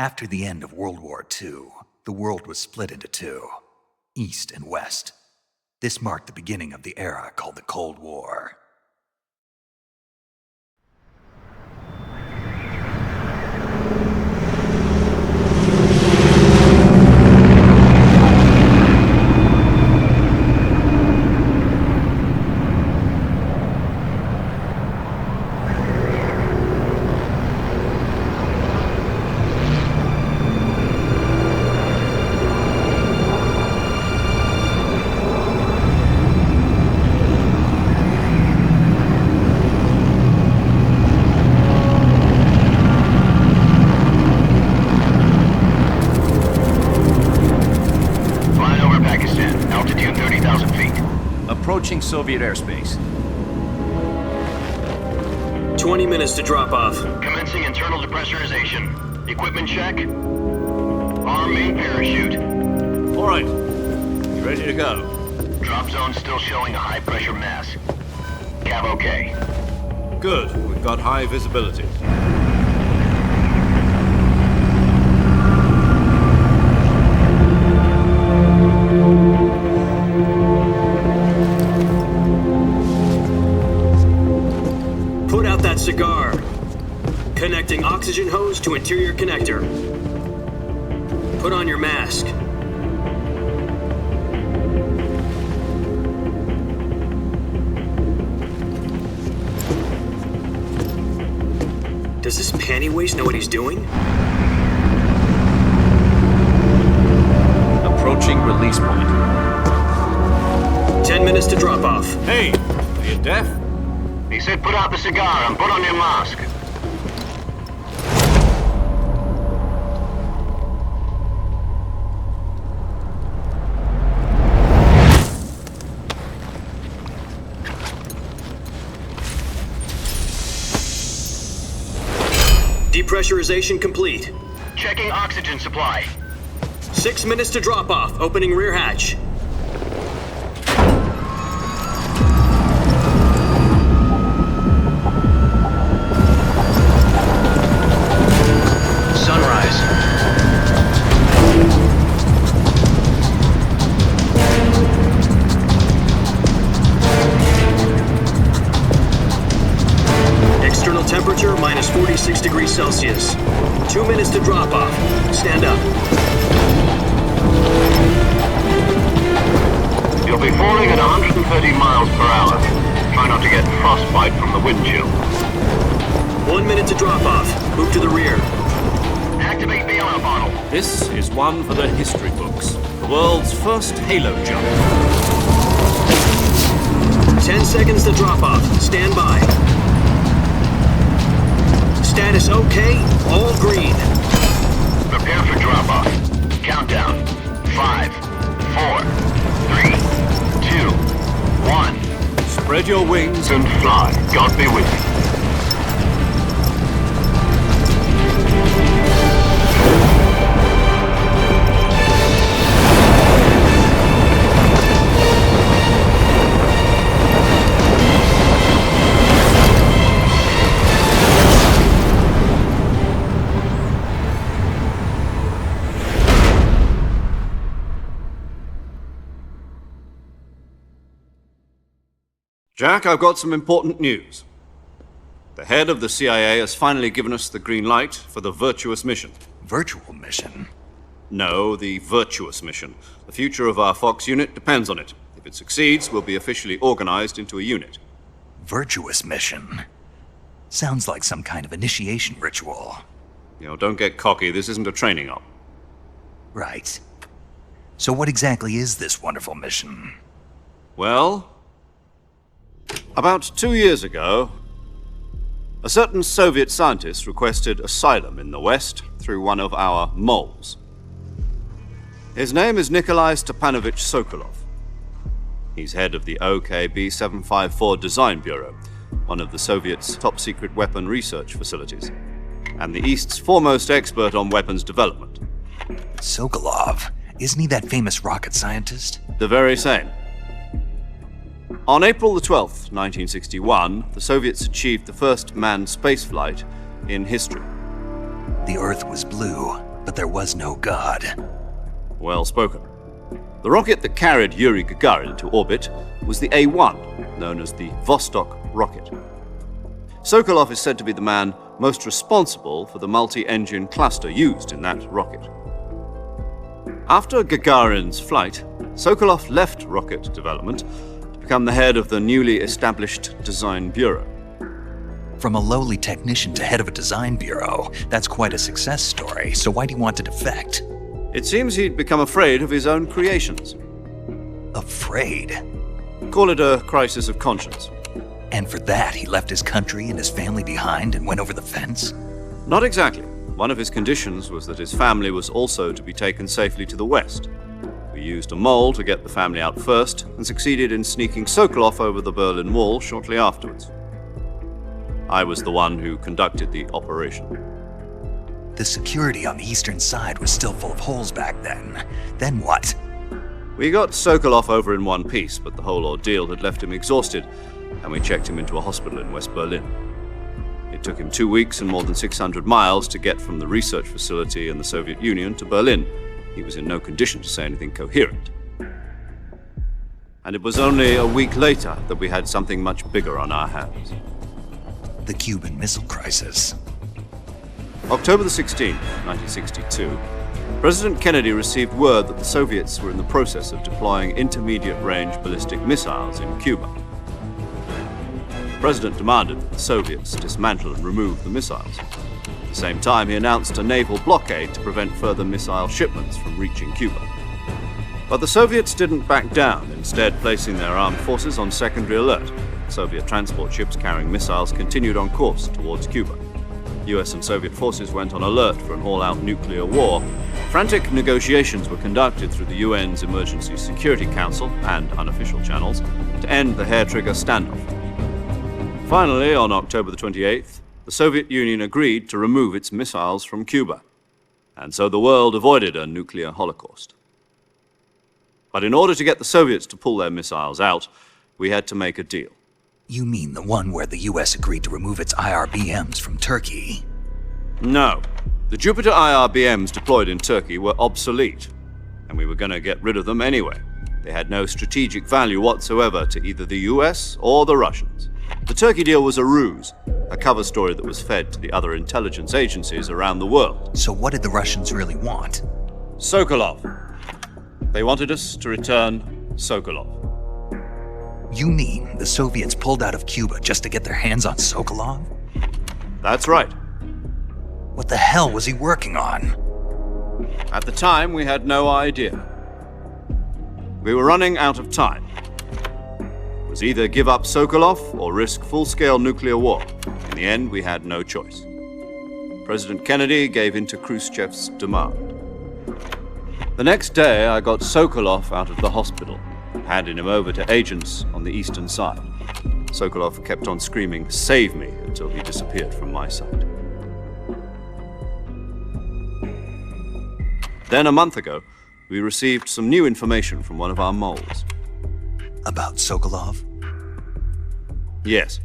After the end of World War II, the world was split into two, East and West. This marked the beginning of the era called the Cold War. Approaching Soviet airspace. 20 minutes to drop off. Commencing internal depressurization. Equipment check. Arm main parachute. All right. You ready to go? Drop zone still showing a high pressure mass. Cav okay. Good. We've got high visibility. Cigar. Connecting oxygen hose to interior connector. Put on your mask. Does this panty waste know what he's doing? Approaching release point. 10 minutes to drop off. Hey, are you deaf? He said put out the cigar and put on your mask. Depressurization complete. Checking oxygen supply. 6 minutes to drop off. Opening rear hatch. Temperature minus 46 degrees Celsius. 2 minutes to drop off. Stand up. You'll be falling at 130 miles per hour. Try not to get frostbite from the wind chill. 1 minute to drop off. Move to the rear. Activate the oil bottle. This is one for the history books. The world's first halo jump. 10 seconds to drop off. Stand by. Status okay, all green. Prepare for drop-off. Countdown. 5, 4, 3, 2, 1. Spread your wings and fly. God be with you. Jack, I've got some important news. The head of the CIA has finally given us the green light for the virtuous mission. Virtual mission? No, the virtuous mission. The future of our Fox unit depends on it. If it succeeds, we'll be officially organized into a unit. Virtuous mission? Sounds like some kind of initiation ritual. You know, don't get cocky. This isn't a training op. Right. So what exactly is this wonderful mission? Well, about 2 years ago, a certain Soviet scientist requested asylum in the West through one of our moles. His name is Nikolai Stepanovich Sokolov. He's head of the OKB-754 Design Bureau, one of the Soviets' top-secret weapon research facilities, and the East's foremost expert on weapons development. Sokolov? Isn't he that famous rocket scientist? The very same. On April the 12th, 1961, the Soviets achieved the first manned spaceflight in history. The Earth was blue, but there was no God. Well spoken. The rocket that carried Yuri Gagarin into orbit was the A-1, known as the Vostok rocket. Sokolov is said to be the man most responsible for the multi-engine cluster used in that rocket. After Gagarin's flight, Sokolov left rocket development to become the head of the newly established Design Bureau. From a lowly technician to head of a design bureau, that's quite a success story, so why'd he want to defect? It seems he'd become afraid of his own creations. Afraid? Call it a crisis of conscience. And for that, he left his country and his family behind and went over the fence? Not exactly. One of his conditions was that his family was also to be taken safely to the west. We used a mole to get the family out first and succeeded in sneaking Sokolov over the Berlin Wall shortly afterwards. I was the one who conducted the operation. The security on the eastern side was still full of holes back then. Then what? We got Sokolov over in one piece, but the whole ordeal had left him exhausted, and we checked him into a hospital in West Berlin. It took him 2 weeks and more than 600 miles to get from the research facility in the Soviet Union to Berlin. He was in no condition to say anything coherent. And it was only a week later that we had something much bigger on our hands. The Cuban Missile Crisis. October the 16th, 1962, President Kennedy received word that the Soviets were in the process of deploying intermediate-range ballistic missiles in Cuba. The President demanded that the Soviets dismantle and remove the missiles. At the same time, he announced a naval blockade to prevent further missile shipments from reaching Cuba. But the Soviets didn't back down, instead placing their armed forces on secondary alert. Soviet transport ships carrying missiles continued on course towards Cuba. US and Soviet forces went on alert for an all-out nuclear war. Frantic negotiations were conducted through the UN's Emergency Security Council and unofficial channels to end the hair-trigger standoff. Finally, on October the 28th, the Soviet Union agreed to remove its missiles from Cuba, and so the world avoided a nuclear holocaust. But in order to get the Soviets to pull their missiles out, we had to make a deal. You mean the one where the US agreed to remove its IRBMs from Turkey? No. The Jupiter IRBMs deployed in Turkey were obsolete, and we were going to get rid of them anyway. They had no strategic value whatsoever to either the US or the Russians. The Turkey deal was a ruse, a cover story that was fed to the other intelligence agencies around the world. So what did the Russians really want? Sokolov. They wanted us to return Sokolov. You mean the Soviets pulled out of Cuba just to get their hands on Sokolov? That's right. What the hell was he working on? At the time, we had no idea. We were running out of time. It was either give up Sokolov or risk full-scale nuclear war. In the end, we had no choice. President Kennedy gave in to Khrushchev's demand. The next day, I got Sokolov out of the hospital, handing him over to agents on the eastern side. Sokolov kept on screaming, "Save me," until he disappeared from my sight. Then a month ago, we received some new information from one of our moles. About Sokolov? Yes.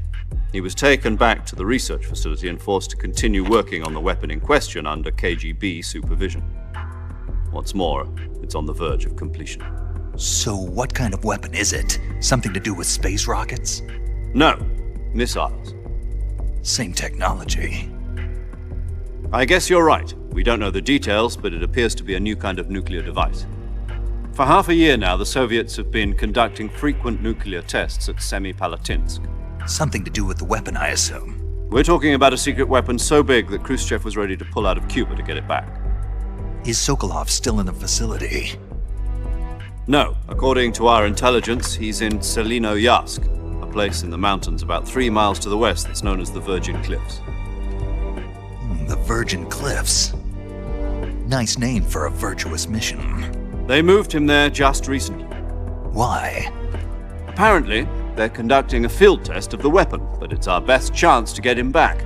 He was taken back to the research facility and forced to continue working on the weapon in question under KGB supervision. What's more, it's on the verge of completion. So what kind of weapon is it? Something to do with space rockets? No, missiles. Same technology. I guess you're right. We don't know the details, but it appears to be a new kind of nuclear device. For half a year now, the Soviets have been conducting frequent nuclear tests at Semipalatinsk. Something to do with the weapon, I assume. We're talking about a secret weapon so big that Khrushchev was ready to pull out of Cuba to get it back. Is Sokolov still in the facility? No. According to our intelligence, he's in Selinoyarsk, a place in the mountains about 3 miles to the west that's known as the Virgin Cliffs. The Virgin Cliffs. Nice name for a virtuous mission. They moved him there just recently. Why? Apparently, they're conducting a field test of the weapon, but it's our best chance to get him back.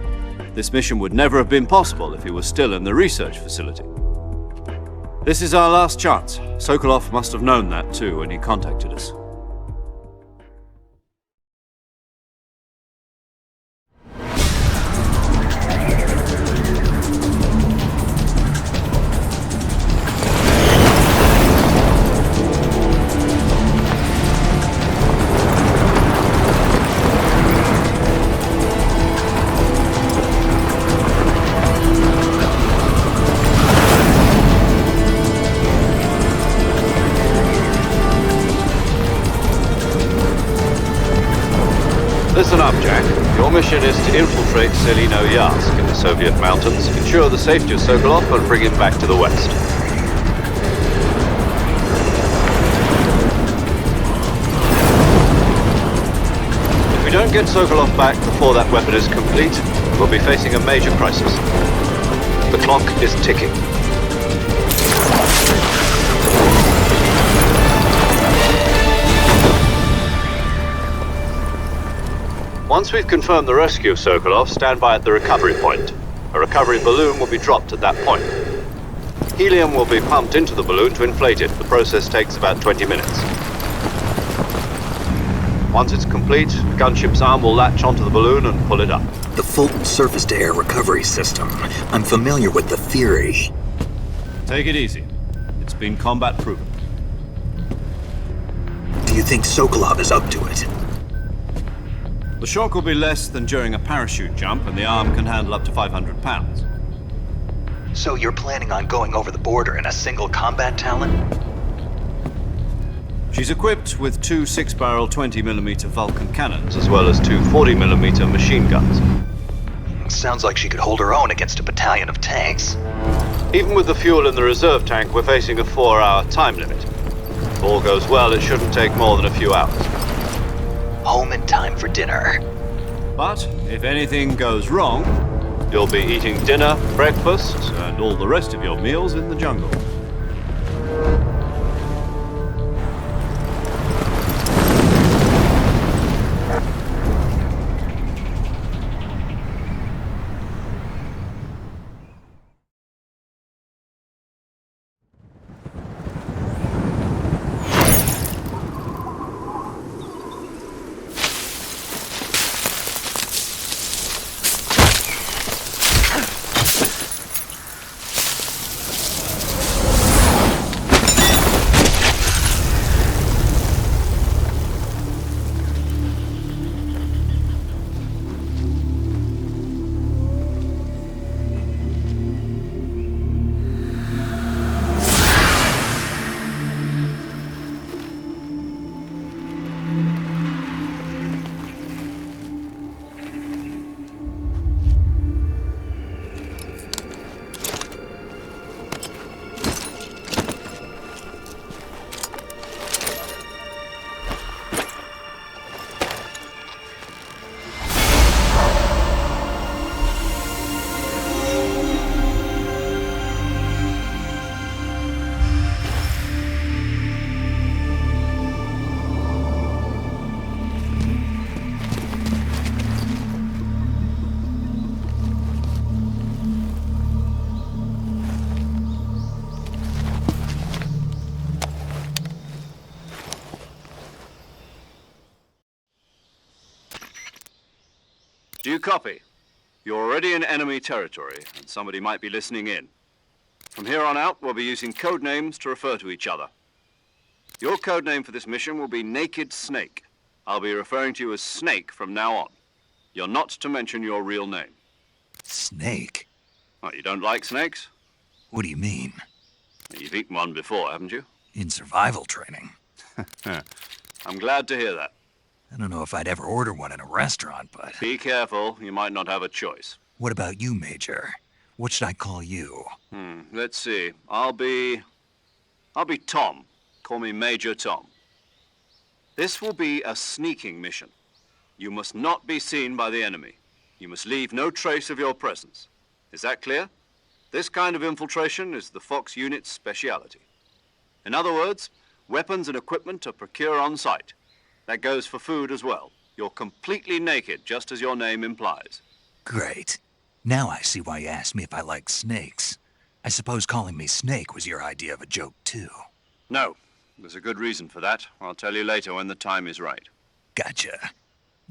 This mission would never have been possible if he was still in the research facility. This is our last chance. Sokolov must have known that too when he contacted us. mission is to infiltrate Selino Yask in the Soviet mountains, ensure the safety of Sokolov, and bring him back to the West. If we don't get Sokolov back before that weapon is complete, we'll be facing a major crisis. The clock is ticking. Once we've confirmed the rescue of Sokolov, stand by at the recovery point. A recovery balloon will be dropped at that point. Helium will be pumped into the balloon to inflate it. The process takes about 20 minutes. Once it's complete, the gunship's arm will latch onto the balloon and pull it up. The Fulton surface-to-air recovery system. I'm familiar with the theory. Take it easy. It's been combat proven. Do you think Sokolov is up to it? The shock will be less than during a parachute jump, and the arm can handle up to 500 pounds. So you're planning on going over the border in a single combat Talon? She's equipped with two 6-barrel 20mm Vulcan cannons, as well as two 40mm machine guns. Sounds like she could hold her own against a battalion of tanks. Even with the fuel in the reserve tank, we're facing a 4-hour time limit. If all goes well, it shouldn't take more than a few hours. Home in time for dinner. But if anything goes wrong, you'll be eating dinner, breakfast, and all the rest of your meals in the jungle. Do you copy? You're already in enemy territory, and somebody might be listening in. From here on out, we'll be using code names to refer to each other. Your code name for this mission will be Naked Snake. I'll be referring to you as Snake from now on. You're not to mention your real name. Snake? Oh, you don't like snakes? What do you mean? You've eaten one before, haven't you? In survival training. I'm glad to hear that. I don't know if I'd ever order one in a restaurant, but... Be careful, you might not have a choice. What about you, Major? What should I call you? Let's see. I'll be Tom. Call me Major Tom. This will be a sneaking mission. You must not be seen by the enemy. You must leave no trace of your presence. Is that clear? This kind of infiltration is the Fox Unit's speciality. In other words, weapons and equipment are procured on site. That goes for food as well. You're completely naked, just as your name implies. Great. Now I see why you asked me if I like snakes. I suppose calling me Snake was your idea of a joke, too. No. There's a good reason for that. I'll tell you later when the time is right. Gotcha.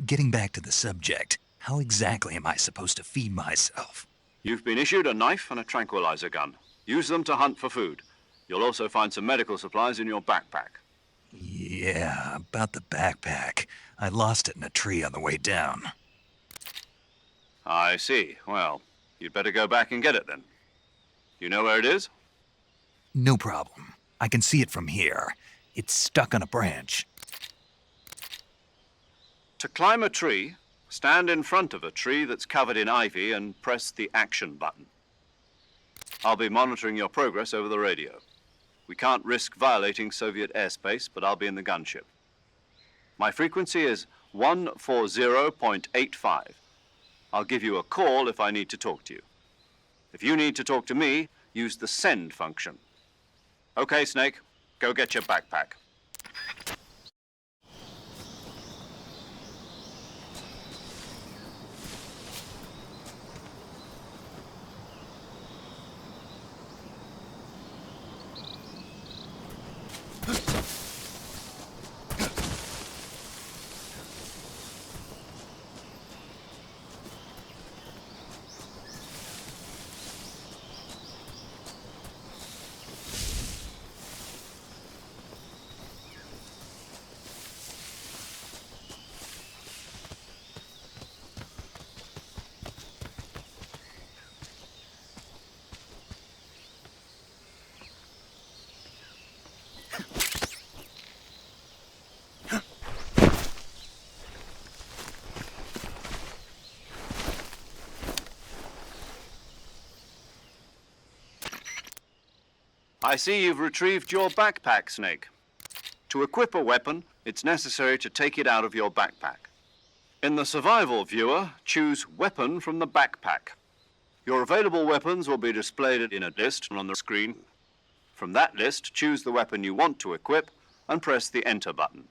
Getting back to the subject, how exactly am I supposed to feed myself? You've been issued a knife and a tranquilizer gun. Use them to hunt for food. You'll also find some medical supplies in your backpack. Yeah, about the backpack. I lost it in a tree on the way down. I see. Well, you'd better go back and get it then. You know where it is? No problem. I can see it from here. It's stuck on a branch. To climb a tree, Stand in front of a tree that's covered in ivy and press the action button. I'll be monitoring your progress over the radio. We can't risk violating Soviet airspace, but I'll be in the gunship. My frequency is 140.85. I'll give you a call if I need to talk to you. If you need to talk to me, use the send function. Okay, Snake, go get your backpack. I see you've retrieved your backpack, Snake. To equip a weapon, it's necessary to take it out of your backpack. In the survival viewer, choose Weapon from the backpack. Your available weapons will be displayed in a list on the screen. From that list, choose the weapon you want to equip and press the Enter button.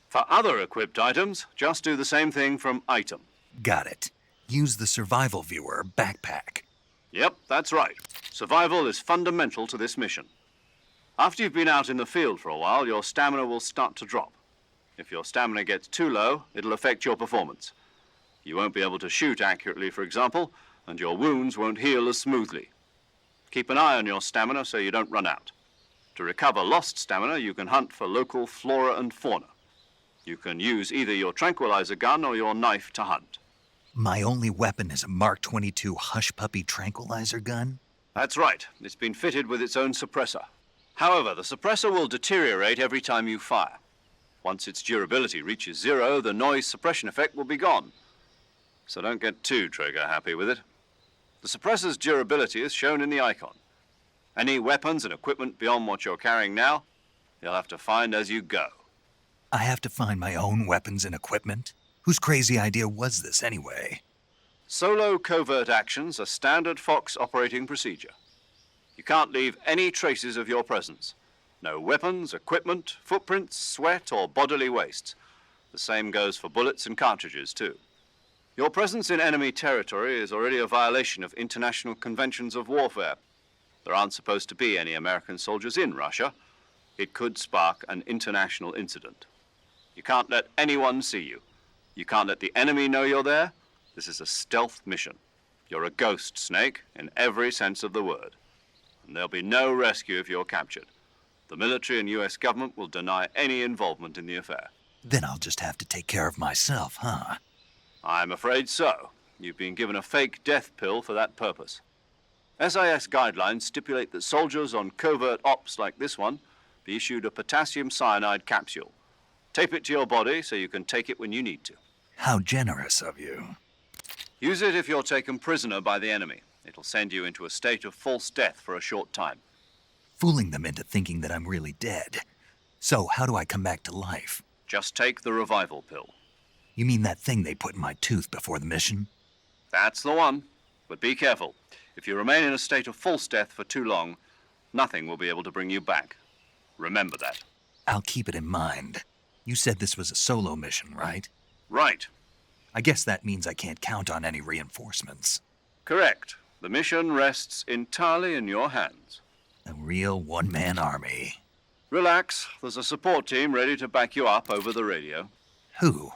For other equipped items, just do the same thing from Item. Got it. Use the survival viewer backpack. Yep, that's right. Survival is fundamental to this mission. After you've been out in the field for a while, your stamina will start to drop. If your stamina gets too low, it'll affect your performance. You won't be able to shoot accurately, for example, and your wounds won't heal as smoothly. Keep an eye on your stamina so you don't run out. To recover lost stamina, you can hunt for local flora and fauna. You can use either your tranquilizer gun or your knife to hunt. My only weapon is a Mark 22 Hush Puppy tranquilizer gun? That's right. It's been fitted with its own suppressor. However, the suppressor will deteriorate every time you fire. Once its durability reaches 0, the noise suppression effect will be gone. So don't get too trigger-happy with it. The suppressor's durability is shown in the icon. Any weapons and equipment beyond what you're carrying now, you'll have to find as you go. I have to find my own weapons and equipment? Whose crazy idea was this, anyway? Solo covert actions are standard Fox operating procedure. You can't leave any traces of your presence. No weapons, equipment, footprints, sweat, or bodily wastes. The same goes for bullets and cartridges, too. Your presence in enemy territory is already a violation of international conventions of warfare. There aren't supposed to be any American soldiers in Russia. It could spark an international incident. You can't let anyone see you. You can't let the enemy know you're there. This is a stealth mission. You're a ghost, Snake, in every sense of the word. And there'll be no rescue if you're captured. The military and U.S. government will deny any involvement in the affair. Then I'll just have to take care of myself, huh? I'm afraid so. You've been given a fake death pill for that purpose. SIS guidelines stipulate that soldiers on covert ops like this one be issued a potassium cyanide capsule. Tape it to your body so you can take it when you need to. How generous of you. Use it if you're taken prisoner by the enemy. It'll send you into a state of false death for a short time. Fooling them into thinking that I'm really dead. So how do I come back to life? Just take the revival pill. You mean that thing they put in my tooth before the mission? That's the one. But be careful. If you remain in a state of false death for too long, nothing will be able to bring you back. Remember that. I'll keep it in mind. You said this was a solo mission, right? Right. I guess that means I can't count on any reinforcements. Correct. The mission rests entirely in your hands. A real one-man army. Relax. There's a support team ready to back you up over the radio. Who?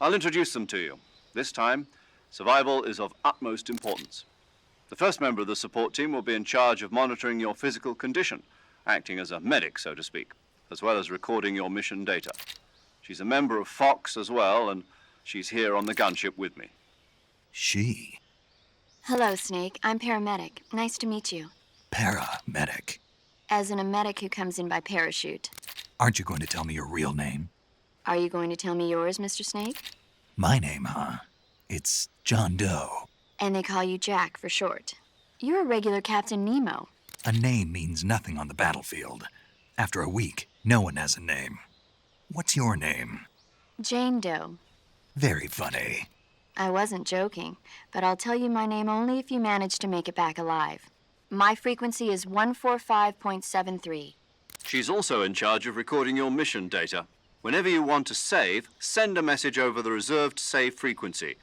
I'll introduce them to you. This time, survival is of utmost importance. The first member of the support team will be in charge of monitoring your physical condition, acting as a medic, so to speak, as well as recording your mission data. She's a member of Fox as well, and she's here on the gunship with me. She? Hello, Snake. I'm paramedic. Nice to meet you. Paramedic. As in a medic who comes in by parachute. Aren't you going to tell me your real name? Are you going to tell me yours, Mr. Snake? My name, huh? It's John Doe. And they call you Jack for short. You're a regular Captain Nemo. A name means nothing on the battlefield. After a week, no one has a name. What's your name? Jane Doe. Very funny. I wasn't joking, but I'll tell you my name only if you manage to make it back alive. My frequency is 145.73. She's also in charge of recording your mission data. Whenever you want to save, send a message over the reserved save frequency,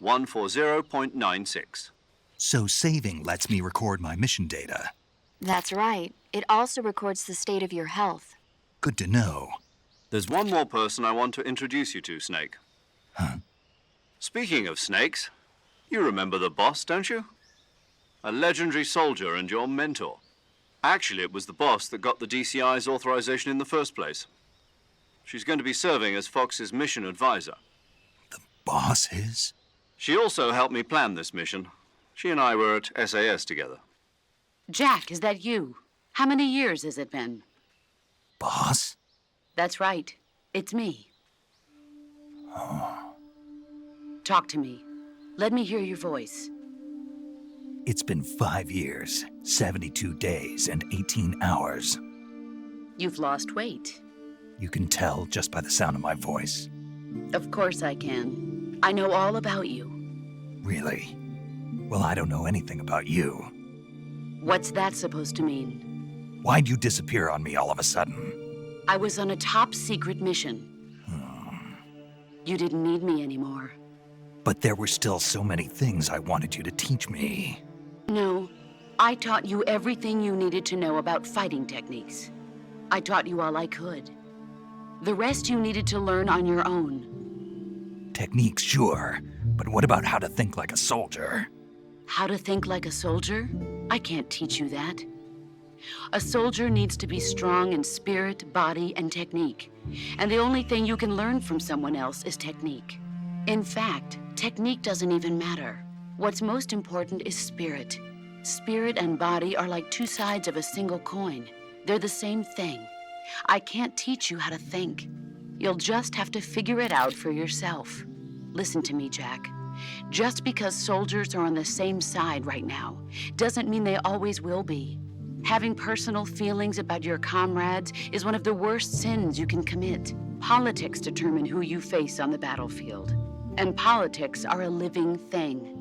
140.96. So saving lets me record my mission data. That's right. It also records the state of your health. Good to know. There's one more person I want to introduce you to, Snake. Huh? Speaking of snakes, you remember the boss, don't you? A legendary soldier and your mentor. Actually, it was the boss that got the DCI's authorization in the first place. She's going to be serving as Fox's mission advisor. The boss is? She also helped me plan this mission. She and I were at SAS together. Jack, is that you? How many years has it been? Boss? That's right. It's me. Talk to me. Let me hear your voice. It's been 5 years, 72 days, and 18 hours. You've lost weight. You can tell just by the sound of my voice. Of course I can. I know all about you. Really? Well, I don't know anything about you. What's that supposed to mean? Why'd you disappear on me all of a sudden? I was on a top-secret mission. You didn't need me anymore. But there were still so many things I wanted you to teach me. No, I taught you everything you needed to know about fighting techniques. I taught you all I could. The rest you needed to learn on your own. Techniques, sure. But what about how to think like a soldier? How to think like a soldier? I can't teach you that. A soldier needs to be strong in spirit, body, and technique. And the only thing you can learn from someone else is technique. In fact, technique doesn't even matter. What's most important is spirit. Spirit and body are like two sides of a single coin. They're the same thing. I can't teach you how to think. You'll just have to figure it out for yourself. Listen to me, Jack. Just because soldiers are on the same side right now doesn't mean they always will be. Having personal feelings about your comrades is one of the worst sins you can commit. Politics determine who you face on the battlefield. And politics are a living thing.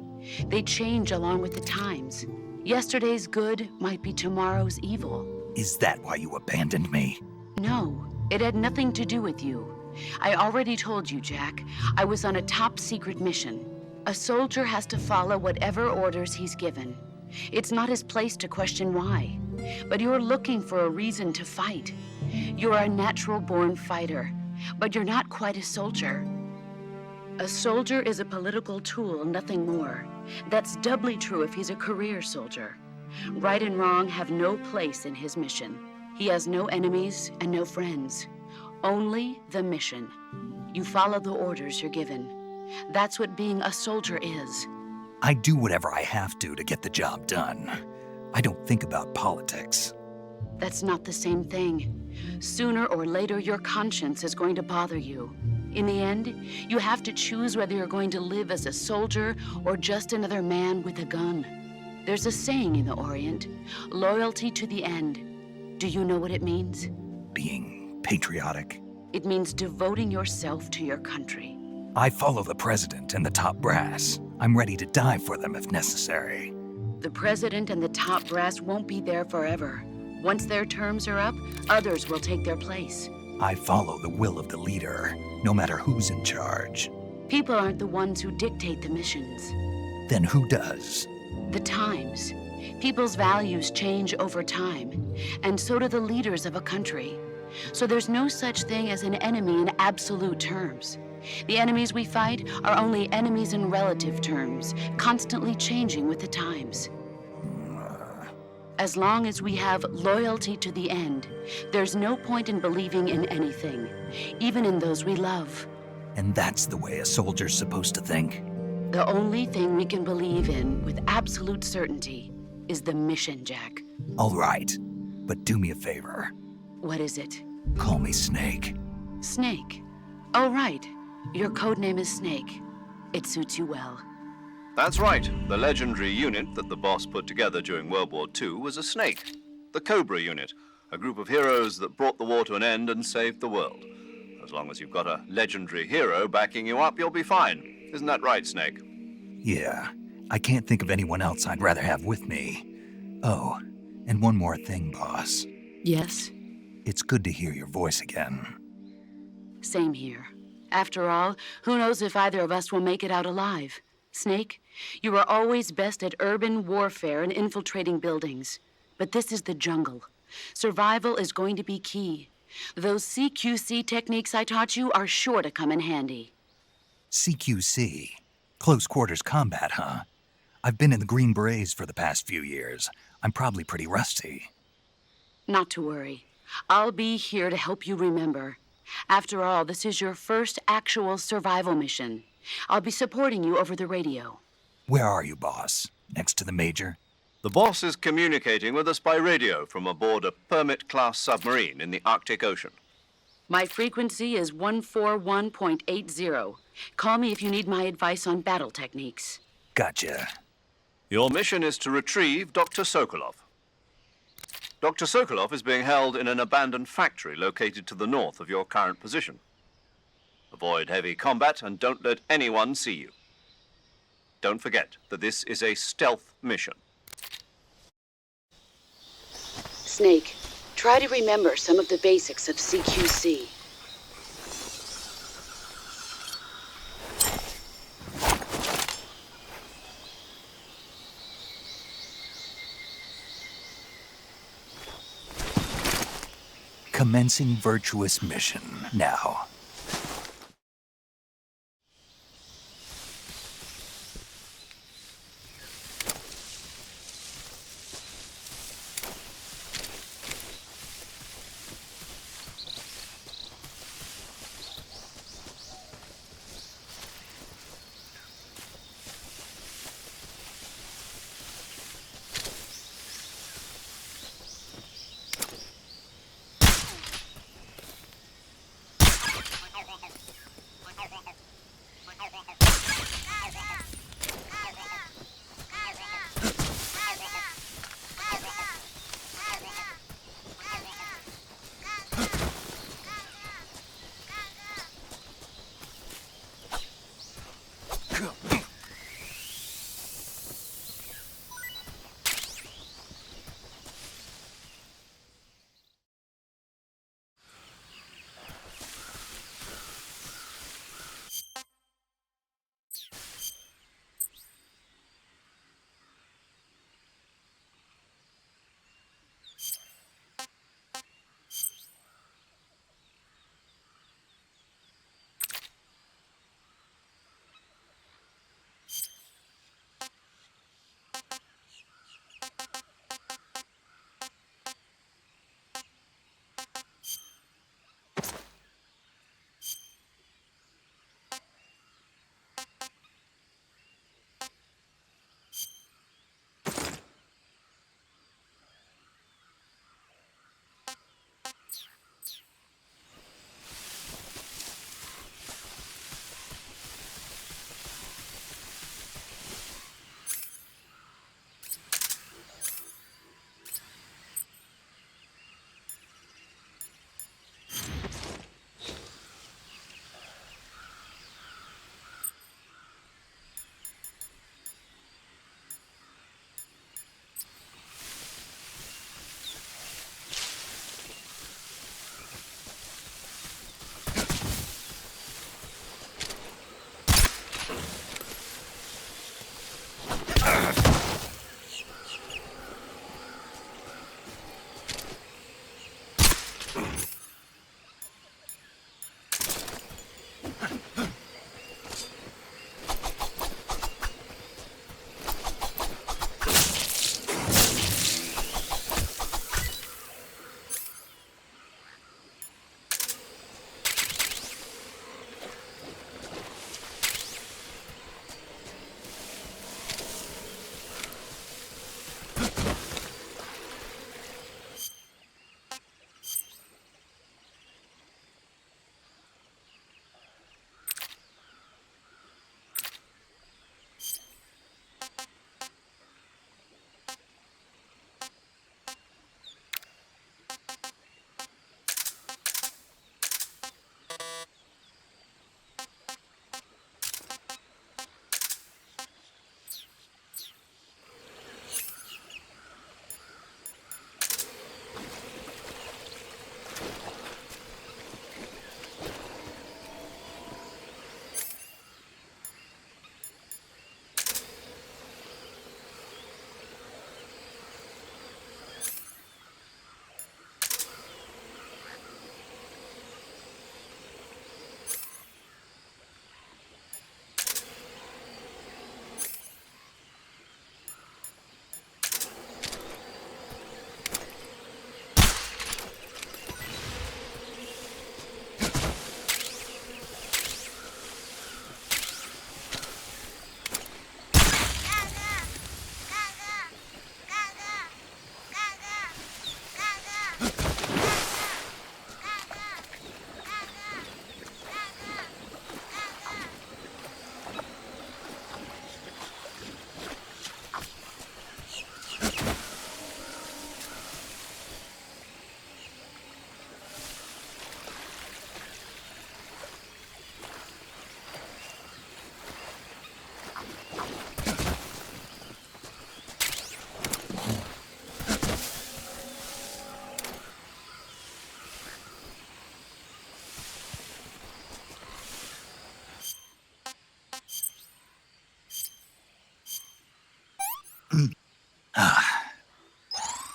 They change along with the times. Yesterday's good might be tomorrow's evil. Is that why you abandoned me? No, it had nothing to do with you. I already told you, Jack. I was on a top-secret mission. A soldier has to follow whatever orders he's given. It's not his place to question why. But you're looking for a reason to fight. You're a natural-born fighter, but you're not quite a soldier. A soldier is a political tool, nothing more. That's doubly true if he's a career soldier. Right and wrong have no place in his mission. He has no enemies and no friends. Only the mission. You follow the orders you're given. That's what being a soldier is. I do whatever I have to get the job done. I don't think about politics. That's not the same thing. Sooner or later, your conscience is going to bother you. In the end, you have to choose whether you're going to live as a soldier or just another man with a gun. There's a saying in the Orient, loyalty to the end. Do you know what it means? Being patriotic. It means devoting yourself to your country. I follow the president and the top brass. I'm ready to die for them if necessary. The president and the top brass won't be there forever. Once their terms are up, others will take their place. I follow the will of the leader, no matter who's in charge. People aren't the ones who dictate the missions. Then who does? The times. People's values change over time, and so do the leaders of a country. So there's no such thing as an enemy in absolute terms. The enemies we fight are only enemies in relative terms, constantly changing with the times. As long as we have loyalty to the end, there's no point in believing in anything, even in those we love. And that's the way a soldier's supposed to think? The only thing we can believe in with absolute certainty is the mission, Jack. All right, but do me a favor. What is it? Call me Snake. Snake. Oh, right. Your code name is Snake. It suits you well. That's right. The legendary unit that the boss put together during World War II was a snake. The Cobra Unit, a group of heroes that brought the war to an end and saved the world. As long as you've got a legendary hero backing you up, you'll be fine. Isn't that right, Snake? Yeah, I can't think of anyone else I'd rather have with me. Oh, and one more thing, boss. Yes? It's good to hear your voice again. Same here. After all, who knows if either of us will make it out alive? Snake, you are always best at urban warfare and infiltrating buildings. But this is the jungle. Survival is going to be key. Those CQC techniques I taught you are sure to come in handy. CQC? Close quarters combat, huh? I've been in the Green Berets for the past few years. I'm probably pretty rusty. Not to worry. I'll be here to help you remember. After all, this is your first actual survival mission. I'll be supporting you over the radio. Where are you, boss? Next to the Major? The boss is communicating with us by radio from aboard a Permit-class submarine in the Arctic Ocean. My frequency is 141.80. Call me if you need my advice on battle techniques. Gotcha. Your mission is to retrieve Dr. Sokolov. Dr. Sokolov is being held in an abandoned factory located to the north of your current position. Avoid heavy combat and don't let anyone see you. Don't forget that this is a stealth mission. Snake, try to remember some of the basics of CQC. Commencing virtuous mission now.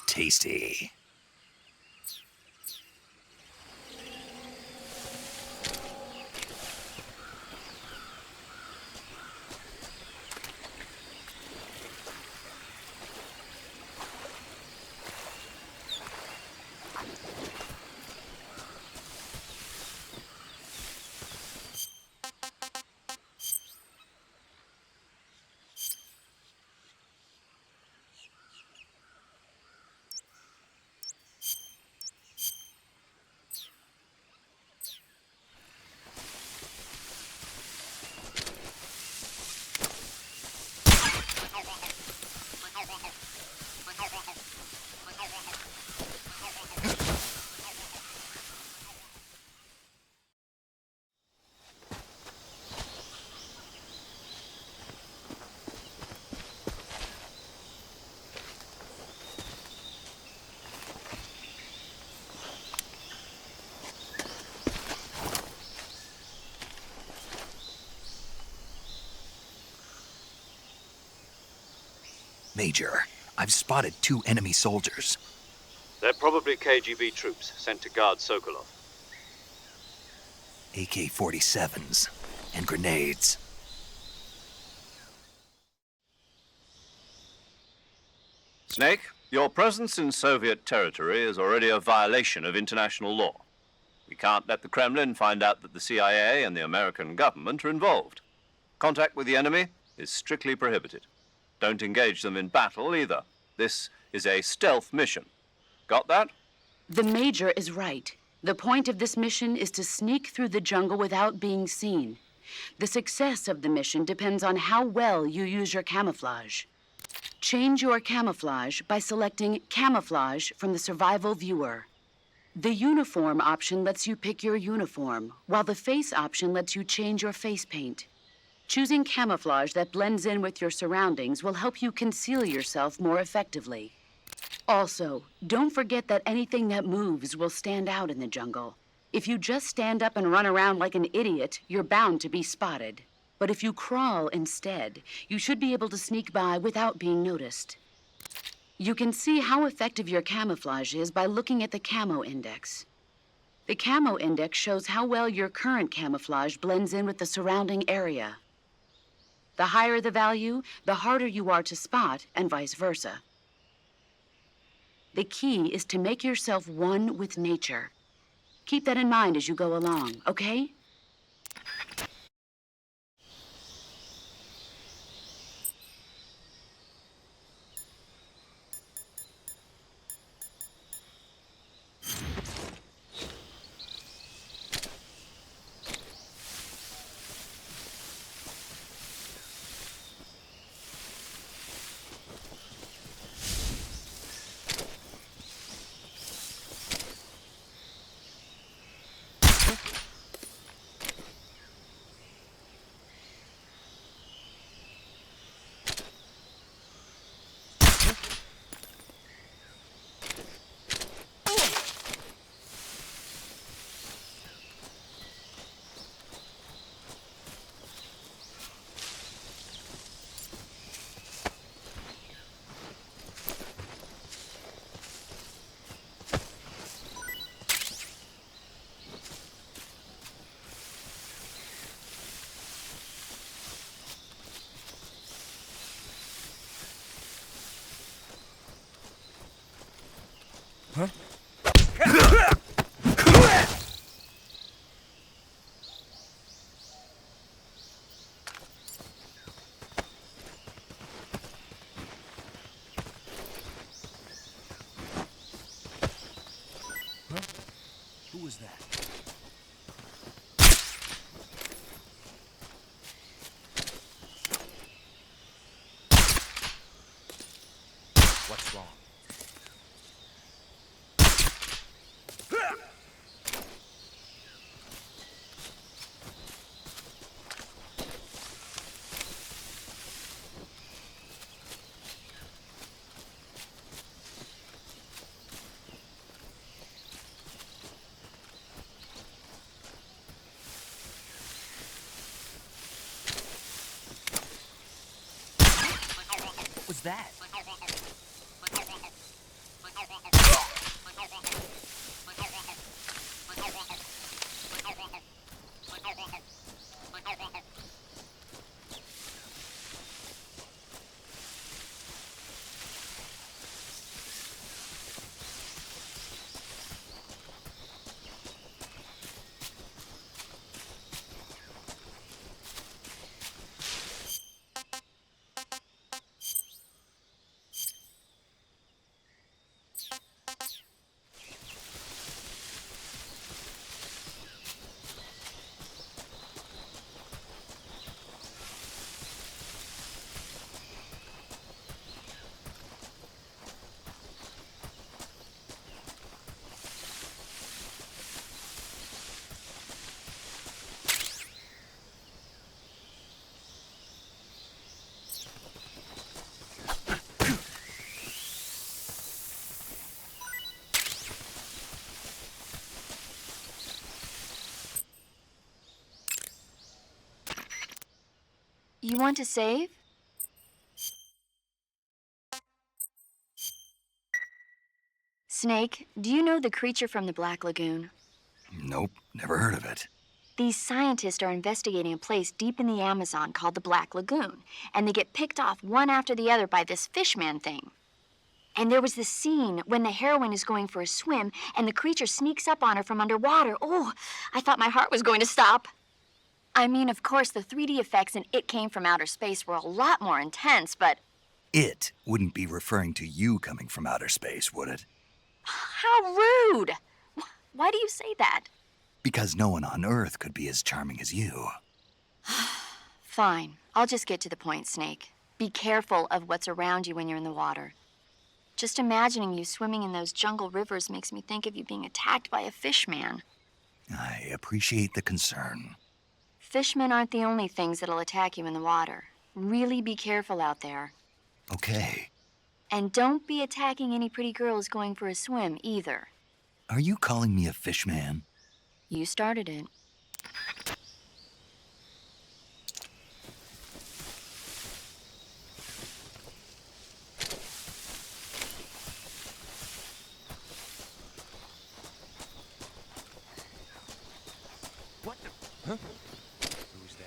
Tasty. Major, I've spotted 2 enemy soldiers. They're probably KGB troops sent to guard Sokolov. AK-47s and grenades. Snake, your presence in Soviet territory is already a violation of international law. We can't let the Kremlin find out that the CIA and the American government are involved. Contact with the enemy is strictly prohibited. Don't engage them in battle either. This is a stealth mission. Got that? The Major is right. The point of this mission is to sneak through the jungle without being seen. The success of the mission depends on how well you use your camouflage. Change your camouflage by selecting Camouflage from the Survival Viewer. The Uniform option lets you pick your uniform, while the Face option lets you change your face paint. Choosing camouflage that blends in with your surroundings will help you conceal yourself more effectively. Also, don't forget that anything that moves will stand out in the jungle. If you just stand up and run around like an idiot, you're bound to be spotted. But if you crawl instead, you should be able to sneak by without being noticed. You can see how effective your camouflage is by looking at the Camo Index. The Camo Index shows how well your current camouflage blends in with the surrounding area. The higher the value, the harder you are to spot, and vice versa. The key is to make yourself one with nature. Keep that in mind as you go along, okay? Who was that? What's wrong? What was that? You want to save? Snake, do you know the creature from the Black Lagoon? Nope, never heard of it. These scientists are investigating a place deep in the Amazon called the Black Lagoon, and they get picked off one after the other by this fishman thing. And there was this scene when the heroine is going for a swim, and the creature sneaks up on her from underwater. Oh, I thought my heart was going to stop. I mean, of course, the 3D effects in It Came from Outer Space were a lot more intense, but... It wouldn't be referring to you coming from outer space, would it? How rude! Why do you say that? Because no one on Earth could be as charming as you. Fine. I'll just get to the point, Snake. Be careful of what's around you when you're in the water. Just imagining you swimming in those jungle rivers makes me think of you being attacked by a fishman. I appreciate the concern. Fishmen aren't the only things that'll attack you in the water. Really be careful out there. Okay. And don't be attacking any pretty girls going for a swim, either. Are you calling me a fishman? You started it. What the? Huh? Who's that?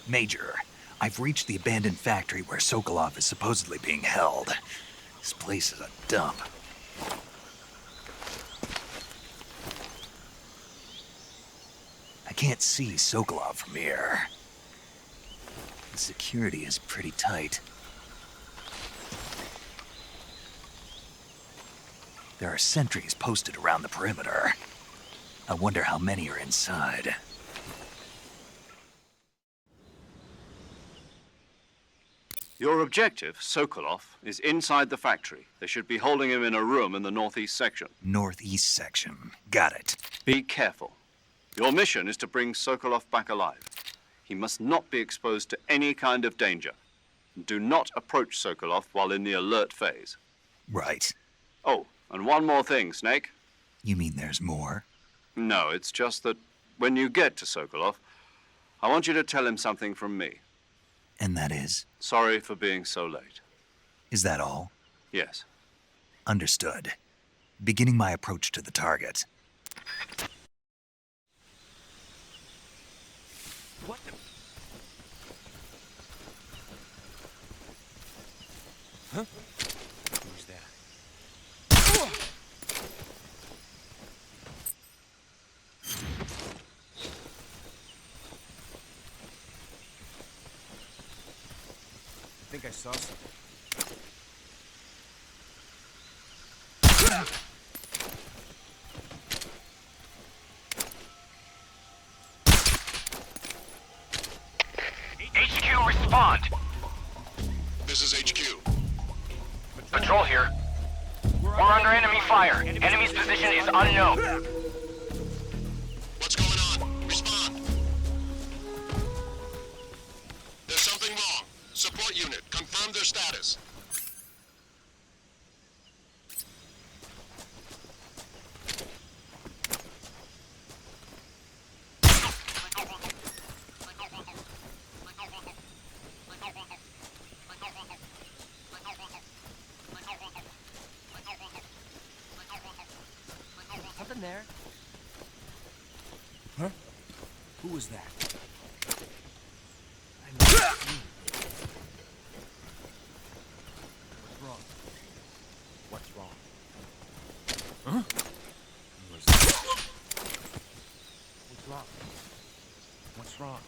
Major, I've reached the abandoned factory where Sokolov is supposedly being held. This place is a dump. I can't see Sokolov from here. The security is pretty tight. There are sentries posted around the perimeter. I wonder how many are inside. Your objective, Sokolov, is inside the factory. They should be holding him in a room in the northeast section. Northeast section. Got it. Be careful. Your mission is to bring Sokolov back alive. He must not be exposed to any kind of danger. Do not approach Sokolov while in the alert phase. Right. Oh, and one more thing, Snake. You mean there's more? No, it's just that when you get to Sokolov, I want you to tell him something from me. And that is? Sorry for being so late. Is that all? Yes. Understood. Beginning my approach to the target. What the? Huh? Who's that? I think I saw something. HQ, respond. This is HQ. Patrol here. We're under enemy fire. Enemy's position is unknown. What's going on? Respond. There's something wrong. Support unit, confirm their status. Something there? Huh? Who was that? I know. What's wrong? What's wrong? Huh? What's wrong? What's wrong?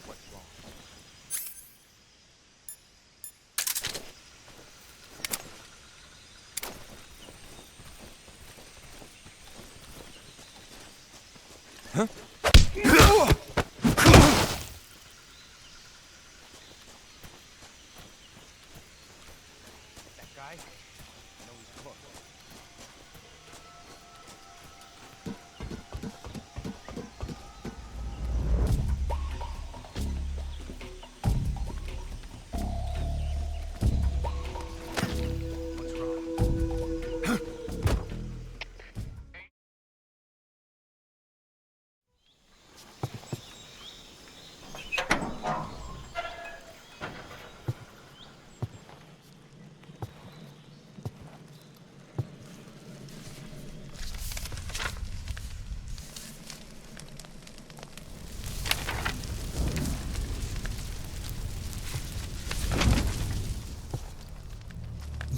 What's wrong? Huh? That guy? I know he's close. What's wrong?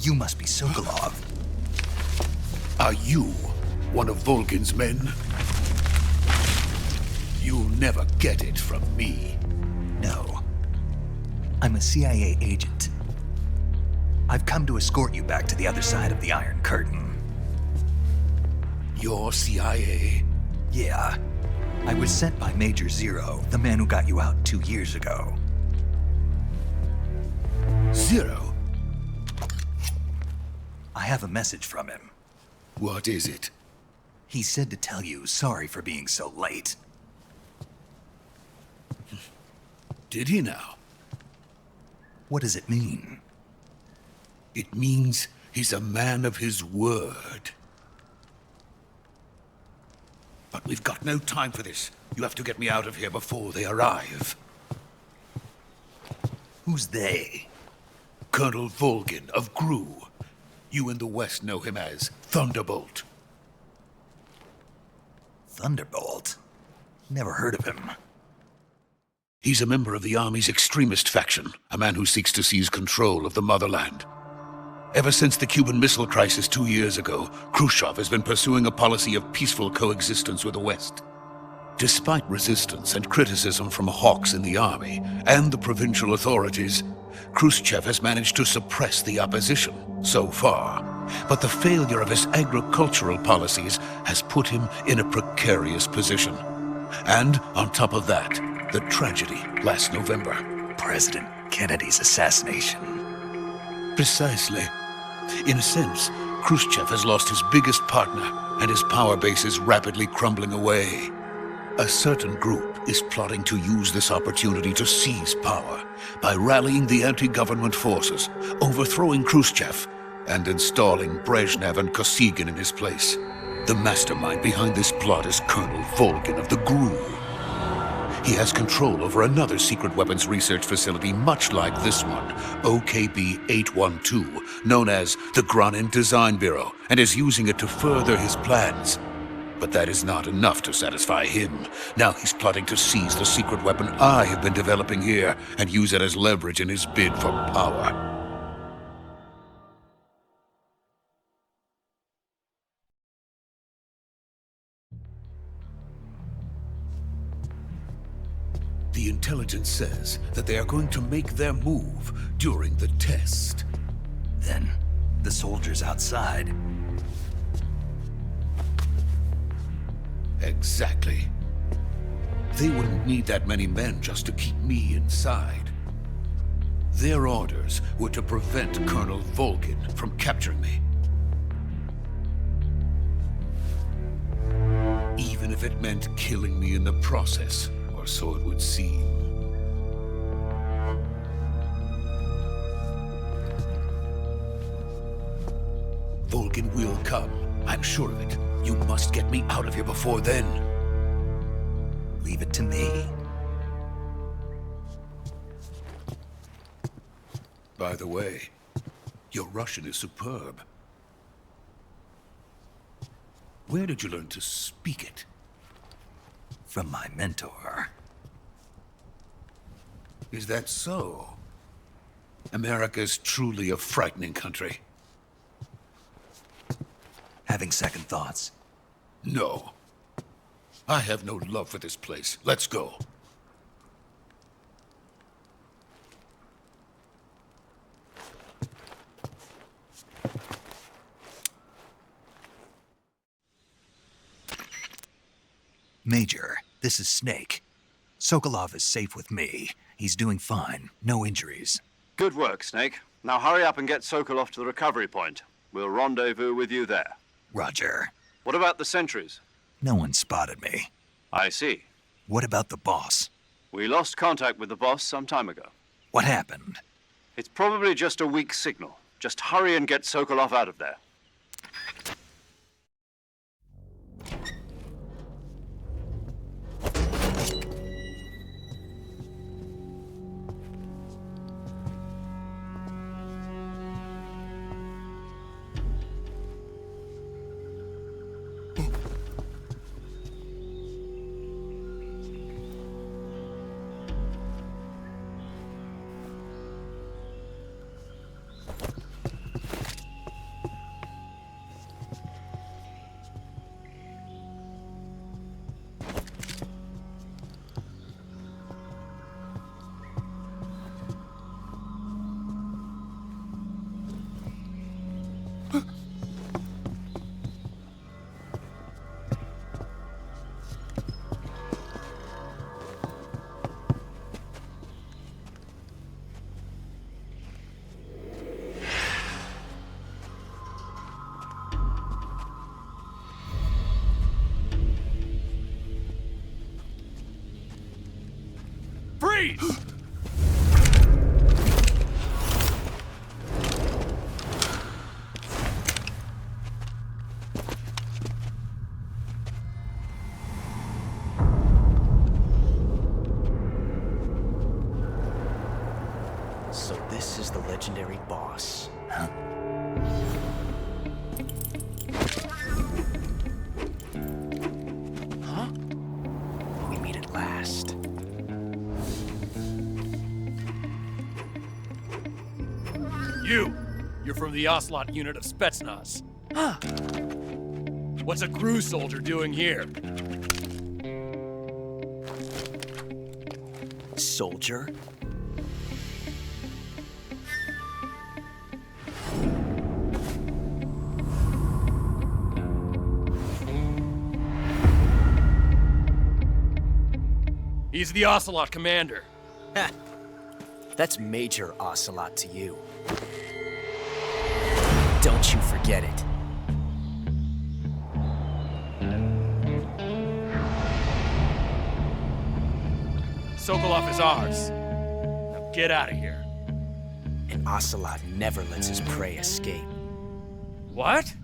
You must be Sokolov. Are you one of Volgin's men? You'll never get it from me. No. I'm a CIA agent. I've come to escort you back to the other side of the Iron Curtain. You're CIA? Yeah. I was sent by Major Zero, the man who got you out 2 years ago. Zero? I have a message from him. What is it? He said to tell you sorry for being so late. Did he now? What does it mean? It means he's a man of his word. But we've got no time for this. You have to get me out of here before they arrive. Who's they? Colonel Volgin of GRU. You in the West know him as Thunderbolt. Thunderbolt? Never heard of him. He's a member of the Army's extremist faction, a man who seeks to seize control of the motherland. Ever since the Cuban Missile Crisis 2 years ago, Khrushchev has been pursuing a policy of peaceful coexistence with the West. Despite resistance and criticism from hawks in the army and the provincial authorities, Khrushchev has managed to suppress the opposition so far. But the failure of his agricultural policies has put him in a precarious position. And on top of that, the tragedy last November. President Kennedy's assassination. Precisely. In a sense, Khrushchev has lost his biggest partner, and his power base is rapidly crumbling away. A certain group is plotting to use this opportunity to seize power by rallying the anti-government forces, overthrowing Khrushchev, and installing Brezhnev and Kosygin in his place. The mastermind behind this plot is Colonel Volgin of the GRU. He has control over another secret weapons research facility much like this one, OKB-812, known as the Granin Design Bureau, and is using it to further his plans. But that is not enough to satisfy him. Now he's plotting to seize the secret weapon I have been developing here and use it as leverage in his bid for power. The intelligence says that they are going to make their move during the test. Then, the soldiers outside. Exactly. They wouldn't need that many men just to keep me inside. Their orders were to prevent Colonel Volgin from capturing me. Even if it meant killing me in the process. Or so it would seem. Volgin will come. I'm sure of it. You must get me out of here before then. Leave it to me. By the way, your Russian is superb. Where did you learn to speak it? From my mentor. Is that so? America's truly a frightening country. Having second thoughts? No. I have no love for this place. Let's go. Major, this is Snake. Sokolov is safe with me. He's doing fine. No injuries. Good work, Snake. Now hurry up and get Sokolov to the recovery point. We'll rendezvous with you there. Roger. What about the sentries? No one spotted me. I see. What about the boss? We lost contact with the boss some time ago. What happened? It's probably just a weak signal. Just hurry and get Sokolov out of there. Freeze! So this is the legendary boss. Huh? Huh? We meet at last. You're from the Ocelot unit of Spetsnaz. Huh. What's a crew soldier doing here? Soldier? He's the Ocelot commander. Ha! That's Major Ocelot to you. Don't you forget it. Sokolov is ours. Now get out of here. And Ocelot never lets his prey escape. What?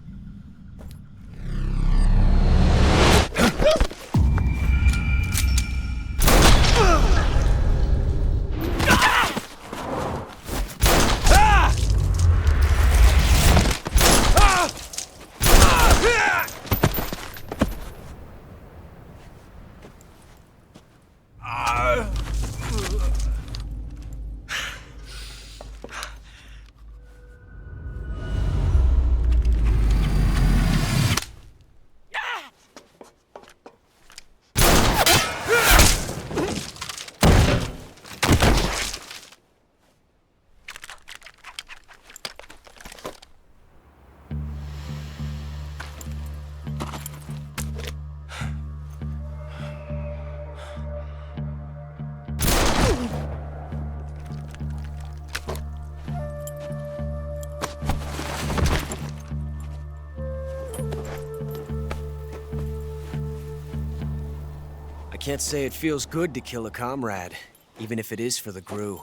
I can't say it feels good to kill a comrade, even if it is for the Gru.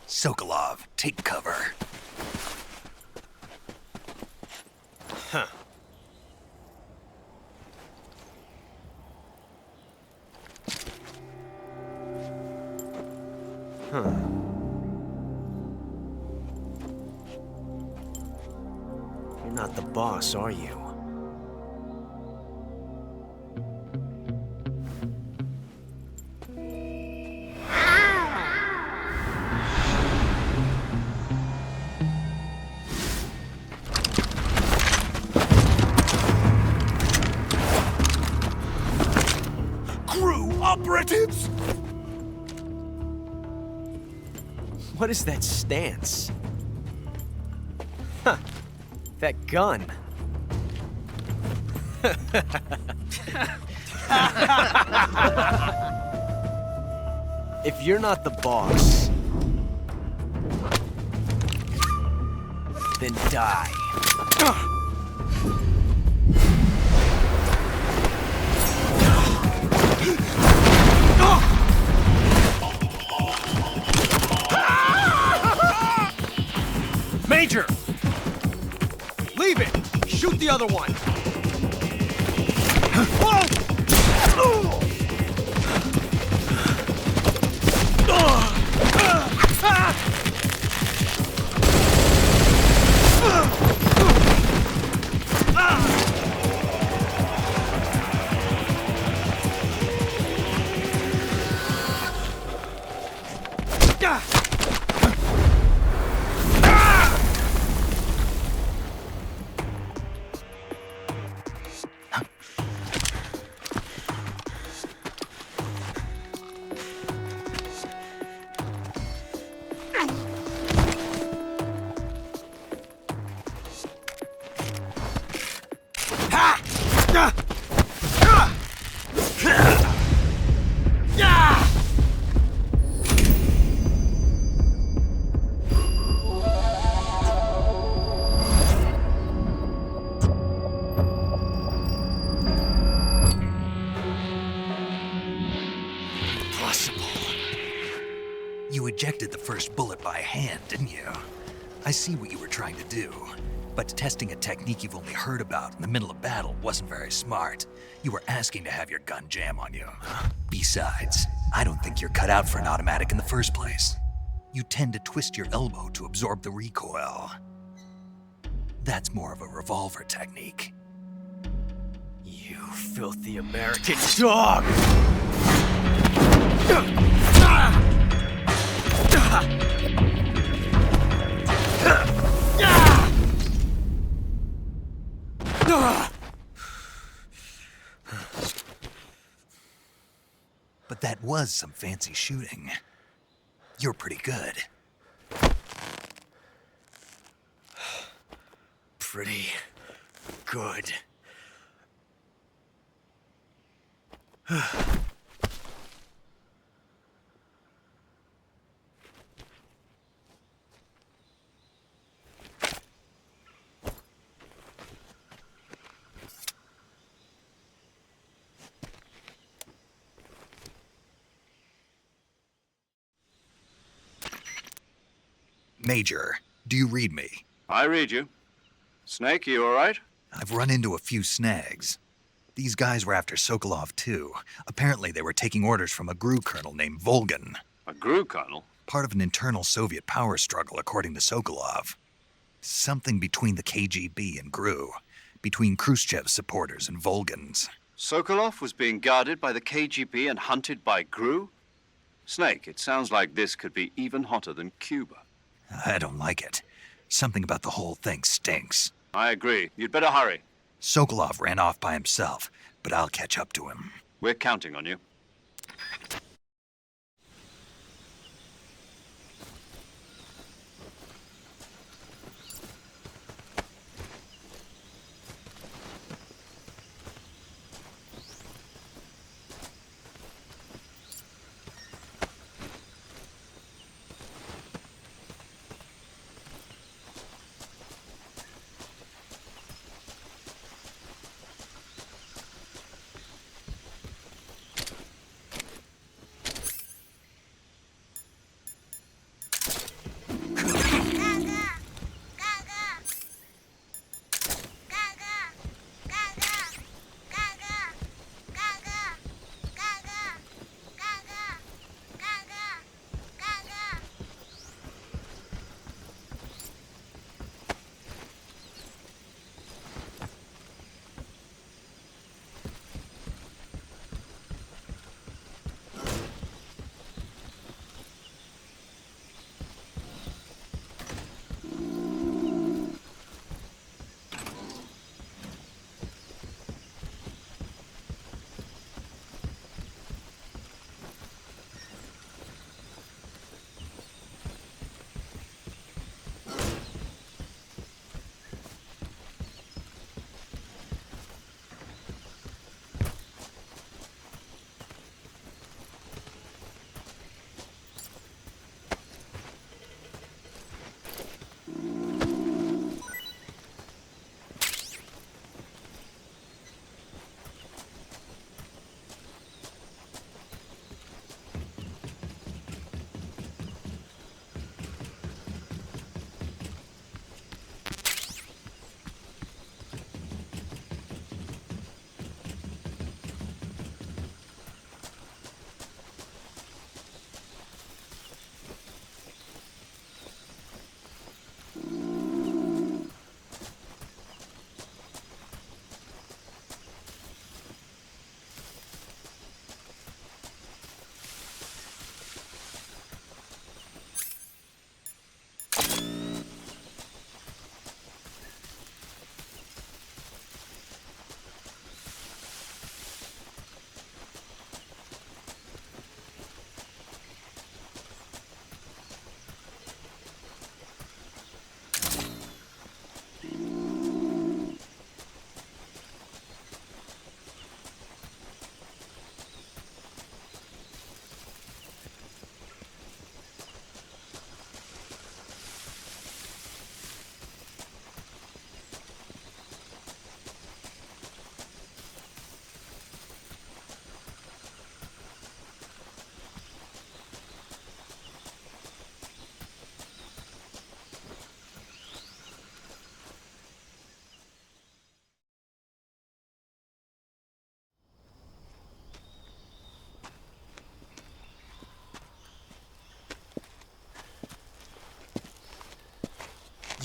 Sokolov, take cover. Huh. Huh. You're not the boss, are you? Operatives! What is that stance? Huh. That gun. If you're not the boss, then die. Major! Leave it! Shoot the other one! ejected the first bullet by hand, didn't you? I see what you were trying to do, but testing a technique you've only heard about in the middle of battle wasn't very smart. You were asking to have your gun jam on you. Besides, I don't think you're cut out for an automatic in the first place. You tend to twist your elbow to absorb the recoil. That's more of a revolver technique. You filthy American dog! But that was some fancy shooting. You're pretty good. Pretty good. Major, do you read me? I read you. Snake, you all right? I've run into a few snags. These guys were after Sokolov too. Apparently they were taking orders from a GRU colonel named Volgin. A GRU colonel? Part of an internal Soviet power struggle, according to Sokolov. Something between the KGB and GRU. Between Khrushchev's supporters and Volgin's. Sokolov was being guarded by the KGB and hunted by GRU? Snake, it sounds like this could be even hotter than Cuba. I don't like it. Something about the whole thing stinks. I agree. You'd better hurry. Sokolov ran off by himself, but I'll catch up to him. We're counting on you.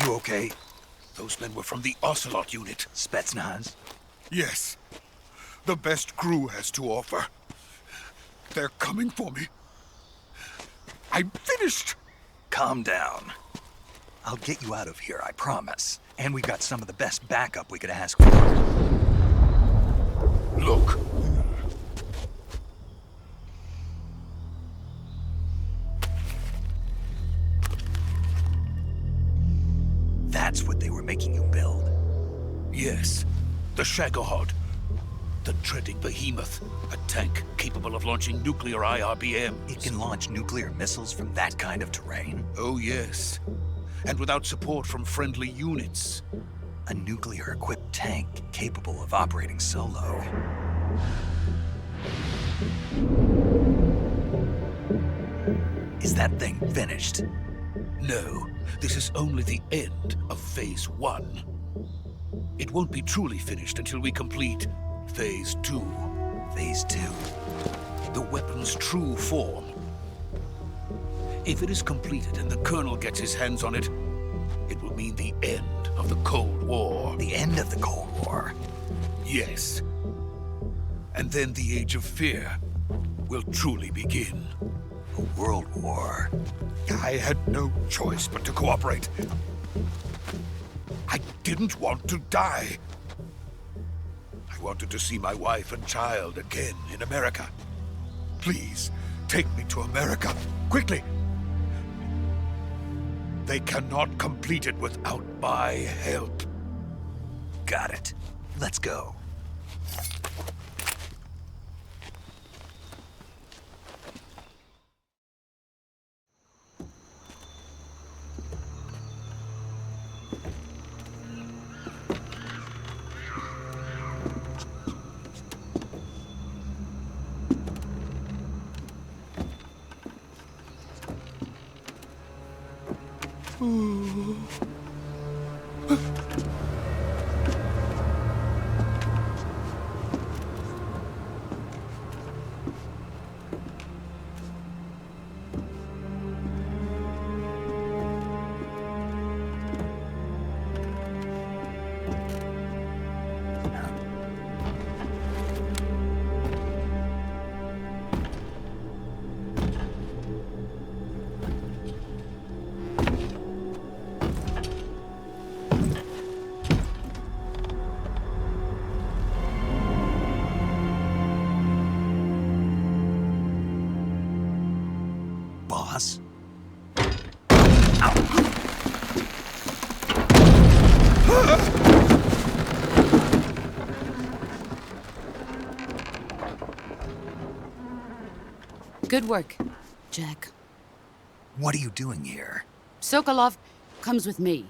You okay? Those men were from the Ocelot unit. Spetsnaz? Yes. The best crew has to offer. They're coming for me. I'm finished. Calm down. I'll get you out of here, I promise. And we've got some of the best backup we could ask for. Look. That's what they were making you build? Yes. The Shagohod. The dreaded behemoth. A tank capable of launching nuclear IRBMs. It can launch nuclear missiles from that kind of terrain? Oh, yes. And without support from friendly units. A nuclear-equipped tank capable of operating solo. Is that thing finished? No, this is only the end of Phase 1. It won't be truly finished until we complete Phase 2. Phase 2? The weapon's true form. If it is completed and the Colonel gets his hands on it, it will mean the end of the Cold War. The end of the Cold War? Yes. And then the Age of Fear will truly begin. A world war? I had no choice but to cooperate. I didn't want to die. I wanted to see my wife and child again in America. Please, take me to America, quickly. They cannot complete it without my help. Got it. Let's go. Boss? Good work, Jack. What are you doing here? Sokolov comes with me.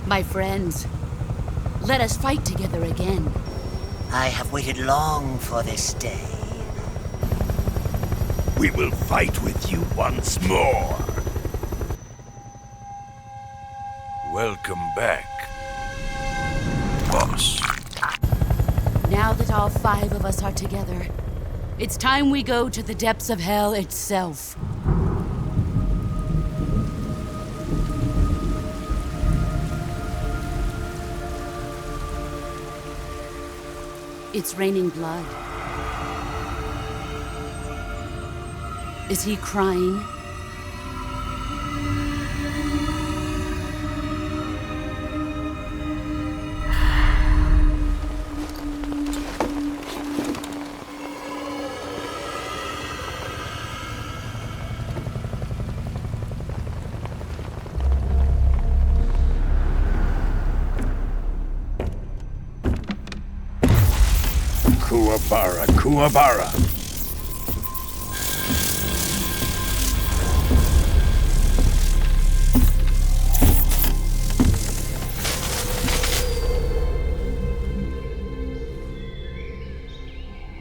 My friends, let us fight together again. I have waited long for this day. We will fight with you once more. Welcome back, boss. Now that all 5 of us are together, it's time we go to the depths of hell itself. It's raining blood. Is he crying? Kuwabara, Kuwabara.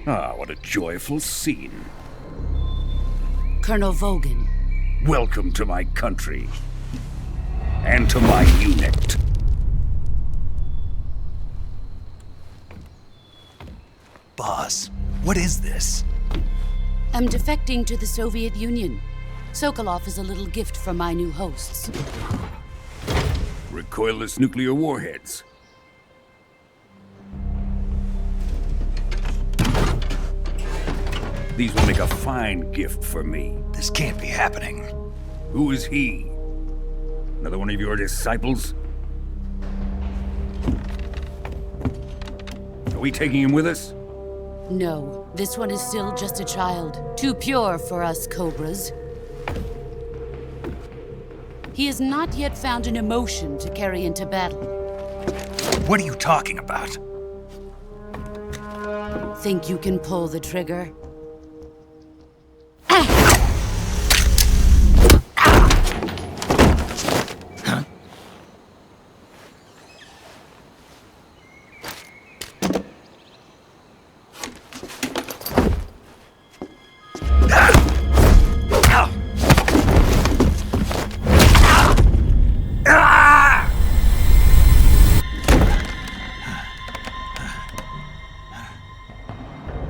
Ah, what a joyful scene. Colonel Volgin. Welcome to my country. And to my unit. Boss, what is this? I'm defecting to the Soviet Union. Sokolov is a little gift from my new hosts. Recoilless nuclear warheads. These will make a fine gift for me. This can't be happening. Who is he? Another one of your disciples? Are we taking him with us? No, this one is still just a child. Too pure for us Cobras. He has not yet found an emotion to carry into battle. What are you talking about? Think you can pull the trigger?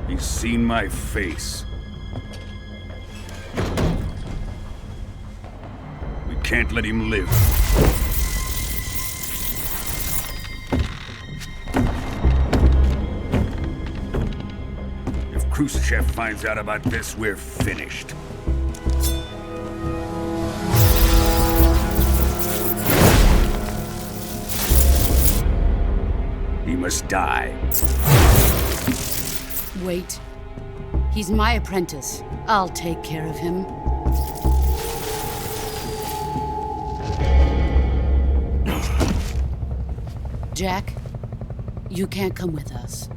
He's seen my face. We can't let him live. If Khrushchev finds out about this, we're finished. He must die. Wait. He's my apprentice. I'll take care of him. Jack, you can't come with us.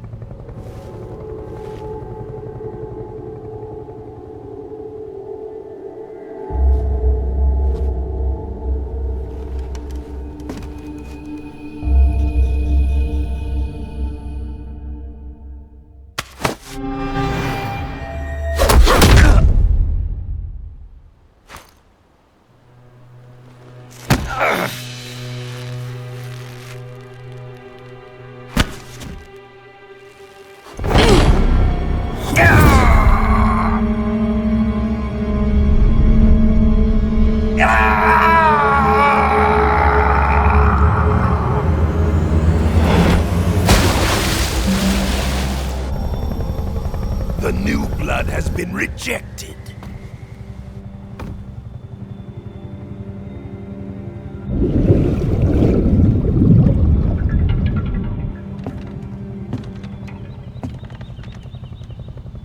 The new blood has been rejected.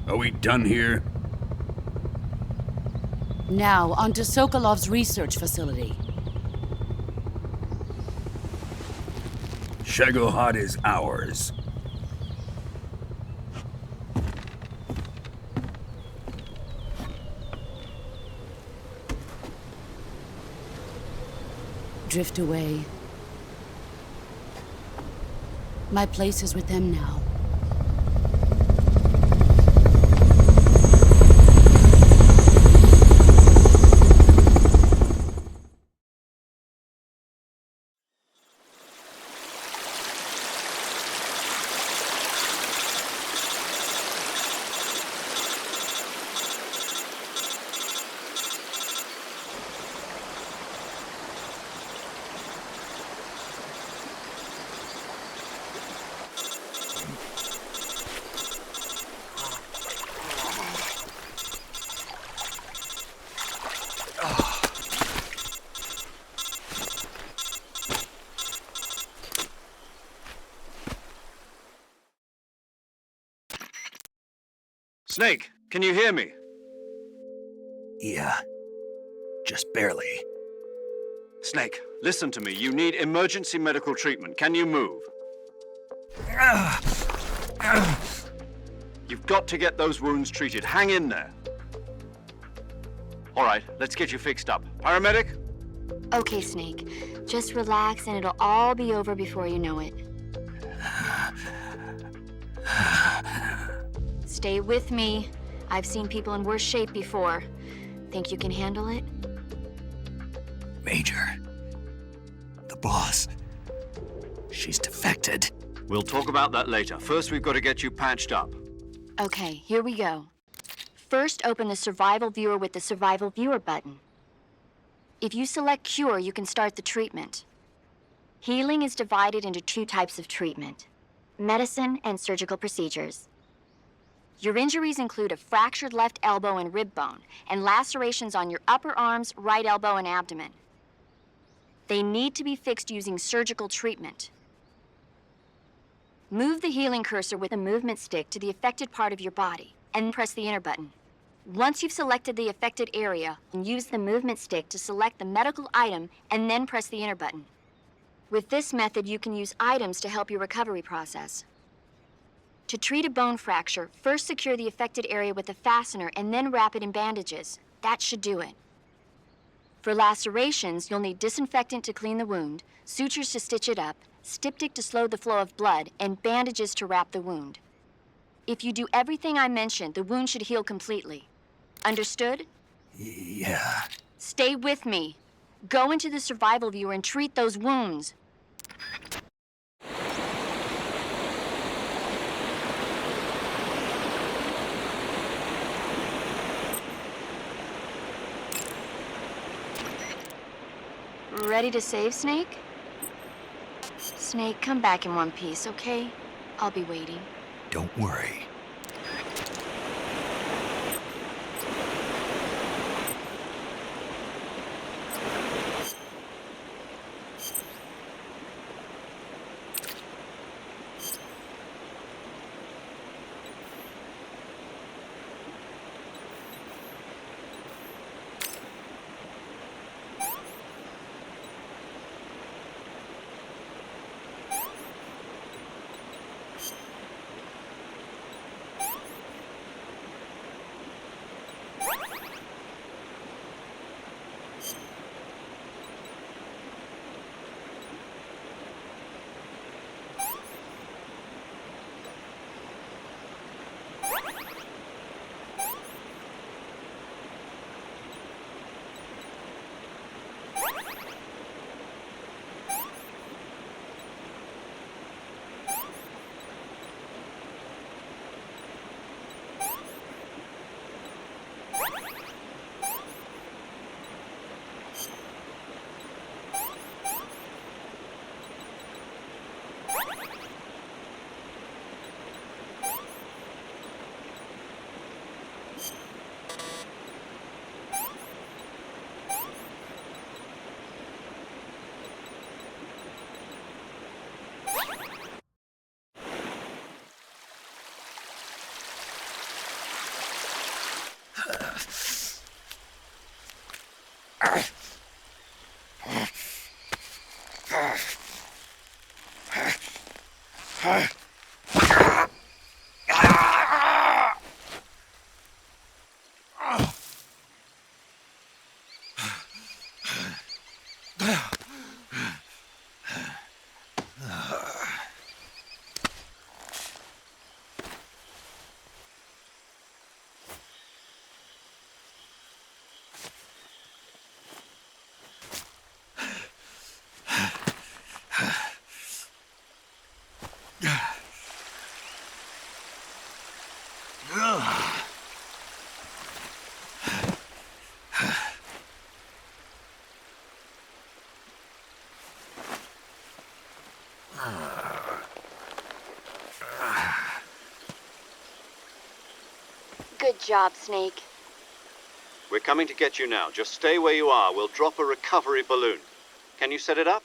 Are we done here? Now, onto Sokolov's research facility. Shagohod is ours. Drift away. My place is with them now. Snake, can you hear me? Yeah. Just barely. Snake, listen to me. You need emergency medical treatment. Can you move? You've got to get those wounds treated. Hang in there. All right, let's get you fixed up. Paramedic? Okay, Snake. Just relax and it'll all be over before you know it. Stay with me. I've seen people in worse shape before. Think you can handle it? Major. The boss. She's defected. We'll talk about that later. First, we've got to get you patched up. Okay, here we go. First, open the Survival Viewer with the Survival Viewer button. If you select Cure, you can start the treatment. Healing is divided into 2 types of treatment: medicine and surgical procedures. Your injuries include a fractured left elbow and rib bone, and lacerations on your upper arms, right elbow, and abdomen. They need to be fixed using surgical treatment. Move the healing cursor with a movement stick to the affected part of your body, and press the enter button. Once you've selected the affected area, use the movement stick to select the medical item, and then press the enter button. With this method, you can use items to help your recovery process. To treat a bone fracture, first secure the affected area with a fastener and then wrap it in bandages. That should do it. For lacerations, you'll need disinfectant to clean the wound, sutures to stitch it up, styptic to slow the flow of blood, and bandages to wrap the wound. If you do everything I mentioned, the wound should heal completely. Understood? Yeah. Stay with me. Go into the Survival Viewer and treat those wounds. Ready to save, Snake? Snake, come back in one piece, okay? I'll be waiting. Don't worry. Good job, Snake. We're coming to get you now. Just stay where you are. We'll drop a recovery balloon. Can you set it up?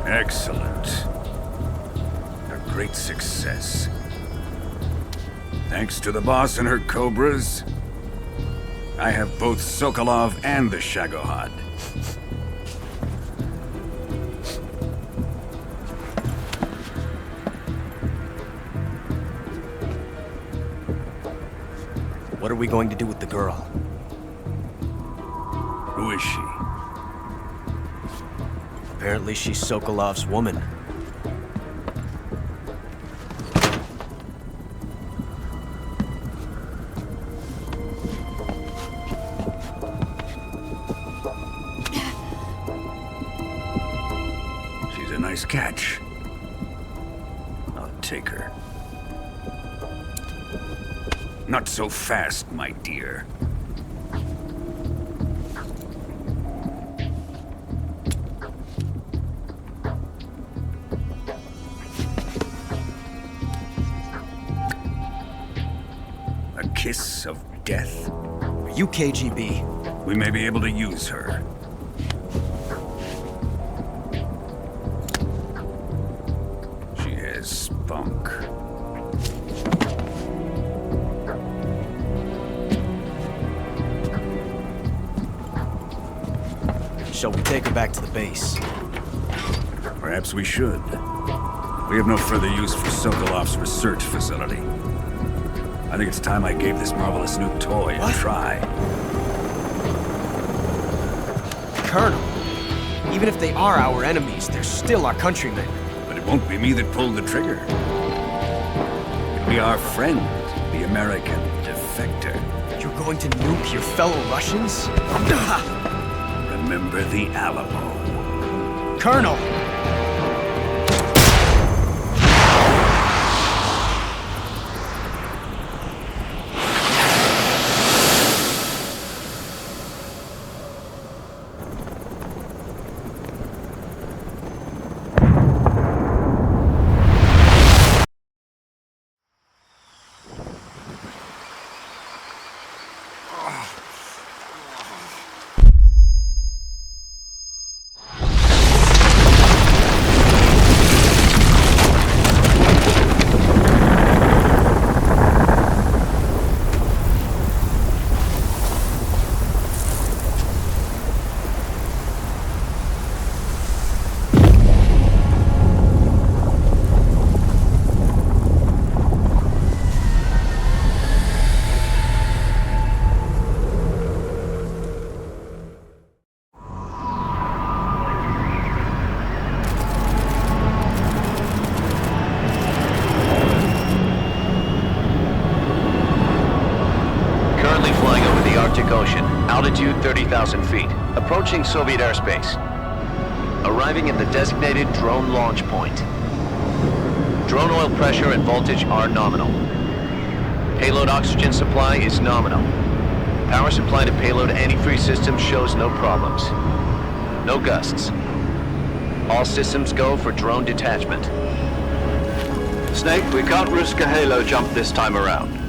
Excellent. A great success. Thanks to the boss and her Cobras, I have both Sokolov and the Shagohod. What are we going to do with the girl? Who is she? Apparently she's Sokolov's woman. She's a nice catch. I'll take her. Not so fast, my dear. A kiss of death? Are you KGB? We may be able to use her. She has spunk. Shall we take her back to the base? Perhaps we should. We have no further use for Sokolov's research facility. I think it's time I gave this marvelous new toy a try. Colonel, even if they are our enemies, they're still our countrymen. But it won't be me that pulled the trigger. It'll be our friend, the American defector. You're going to nuke your fellow Russians? Remember the Alamo. Colonel! Ocean, altitude 30,000 feet, approaching Soviet airspace. Arriving at the designated drone launch point. Drone oil pressure and voltage are nominal. Payload oxygen supply is nominal. Power supply to payload antifreeze system shows no problems. No gusts. All systems go for drone detachment. Snake, we can't risk a halo jump this time around.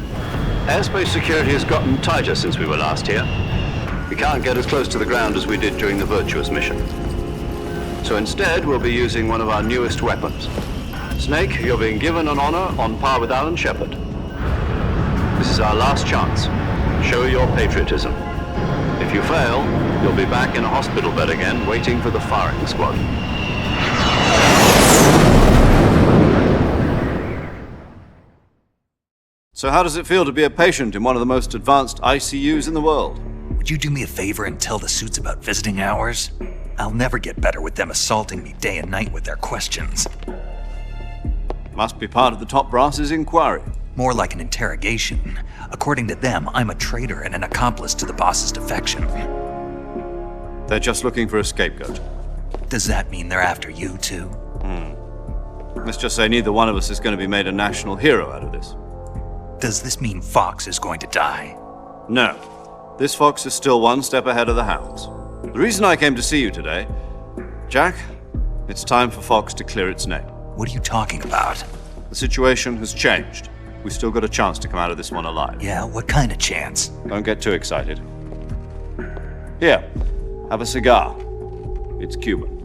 Airspace security has gotten tighter since we were last here. We can't get as close to the ground as we did during the Virtuous mission. So instead, we'll be using one of our newest weapons. Snake, you're being given an honor on par with Alan Shepard. This is our last chance. Show your patriotism. If you fail, you'll be back in a hospital bed again, waiting for the firing squad. So how does it feel to be a patient in one of the most advanced ICUs in the world? Would you do me a favor and tell the suits about visiting hours? I'll never get better with them assaulting me day and night with their questions. Must be part of the top brass's inquiry. More like an interrogation. According to them, I'm a traitor and an accomplice to the boss's defection. They're just looking for a scapegoat. Does that mean they're after you too? Let's just say neither one of us is going to be made a national hero out of this. Does this mean Fox is going to die? No. This fox is still one step ahead of the hounds. The reason I came to see you today, Jack, it's time for Fox to clear its name. What are you talking about? The situation has changed. we've still got a chance to come out of this one alive. Yeah, what kind of chance? Don't get too excited. Here, have a cigar. It's Cuban.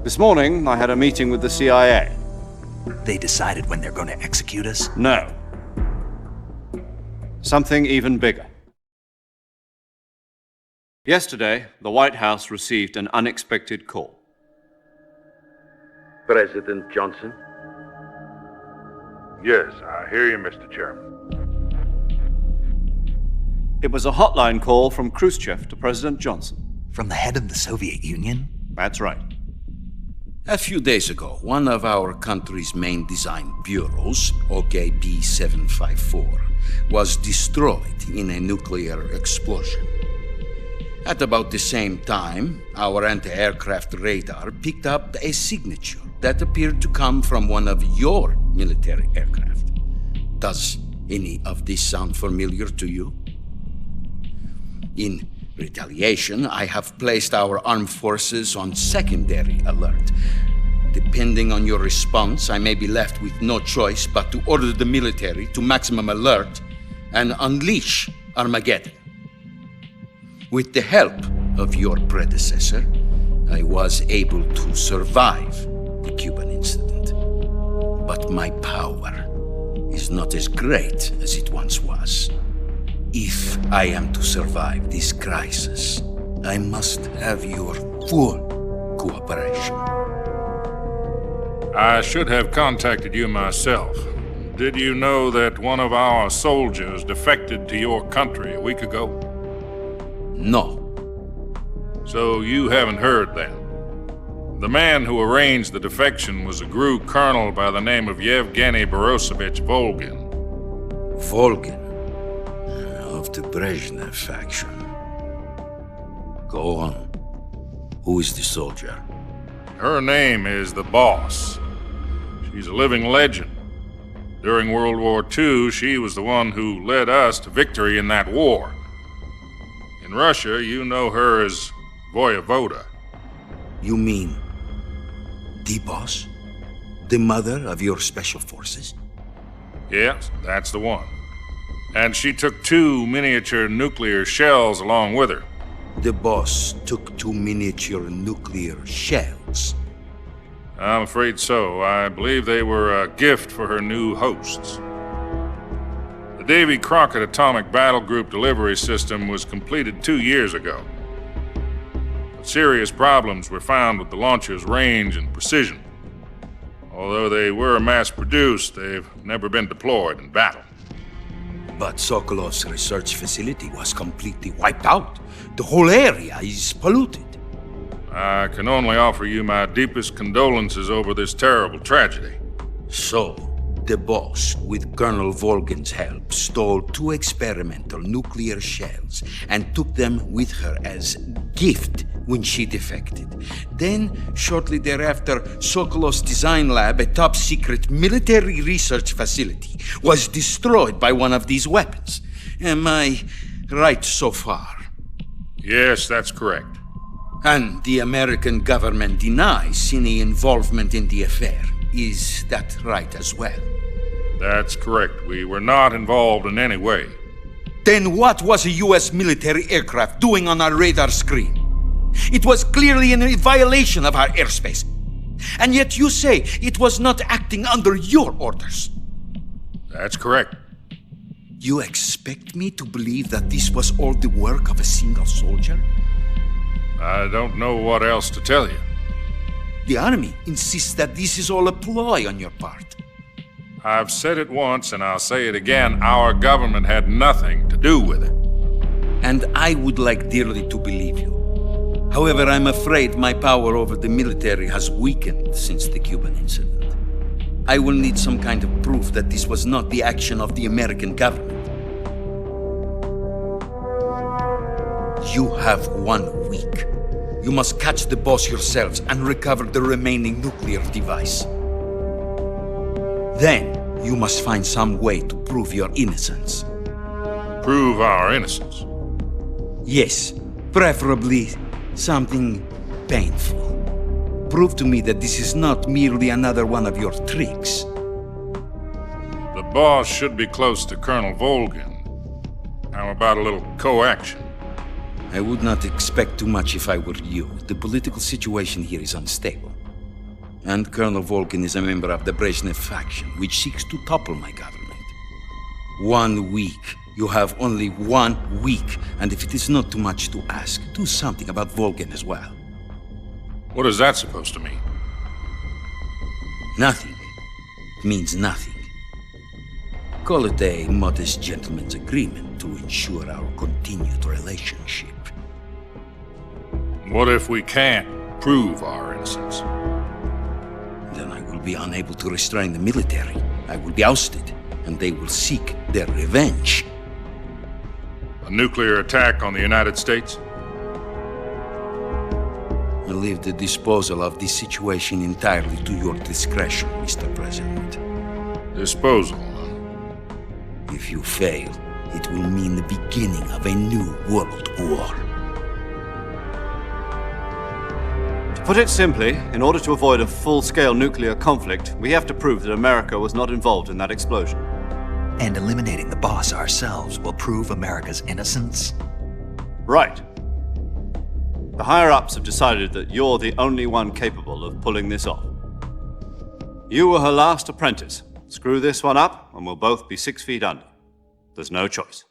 This morning, I had a meeting with the CIA. They decided when they're going to execute us? No. Something even bigger. Yesterday, the White House received an unexpected call. President Johnson? Yes, I hear you, Mr. Chairman. It was a hotline call from Khrushchev to President Johnson. From the head of the Soviet Union? That's right. A few days ago, one of our country's main design bureaus, OKB 754, was destroyed in a nuclear explosion. At about the same time, our anti-aircraft radar picked up a signature that appeared to come from one of your military aircraft. Does any of this sound familiar to you? In retaliation, I have placed our armed forces on secondary alert. Depending on your response, I may be left with no choice but to order the military to maximum alert and unleash Armageddon. With the help of your predecessor, I was able to survive the Cuban incident. But my power is not as great as it once was. If I am to survive this crisis, I must have your full cooperation. I should have contacted you myself. Did you know that one of our soldiers defected to your country a week ago? No. So you haven't heard then? The man who arranged the defection was a GRU colonel by the name of Yevgeny Borisovich Volgin. Volgin? Of the Brezhnev faction. Go on. Who is the soldier? Her name is the Boss. She's a living legend. During World War II, she was the one who led us to victory in that war. In Russia, you know her as Voyevoda. You mean the Boss? The mother of your special forces? Yes, that's the one. And she took 2 miniature nuclear shells along with her. The Boss took 2 miniature nuclear shells? I'm afraid so. I believe they were a gift for her new hosts. The Davy Crockett Atomic Battle Group delivery system was completed 2 years ago. But serious problems were found with the launcher's range and precision. Although they were mass-produced, they've never been deployed in battle. But Sokolov's research facility was completely wiped out. The whole area is polluted. I can only offer you my deepest condolences over this terrible tragedy. So, the Boss, with Colonel Volgin's help, stole 2 experimental nuclear shells and took them with her as gift when she defected. Then, shortly thereafter, Sokolov's design lab, a top-secret military research facility, was destroyed by one of these weapons. Am I right so far? Yes, that's correct. And the American government denies any involvement in the affair. Is that right as well? That's correct. We were not involved in any way. Then what was a U.S. military aircraft doing on our radar screen? It was clearly in violation of our airspace. And yet you say it was not acting under your orders. That's correct. You expect me to believe that this was all the work of a single soldier? I don't know what else to tell you. The army insists that this is all a ploy on your part. I've said it once and I'll say it again. Our government had nothing to do with it. And I would like dearly to believe you. However, I'm afraid my power over the military has weakened since the Cuban incident. I will need some kind of proof that this was not the action of the American government. You have 1 week. You must catch the Boss yourselves and recover the remaining nuclear device. Then, you must find some way to prove your innocence. Prove our innocence? Yes, preferably something painful. prove to me that this is not merely another one of your tricks. The boss should be close to Colonel Volgin. How about a little co-action? I would not expect too much if I were you. The political situation here is unstable. And Colonel Volgin is a member of the Brezhnev faction, which seeks to topple my government. 1 week. You have only 1 week, and if it is not too much to ask, do something about Volgin as well. What is that supposed to mean? Nothing. It means nothing. Call it a modest gentleman's agreement to ensure our continued relationship. What if we can't prove our innocence? Then I will be unable to restrain the military. I will be ousted, and they will seek their revenge. A nuclear attack on the United States? I leave the disposal of this situation entirely to your discretion, Mr. President. Disposal? If you fail, it will mean the beginning of a new world war. To put it simply, in order to avoid a full-scale nuclear conflict, we have to prove that America was not involved in that explosion. And eliminating the boss ourselves will prove America's innocence? Right. The higher-ups have decided that you're the only one capable of pulling this off. You were her last apprentice. Screw this one up, and we'll both be 6 feet under. There's no choice.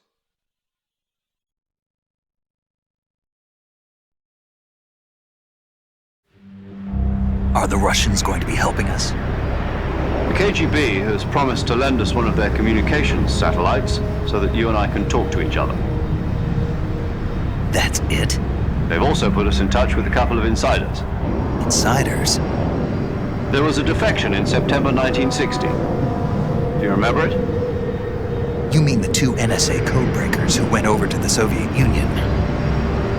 Are the Russians going to be helping us? The KGB has promised to lend us one of their communications satellites so that you and I can talk to each other. That's it? They've also put us in touch with a couple of insiders. Insiders? There was a defection in September 1960. Do you remember it? You mean the 2 NSA codebreakers who went over to the Soviet Union?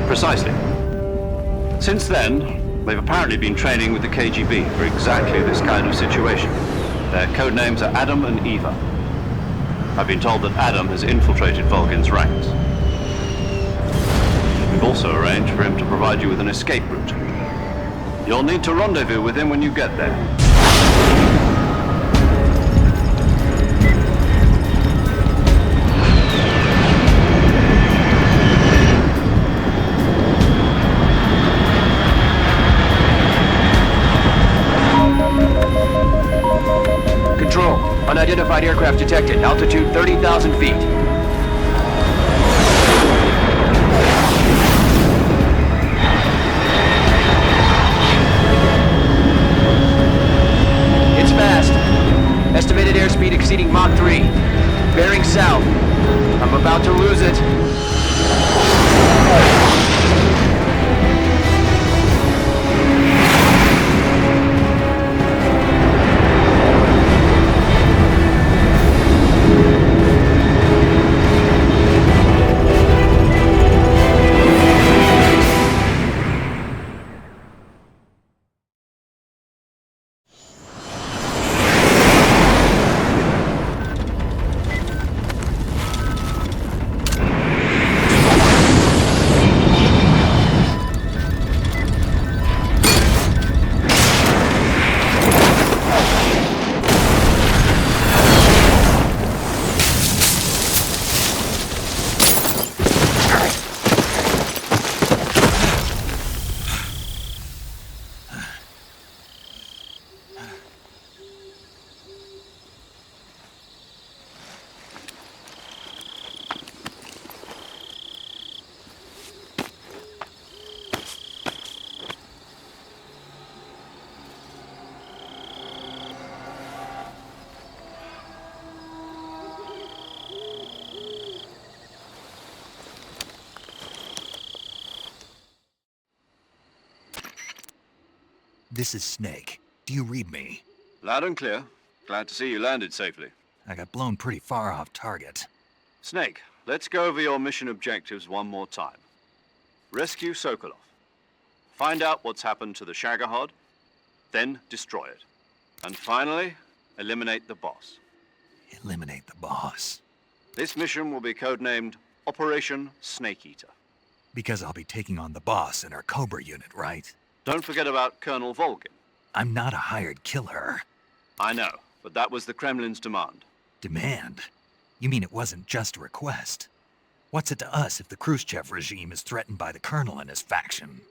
Precisely. Since then, they've apparently been training with the KGB for exactly this kind of situation. Their code names are Adam and Eva. I've been told that Adam has infiltrated Volgin's ranks. We've also arranged for him to provide you with an escape route. You'll need to rendezvous with him when you get there. Control. Unidentified aircraft detected. Altitude 30,000 feet. It's fast. Estimated airspeed exceeding Mach 3. Bearing south. I'm about to lose it. This is Snake. Do you read me? Loud and clear. Glad to see you landed safely. I got blown pretty far off target. Snake, let's go over your mission objectives one more time. Rescue Sokolov. Find out what's happened to the Shagohod, then destroy it. And finally, eliminate the boss. Eliminate the boss? This mission will be codenamed Operation Snake Eater. Because I'll be taking on the boss in our Cobra Unit, right? Don't forget about Colonel Volgin. I'm not a hired killer. I know, but that was the Kremlin's demand. Demand? You mean it wasn't just a request? What's it to us if the Khrushchev regime is threatened by the Colonel and his faction?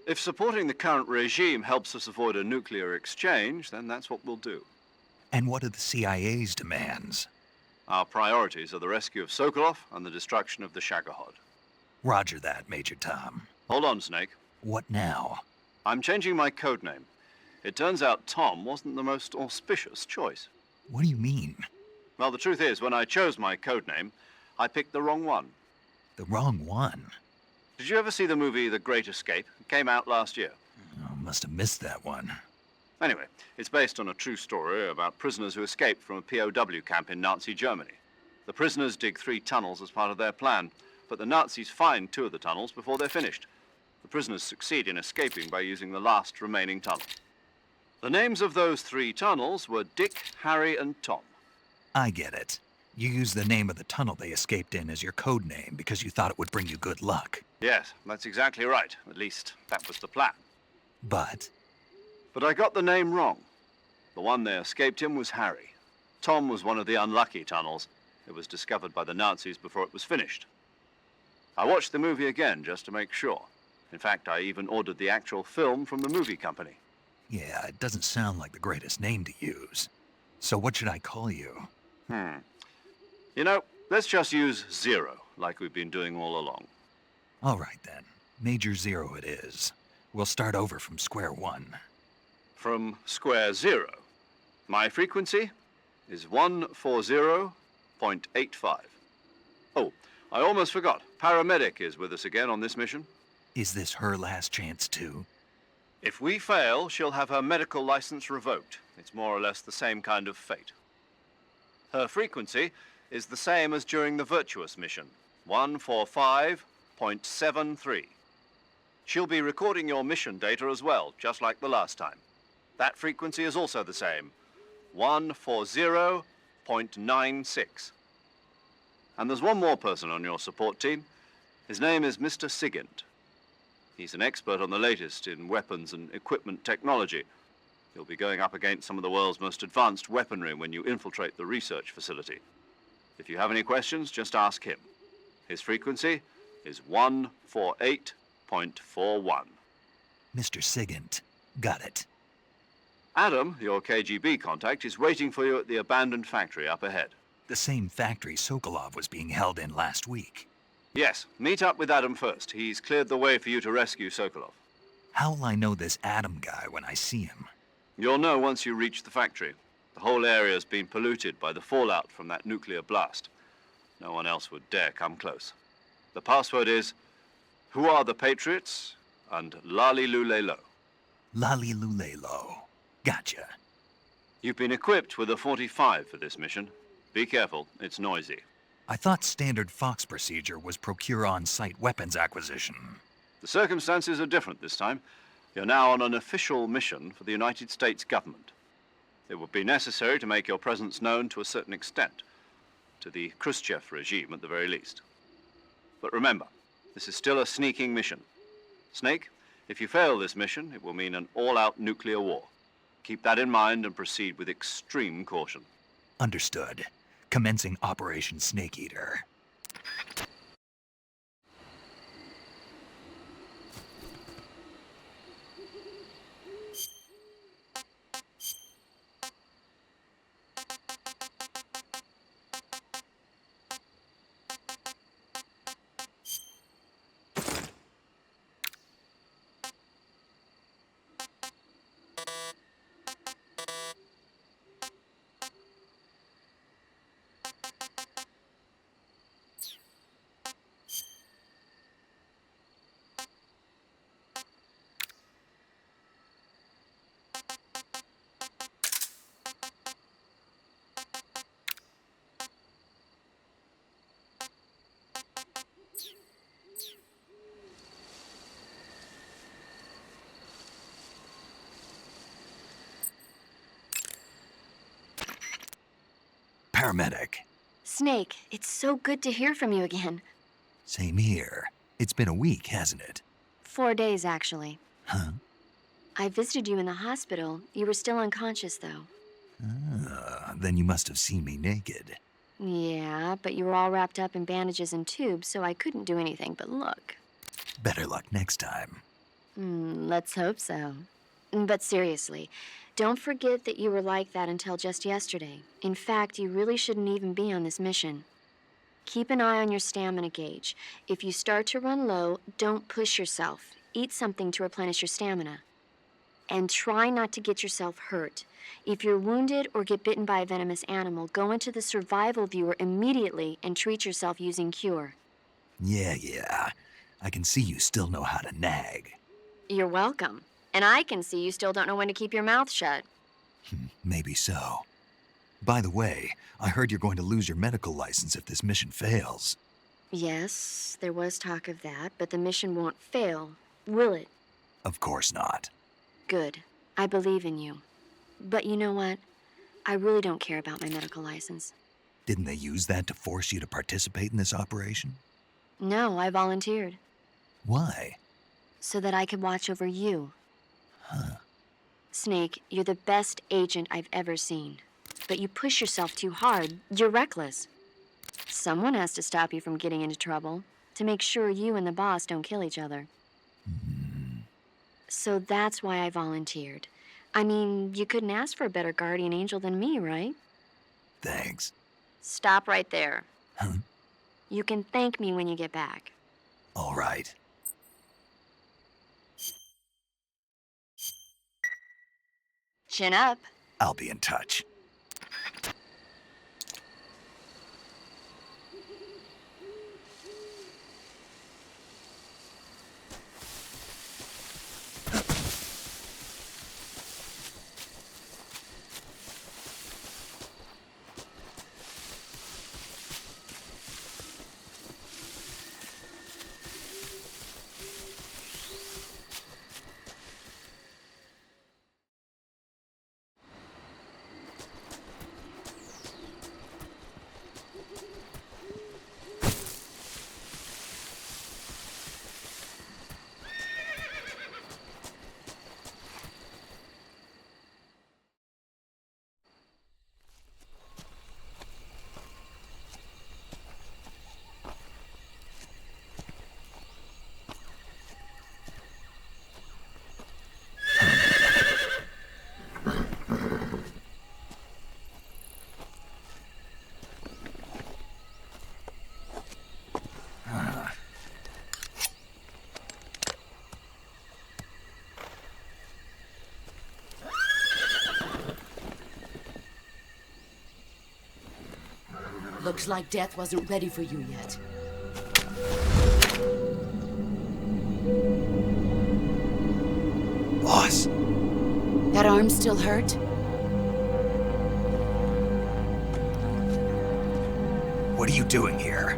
If supporting the current regime helps us avoid a nuclear exchange, then that's what we'll do. And what are the CIA's demands? Our priorities are the rescue of Sokolov and the destruction of the Shagohod. Roger that, Major Tom. Hold on, Snake. What now? I'm changing my codename. It turns out Tom wasn't the most auspicious choice. What do you mean? Well, the truth is, when I chose my codename, I picked the wrong one. The wrong one? Did you ever see the movie The Great Escape? It came out last year. Oh, must have missed that one. Anyway, it's based on a true story about prisoners who escaped from a POW camp in Nazi Germany. The prisoners dig 3 tunnels as part of their plan, but the Nazis find 2 of the tunnels before they're finished. The prisoners succeed in escaping by using the last remaining tunnel. The names of those 3 tunnels were Dick, Harry, and Tom. I get it. You used the name of the tunnel they escaped in as your code name because you thought it would bring you good luck. Yes, that's exactly right. At least, that was the plan. But I got the name wrong. The one they escaped in was Harry. Tom was one of the unlucky tunnels. It was discovered by the Nazis before it was finished. I watched the movie again just to make sure. In fact, I even ordered the actual film from the movie company. yeah, it doesn't sound like the greatest name to use. So what should I call you? You know, let's just use Zero, like we've been doing all along. All right then. Major Zero it is. We'll start over from square one. From square 0. My frequency is 140.85. Oh, I almost forgot. Paramedic is with us again on this mission. Is this her last chance too? If we fail, she'll have her medical license revoked. It's more or less the same kind of fate. Her frequency is the same as during the Virtuous mission, 145.73. She'll be recording your mission data as well, just like the last time. That frequency is also the same, 140.96. And there's one more person on your support team. His name is Mr. Sigint. He's an expert on the latest in weapons and equipment technology. You'll be going up against some of the world's most advanced weaponry when you infiltrate the research facility. If you have any questions, just ask him. His frequency is 148.41. Mr. Sigint. Got it. Adam, your KGB contact, is waiting for you at the abandoned factory up ahead. The same factory Sokolov was being held in last week. Yes, meet up with Adam first. He's cleared the way for you to rescue Sokolov. How'll I know this Adam guy when I see him? You'll know once you reach the factory. The whole area's been polluted by the fallout from that nuclear blast. No one else would dare come close. The password is, "Who are the Patriots?" and "Lali Lulelo." Lali Lulelo. Gotcha. You've been equipped with a 45 for this mission. Be careful, it's noisy. I thought standard Fox procedure was procure on-site weapons acquisition. The circumstances are different this time. You're now on an official mission for the United States government. It would be necessary to make your presence known to a certain extent, to the Khrushchev regime at the very least. But remember, this is still a sneaking mission. Snake, if you fail this mission, it will mean an all-out nuclear war. Keep that in mind and proceed with extreme caution. Understood. Commencing Operation Snake Eater. Paramedic. Snake, it's so good to hear from you again. Same here. It's been a week, hasn't it? 4 days, actually. Huh? I visited you in the hospital. You were still unconscious, though. Then you must have seen me naked. Yeah, but you were all wrapped up in bandages and tubes, so I couldn't do anything but look. Better luck next time. Let's hope so. But seriously, don't forget that you were like that until just yesterday. In fact, you really shouldn't even be on this mission. Keep an eye on your stamina gauge. If you start to run low, don't push yourself. Eat something to replenish your stamina. And try not to get yourself hurt. If you're wounded or get bitten by a venomous animal, go into the survival viewer immediately and treat yourself using Cure. Yeah. I can see you still know how to nag. You're welcome. And I can see you still don't know when to keep your mouth shut. Maybe so. By the way, I heard you're going to lose your medical license if this mission fails. Yes, there was talk of that, but the mission won't fail, will it? Of course not. Good. I believe in you. But you know what? I really don't care about my medical license. Didn't they use that to force you to participate in this operation? No, I volunteered. Why? So that I could watch over you. Huh. Snake, you're the best agent I've ever seen. But you push yourself too hard. You're reckless. Someone has to stop you from getting into trouble, to make sure you and the boss don't kill each other. So that's why I volunteered. I mean, you couldn't ask for a better guardian angel than me, right? Thanks. Stop right there. Huh? You can thank me when you get back. All right. Chin up. I'll be in touch. Looks like death wasn't ready for you yet. Boss! That arm still hurt? What are you doing here?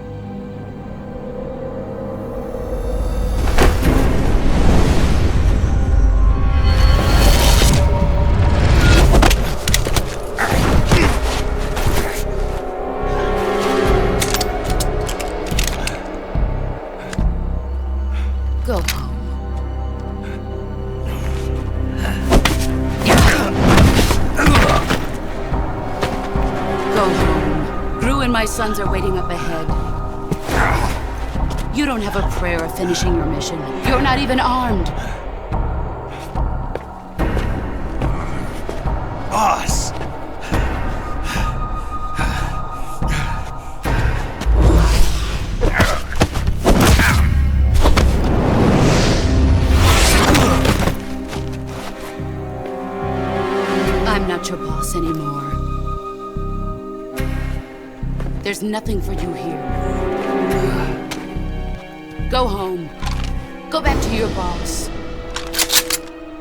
Go home. Go home. Gru and my sons are waiting up ahead. You don't have a prayer of finishing your mission. You're not even armed. Boss! I'm not your boss anymore. There's nothing for you here. Go home. Go back to your boss.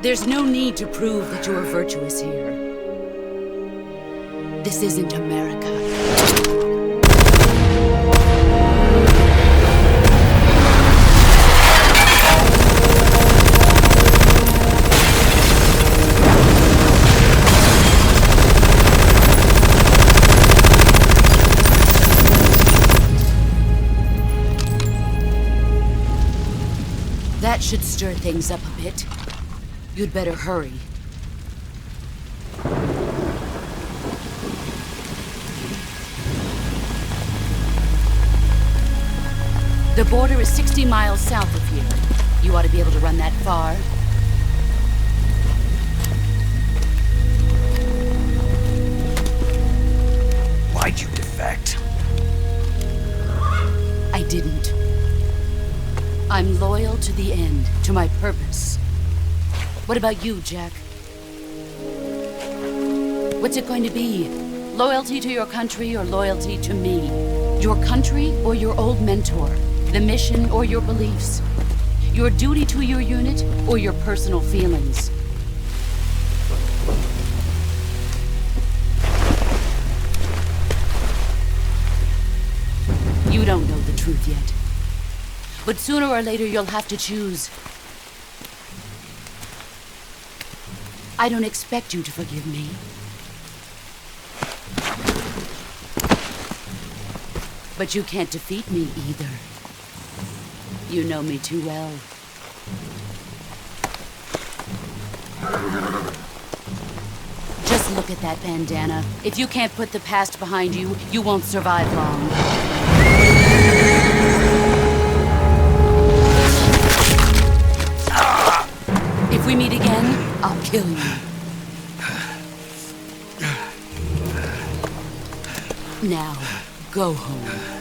There's no need to prove that you are virtuous here. This isn't America. That should stir things up a bit. You'd better hurry. The border is 60 miles south of here. You ought to be able to run that far. Why'd you defect? I didn't. I'm loyal to the end, to my purpose. What about you, Jack? What's it going to be? Loyalty to your country or loyalty to me? Your country or your old mentor? The mission or your beliefs? Your duty to your unit or your personal feelings? You don't know the truth yet. But sooner or later you'll have to choose. I don't expect you to forgive me. But you can't defeat me either. You know me too well. Just look at that bandana. If you can't put the past behind you, you won't survive long. If we meet again, I'll kill you. Now, go home.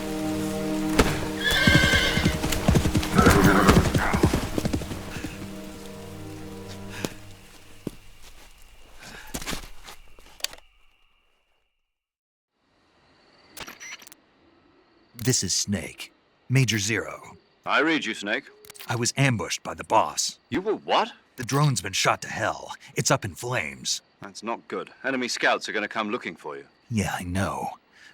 This is Snake. Major Zero. I read you, Snake. I was ambushed by the boss. You were what? The drone's been shot to hell. It's up in flames. That's not good. Enemy scouts are going to come looking for you. Yeah, I know.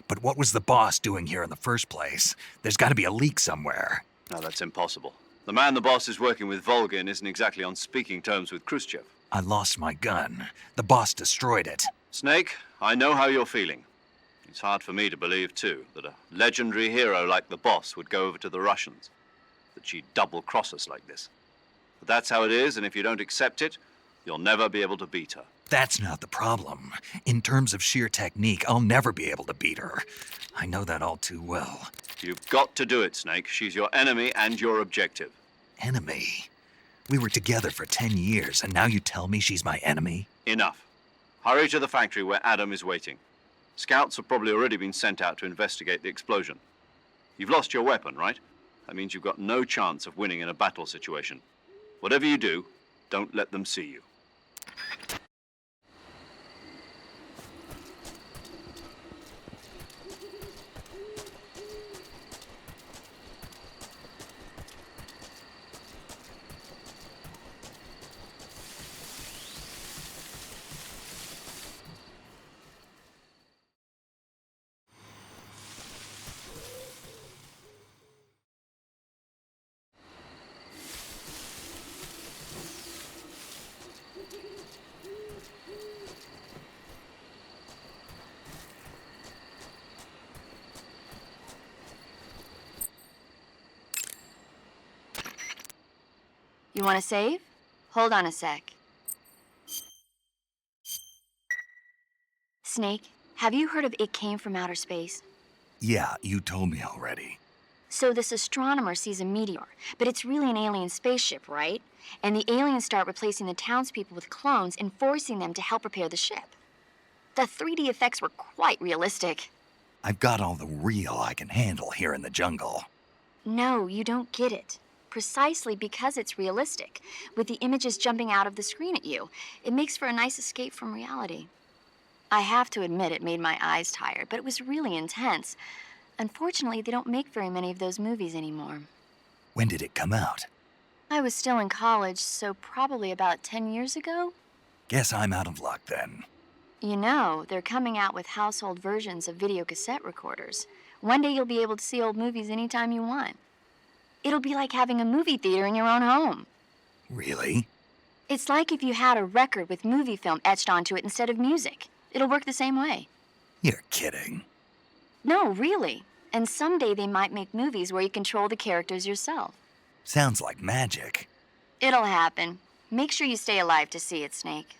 But what was the boss doing here in the first place? There's got to be a leak somewhere. No, that's impossible. The man the boss is working with, Volgin, isn't exactly on speaking terms with Khrushchev. I lost my gun. The boss destroyed it. Snake, I know how you're feeling. It's hard for me to believe, too, that a legendary hero like the boss would go over to the Russians. That she'd double-cross us like this. But that's how it is, and if you don't accept it, you'll never be able to beat her. That's not the problem. In terms of sheer technique, I'll never be able to beat her. I know that all too well. You've got to do it, Snake. She's your enemy and your objective. Enemy? We were together for 10 years, and now you tell me she's my enemy? Enough. Hurry to the factory where Adam is waiting. Scouts have probably already been sent out to investigate the explosion. You've lost your weapon, right? That means you've got no chance of winning in a battle situation. Whatever you do, don't let them see you. You want to save? Hold on a sec. Snake, have you heard of It Came from Outer Space? Yeah, you told me already. So this astronomer sees a meteor, but it's really an alien spaceship, right? And the aliens start replacing the townspeople with clones and forcing them to help repair the ship. The 3D effects were quite realistic. I've got all the real I can handle here in the jungle. No, you don't get it. Precisely because it's realistic, with the images jumping out of the screen at you. It makes for a nice escape from reality. I have to admit it made my eyes tired, but it was really intense. Unfortunately, they don't make very many of those movies anymore. When did it come out? I was still in college, so probably about 10 years ago. Guess I'm out of luck then. You know, they're coming out with household versions of video cassette recorders. One day you'll be able to see old movies anytime you want. It'll be like having a movie theater in your own home. Really? It's like if you had a record with movie film etched onto it instead of music. It'll work the same way. You're kidding. No, really. And someday they might make movies where you control the characters yourself. Sounds like magic. It'll happen. Make sure you stay alive to see it, Snake.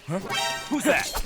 Huh? Who's that?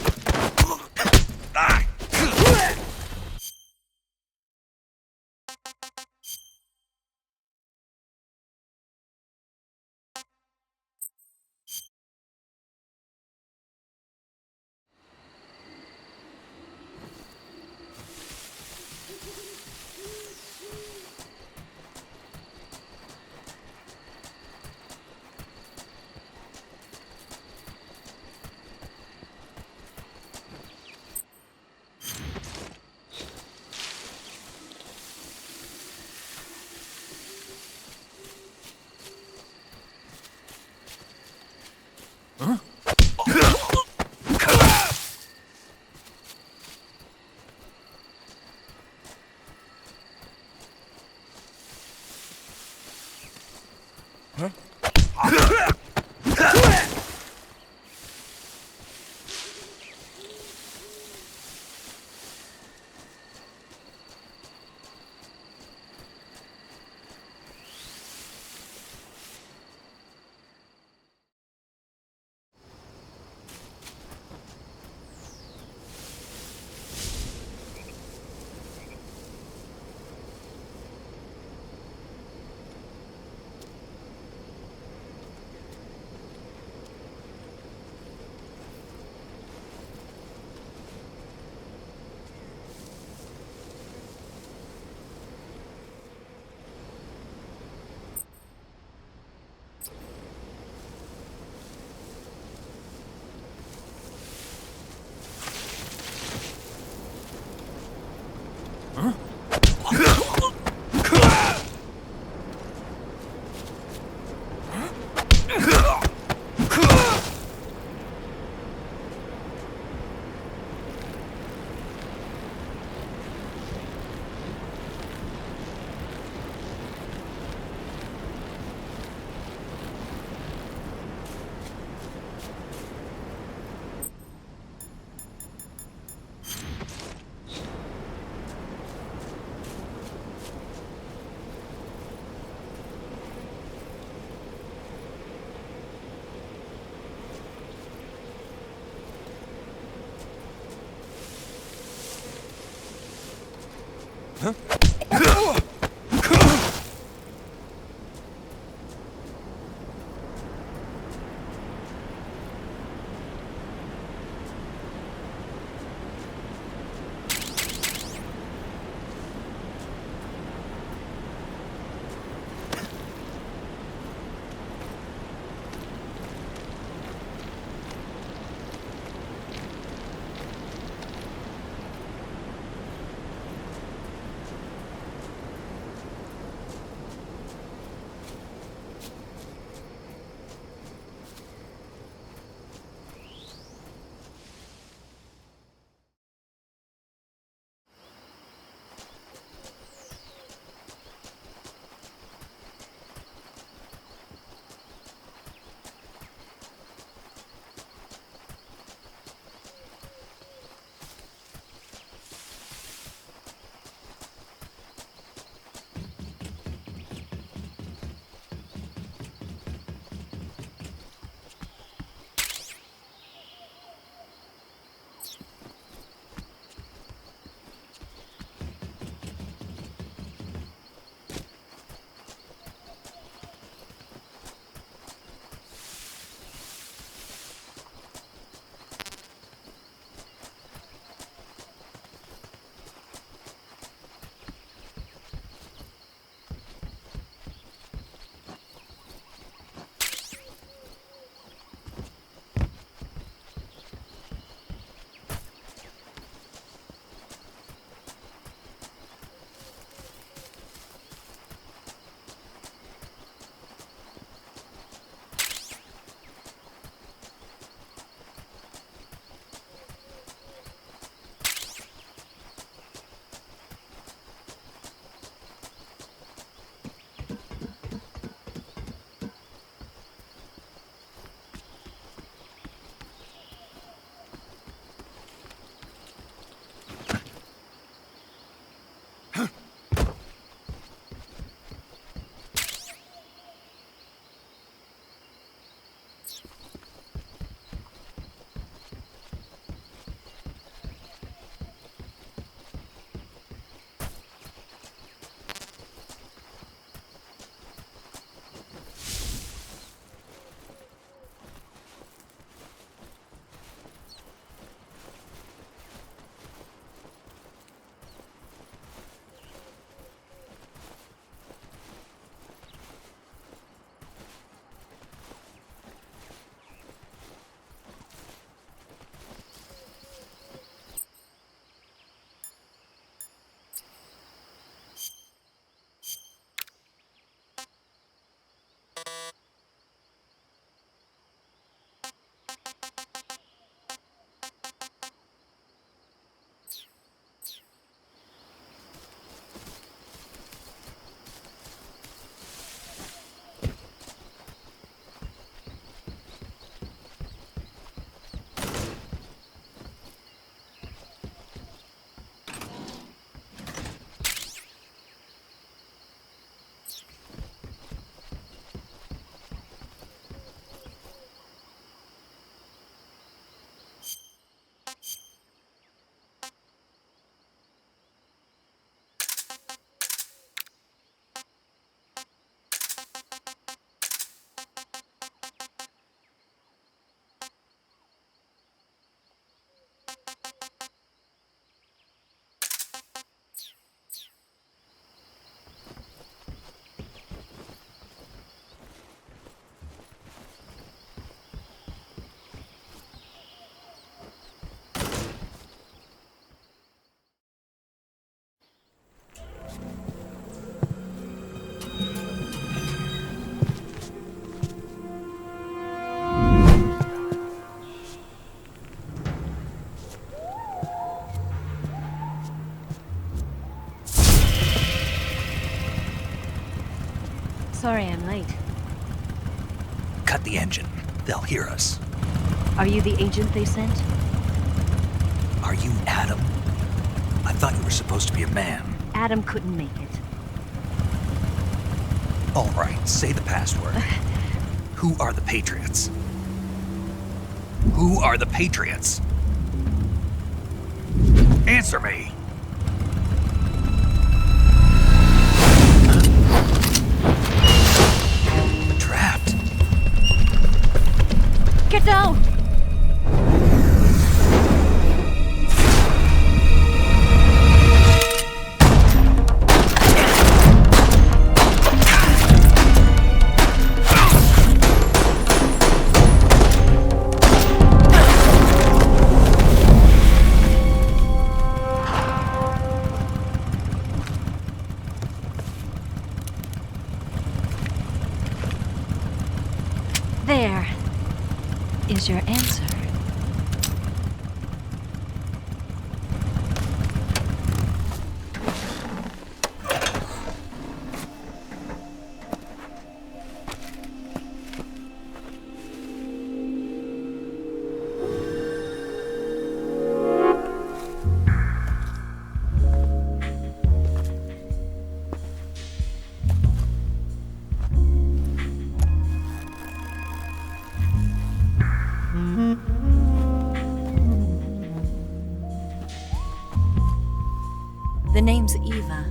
Huh? Sorry I'm late. Cut the engine. They'll hear us. Are you the agent they sent? Are you Adam? I thought you were supposed to be a man. Adam couldn't make it. All right, say the password. Who are the Patriots? Who are the Patriots? Answer me! Trapped. Get down! There is your answer. The name's Eva.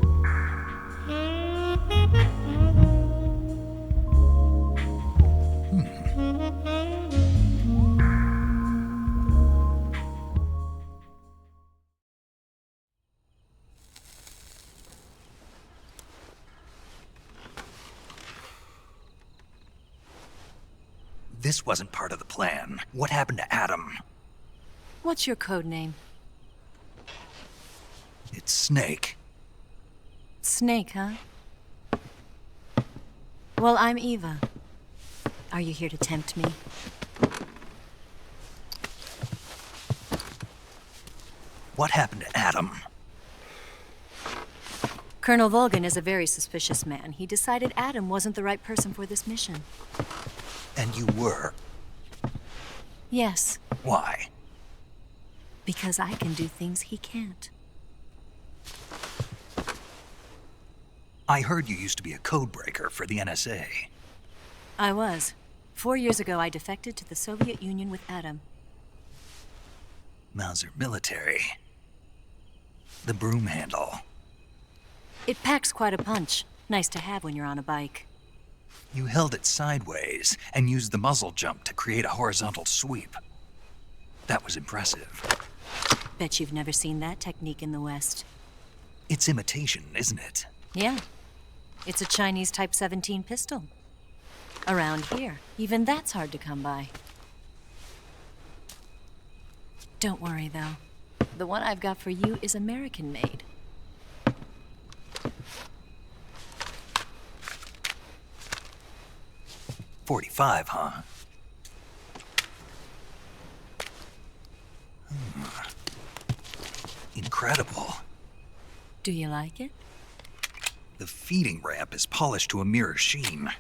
This wasn't part of the plan. What happened to Adam? What's your code name? It's Snake. Snake, huh? Well, I'm Eva. Are you here to tempt me? What happened to Adam? Colonel Volgin is a very suspicious man. He decided Adam wasn't the right person for this mission. And you were? Yes. Why? Because I can do things he can't. I heard you used to be a codebreaker for the NSA. I was. 4 years ago, I defected to the Soviet Union with Adam. Mauser military. The broom handle. It packs quite a punch. Nice to have when you're on a bike. You held it sideways and used the muzzle jump to create a horizontal sweep. That was impressive. Bet you've never seen that technique in the West. It's imitation, isn't it? Yeah. It's a Chinese Type 17 pistol. Around here, even that's hard to come by. Don't worry, though. The one I've got for you is American-made. 45, huh? Incredible. Do you like it? The feeding ramp is polished to a mirror sheen.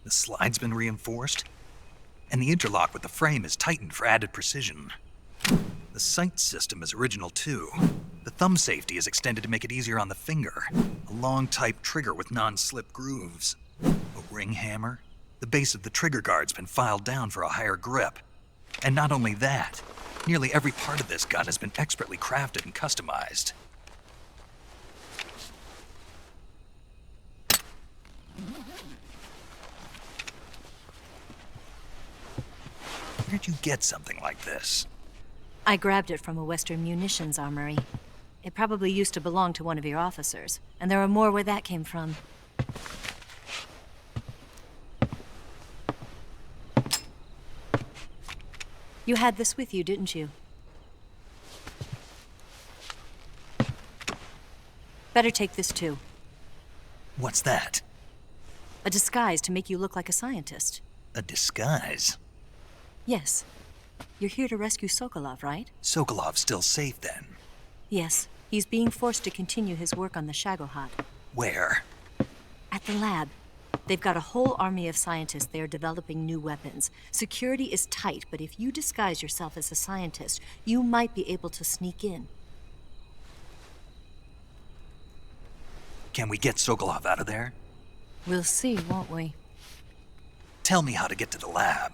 The slide's been reinforced, and the interlock with the frame is tightened for added precision. The sight system is original too. The thumb safety is extended to make it easier on the finger. A long type trigger with non-slip grooves. A ring hammer. The base of the trigger guard's been filed down for a higher grip. And not only that, nearly every part of this gun has been expertly crafted and customized. Where'd you get something like this? I grabbed it from a Western munitions armory. It probably used to belong to one of your officers, and there are more where that came from. You had this with you, didn't you? Better take this too. What's that? A disguise to make you look like a scientist. A disguise? Yes. You're here to rescue Sokolov, right? Sokolov's still safe then? Yes. He's being forced to continue his work on the Shagohod. Where? At the lab. They've got a whole army of scientists there developing new weapons. Security is tight, but if you disguise yourself as a scientist, you might be able to sneak in. Can we get Sokolov out of there? We'll see, won't we? Tell me how to get to the lab.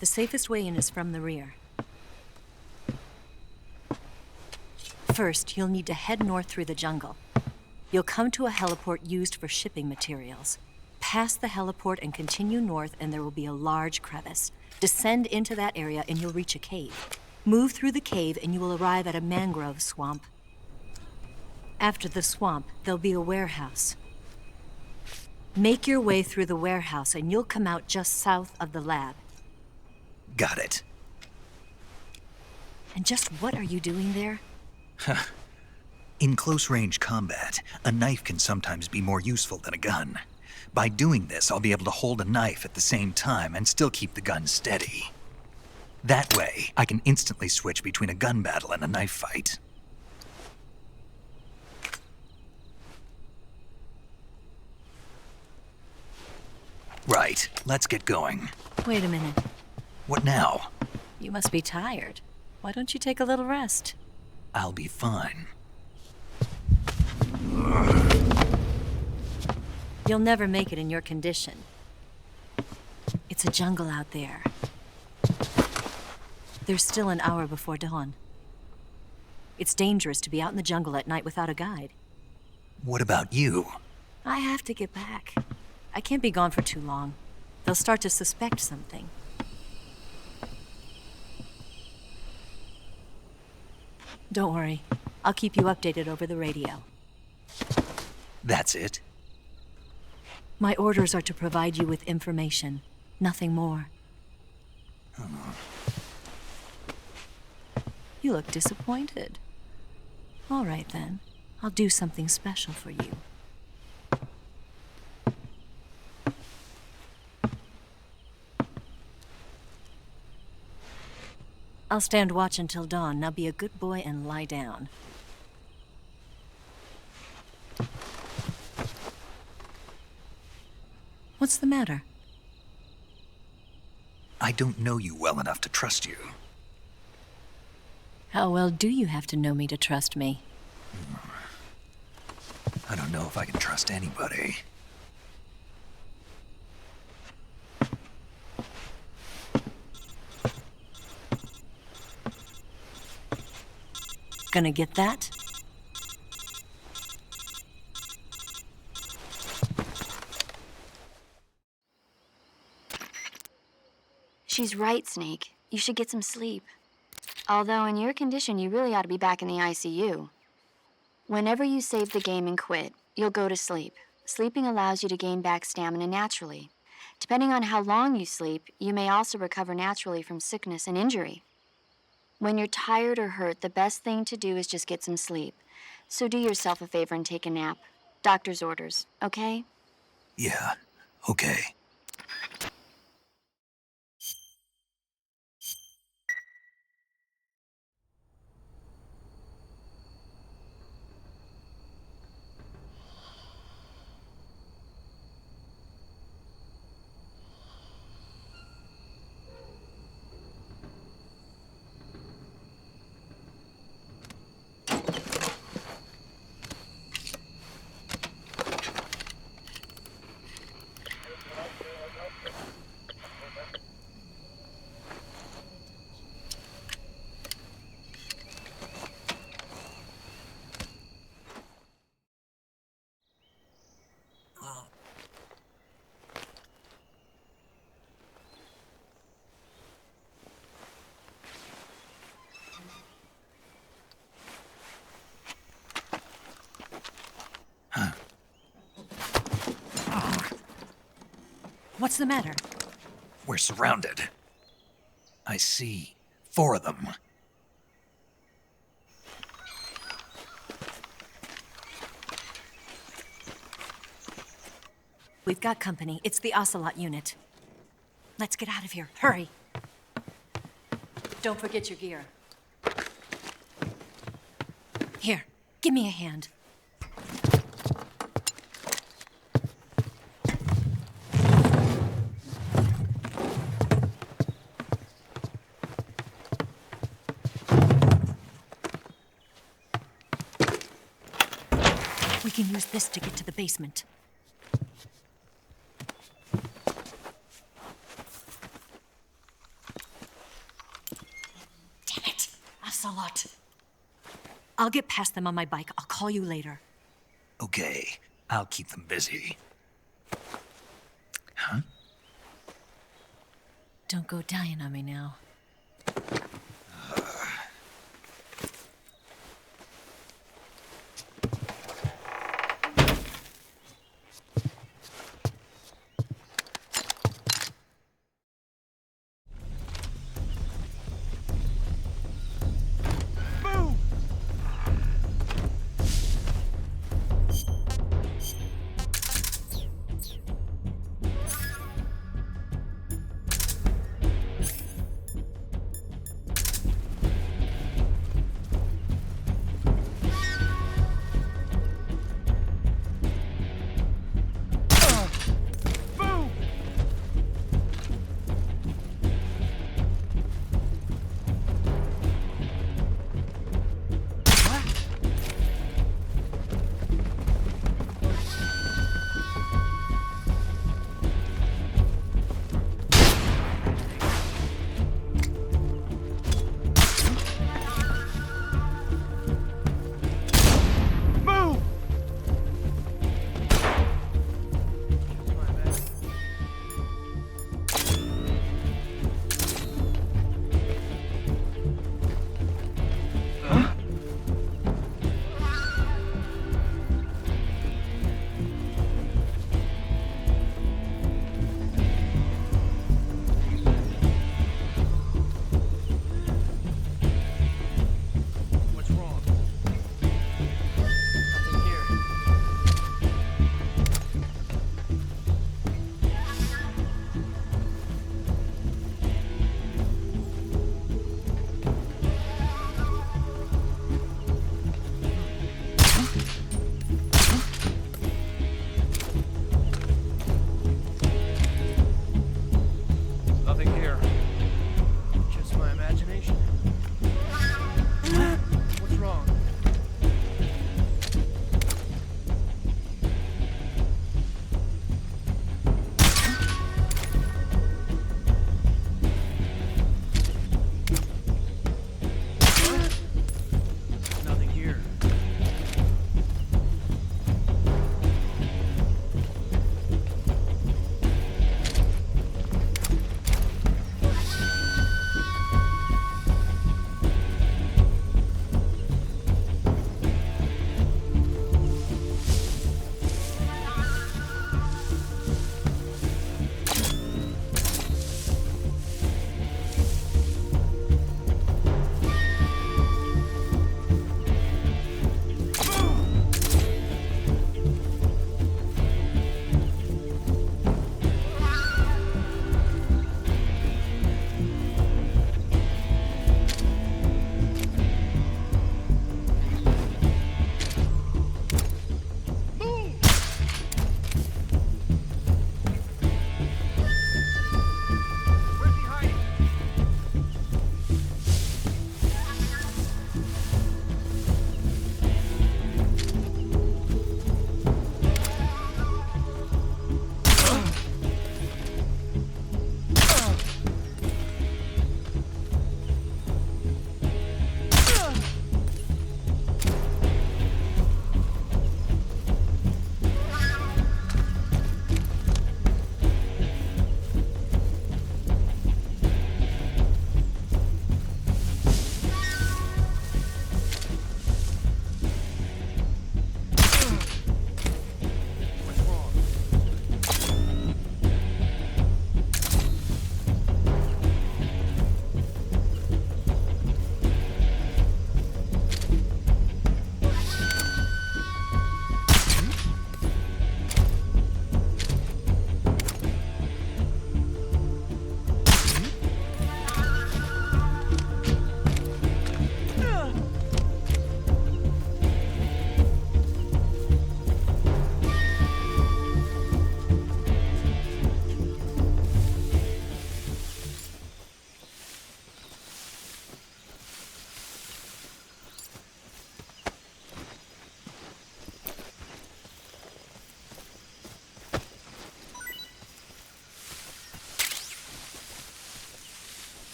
The safest way in is from the rear. First, you'll need to head north through the jungle. You'll come to a heliport used for shipping materials. Pass the heliport and continue north, and there will be a large crevice. Descend into that area and you'll reach a cave. Move through the cave and you will arrive at a mangrove swamp. After the swamp, there'll be a warehouse. Make your way through the warehouse and you'll come out just south of the lab. Got it. And just what are you doing there? In close-range combat, a knife can sometimes be more useful than a gun. By doing this, I'll be able to hold a knife at the same time and still keep the gun steady. That way, I can instantly switch between a gun battle and a knife fight. Right, let's get going. Wait a minute. What now? You must be tired. Why don't you take a little rest? I'll be fine. You'll never make it in your condition. It's a jungle out there. There's still an hour before dawn. It's dangerous to be out in the jungle at night without a guide. What about you? I have to get back. I can't be gone for too long. They'll start to suspect something. Don't worry. I'll keep you updated over the radio. That's it? My orders are to provide you with information. Nothing more. You look disappointed. All right, then. I'll do something special for you. I'll stand watch until dawn. Now be a good boy and lie down. What's the matter? I don't know you well enough to trust you. How well do you have to know me to trust me? I don't know if I can trust anybody. Gonna get that? She's right, Snake. You should get some sleep. Although in your condition, you really ought to be back in the ICU. Whenever you save the game and quit, you'll go to sleep. Sleeping allows you to gain back stamina naturally. Depending on how long you sleep, you may also recover naturally from sickness and injury. When you're tired or hurt, the best thing to do is just get some sleep. So do yourself a favor and take a nap. Doctor's orders, okay? Yeah, okay. What's the matter? We're surrounded. I see 4 of them. We've got company. It's the Ocelot unit. Let's get out of here. Hurry. Don't forget your gear. Here, give me a hand. We can use this to get to the basement. Damn it! Ocelot. I'll get past them on my bike. I'll call you later. Okay, I'll keep them busy. Huh? Don't go dying on me now.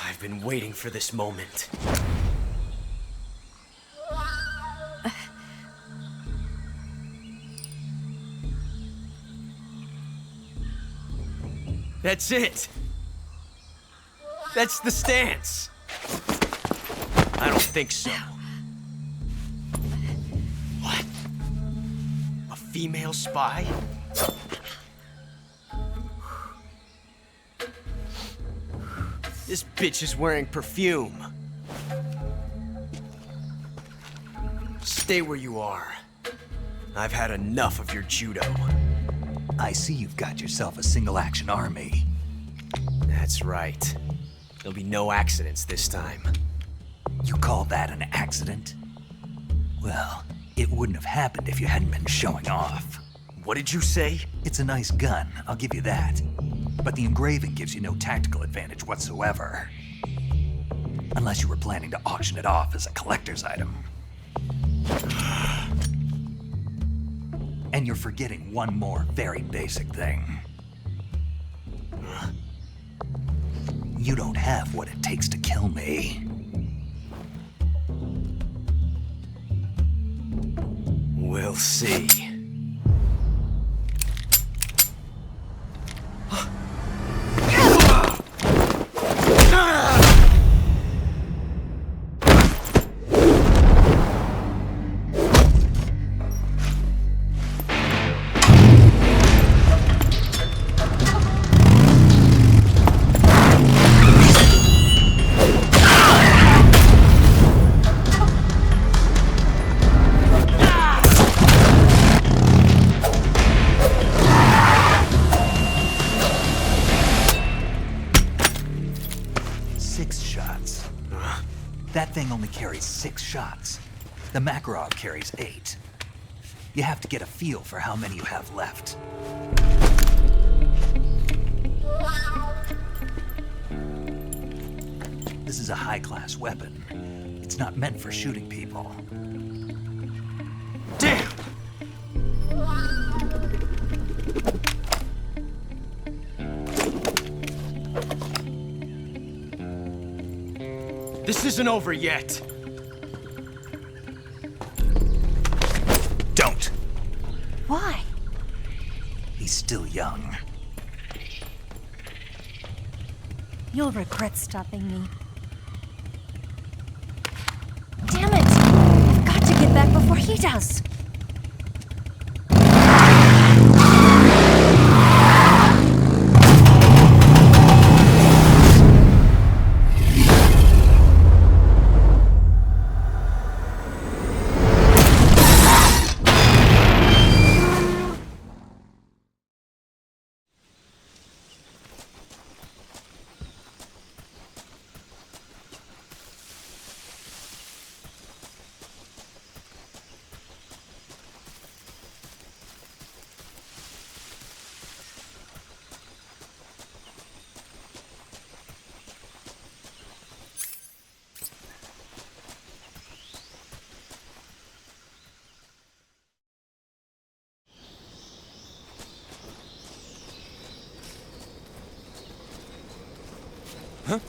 I've been waiting for this moment. That's it! That's the stance! I don't think so. What? A female spy? This bitch is wearing perfume. Stay where you are. I've had enough of your judo. I see you've got yourself a single-action army. That's right. There'll be no accidents this time. You call that an accident? Well, it wouldn't have happened if you hadn't been showing off. What did you say? It's a nice gun, I'll give you that. But the engraving gives you no tactical advantage whatsoever. Unless you were planning to auction it off as a collector's item. And you're forgetting one more very basic thing. You don't have what it takes to kill me. We'll see. That thing only carries 6 shots. The Makarov carries 8. You have to get a feel for how many you have left. This is a high-class weapon. It's not meant for shooting people. Damn! This isn't over yet. Don't. Why? He's still young. You'll regret stopping me. Damn it! I've got to get back before he does. Huh?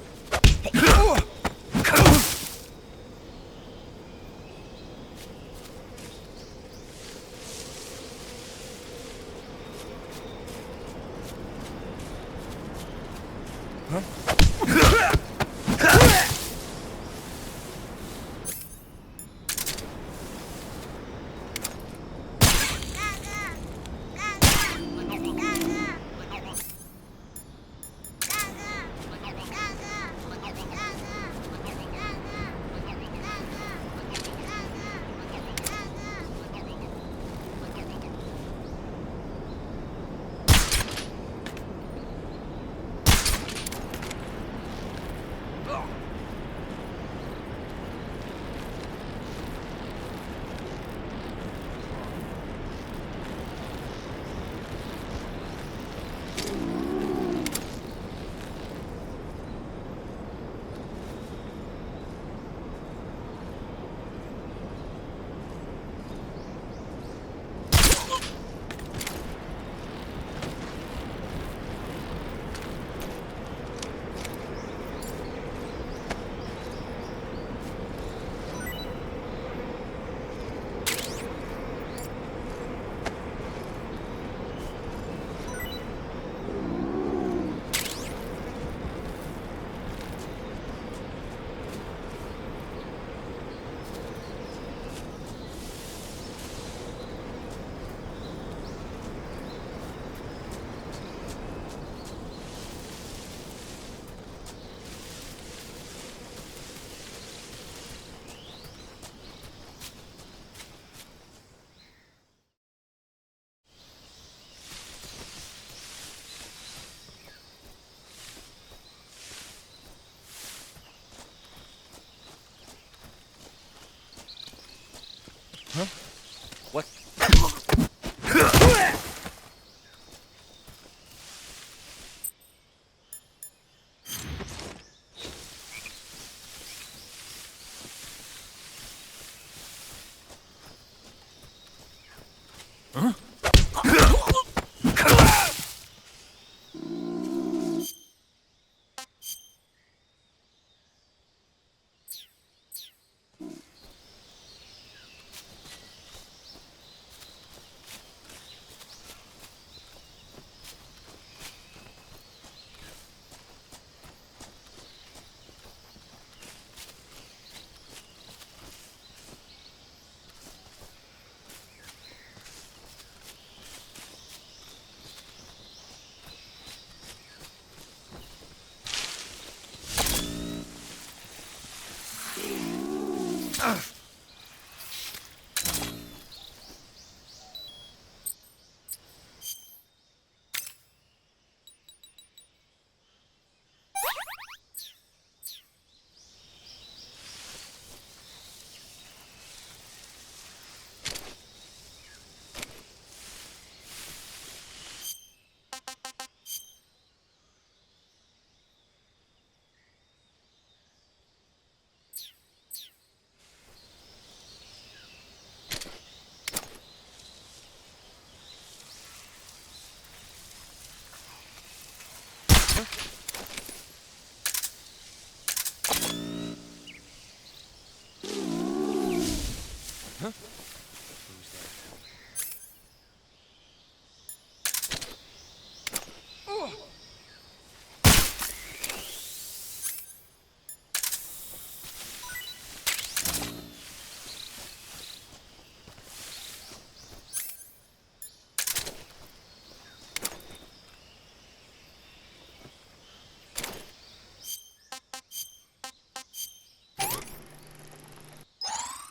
Huh?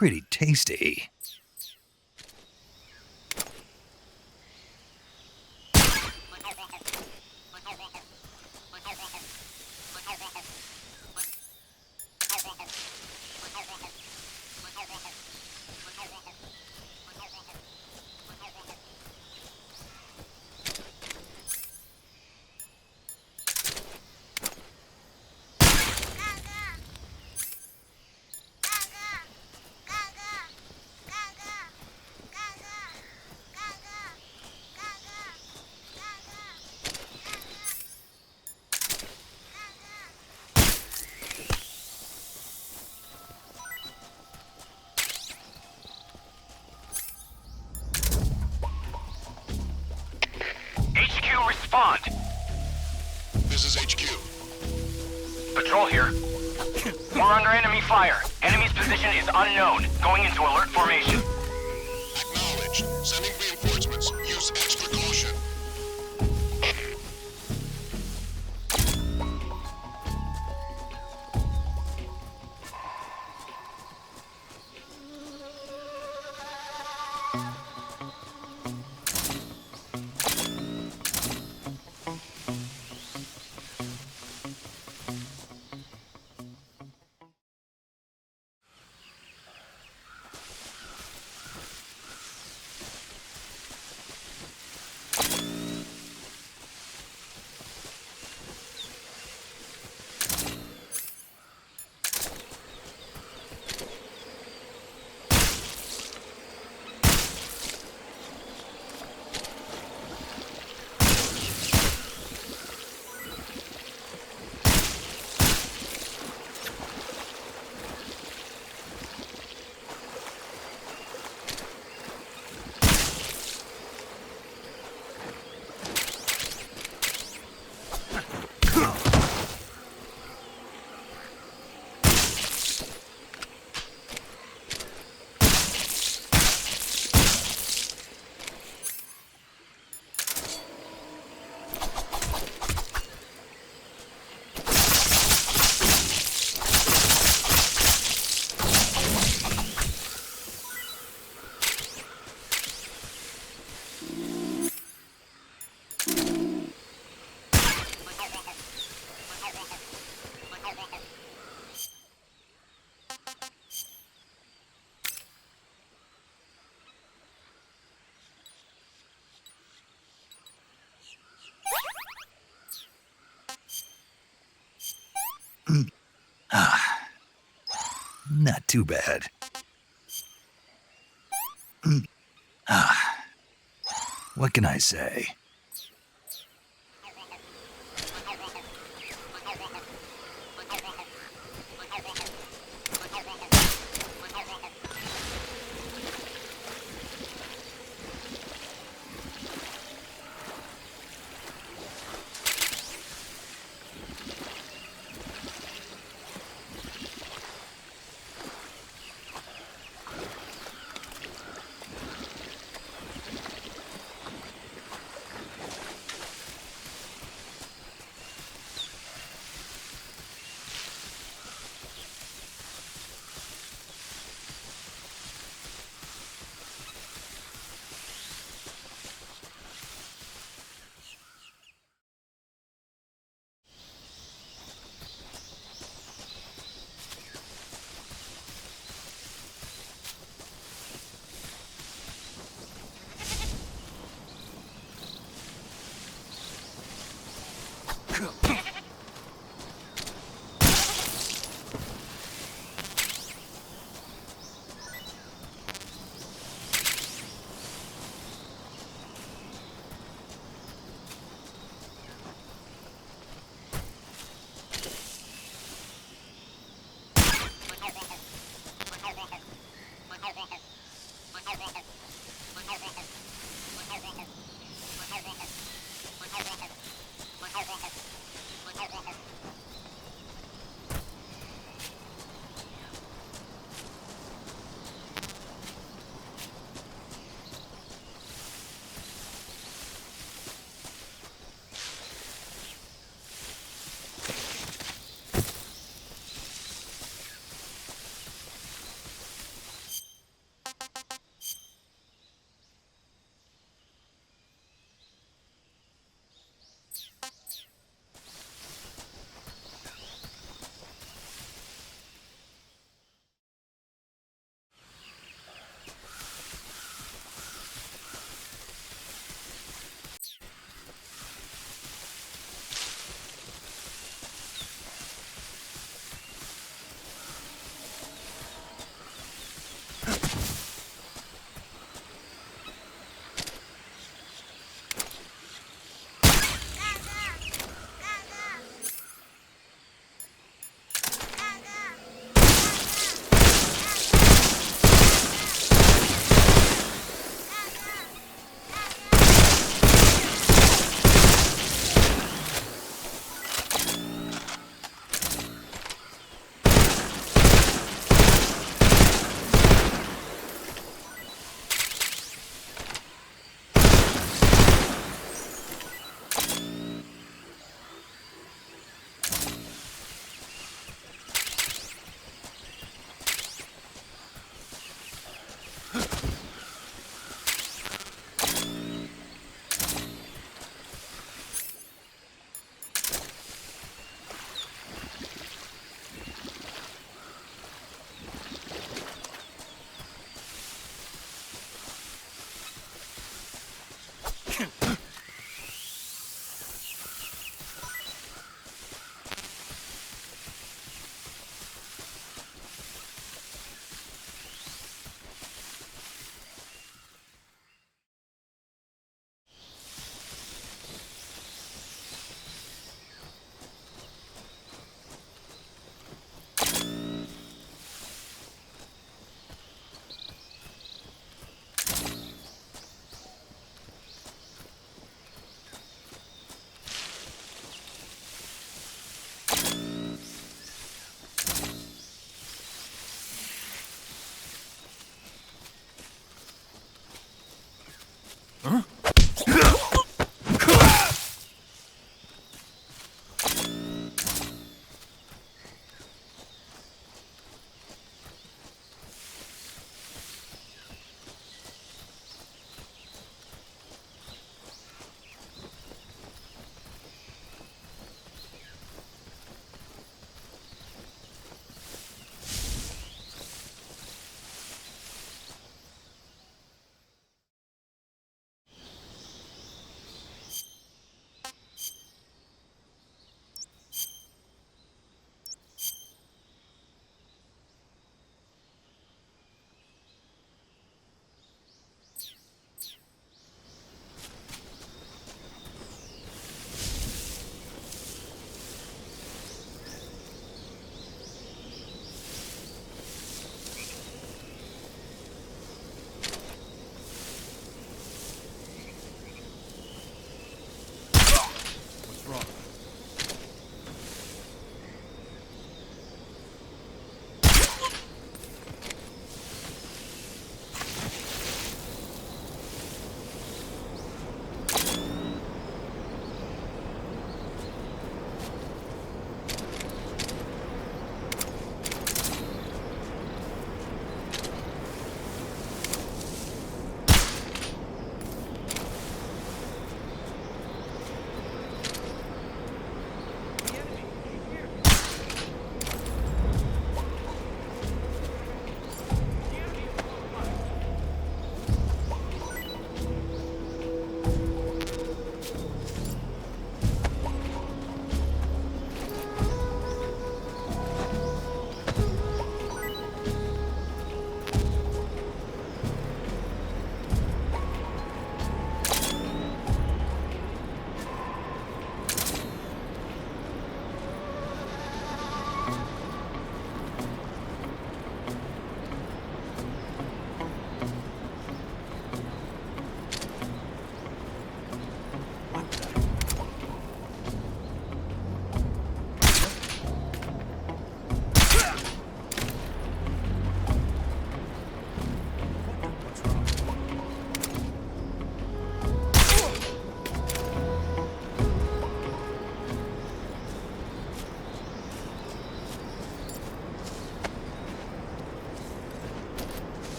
Pretty tasty. HQ, respond! This is HQ. Patrol here. We're under enemy fire. Enemy's position is unknown. Going into alert formation. Acknowledged. Sending reinforcements. Use extra caution. Not too bad. What can I say?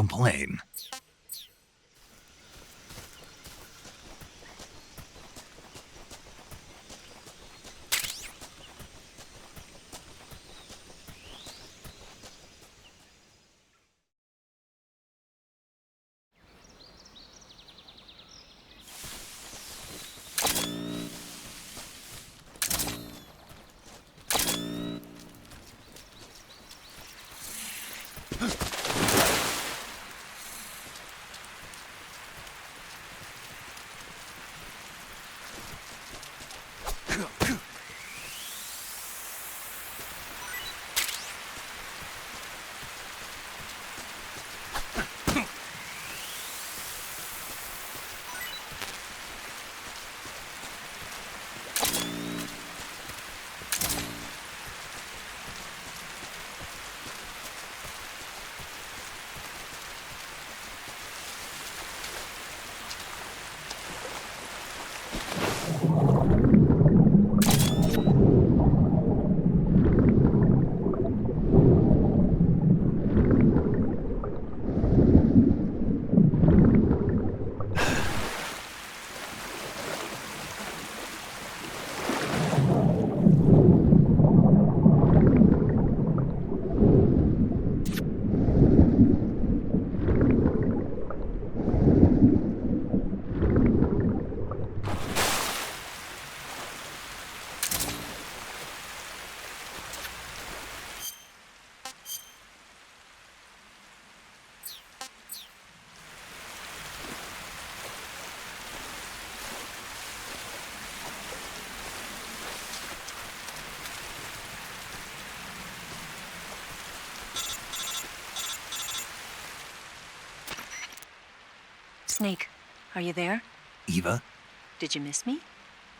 complain. Snake, are you there? Eva, Did you miss me?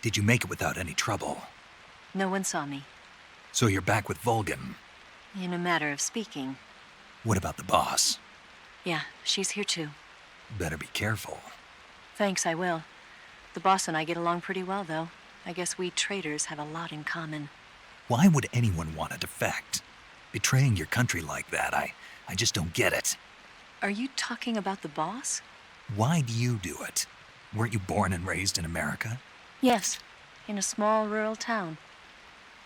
did you make it without any trouble? No one saw me. So you're back with Volgin. In a matter of speaking. What about the boss? Yeah, she's here too. Better be careful. Thanks, I will. The boss and I get along pretty well, though. I guess we traitors have a lot in common. Why would anyone want to defect? Betraying your country like that, I just don't get it. Are you talking about the boss? Why do you do it? Weren't you born and raised in America? Yes, in a small rural town.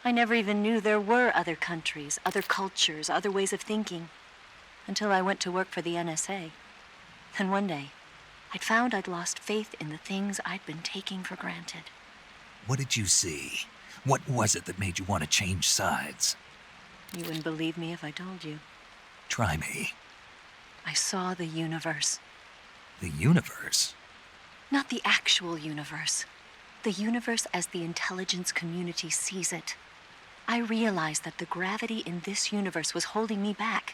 I never even knew there were other countries, other cultures, other ways of thinking, until I went to work for the NSA. Then one day, I'd found I'd lost faith in the things I'd been taking for granted. What did you see? What was it that made you want to change sides? You wouldn't believe me if I told you. Try me. I saw the universe. The universe? Not the actual universe. The universe as the intelligence community sees it. I realized that the gravity in this universe was holding me back.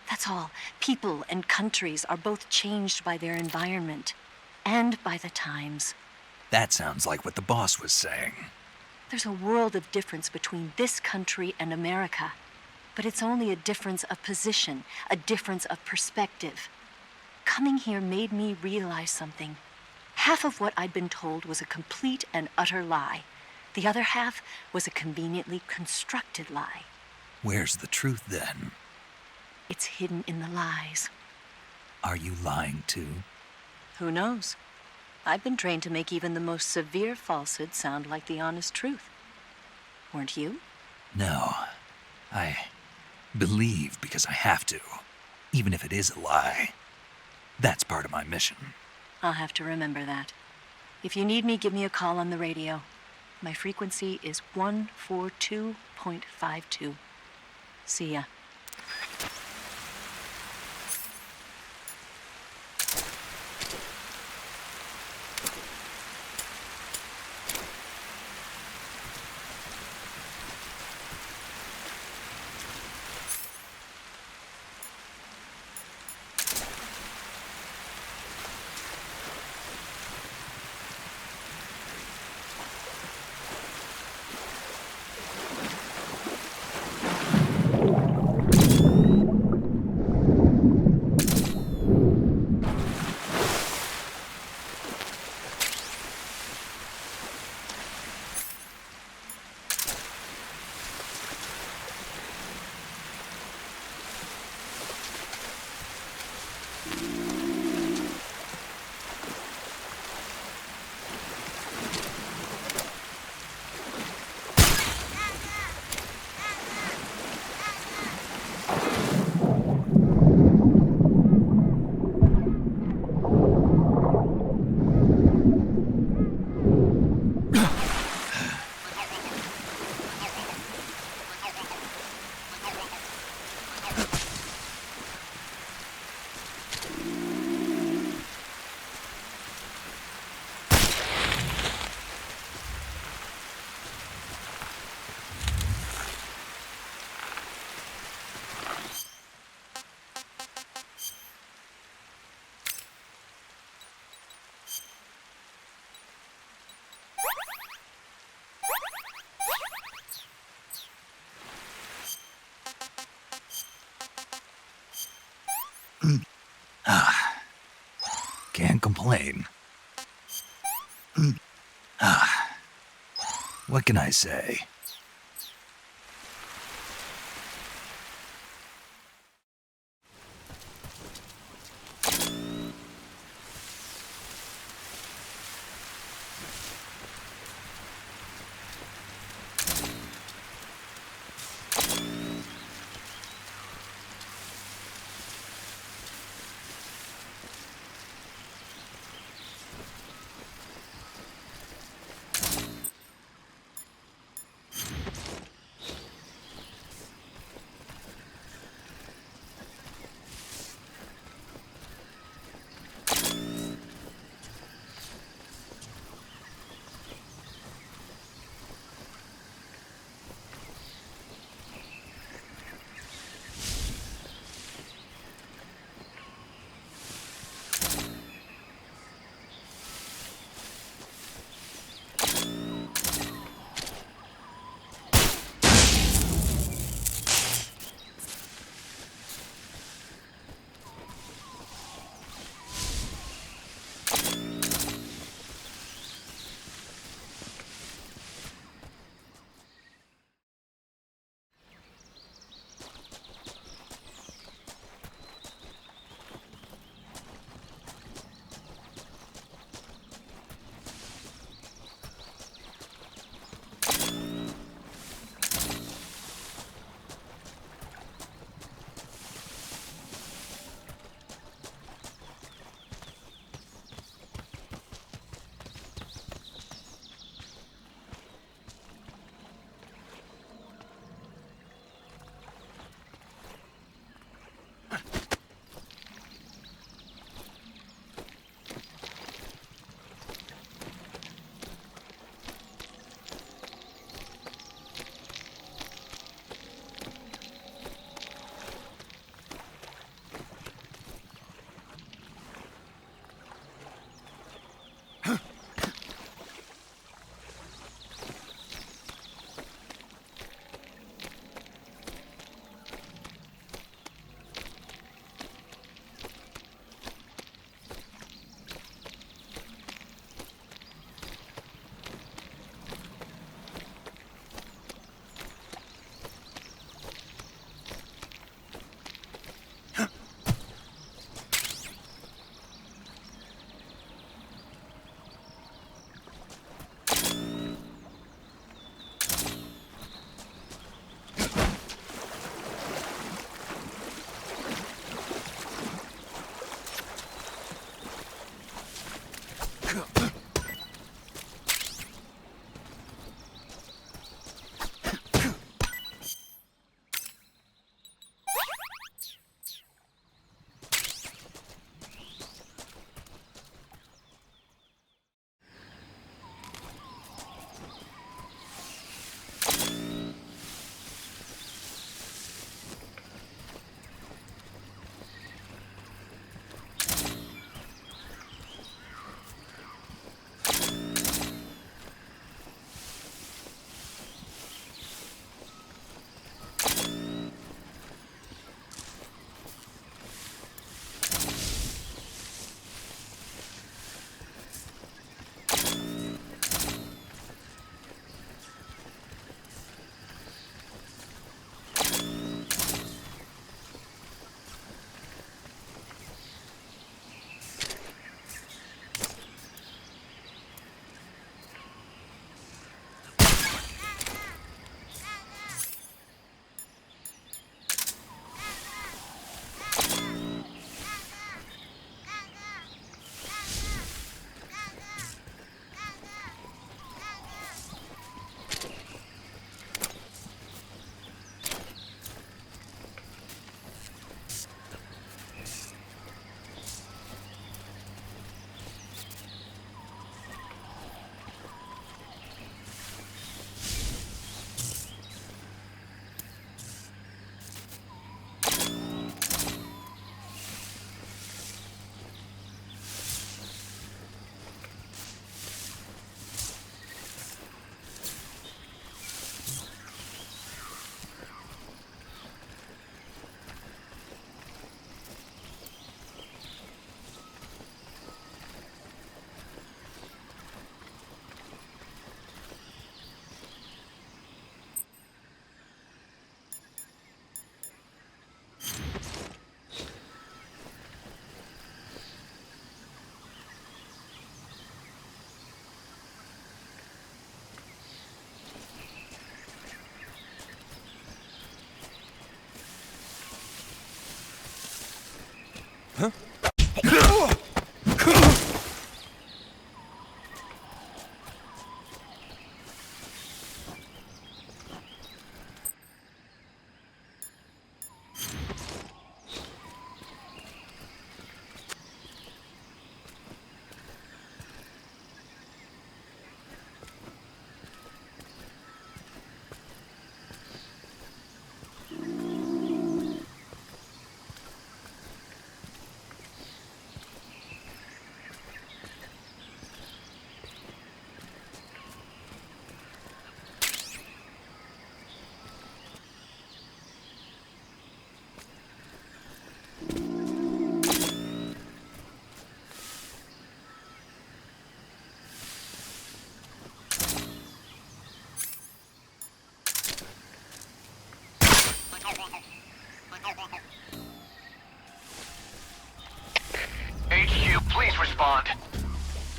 That's all. People and countries are both changed by their environment and by the times. That sounds like what the boss was saying. There's a world of difference between this country and America. But it's only a difference of position, a difference of perspective. Coming here made me realize something. Half of what I'd been told was a complete and utter lie. The other half was a conveniently constructed lie. Where's the truth then? It's hidden in the lies. Are you lying too? Who knows? I've been trained to make even the most severe falsehood sound like the honest truth. Weren't you? No. I believe because I have to, even if it is a lie. That's part of my mission. I'll have to remember that. If you need me, give me a call on the radio. My frequency is 142.52. See ya. complain. What can I say?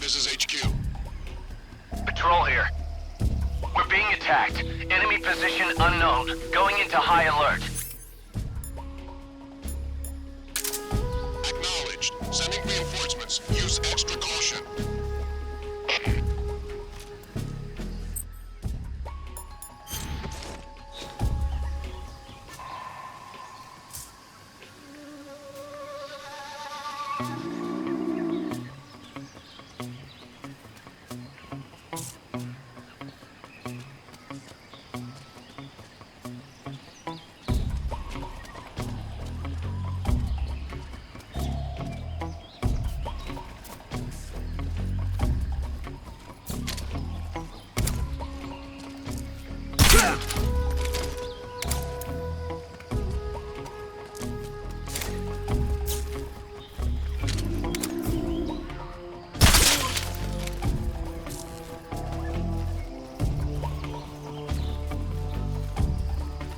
This is HQ. Patrol here. We're being attacked. Enemy position unknown. Going into high alert. Acknowledged. Sending reinforcements. Use extra caution.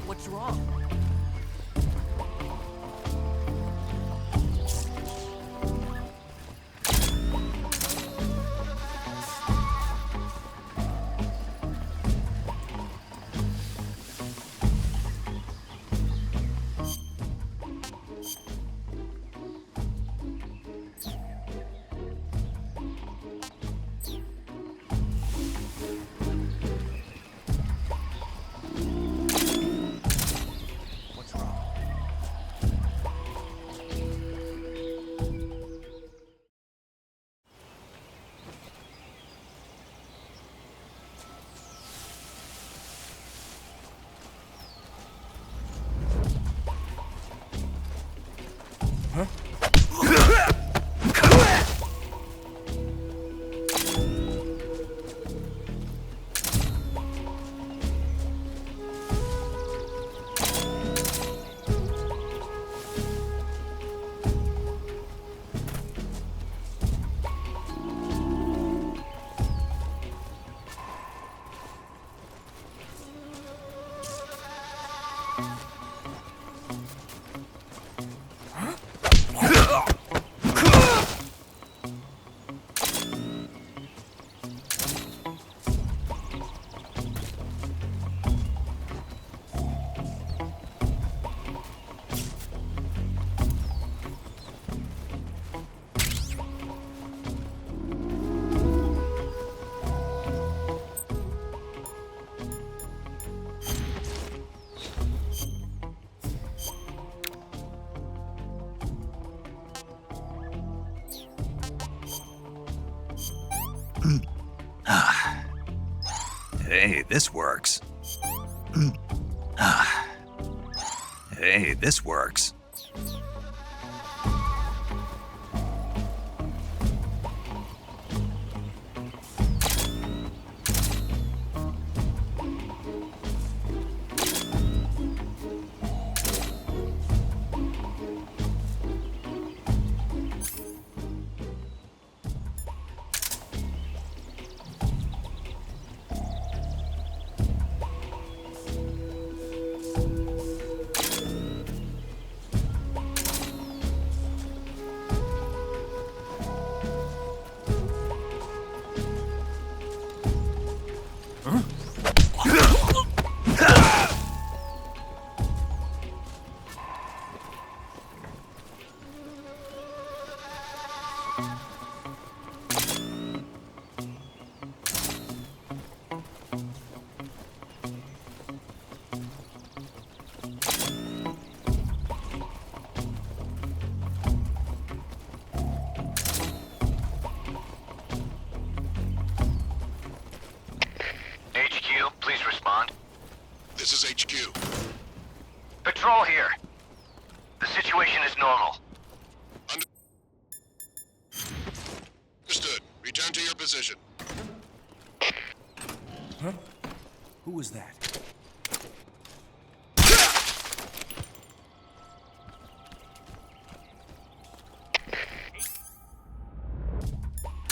What's wrong? Hey, this works. Hey, this works. This is HQ. Patrol here. The situation is normal. Understood. Return to your position. Huh? Who was that?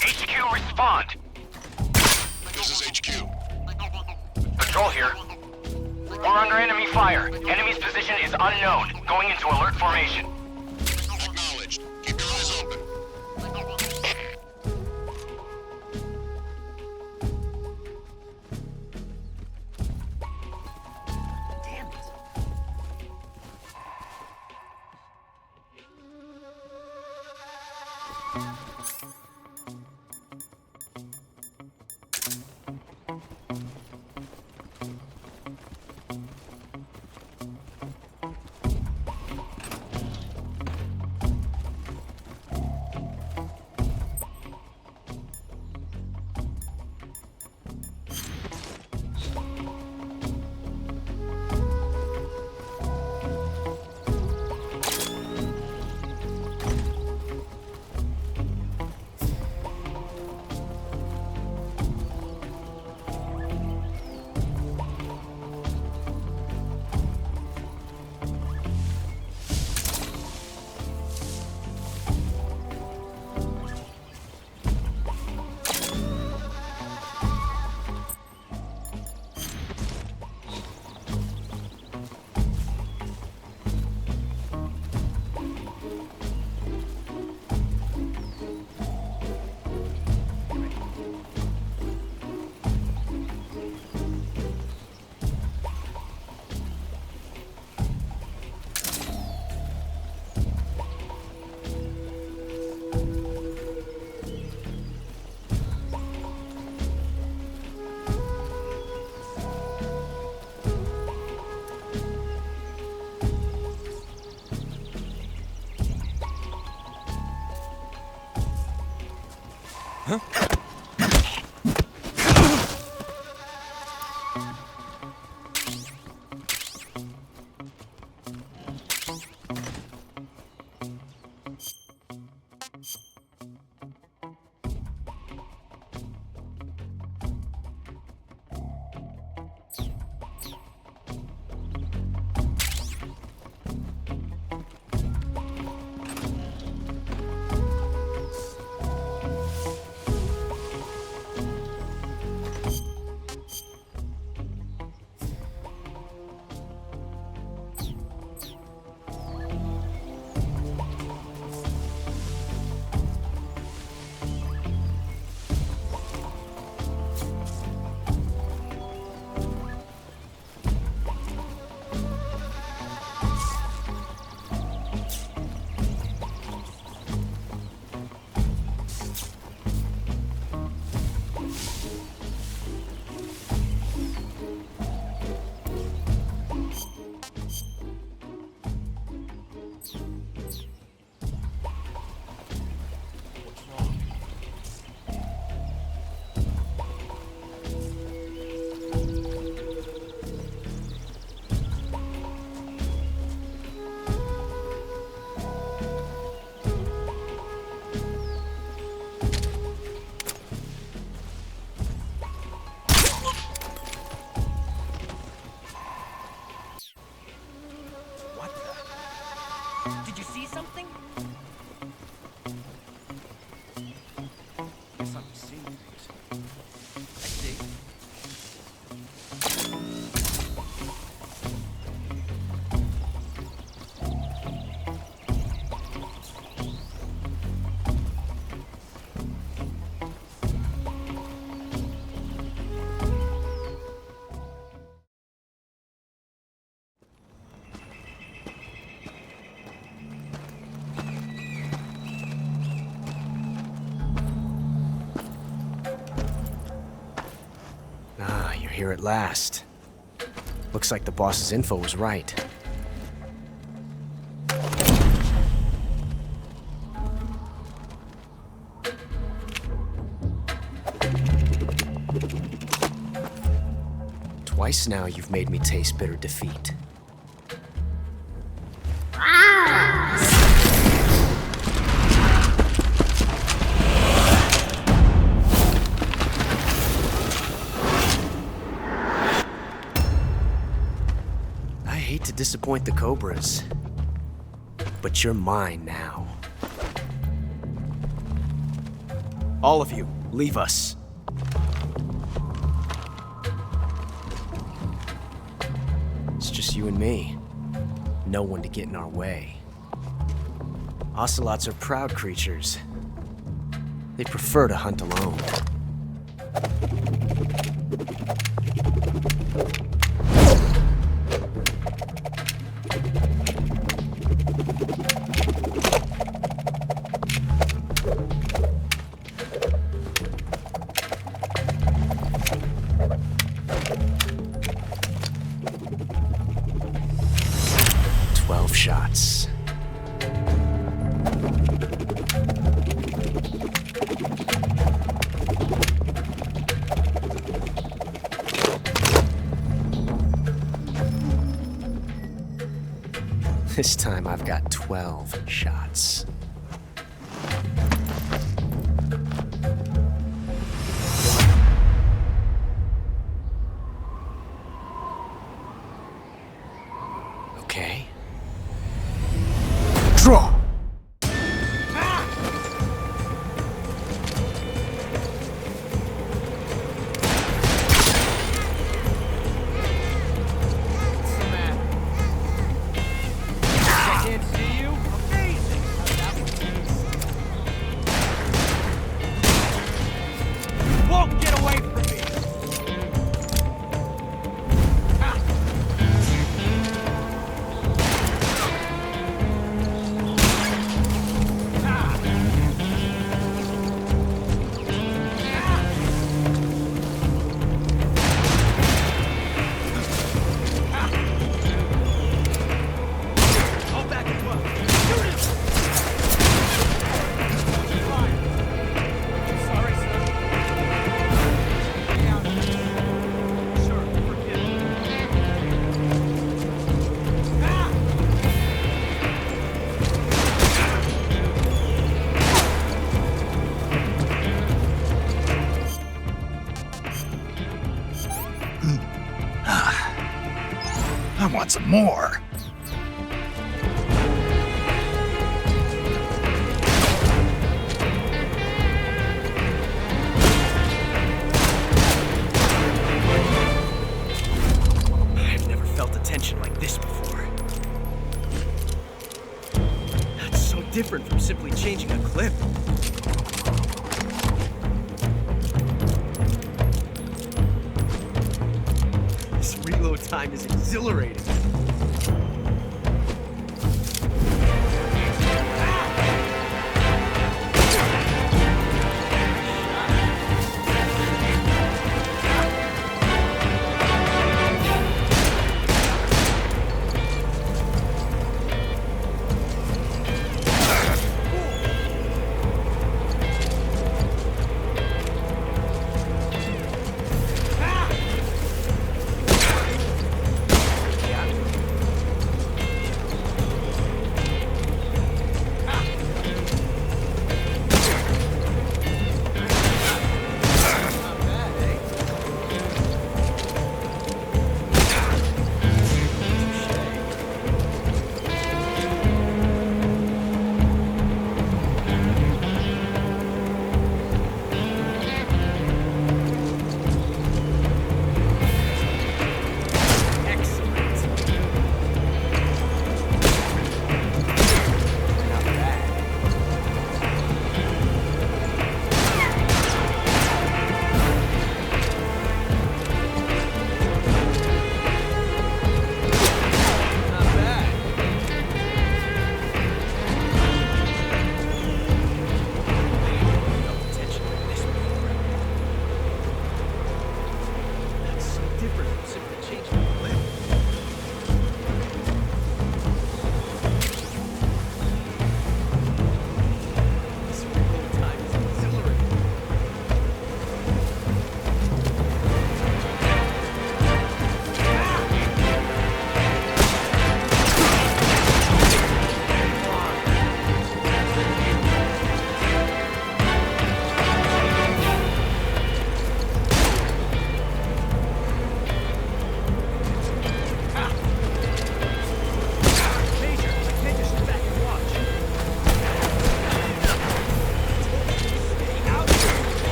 HQ, respond! This is HQ. Patrol here. We're under enemy fire. Enemy's position is unknown. Going into alert formation. Acknowledged. Keep your eyes open. Did you see something? Guess I'm seeing things. I see. Here at last. Looks like the boss's info was right. Twice now you've made me taste bitter defeat. To disappoint the Cobras, but you're mine now. All of you, leave us. It's just you and me. No one to get in our way. Ocelots are proud creatures. They prefer to hunt alone. Shots. This time I've got 12 shots. Okay. Draw! I can't see you? Amazing! want some more. I've never felt a tension like this before. That's so different from simply changing a clip. This reload time is exhilarating.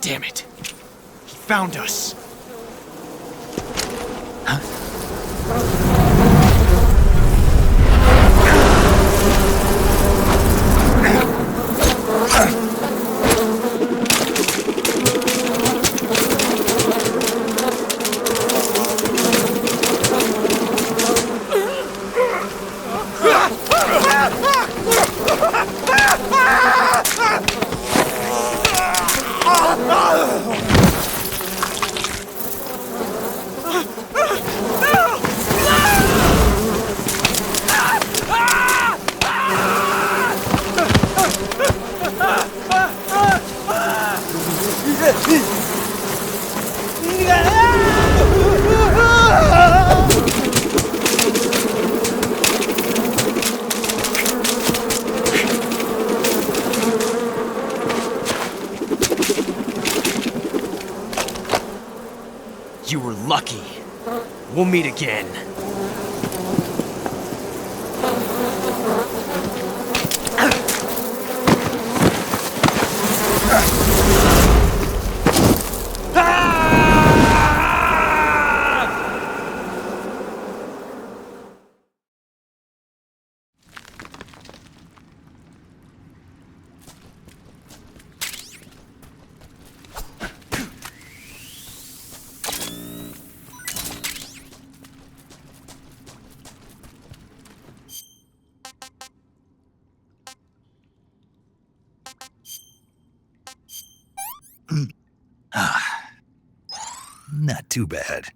Damn it. He found us. You were lucky. We'll meet again. Not too bad.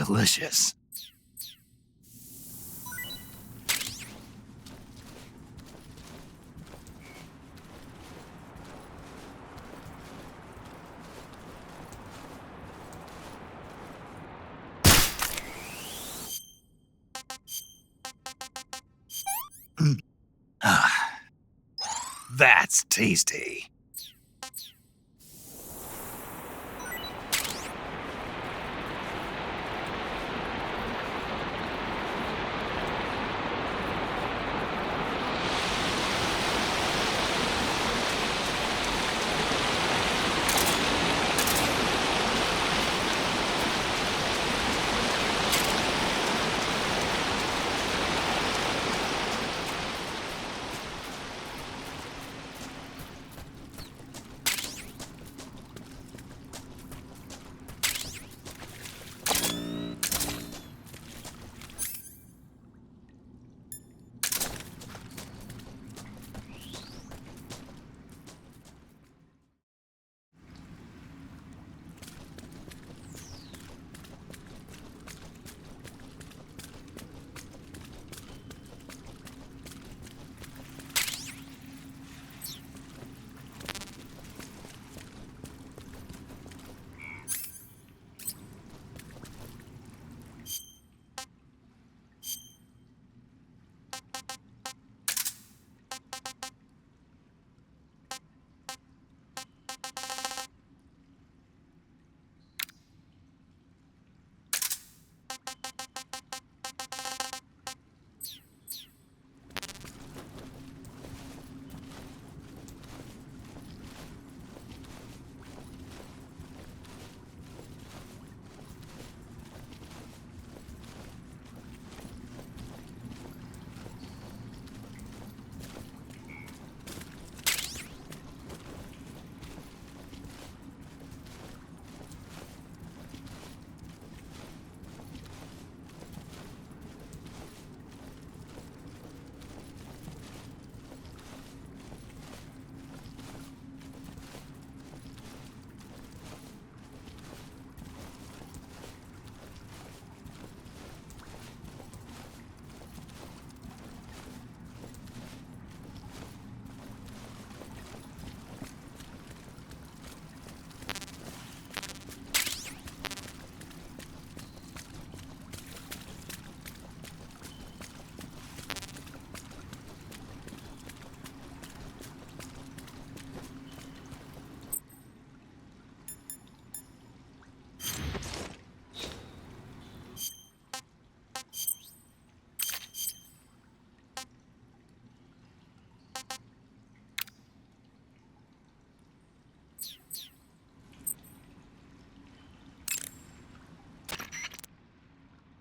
delicious. That's tasty.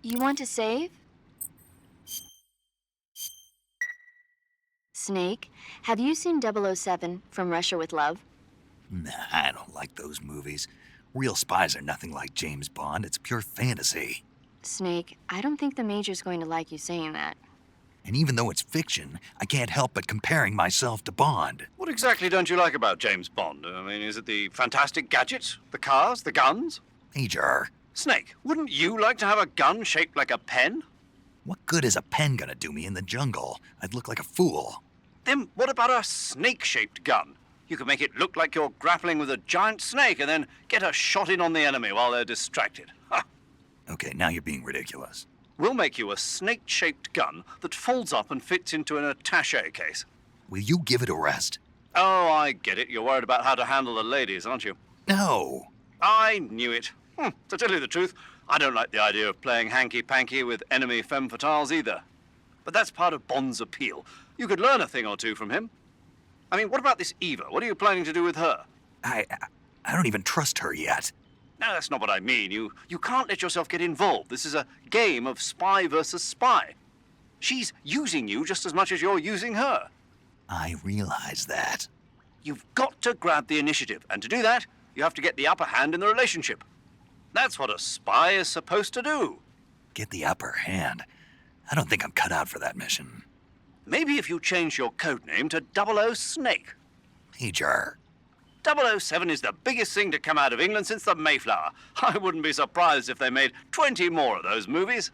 You want to save? Snake, have you seen 007 From Russia with Love? Nah, I don't like those movies. Real spies are nothing like James Bond. It's pure fantasy. Snake, I don't think the Major's going to like you saying that. And even though it's fiction, I can't help but comparing myself to Bond. What exactly don't you like about James Bond? I mean, is it the fantastic gadgets? The cars? The guns? Major. Snake, wouldn't you like to have a gun shaped like a pen? What good is a pen gonna do me in the jungle? I'd look like a fool. Then what about a snake-shaped gun? You could make it look like you're grappling with a giant snake and then get a shot in on the enemy while they're distracted. Ha! Okay, now you're being ridiculous. We'll make you a snake-shaped gun that folds up and fits into an attaché case. Will you give it a rest? Oh, I get it. You're worried about how to handle the ladies, aren't you? No. I knew it. To tell you the truth, I don't like the idea of playing hanky-panky with enemy femme fatales either. But that's part of Bond's appeal. You could learn a thing or two from him. I mean, what about this Eva? What are you planning to do with her? I don't even trust her yet. No, that's not what I mean. You can't let yourself get involved. This is a game of spy versus spy. She's using you just as much as you're using her. I realize that. You've got to grab the initiative, and to do that, you have to get the upper hand in the relationship. That's what a spy is supposed to do. Get the upper hand? I don't think I'm cut out for that mission. Maybe if you change your codename to 00 Snake. Major. 007 is the biggest thing to come out of England since the Mayflower. I wouldn't be surprised if they made 20 more of those movies.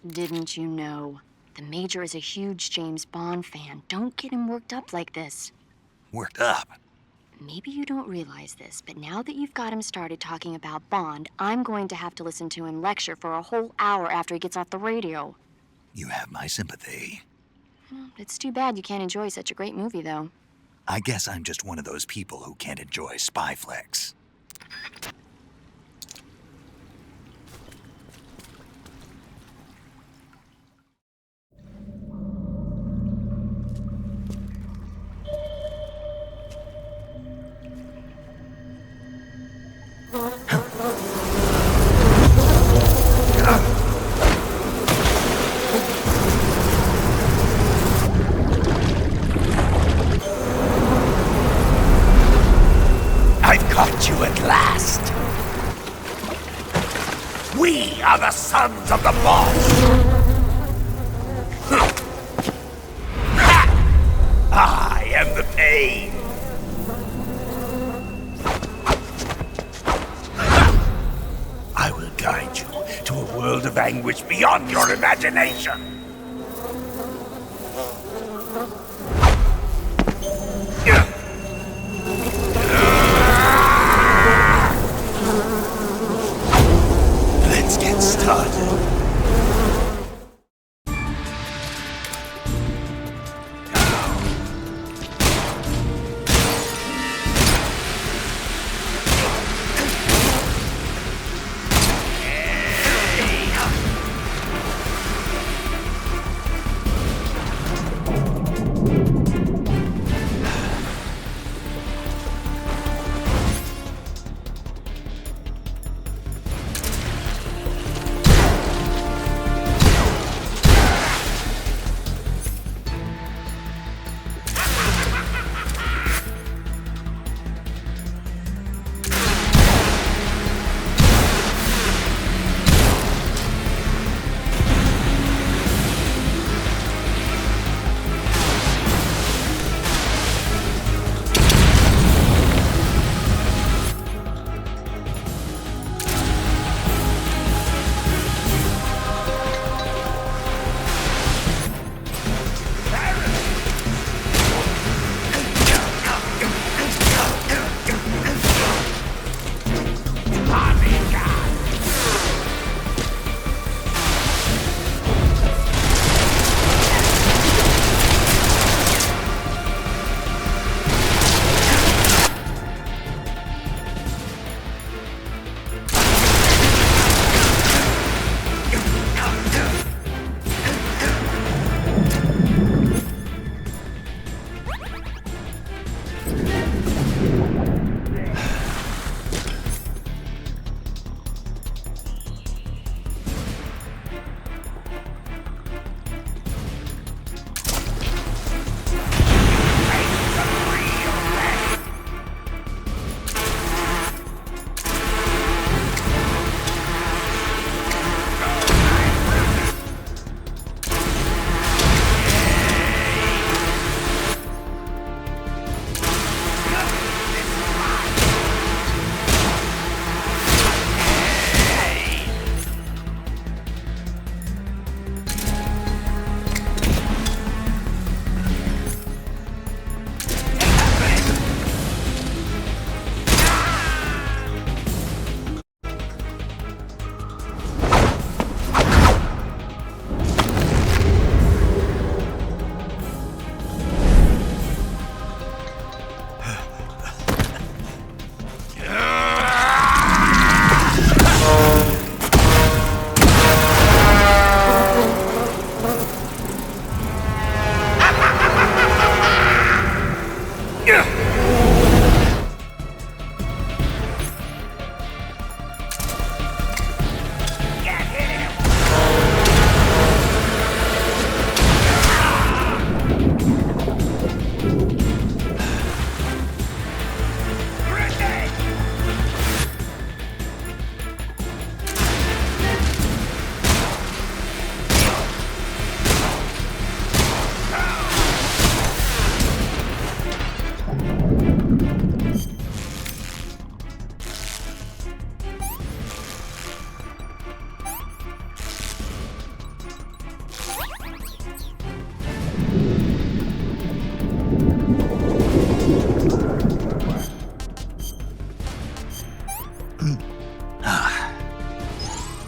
Didn't you know? The Major is a huge James Bond fan. Don't get him worked up like this. Worked up? Maybe you don't realize this, but now that you've got him started talking about Bond, I'm going to have to listen to him lecture for a whole hour after he gets off the radio. You have my sympathy. It's too bad you can't enjoy such a great movie, though. I guess I'm just one of those people who can't enjoy spy flicks. We are the sons of the boss! I am the pain! I will guide you to a world of anguish beyond your imagination! Let's get started.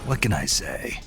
What can I say?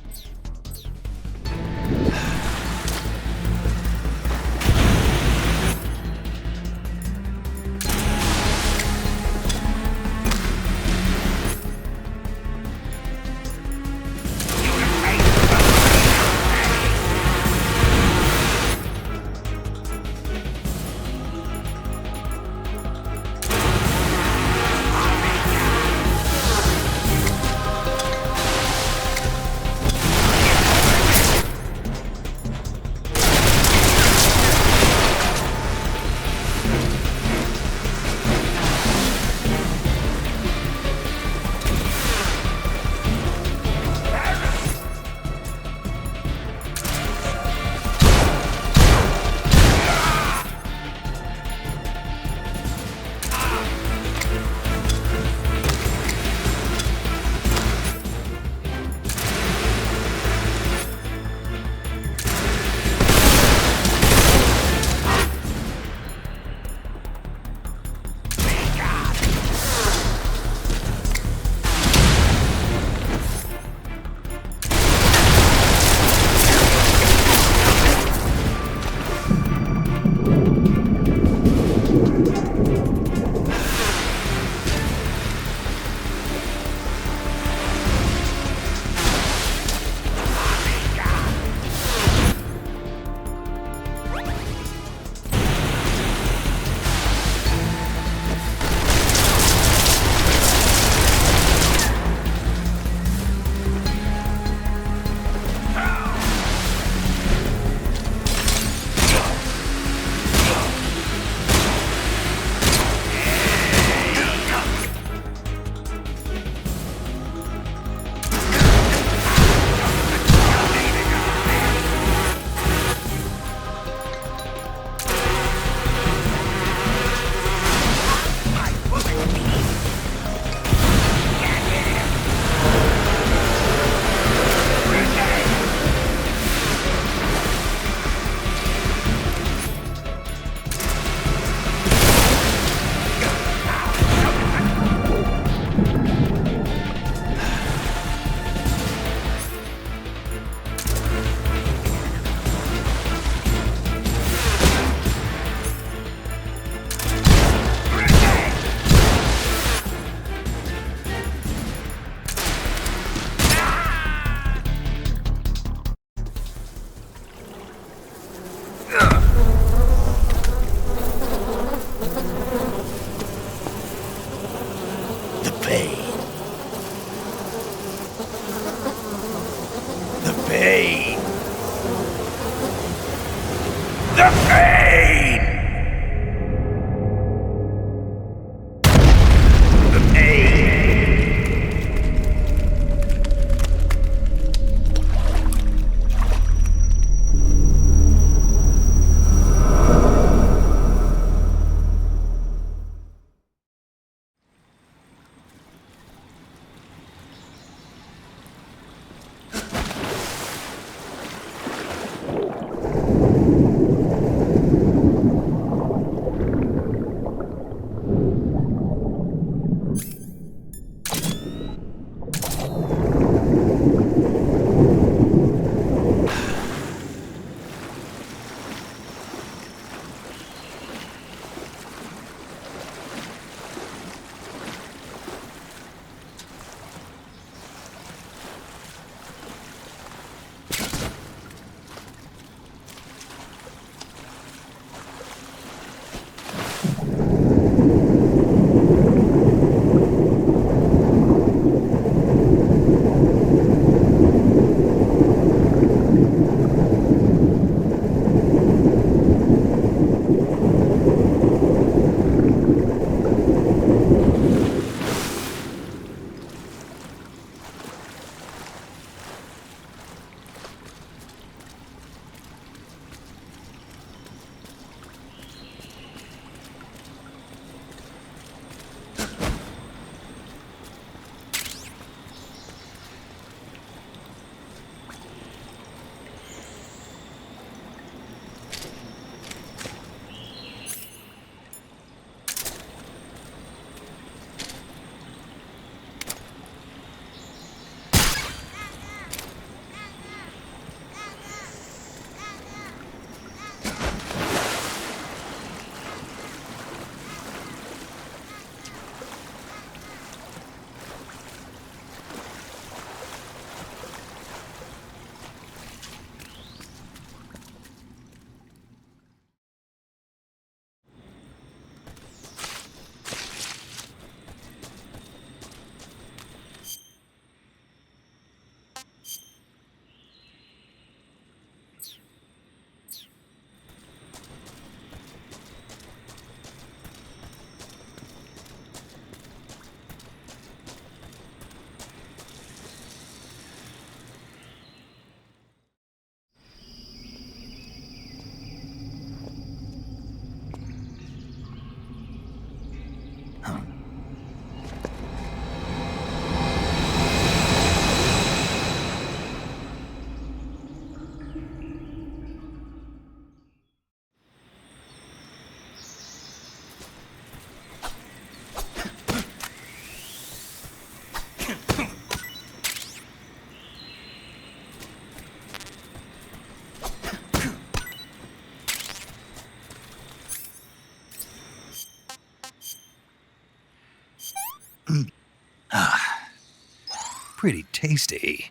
pretty tasty.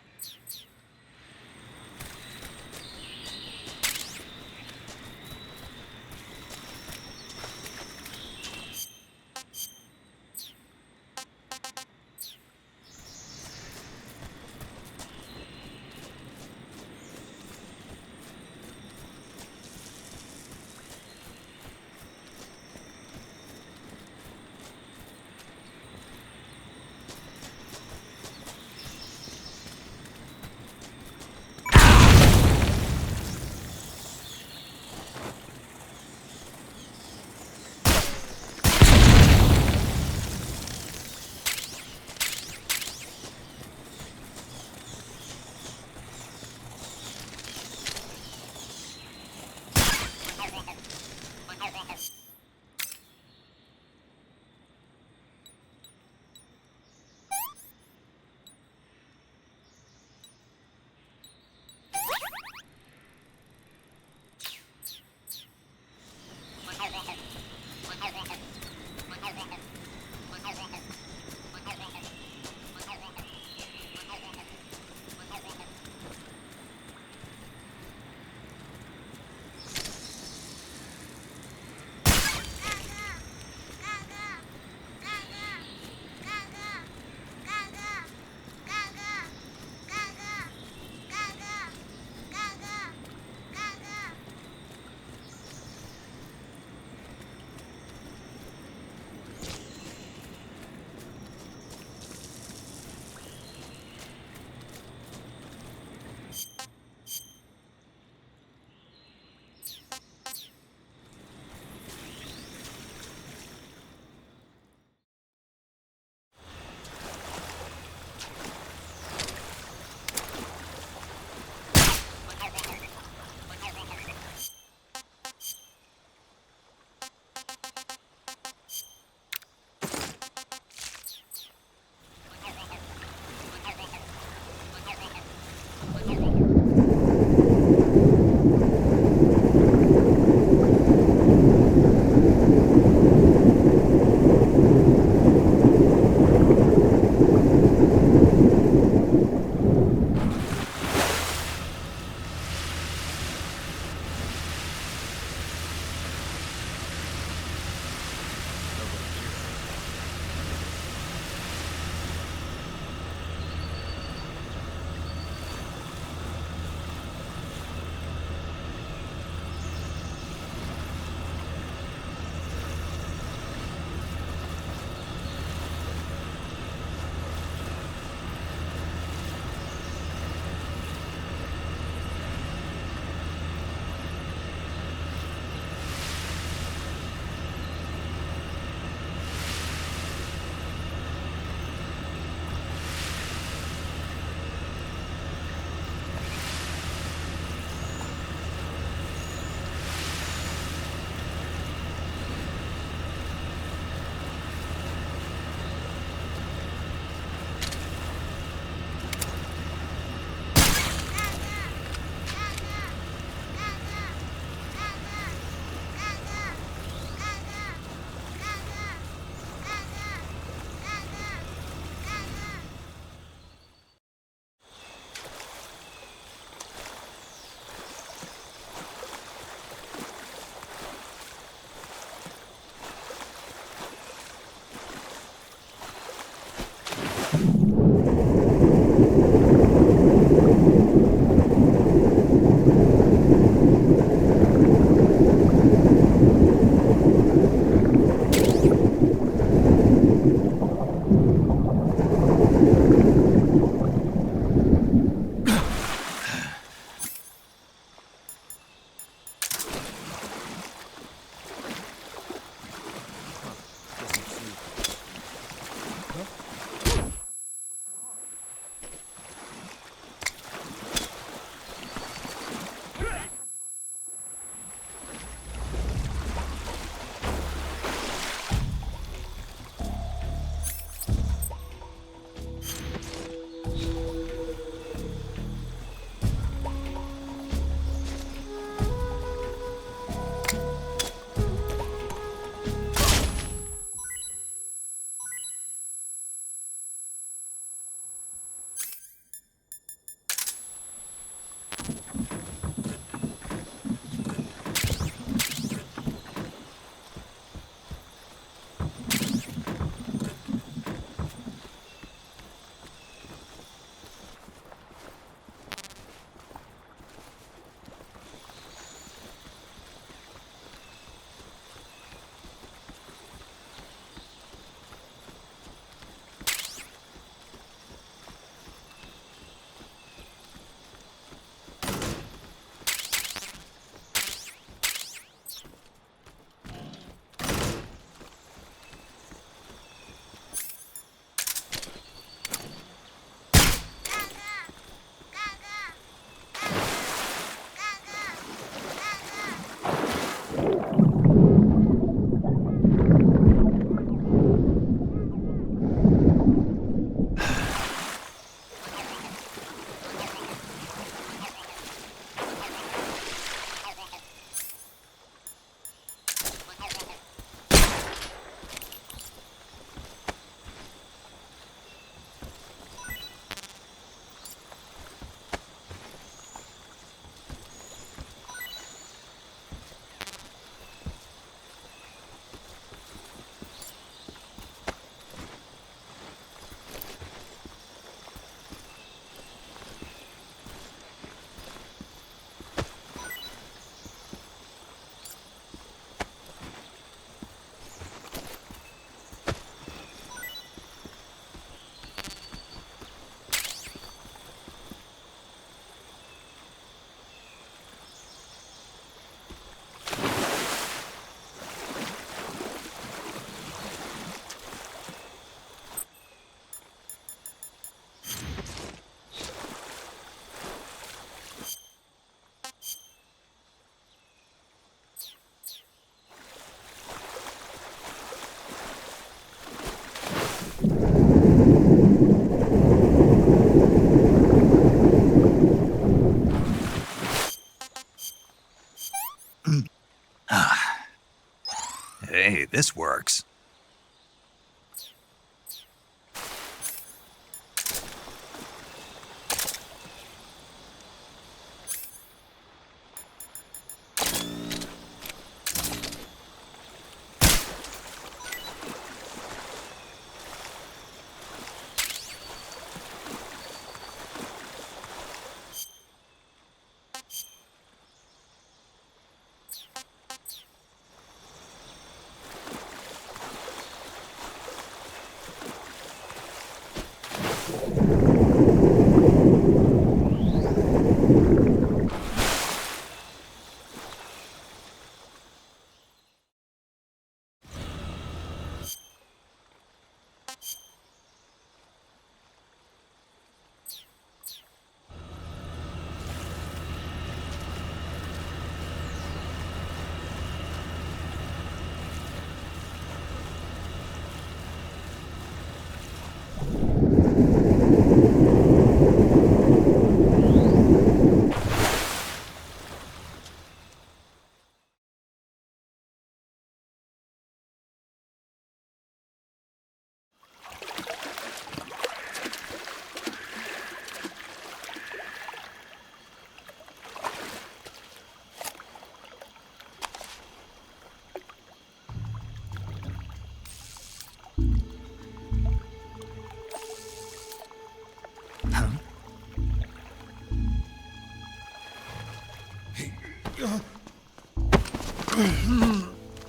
Hey, this works.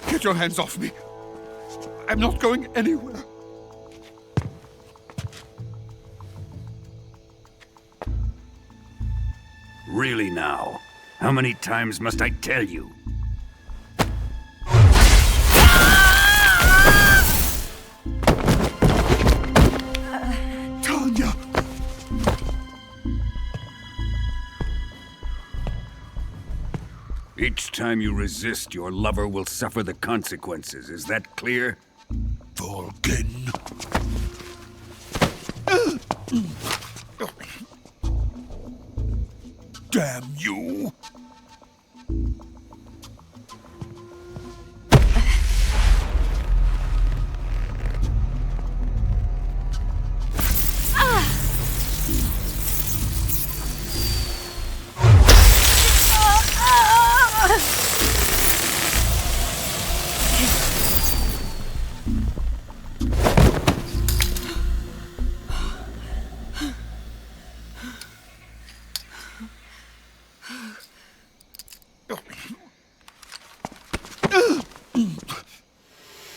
Get your hands off me. I'm not going anywhere. Really now? How many times must I tell you? Tanya! Each time you resist, your lover will suffer the consequences. Is that clear? Volgin. Damn you!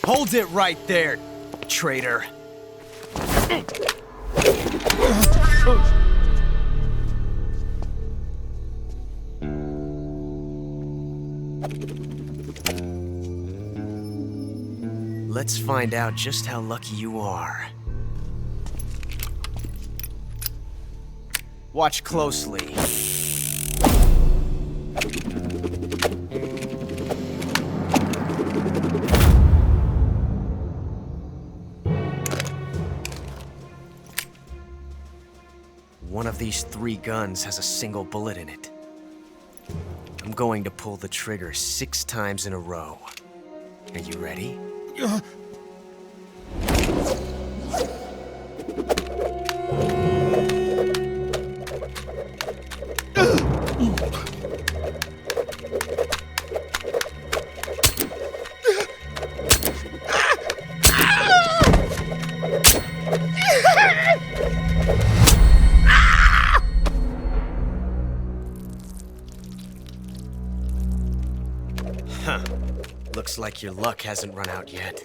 Hold it right there, traitor. Let's find out just how lucky you are. Watch closely. One of these 3 guns has a single bullet in it. I'm going to pull the trigger 6 times in a row. Are you ready? Huh. Looks like your luck hasn't run out yet.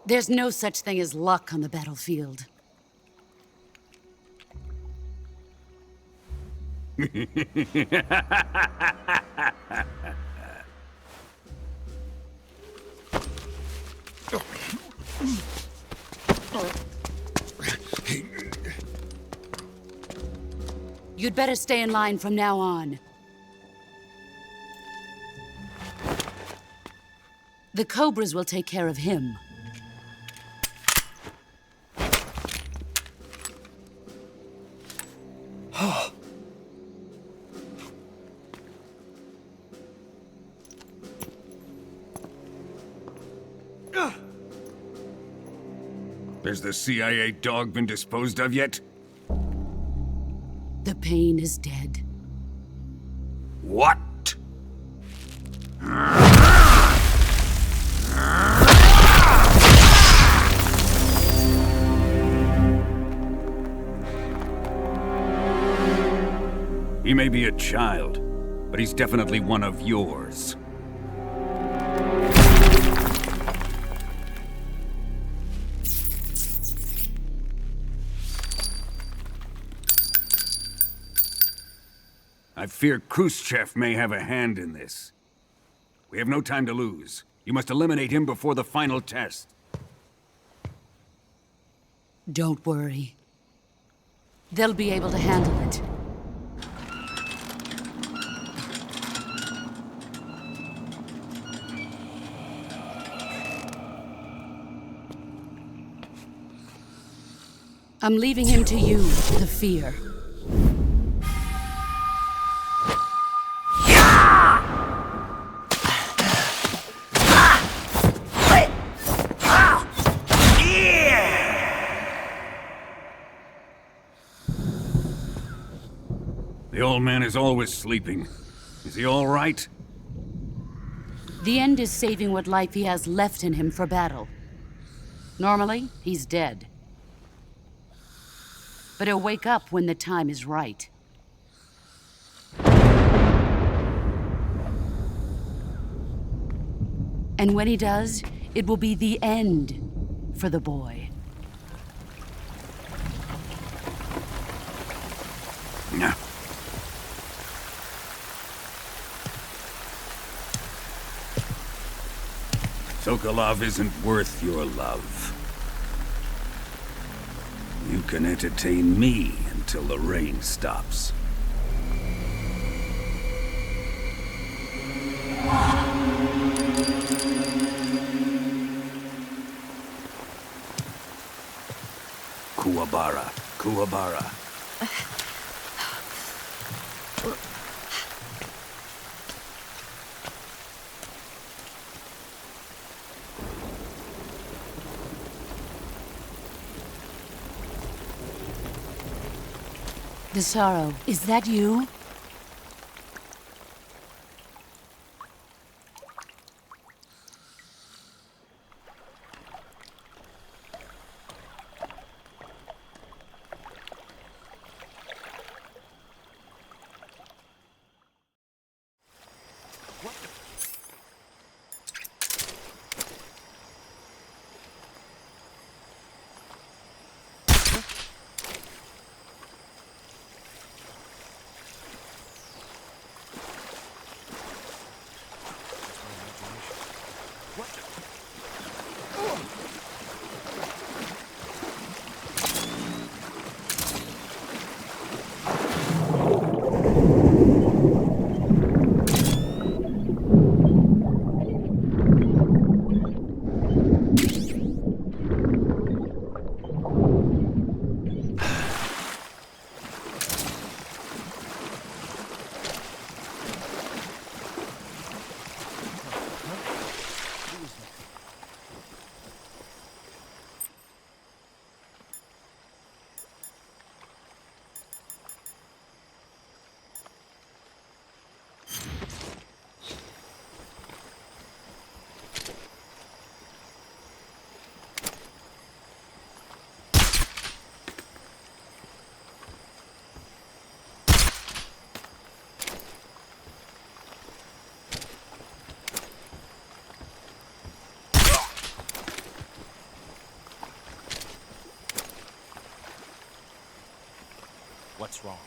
There's no such thing as luck on the battlefield. You'd better stay in line from now on. The Cobras will take care of him. Has the CIA dog been disposed of yet? The pain is dead. What? He may be a child, but he's definitely one of yours. I fear Khrushchev may have a hand in this. We have no time to lose. You must eliminate him before the final test. Don't worry. They'll be able to handle it. I'm leaving him to you, the fear. The old man is always sleeping. Is he all right? The end is saving what life he has left in him for battle. Normally, he's dead. But he'll wake up when the time is right. And when he does, it will be the end for the boy. No. Sokolov isn't worth your love. You can entertain me until the rain stops. Kuwabara, Kuwabara. Desaro, is that you? What's wrong?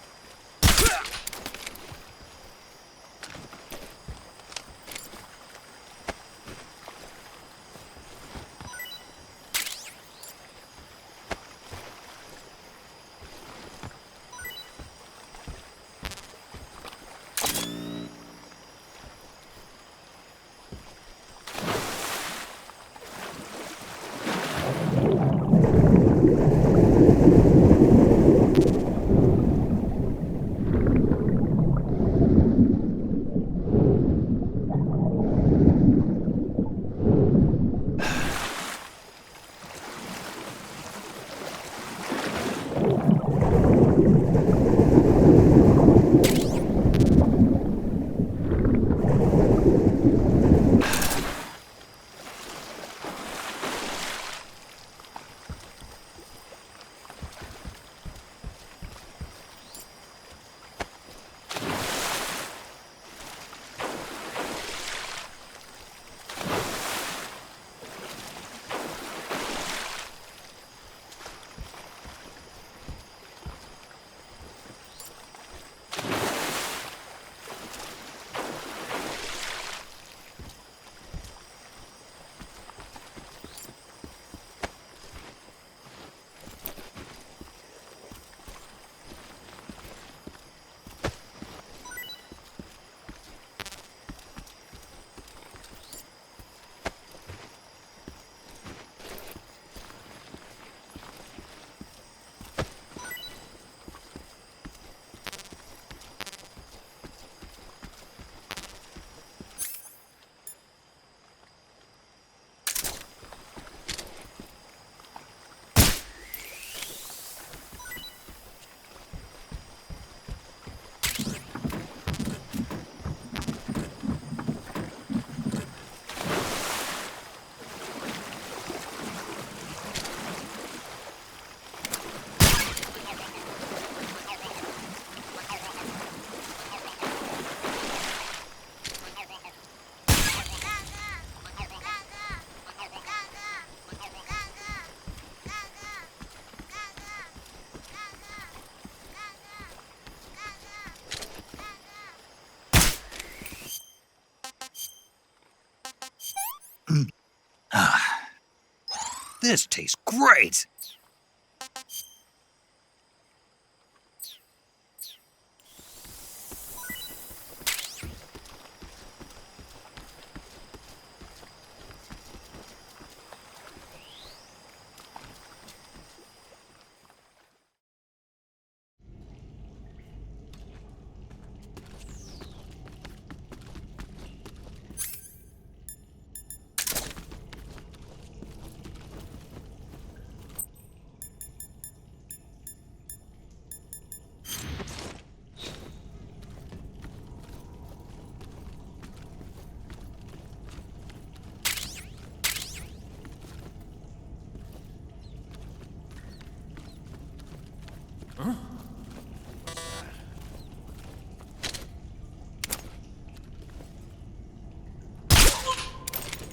This tastes great!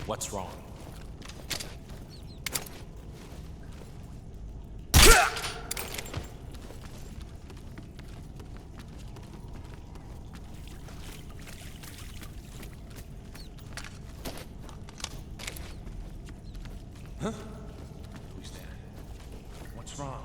What's wrong? Huh? Who's there? What's wrong?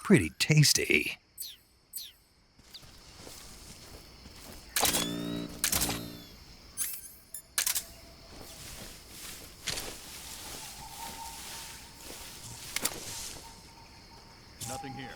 Pretty tasty. Nothing here.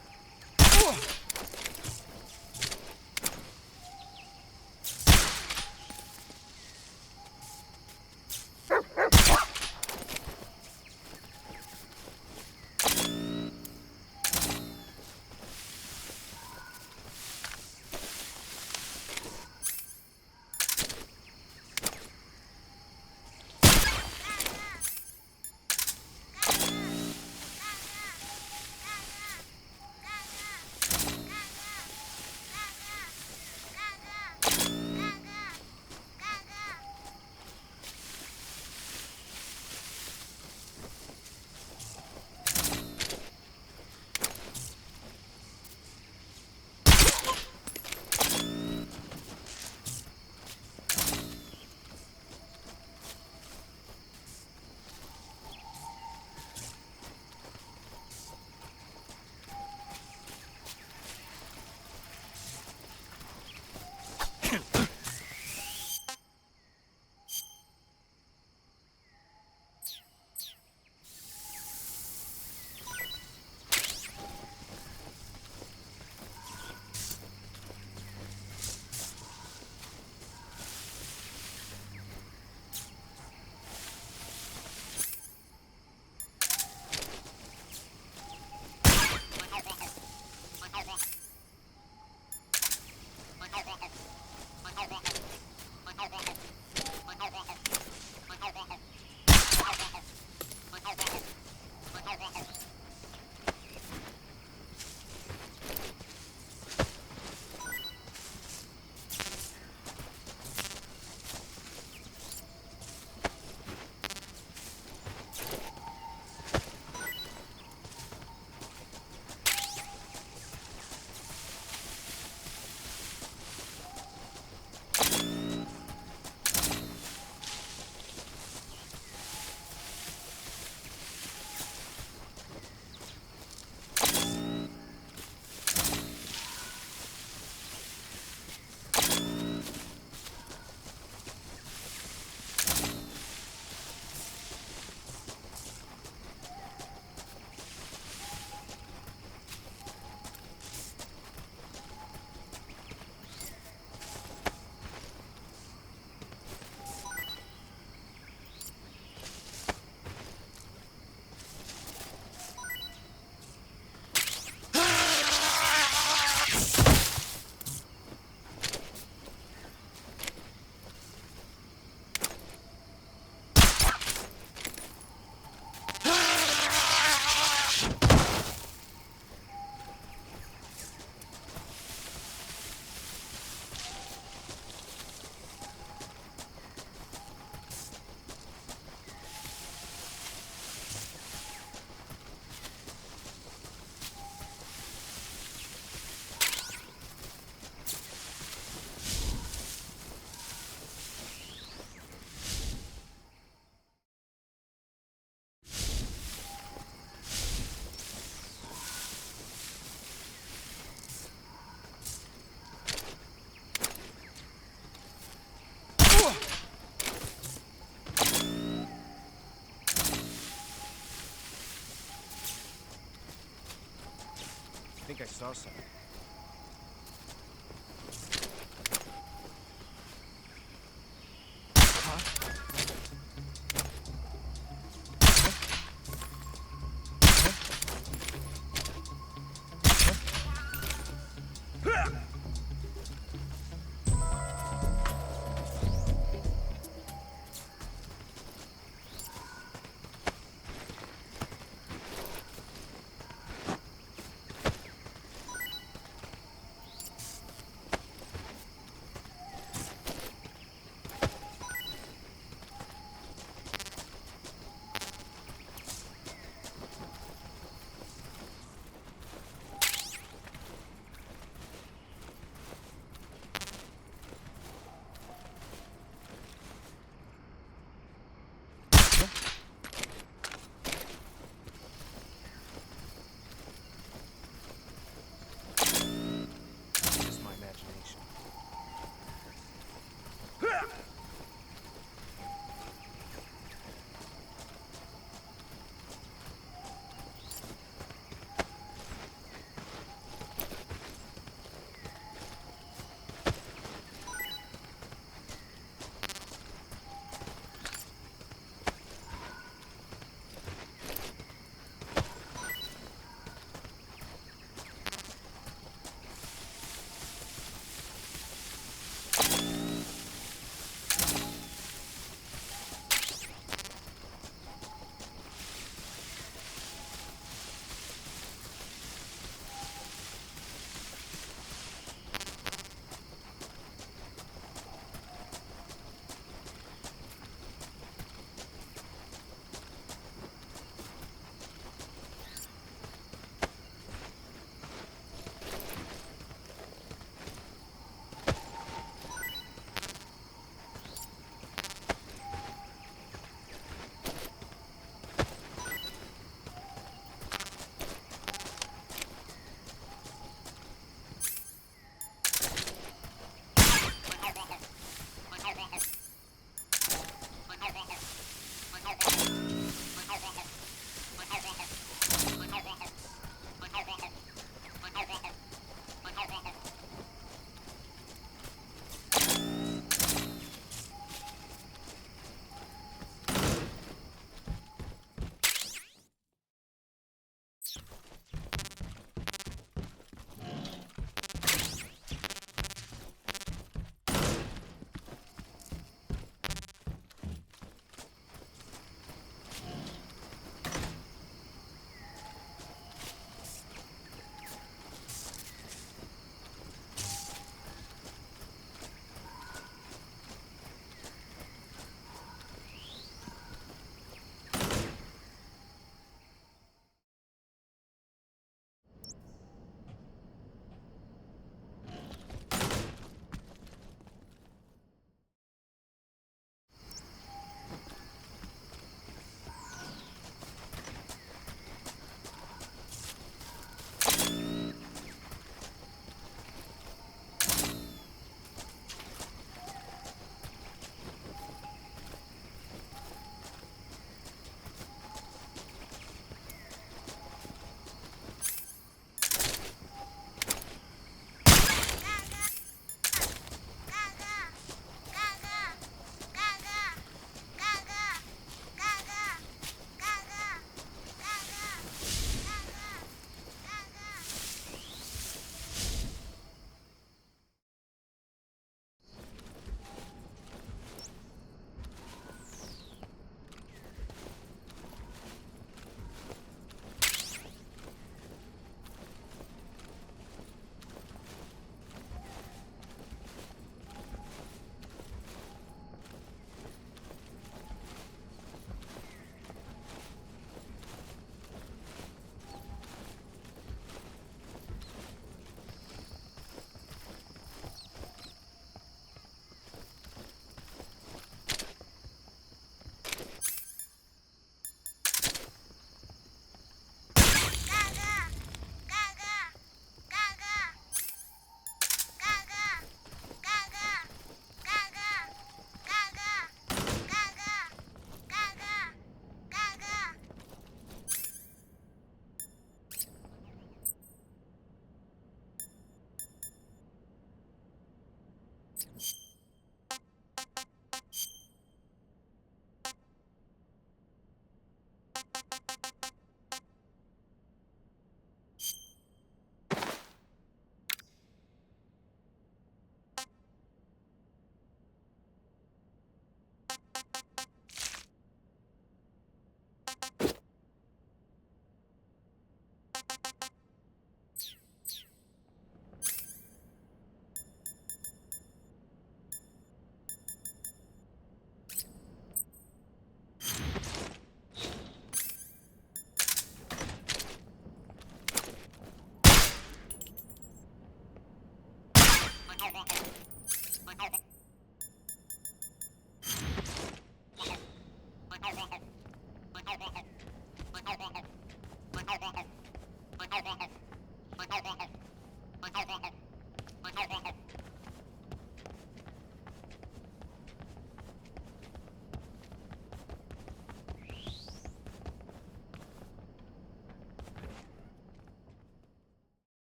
I think I saw something.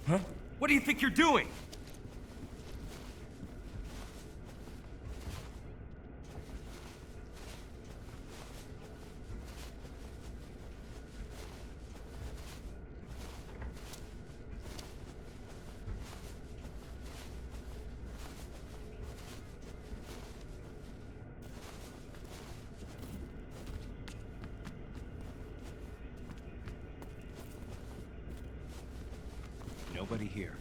Huh? What do you think you're doing? Nobody here.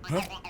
Huh?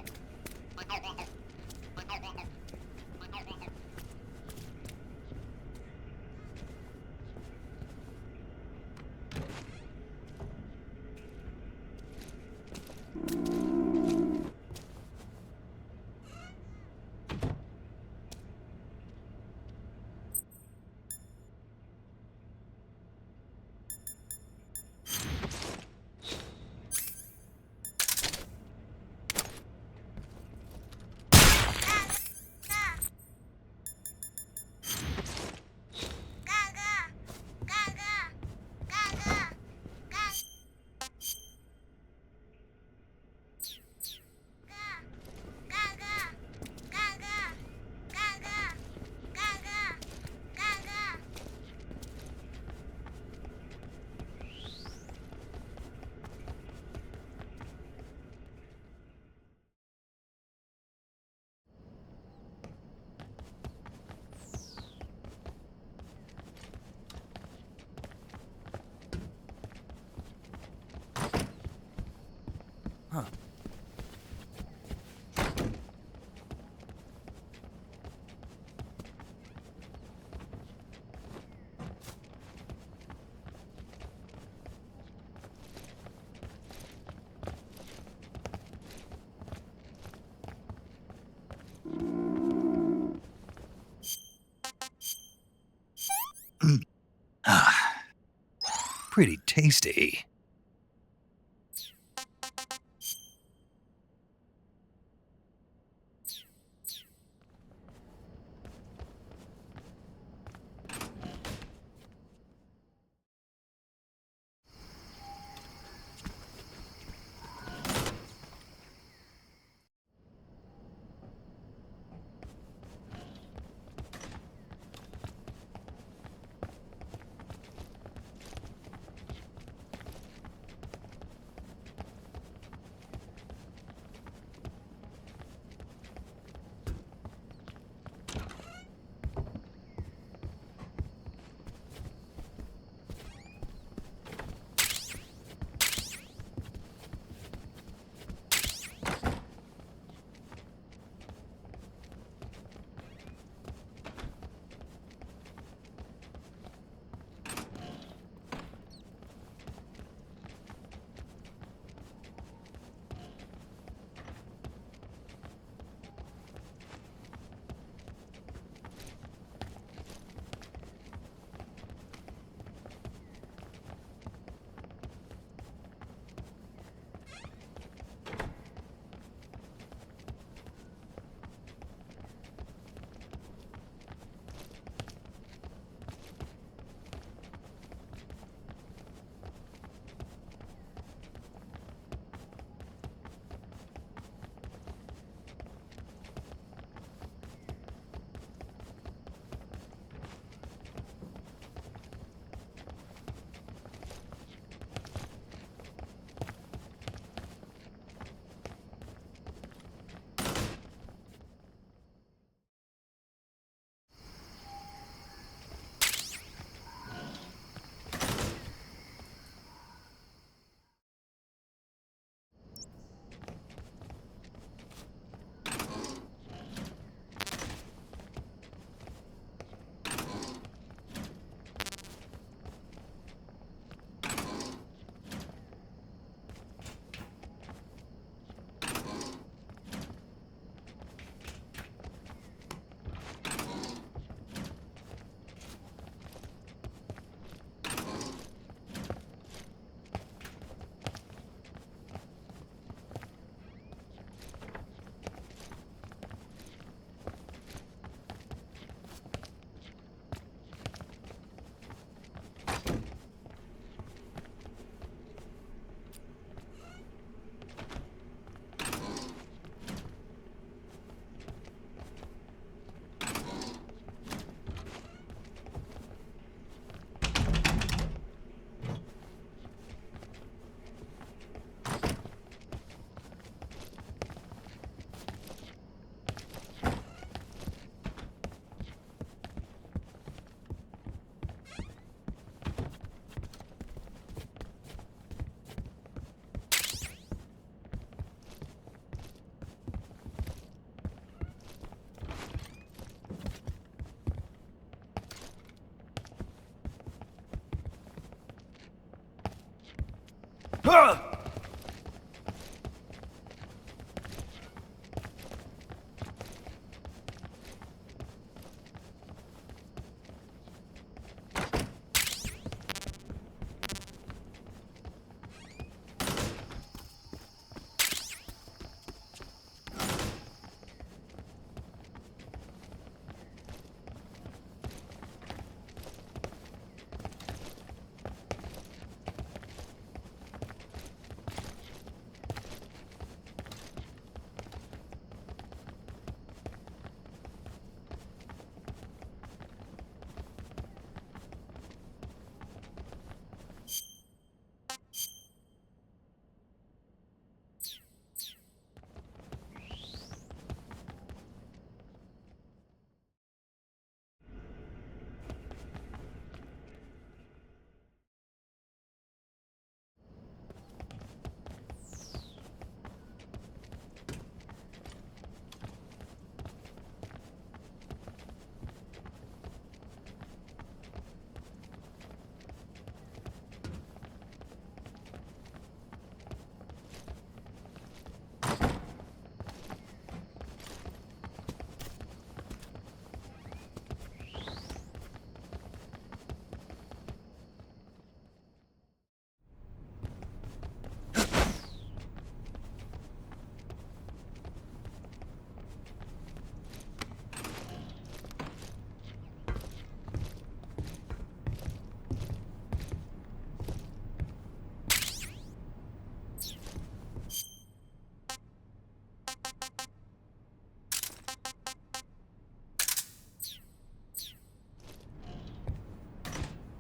Pretty tasty.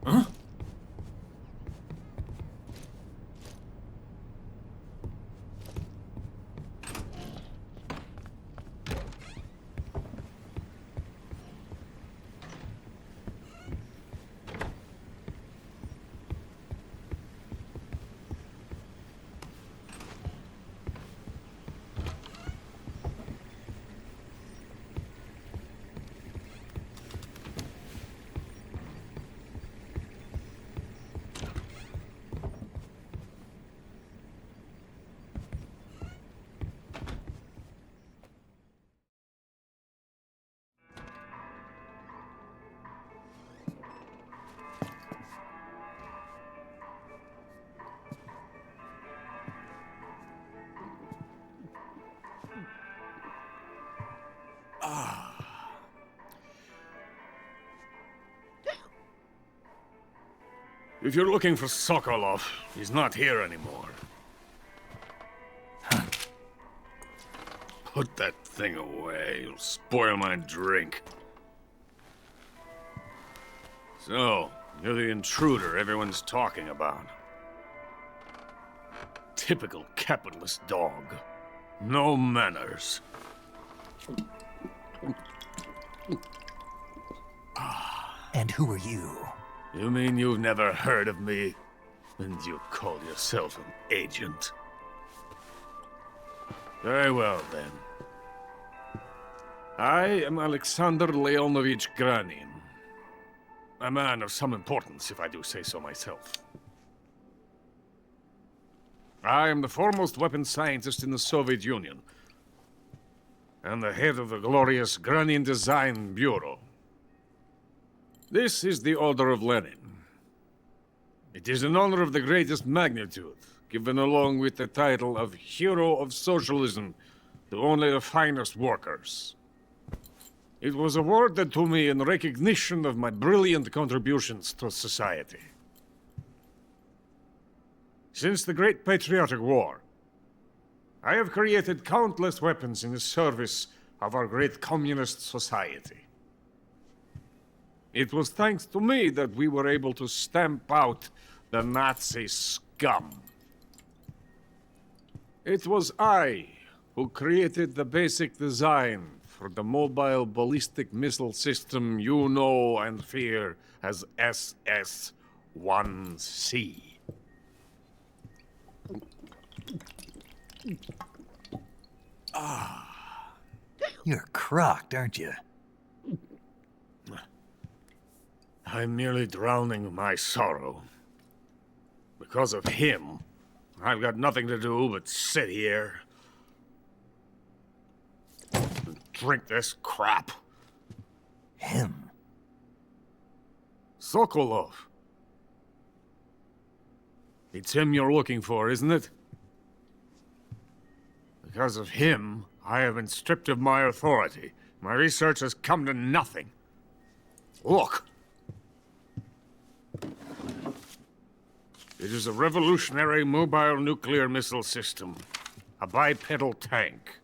Huh? If you're looking for Sokolov, he's not here anymore. Put that thing away. You'll spoil my drink. So, you're the intruder everyone's talking about. Typical capitalist dog. No manners. And who are you? You mean you've never heard of me? And you call yourself an agent? Very well, then. I am Alexander Leonovich Granin. A man of some importance, if I do say so myself. I am the foremost weapons scientist in the Soviet Union, and the head of the glorious Granin Design Bureau. This is the Order of Lenin. It is an honor of the greatest magnitude, given along with the title of Hero of Socialism to only the finest workers. It was awarded to me in recognition of my brilliant contributions to society. Since the Great Patriotic War, I have created countless weapons in the service of our great communist society. It was thanks to me that we were able to stamp out the Nazi scum. It was I who created the basic design for the mobile ballistic missile system you know and fear as SS-1C. You're crocked, aren't you? I'm merely drowning my sorrow. Because of him, I've got nothing to do but sit here and drink this crap. Him? Sokolov. It's him you're looking for, isn't it? Because of him, I have been stripped of my authority. My research has come to nothing. Look. It is a revolutionary mobile nuclear missile system. A bipedal tank.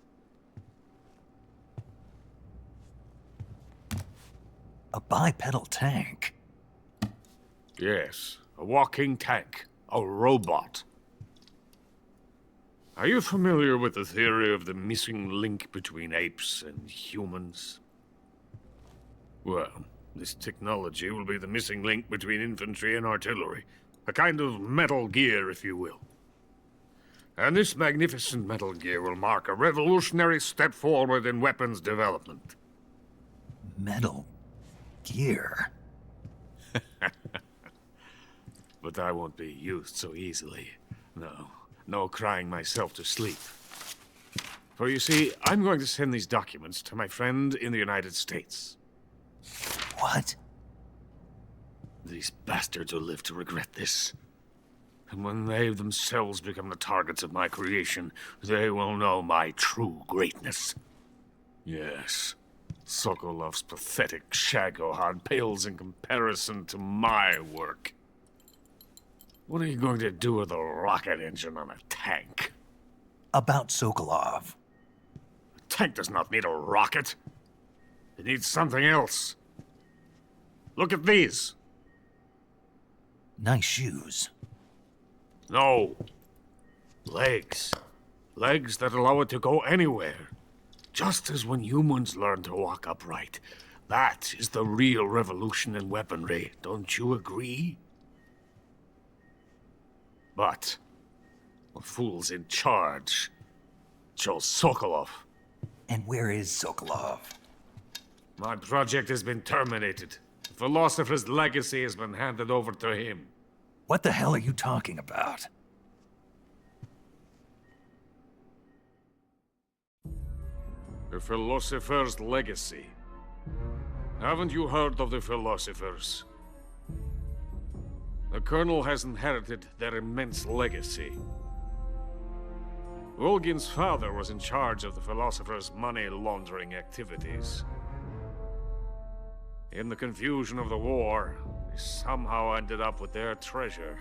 A bipedal tank? Yes, a walking tank. A robot. Are you familiar with the theory of the missing link between apes and humans? Well, this technology will be the missing link between infantry and artillery. A kind of Metal Gear, if you will. And this magnificent Metal Gear will mark a revolutionary step forward in weapons development. Metal Gear? But I won't be used so easily. No crying myself to sleep. For you see, I'm going to send these documents to my friend in the United States. What? These bastards will live to regret this. And when they themselves become the targets of my creation, they will know my true greatness. Yes, Sokolov's pathetic Shagohod pales in comparison to my work. What are you going to do with a rocket engine on a tank? About Sokolov. A tank does not need a rocket. It needs something else. Look at these. Nice shoes. No. Legs. Legs that allow it to go anywhere. Just as when humans learn to walk upright. That is the real revolution in weaponry, don't you agree? But the fool's in charge. Chose Sokolov. And where is Sokolov? My project has been terminated. The Philosopher's legacy has been handed over to him. What the hell are you talking about? The Philosopher's legacy. Haven't you heard of the Philosophers? The Colonel has inherited their immense legacy. Volgin's father was in charge of the Philosopher's money laundering activities. In the confusion of the war, they somehow ended up with their treasure.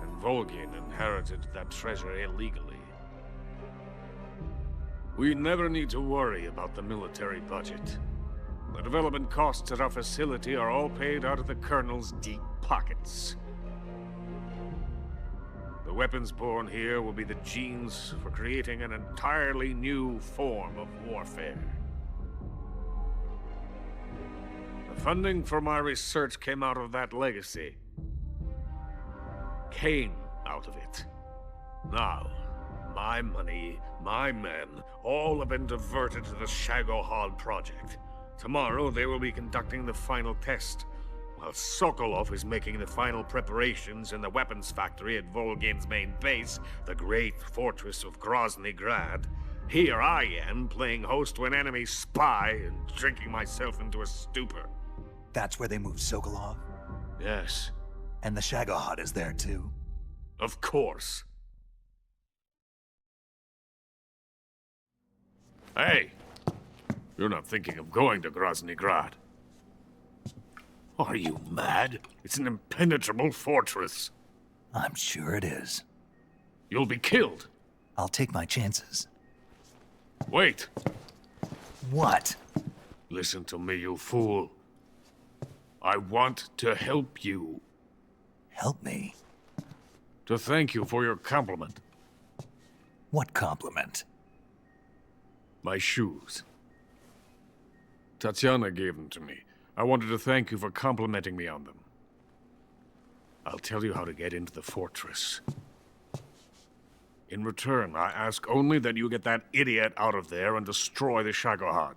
And Volgin inherited that treasure illegally. We never need to worry about the military budget. The development costs at our facility are all paid out of the Colonel's deep pockets. The weapons born here will be the genes for creating an entirely new form of warfare. The funding for my research came out of that legacy. Came out of it. Now, my money, my men, all have been diverted to the Shagohod project. Tomorrow, they will be conducting the final test, while Sokolov is making the final preparations in the weapons factory at Volgin's main base, the great fortress of Grozny Grad. Here I am, playing host to an enemy spy and drinking myself into a stupor. That's where they moved Sokolov? Yes. And the Shagohod is there too? Of course. Hey! You're not thinking of going to Grozny Grad. Are you mad? It's an impenetrable fortress. I'm sure it is. You'll be killed. I'll take my chances. Wait. What? Listen to me, you fool. I want to help you. Help me? To thank you for your compliment. What compliment? My shoes. Tatiana gave them to me. I wanted to thank you for complimenting me on them. I'll tell you how to get into the fortress. In return, I ask only that you get that idiot out of there and destroy the Shagohod.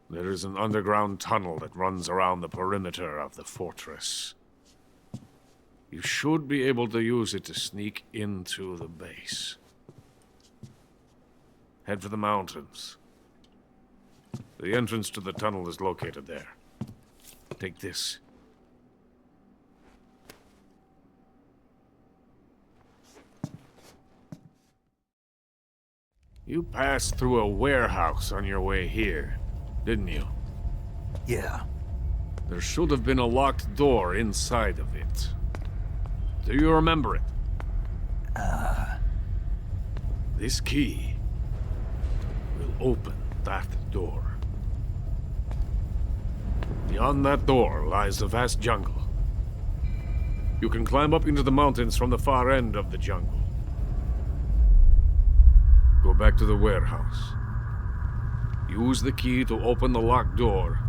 There is an underground tunnel that runs around the perimeter of the fortress. You should be able to use it to sneak into the base. Head for the mountains. The entrance to the tunnel is located there. Take this. You passed through a warehouse on your way here, didn't you? Yeah. There should have been a locked door inside of it. Do you remember it? This key will open that door. Beyond that door lies the vast jungle. You can climb up into the mountains from the far end of the jungle. Go back to the warehouse. Use the key to open the locked door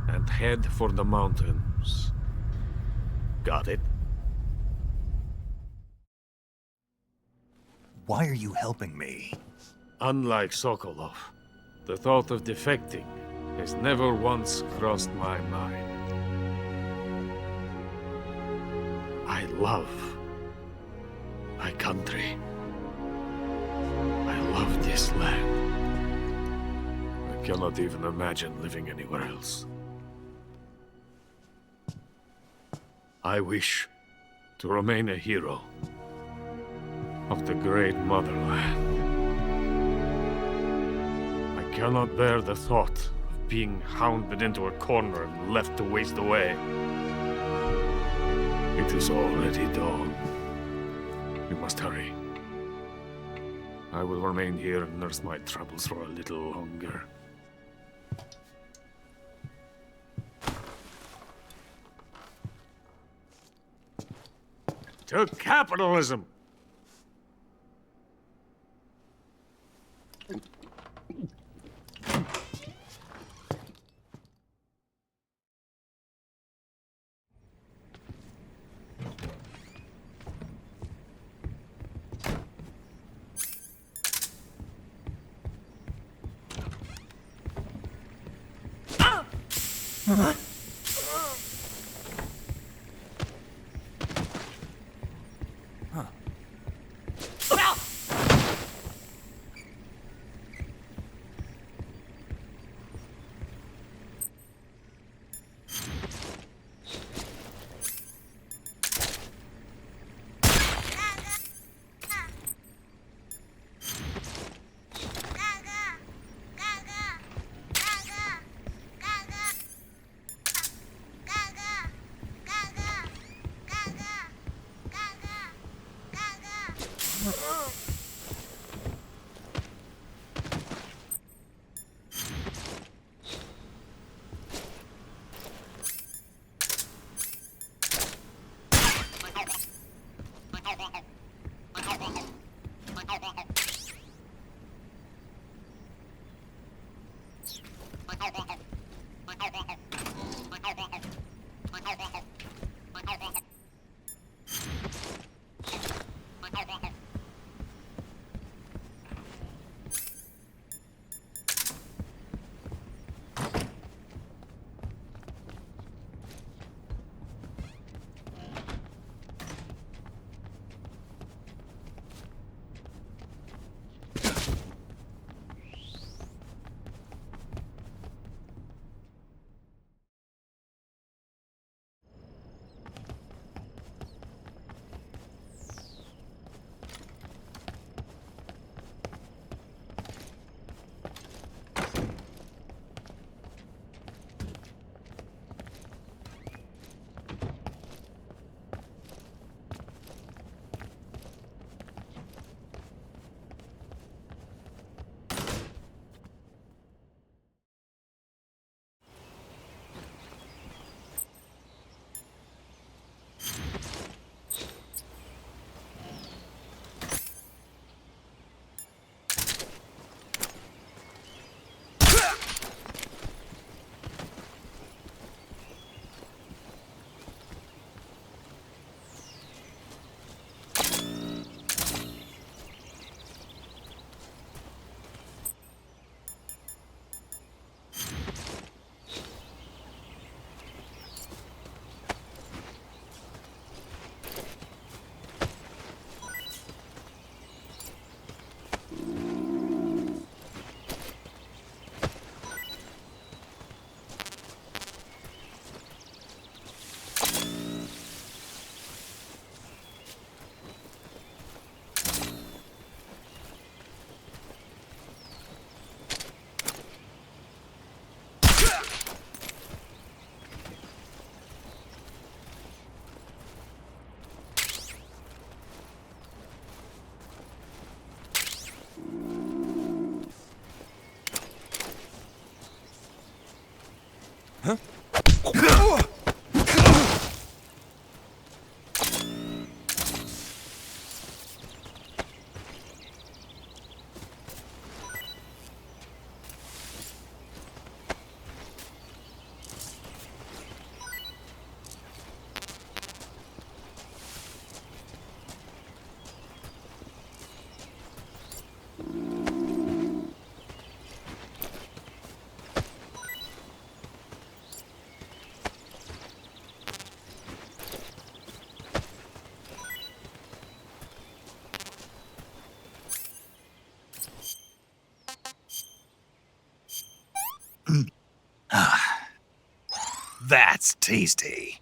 and head for the mountains. Got it? Why are you helping me? Unlike Sokolov, the thought of defecting has never once crossed my mind. I love my country. I love this land. I cannot even imagine living anywhere else. I wish to remain a hero of the great motherland. I cannot bear the thought of being hounded into a corner and left to waste away. It is already dawn. You must hurry. I will remain here and nurse my troubles for a little longer. To capitalism! Huh? That's tasty.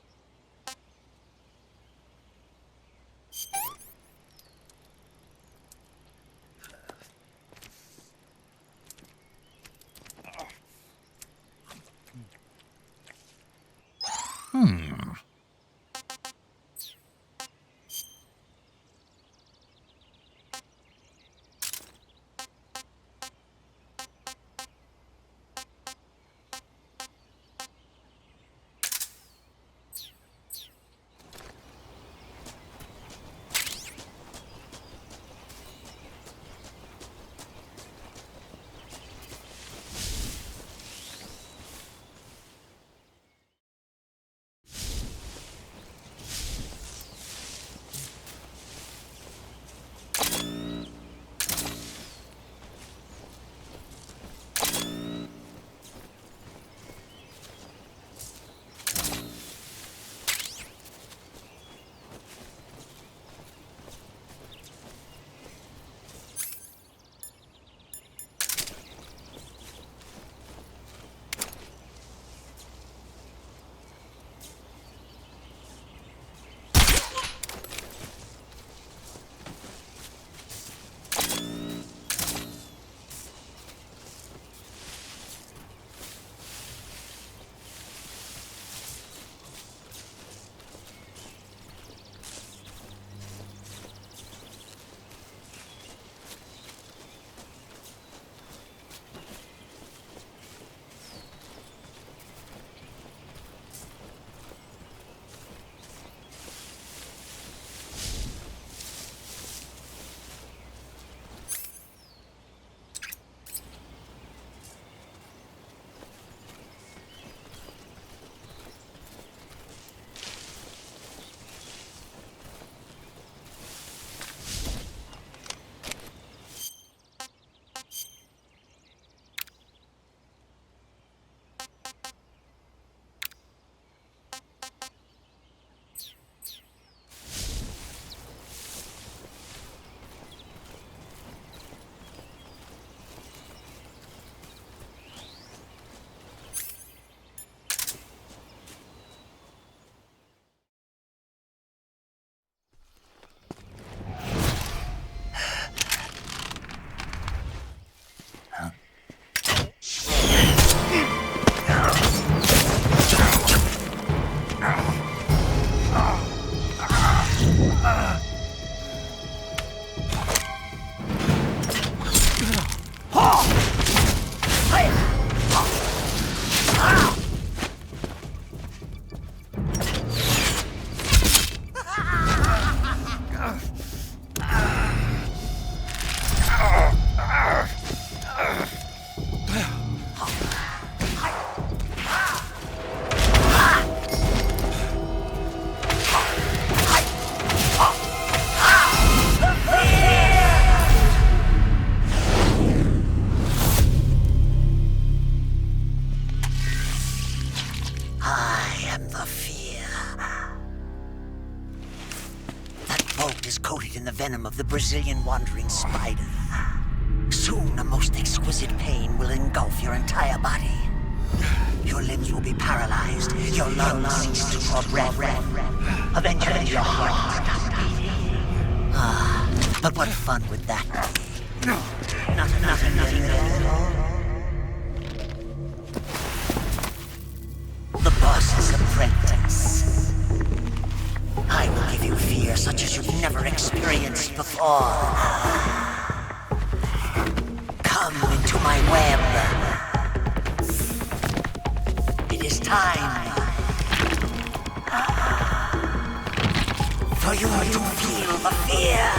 I am the fear. That boat is coated in the venom of the Brazilian wandering spider. Soon, a most exquisite pain will engulf your entire body. Your limbs will be paralyzed, your lungs cease to draw breath. Eventually, your heart will stop beating. Ah, but what fun would that be? Nothing at all. The boss's apprentice. I will give you fear such as you've never experienced before. Come into my web. It is time for you to feel the fear.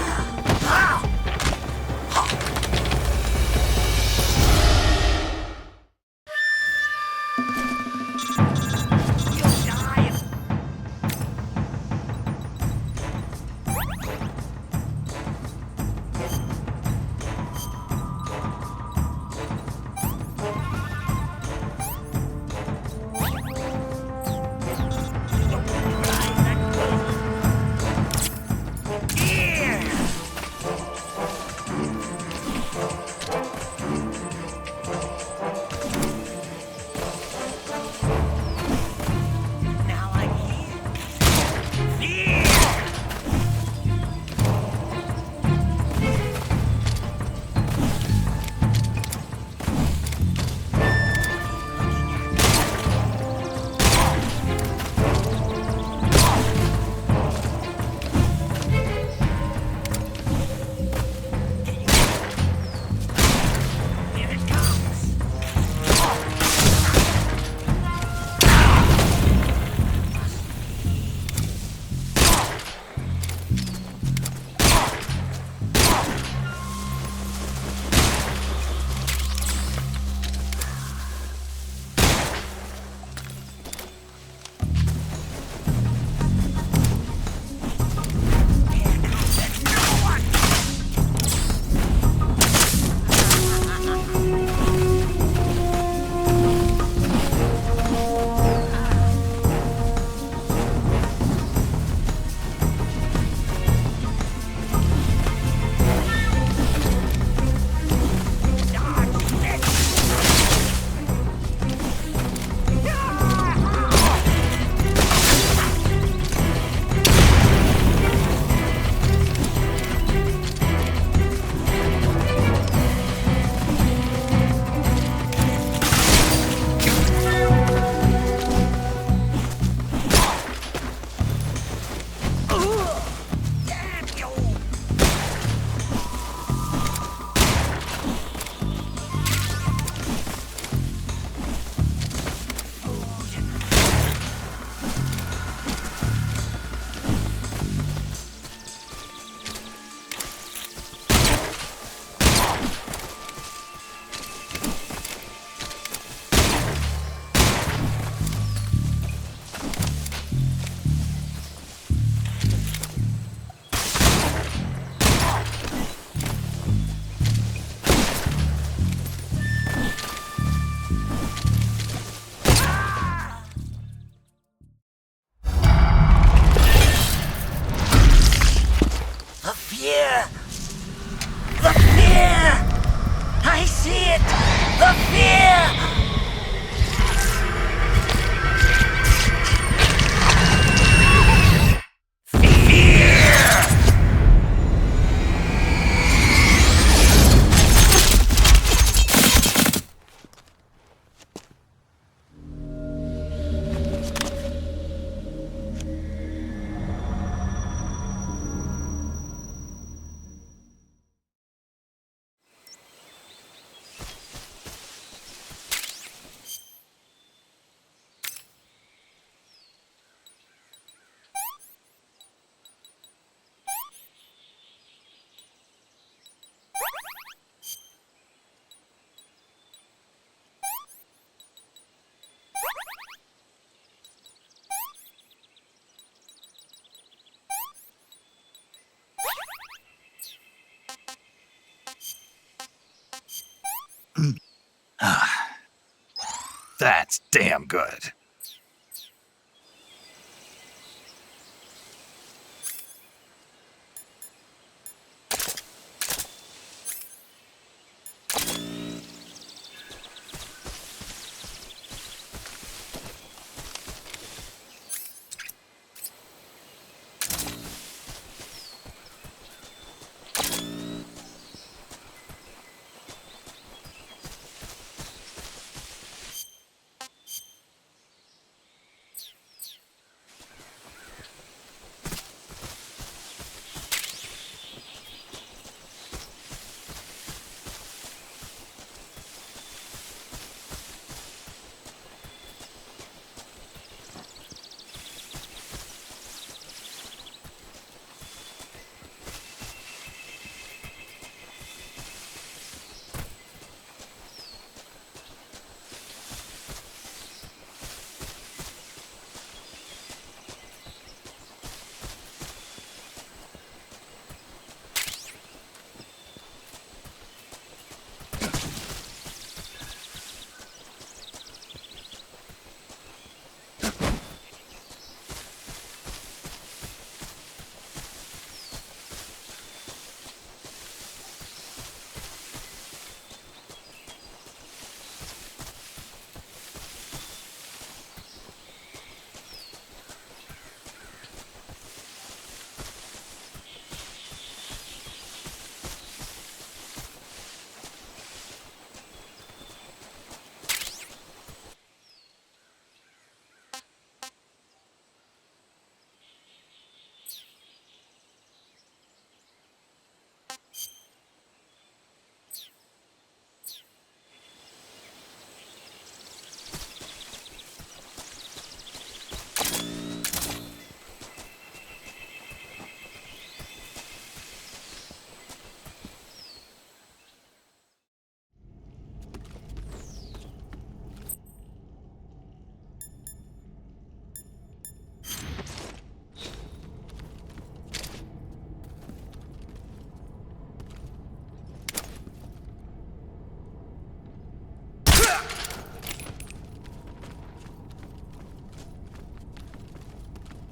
That's damn good.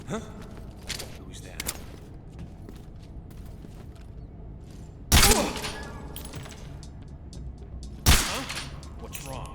Huh? Who's that? Huh? What's wrong?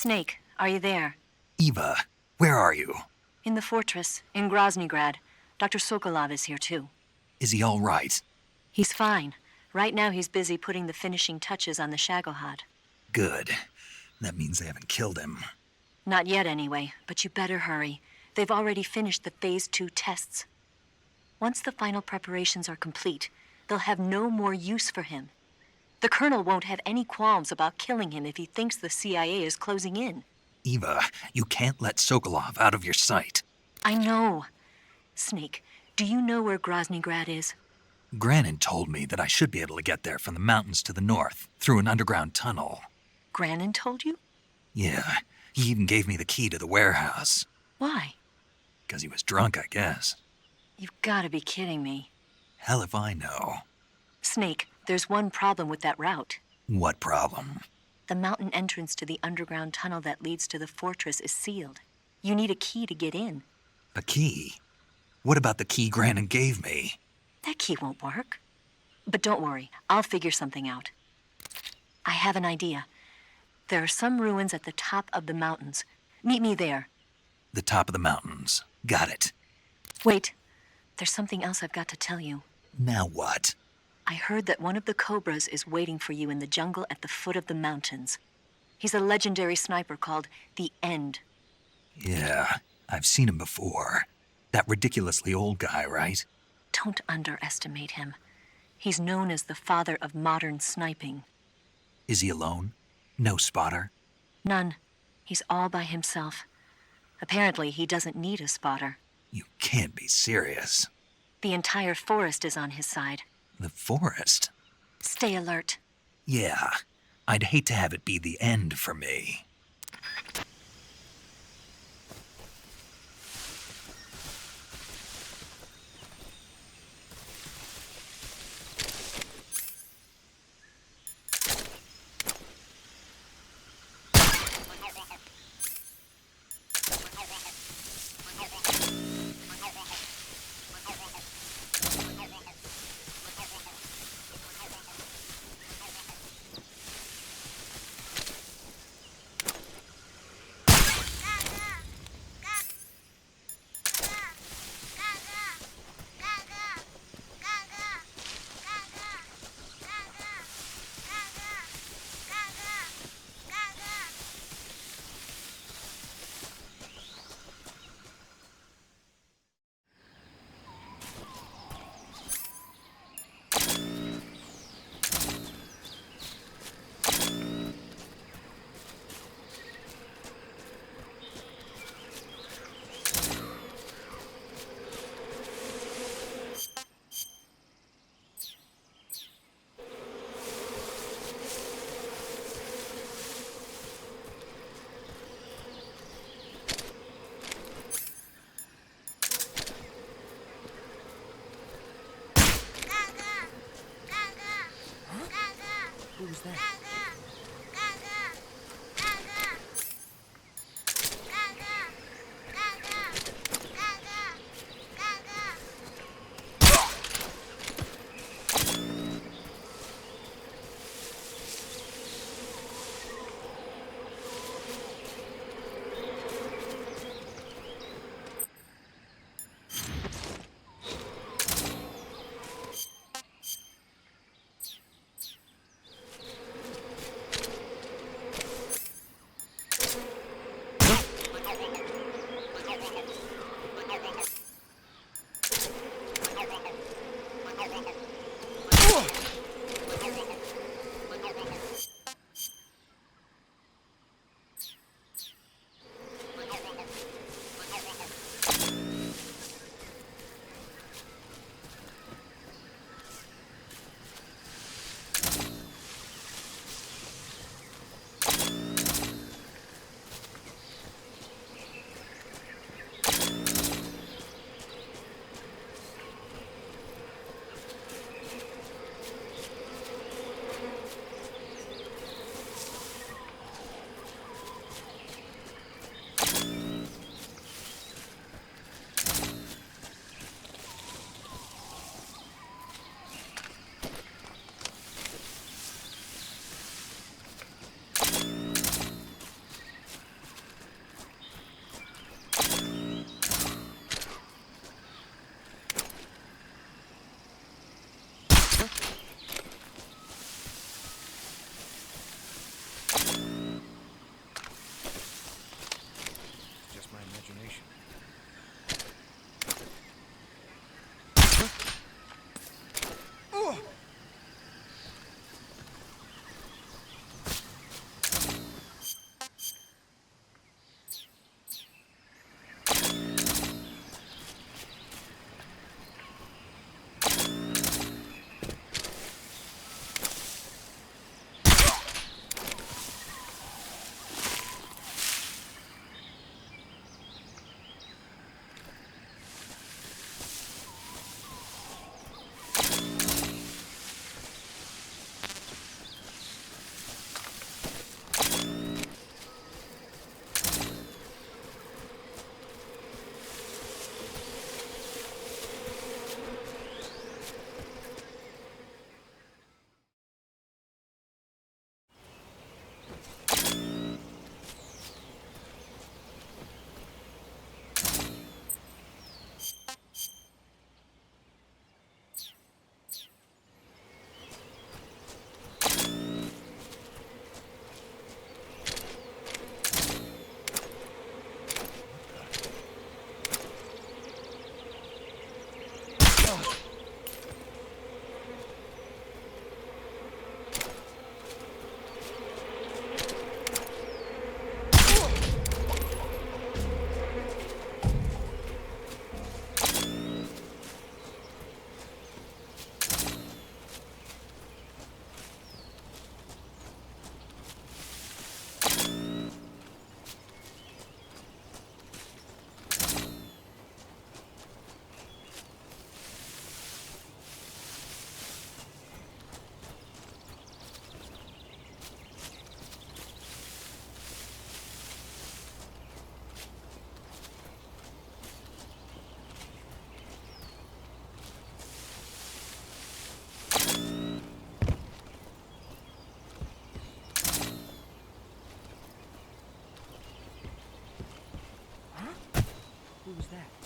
Snake, are you there? Eva, where are you? In the fortress, in Groznygrad. Dr. Sokolov is here too. Is he all right? He's fine. Right now he's busy putting the finishing touches on the Shagohod. Good. That means they haven't killed him. Not yet anyway, but you better hurry. They've already finished the Phase 2 tests. Once the final preparations are complete, they'll have no more use for him. The Colonel won't have any qualms about killing him if he thinks the CIA is closing in. Eva, you can't let Sokolov out of your sight. I know. Snake, do you know where Groznygrad is? Granin told me that I should be able to get there from the mountains to the north, through an underground tunnel. Granin told you? Yeah, he even gave me the key to the warehouse. Why? Because he was drunk, I guess. You've got to be kidding me. Hell if I know. Snake, there's one problem with that route. What problem? The mountain entrance to the underground tunnel that leads to the fortress is sealed. You need a key to get in. A key? What about the key Granin gave me? That key won't work. But don't worry, I'll figure something out. I have an idea. There are some ruins at the top of the mountains. Meet me there. The top of the mountains. Got it. Wait, there's something else I've got to tell you. Now what? I heard that one of the Cobras is waiting for you in the jungle at the foot of the mountains. He's a legendary sniper called the End. Yeah, I've seen him before. That ridiculously old guy, right? Don't underestimate him. He's known as the father of modern sniping. Is he alone? No spotter? None. He's all by himself. Apparently, he doesn't need a spotter. You can't be serious. The entire forest is on his side. The forest? Stay alert. Yeah, I'd hate to have it be the end for me. Who was that? Who was that?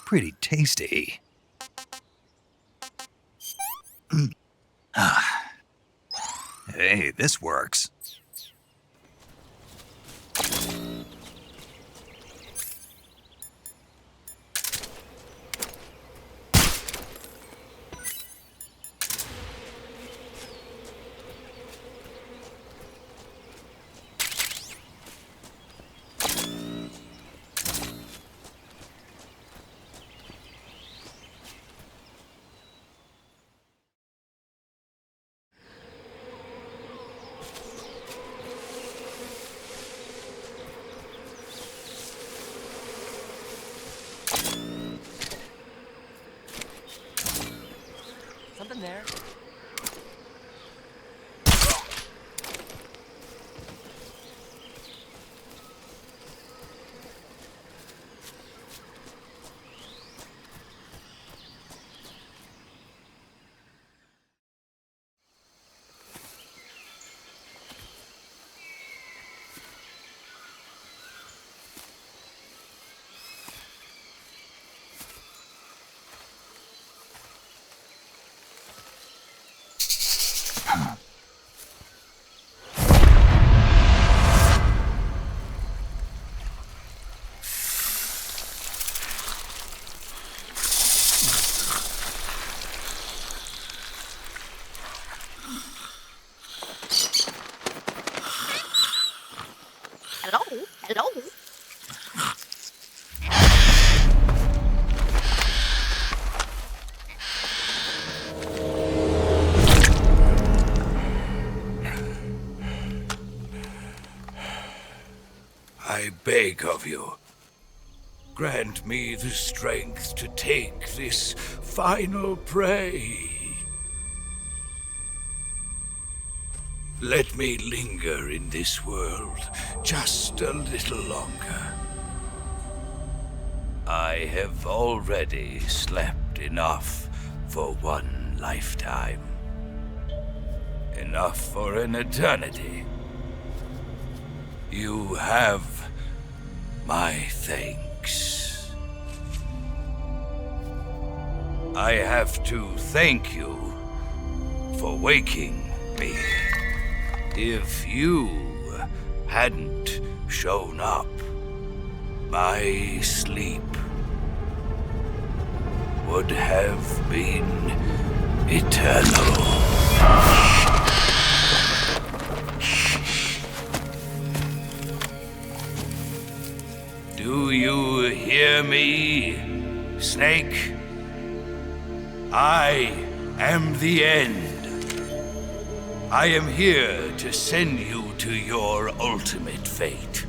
Pretty tasty. Hey, this works. Something there. Hello? I beg of you, grant me the strength to take this final prey. Let me linger in this world just a little longer. I have already slept enough for one lifetime. Enough for an eternity. You have my thanks. I have to thank you for waking me. If you hadn't shown up, my sleep would have been eternal. Do you hear me, Snake? I am the end. I am here to send you to your ultimate fate.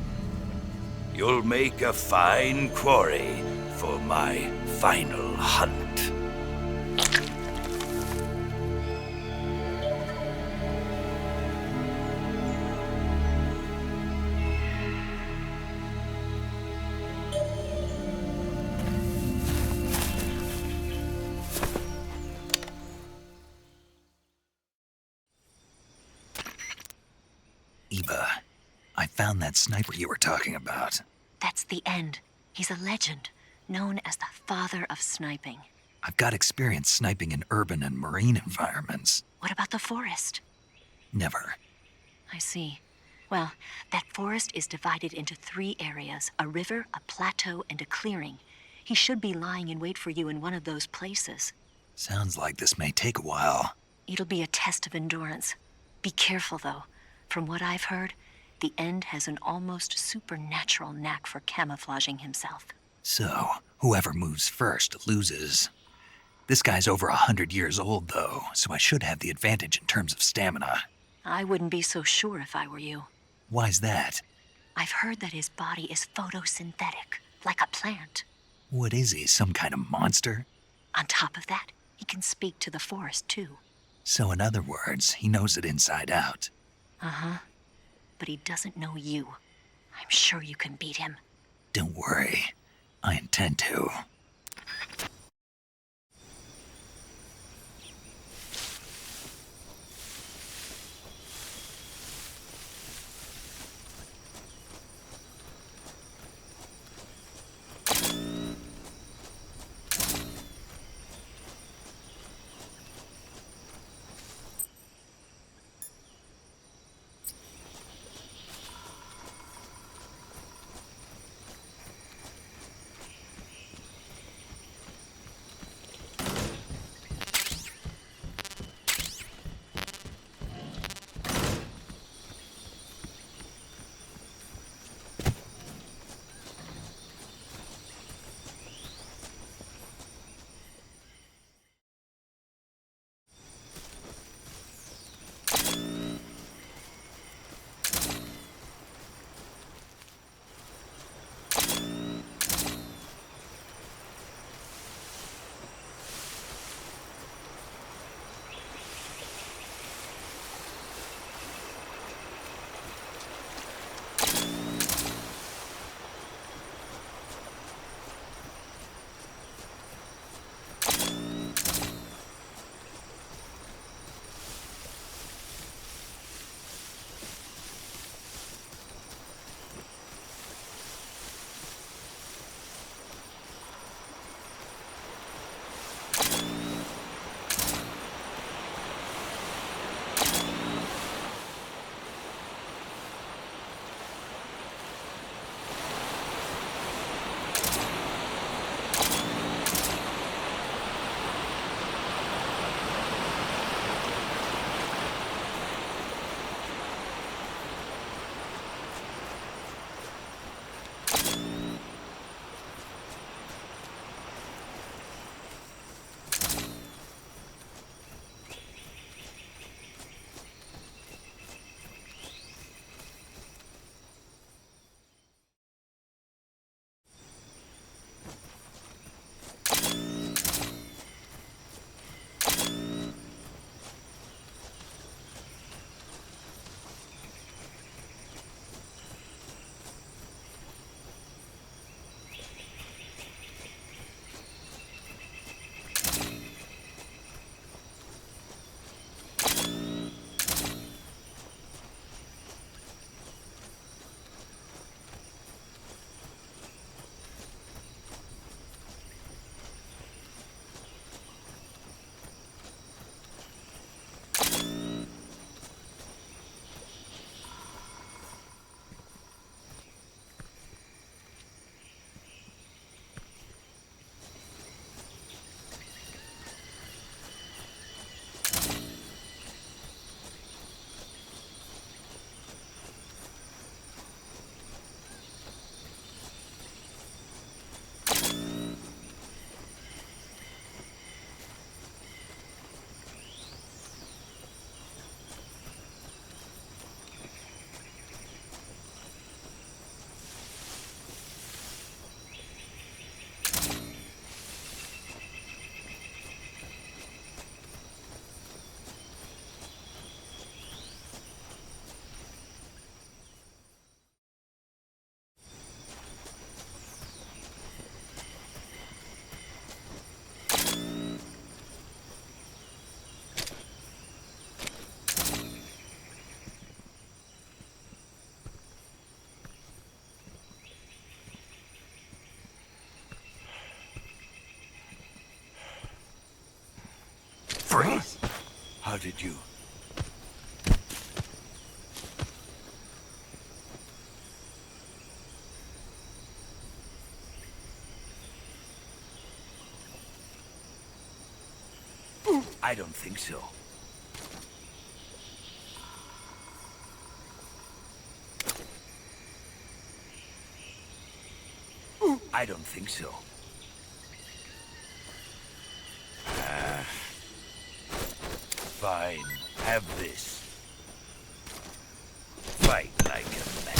You'll make a fine quarry for my final hunt. Eva, I found that sniper you were talking about. That's the end. He's a legend, known as the father of sniping. I've got experience sniping in urban and marine environments. What about the forest? Never. I see. Well, that forest is divided into 3 areas, a river, a plateau, and a clearing. He should be lying in wait for you in one of those places. Sounds like this may take a while. It'll be a test of endurance. Be careful, though. From what I've heard, the End has an almost supernatural knack for camouflaging himself. So, whoever moves first loses. This guy's over 100 years old, though, so I should have the advantage in terms of stamina. I wouldn't be so sure if I were you. Why's that? I've heard that his body is photosynthetic, like a plant. What is he, some kind of monster? On top of that, he can speak to the forest, too. So in other words, he knows it inside out. Uh-huh. But he doesn't know you. I'm sure you can beat him. Don't worry. I intend to. How did you... I don't think so. I don't think so. Fine. Have this. Fight like a man.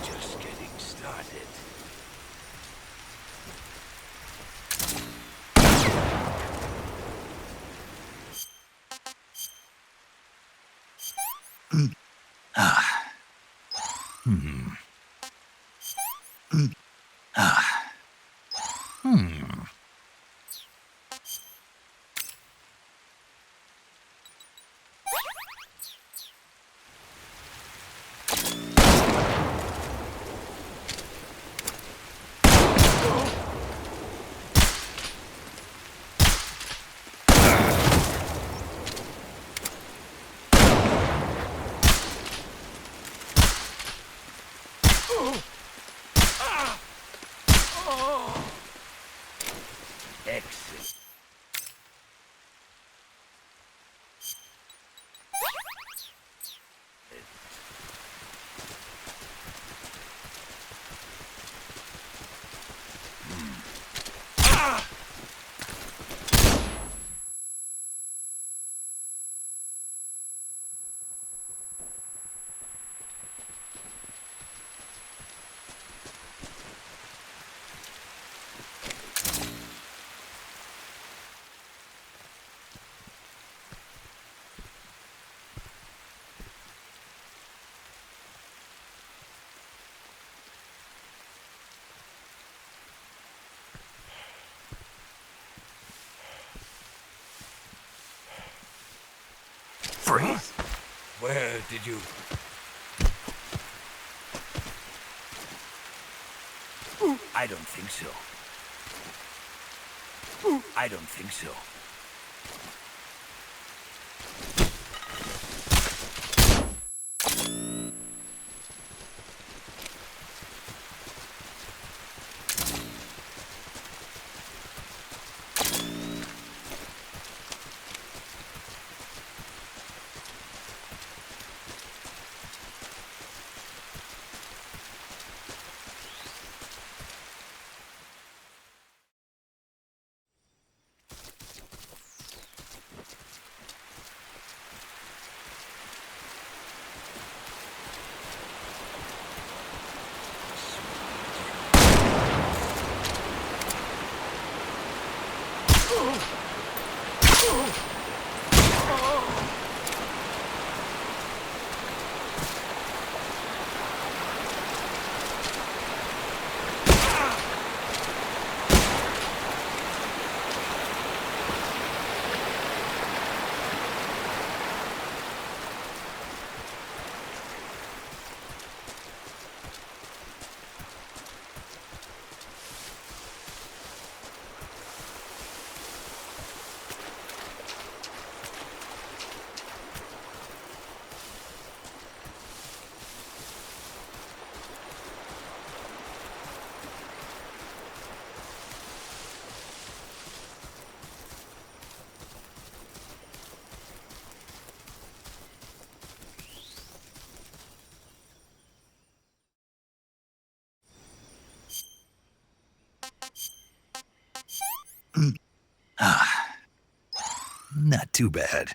Just getting started. Excellent. Freeze! Where did you... I don't think so. I don't think so. Not too bad.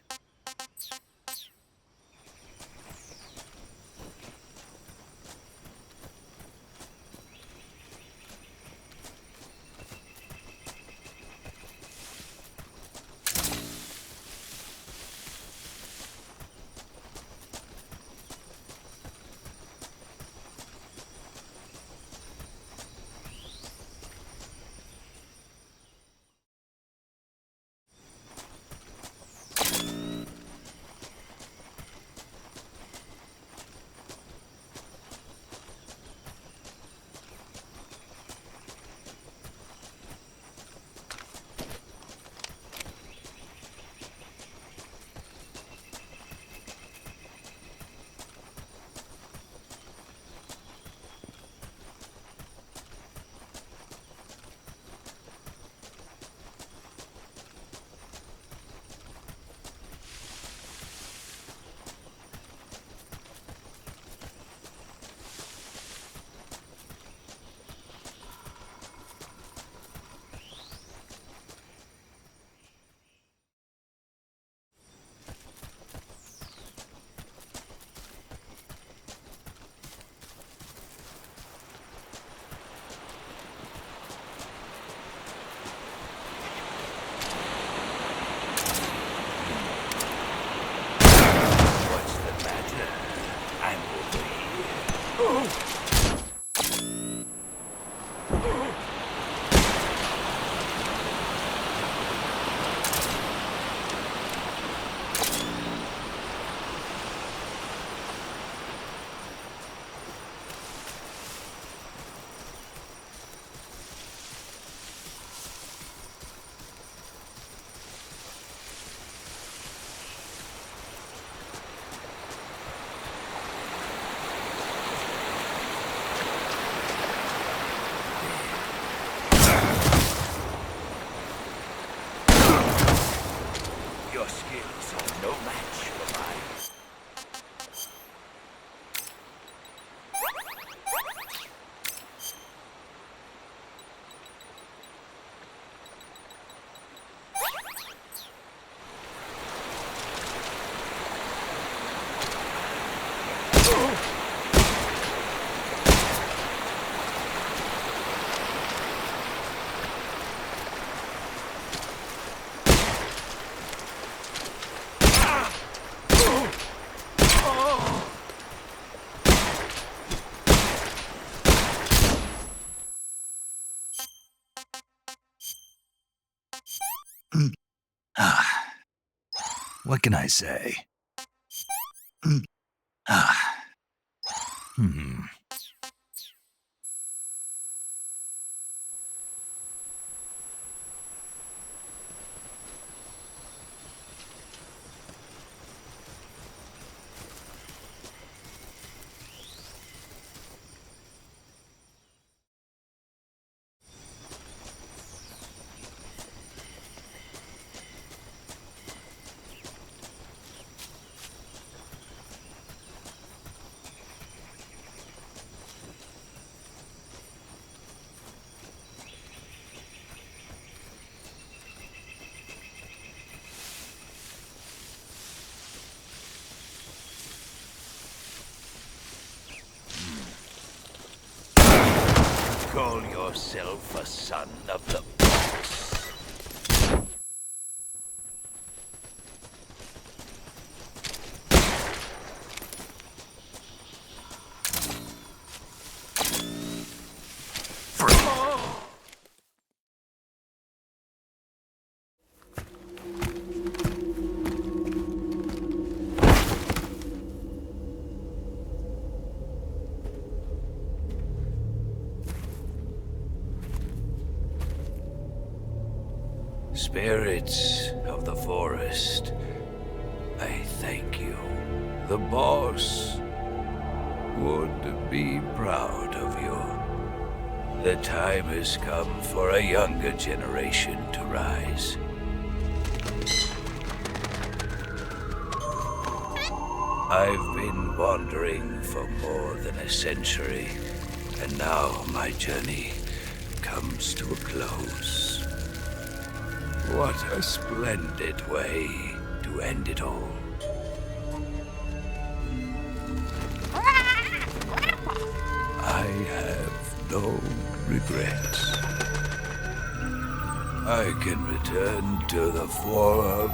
What can I say? Call yourself a son of the boss. Spirits of the forest, I thank you. The boss would be proud of you. The time has come for a younger generation to rise. I've been wandering for more than a century, and now my journey comes to a close. What a splendid way to end it all. I have no regrets. I can return to the Forum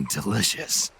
Delicious.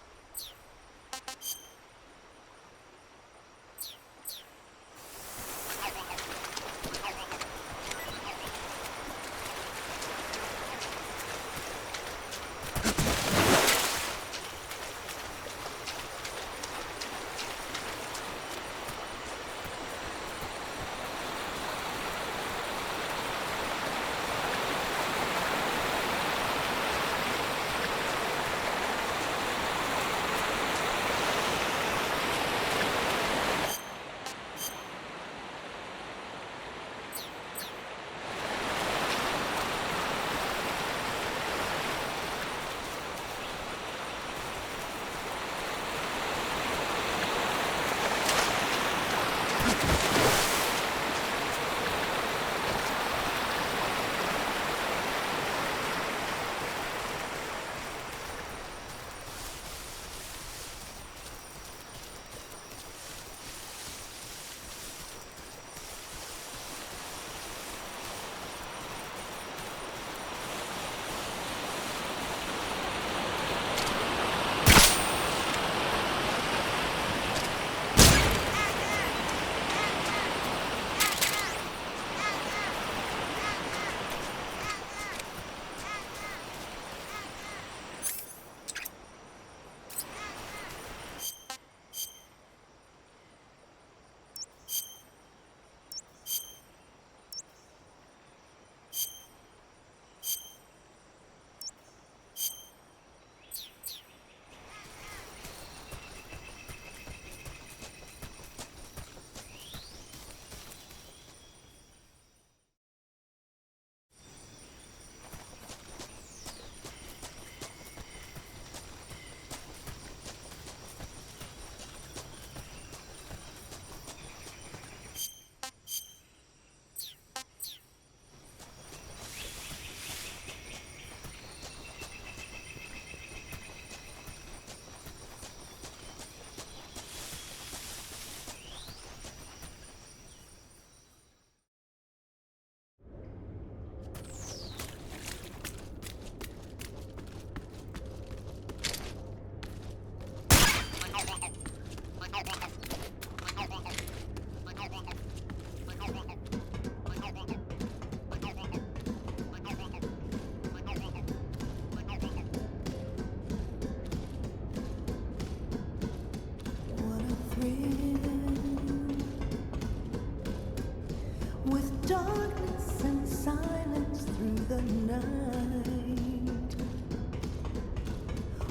darkness and silence through the night.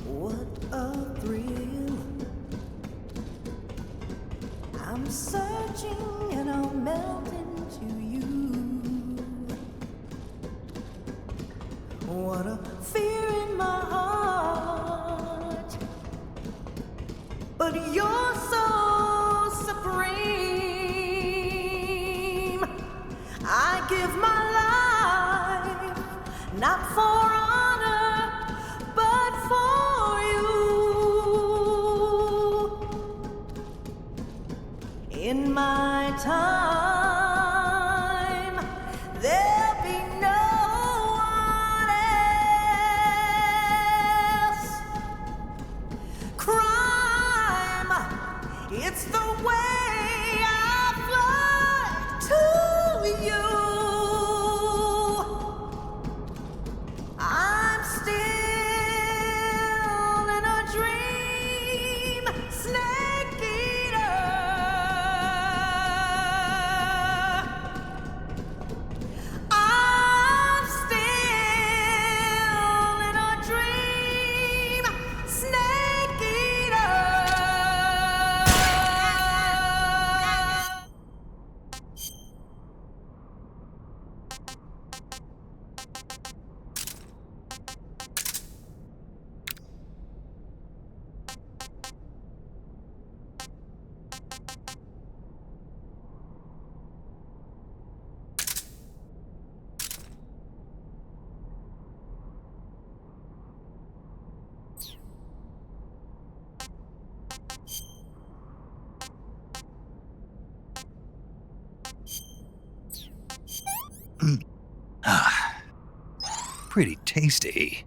What a thrill. I'm searching and I'll melt into you. What a fear in my heart. But you're so supreme. I give my life, not for honor, but for you. In my time, there'll be no one else. Crime, it's the way I fly to you. I'm still in a dream, snake eater. I'm still in a dream, snake eater. Pretty tasty.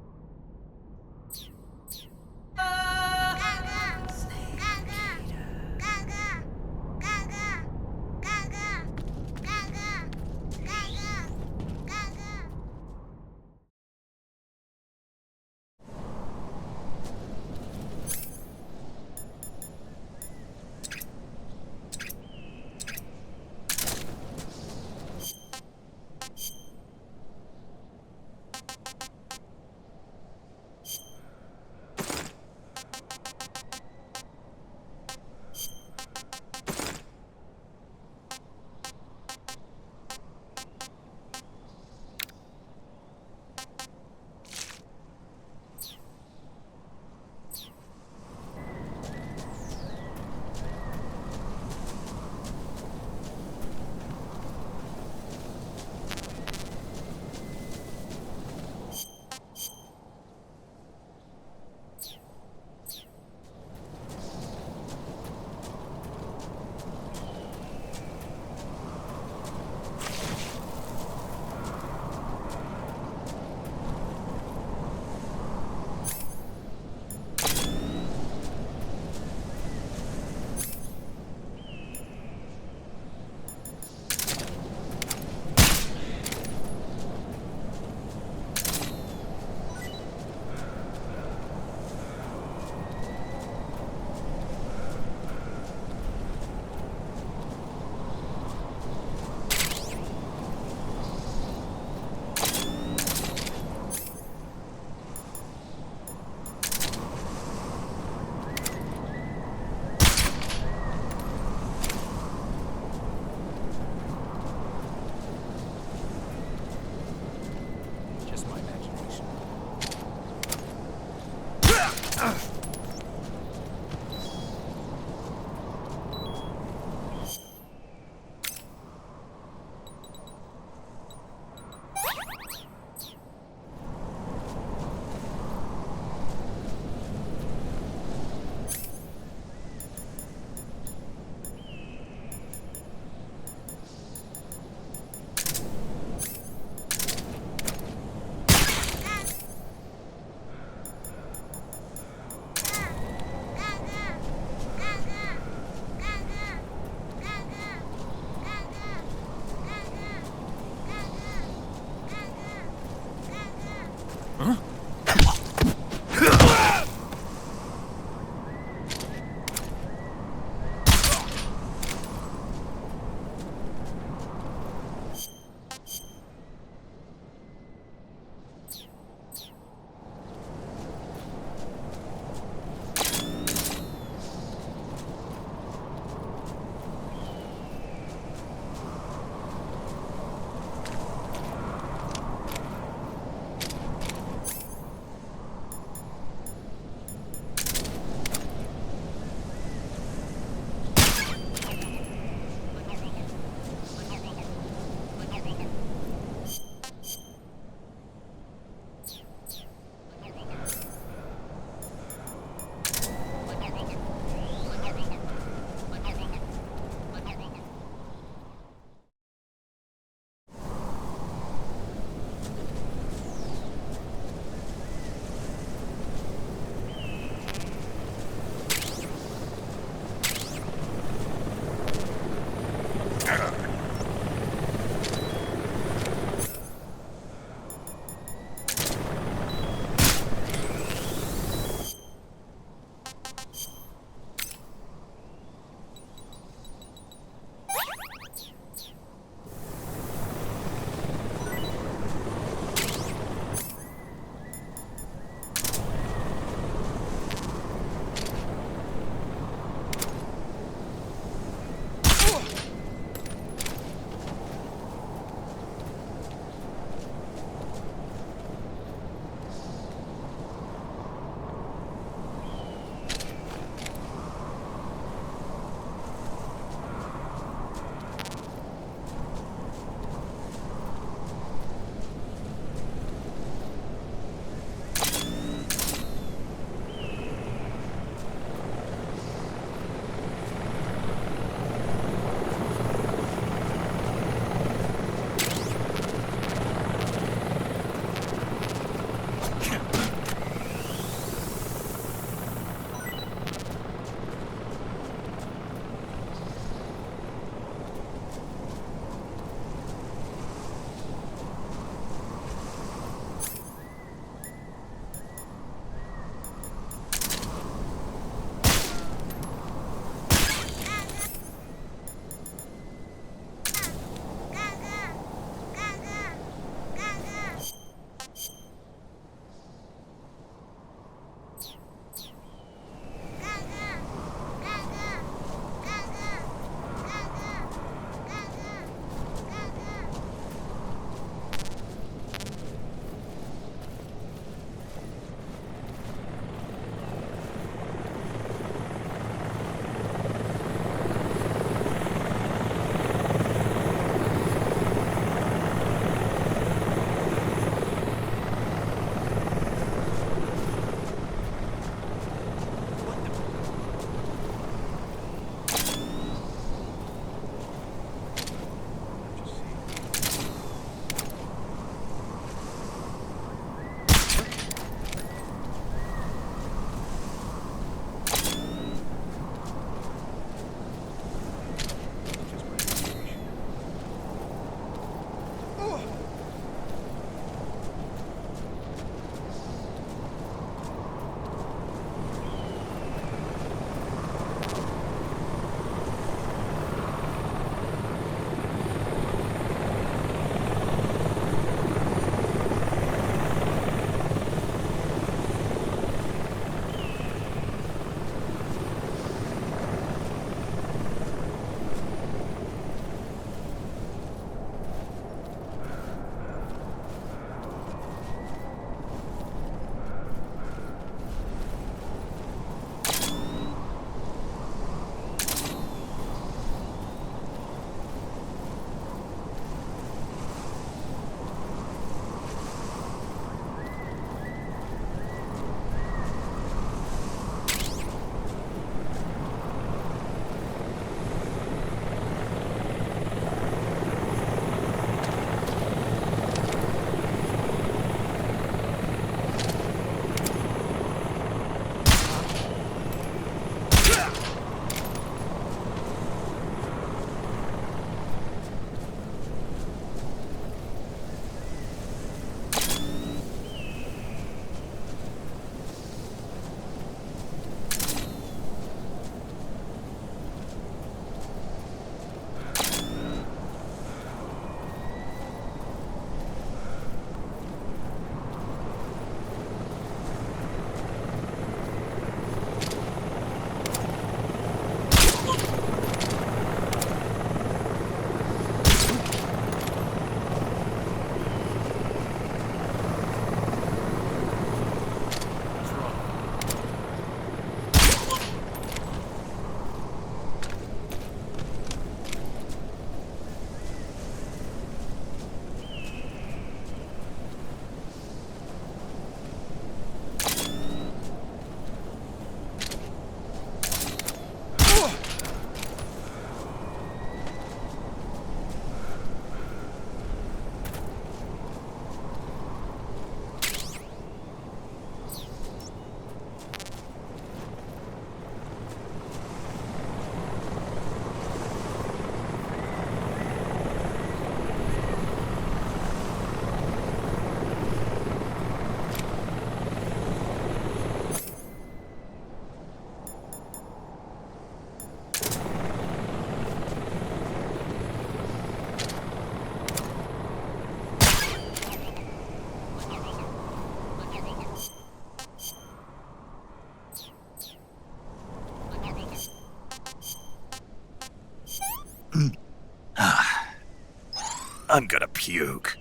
I'm gonna puke.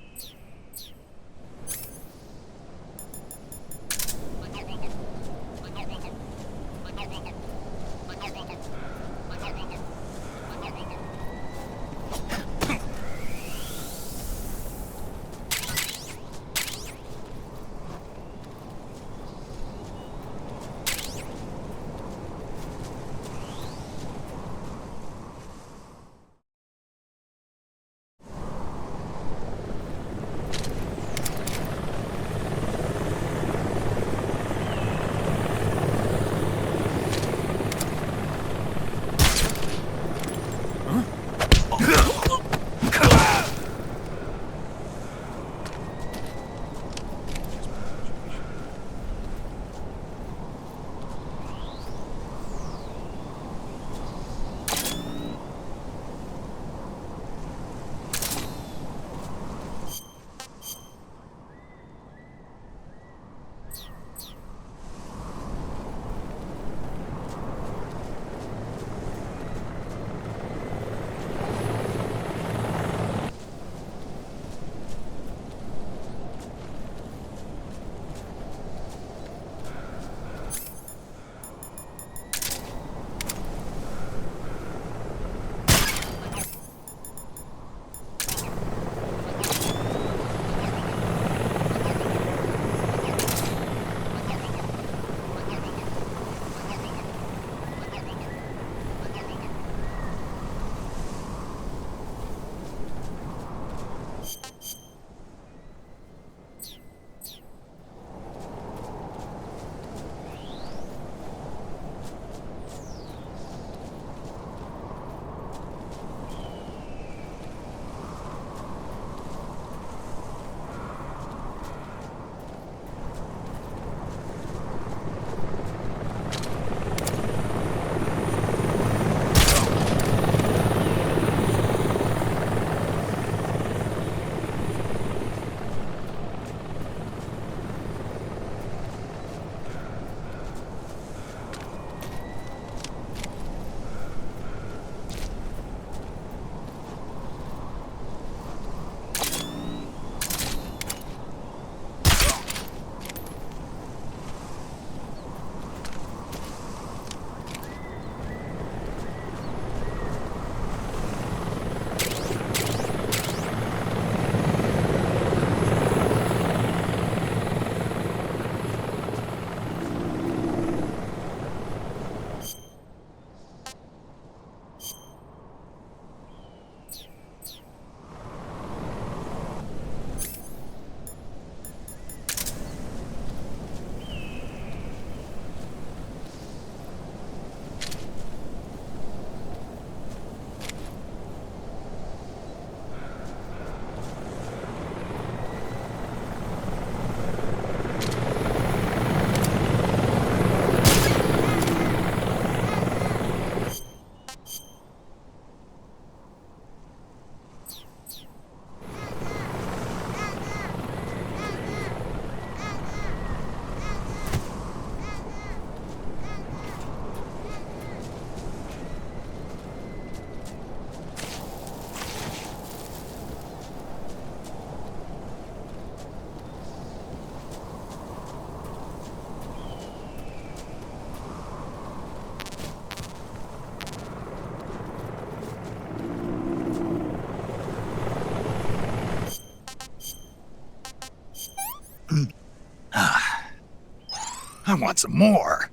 I want some more.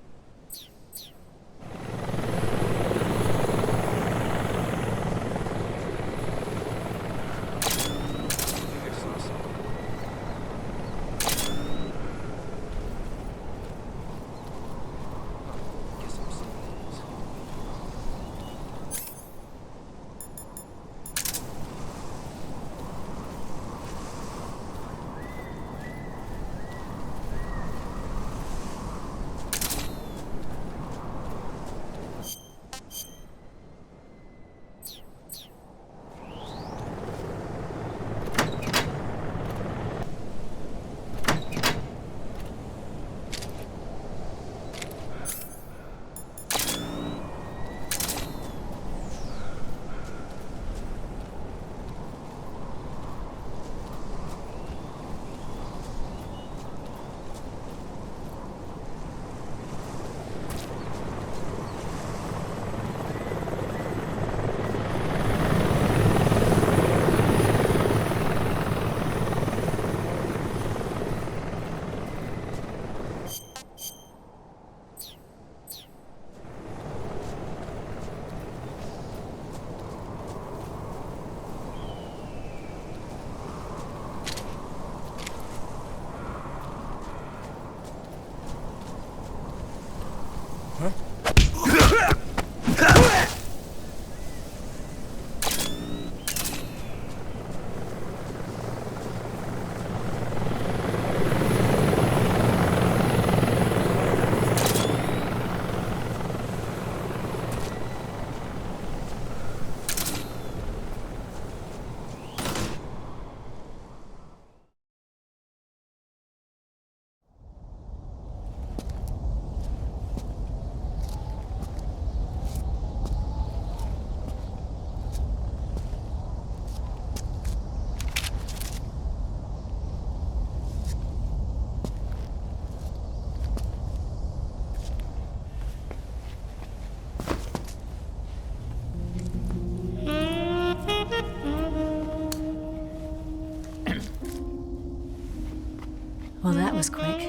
Well, that was quick.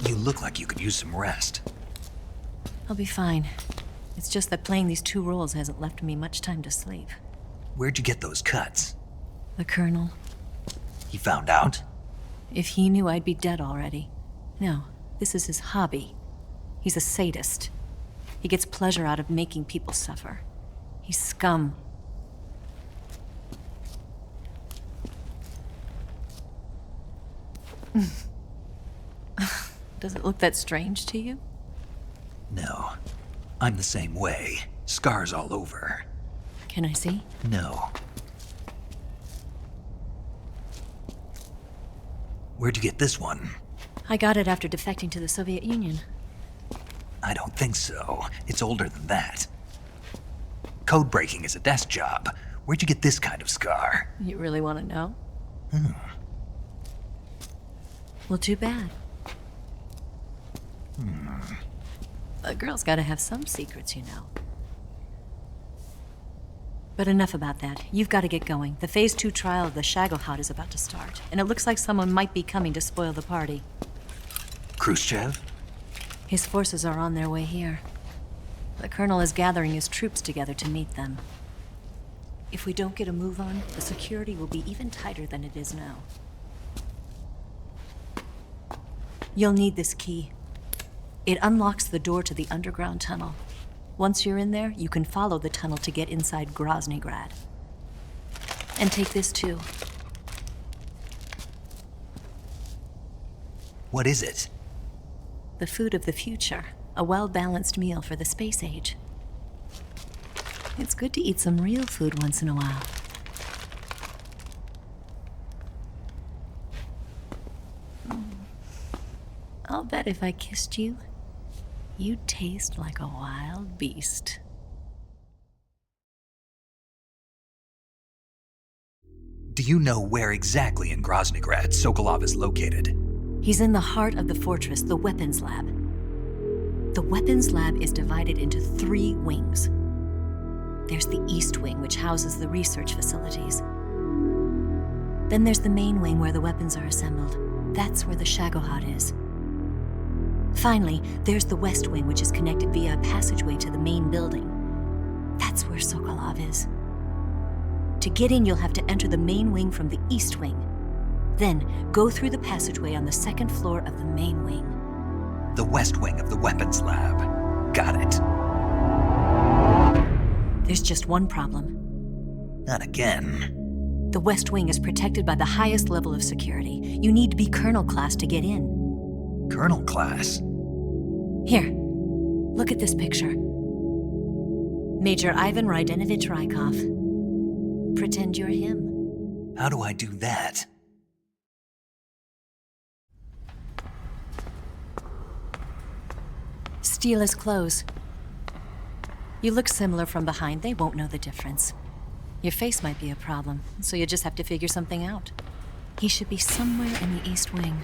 You look like you could use some rest. I'll be fine. It's just that playing these 2 roles hasn't left me much time to sleep. Where'd you get those cuts? The Colonel. He found out? If he knew, I'd be dead already. No, this is his hobby. He's a sadist. He gets pleasure out of making people suffer. He's scum. Does it look that strange to you? No. I'm the same way. Scars all over. Can I see? No. Where'd you get this one? I got it after defecting to the Soviet Union. I don't think so. It's older than that. Code breaking is a desk job. Where'd you get this kind of scar? You really want to know? Hmm. Well, too bad. A girl's gotta have some secrets, you know. But enough about that. You've got to get going. The Phase 2 trial of the Shagohod is about to start, and it looks like someone might be coming to spoil the party. Khrushchev? His forces are on their way here. The Colonel is gathering his troops together to meet them. If we don't get a move on, the security will be even tighter than it is now. You'll need this key. It unlocks the door to the underground tunnel. Once you're in there, you can follow the tunnel to get inside Groznygrad. And take this too. What is it? The food of the future. A well-balanced meal for the space age. It's good to eat some real food once in a while. I'll bet if I kissed you, you'd taste like a wild beast. Do you know where exactly in Groznygrad Sokolov is located? He's in the heart of the fortress, the weapons lab. The weapons lab is divided into 3 wings. There's the East Wing, which houses the research facilities. Then there's the main wing where the weapons are assembled. That's where the Shagohod is. Finally, there's the West Wing, which is connected via a passageway to the main building. That's where Sokolov is. To get in, you'll have to enter the main wing from the East Wing. Then, go through the passageway on the 2nd floor of the main wing. The West Wing of the weapons lab. Got it. There's just one problem. Not again. The West Wing is protected by the highest level of security. You need to be Colonel class to get in. Colonel class? Here, look at this picture. Major Ivan Rydenovich Rykov. Pretend you're him. How do I do that? Steal his clothes. You look similar from behind. They won't know the difference. Your face might be a problem, so you just have to figure something out. He should be somewhere in the East Wing.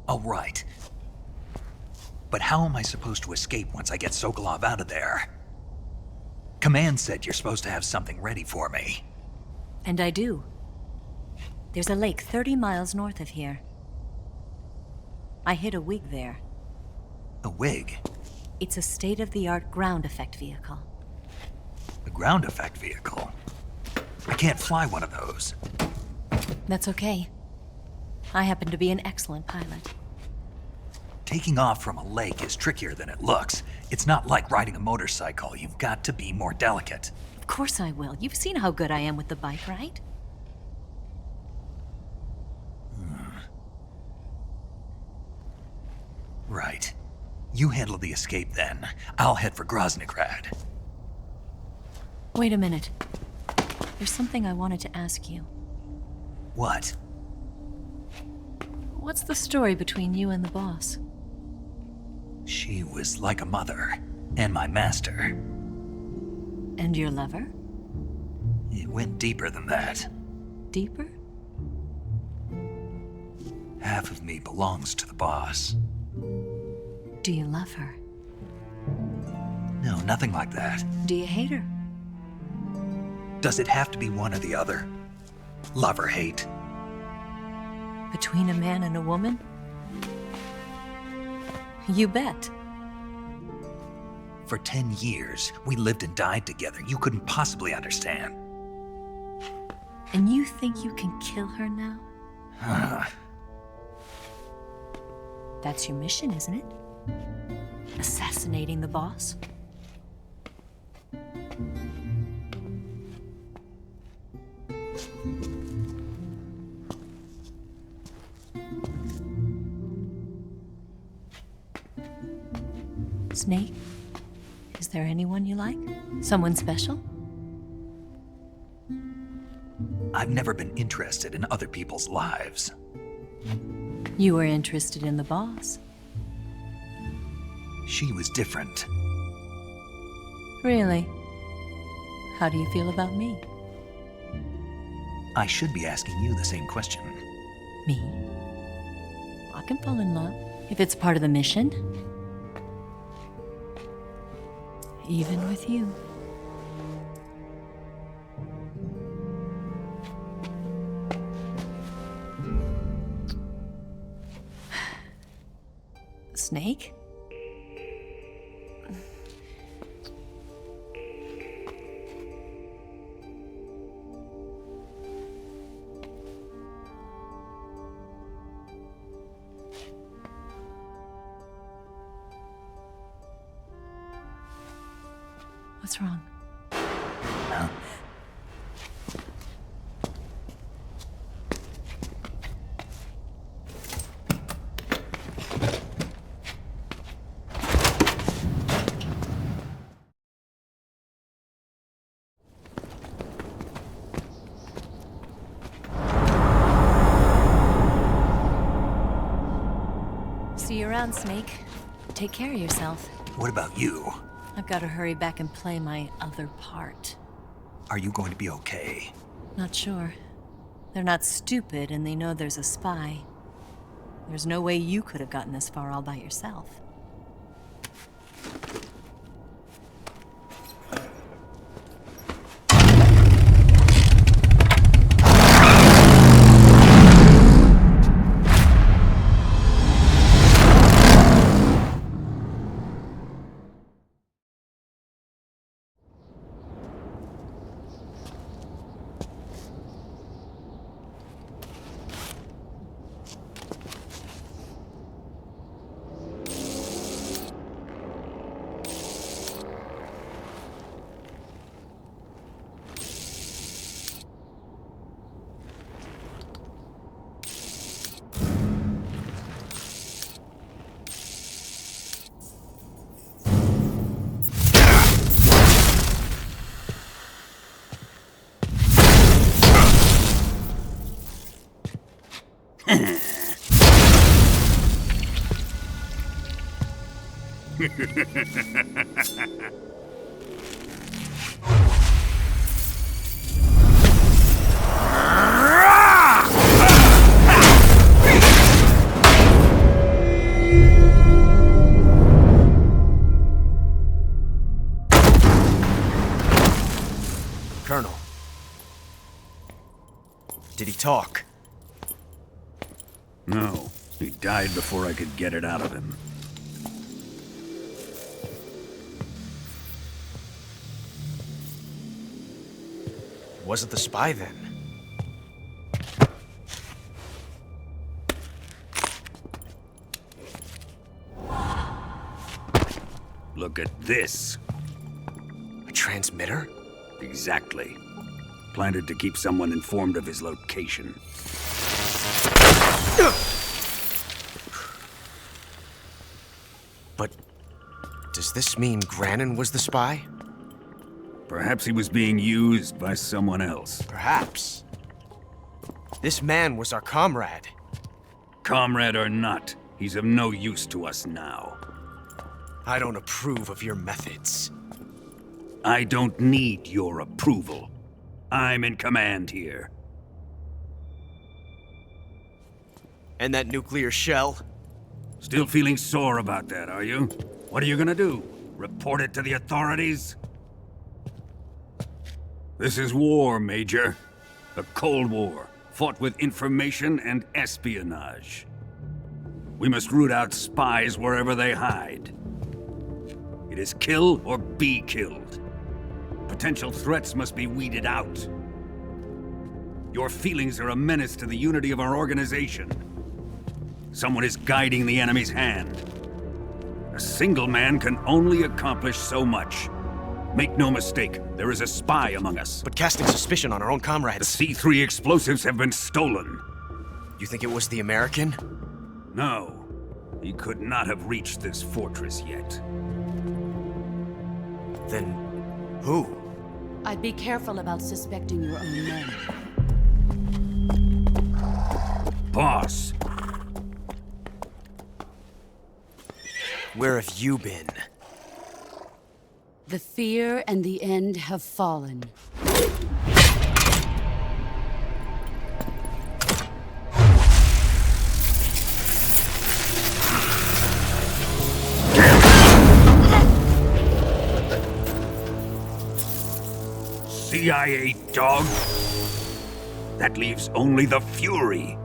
All right. But how am I supposed to escape once I get Sokolov out of there? Command said you're supposed to have something ready for me. And I do. There's a lake 30 miles north of here. I hid a wig there. A wig? It's a state-of-the-art ground effect vehicle. A ground effect vehicle? I can't fly one of those. That's okay. I happen to be an excellent pilot. Taking off from a lake is trickier than it looks. It's not like riding a motorcycle. You've got to be more delicate. Of course I will. You've seen how good I am with the bike, right? Right. You handle the escape then. I'll head for Groznygrad. Wait a minute. There's something I wanted to ask you. What? What's the story between you and the boss? She was like a mother, and my master. And your lover? It went deeper than that. Deeper? half of me belongs to the boss. Do you love her? No, nothing like that. Do you hate her? Does it have to be one or the other? Love or hate? Between a man and a woman? You bet. For 10 years, we lived and died together. You couldn't possibly understand. And you think you can kill her now? That's your mission, isn't it? Assassinating the boss? Snake, is there anyone you like? Someone special? I've never been interested in other people's lives. You were interested in the boss. She was different. Really? How do you feel about me? I should be asking you the same question. Me? I can fall in love if it's part of the mission. Even with you. Snake? What's wrong? Huh? See you around, Snake. Take care of yourself. What about you? I've got to hurry back and play my other part. Are you going to be okay? Not sure. They're not stupid, and they know there's a spy. There's no way you could have gotten this far all by yourself. Colonel. Did he talk? No. He died before I could get it out of him. Wasn't the spy then? Look at this. A transmitter? Exactly. Planted to keep someone informed of his location. But does this mean Granin was the spy? Perhaps he was being used by someone else. Perhaps. This man was our comrade. Comrade or not, he's of no use to us now. I don't approve of your methods. I don't need your approval. I'm in command here. And that nuclear shell? Still feeling sore about that, are you? What are you gonna do? Report it to the authorities? This is war, Major. A Cold War, fought with information and espionage. We must root out spies wherever they hide. It is kill or be killed. Potential threats must be weeded out. Your feelings are a menace to the unity of our organization. Someone is guiding the enemy's hand. A single man can only accomplish so much. Make no mistake, there is a spy among us. But casting suspicion on our own comrades... The C3 explosives have been stolen. You think it was the American? No. He could not have reached this fortress yet. Then... who? I'd be careful about suspecting your own men. Boss! Where have you been? The fear and the end have fallen. CIA dog? That leaves only the Fury.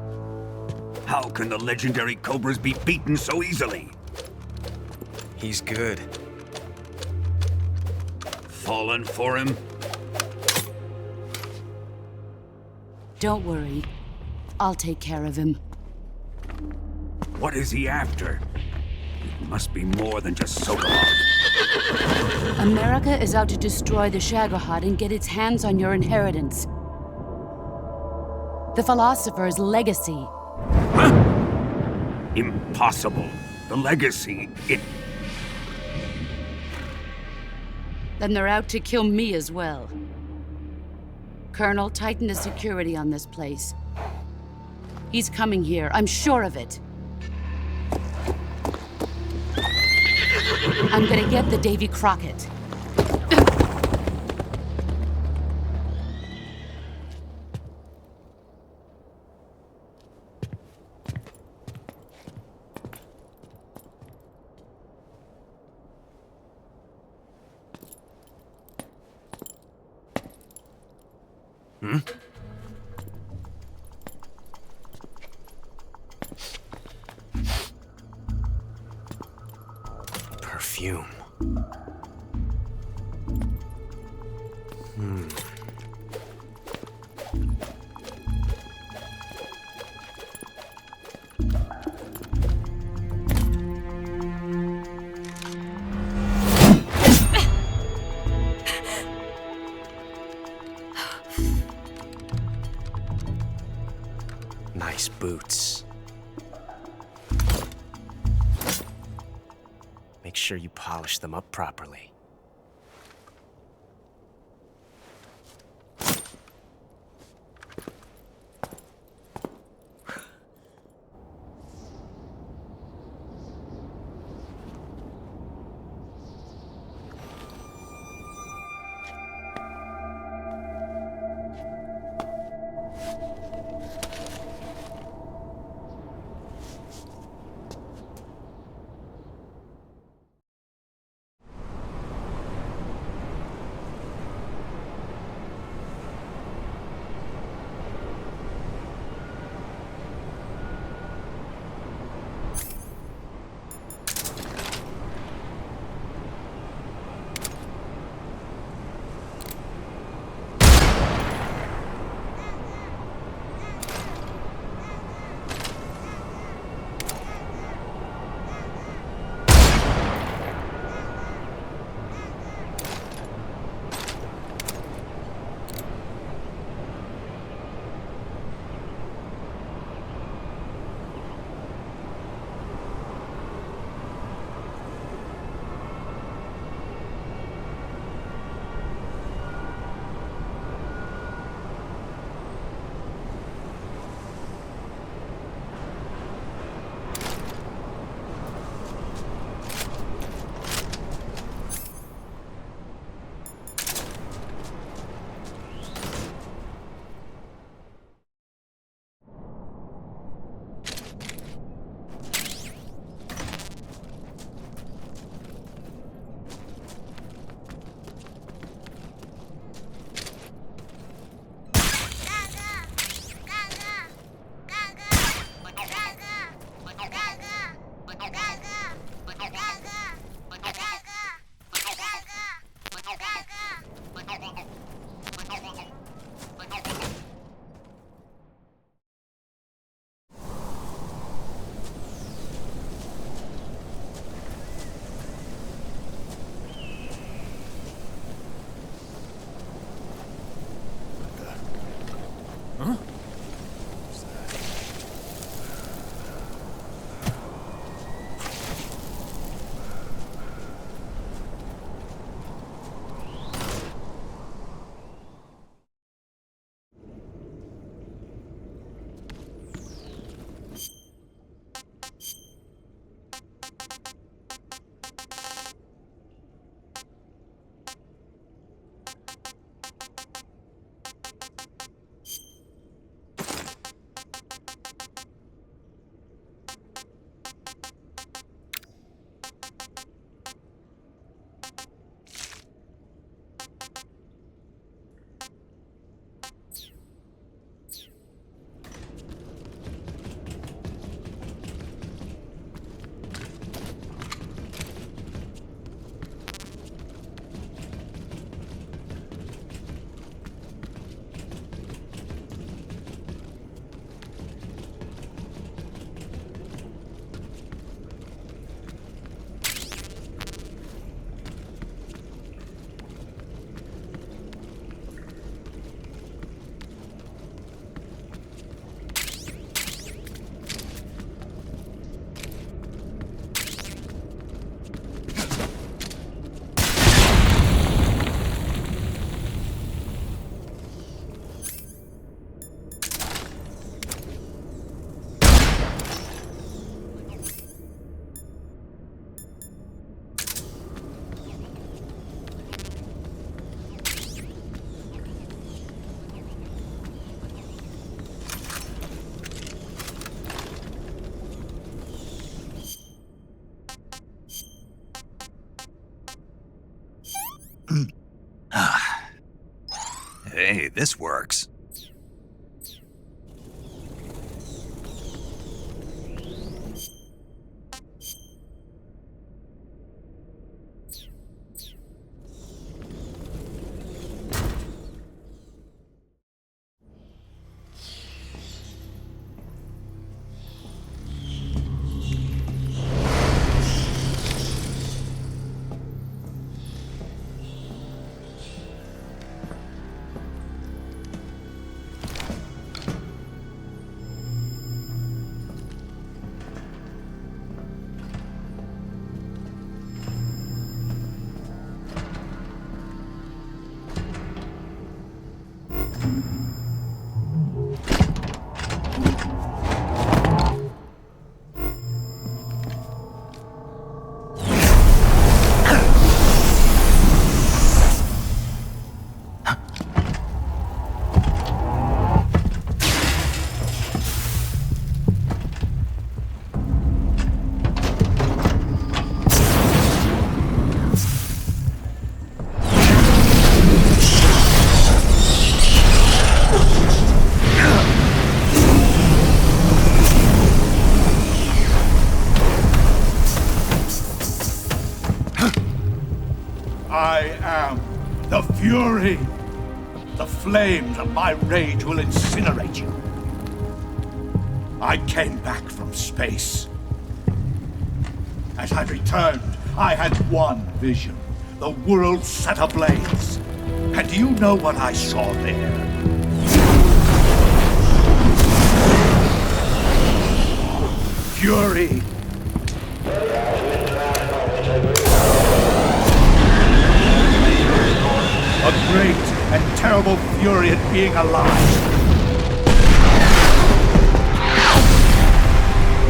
How can the legendary Cobras be beaten so easily? He's good. Fallen for him? Don't worry. I'll take care of him. What is he after? It must be more than just Shagohod. America is out to destroy the Shagohod and get its hands on your inheritance. The Philosopher's legacy. Huh? Impossible. The legacy, Then they're out to kill me as well. Colonel, tighten the security on this place. He's coming here, I'm sure of it. I'm gonna get the Davy Crockett. Hmm? Perfume. Nice boots. Make sure you polish them up properly. Hey, this works. I am the Fury. The flames of my rage will incinerate you. I came back from space. As I returned, I had one vision. The world set ablaze. And do you know what I saw there? Fury. A great and terrible fury at being alive.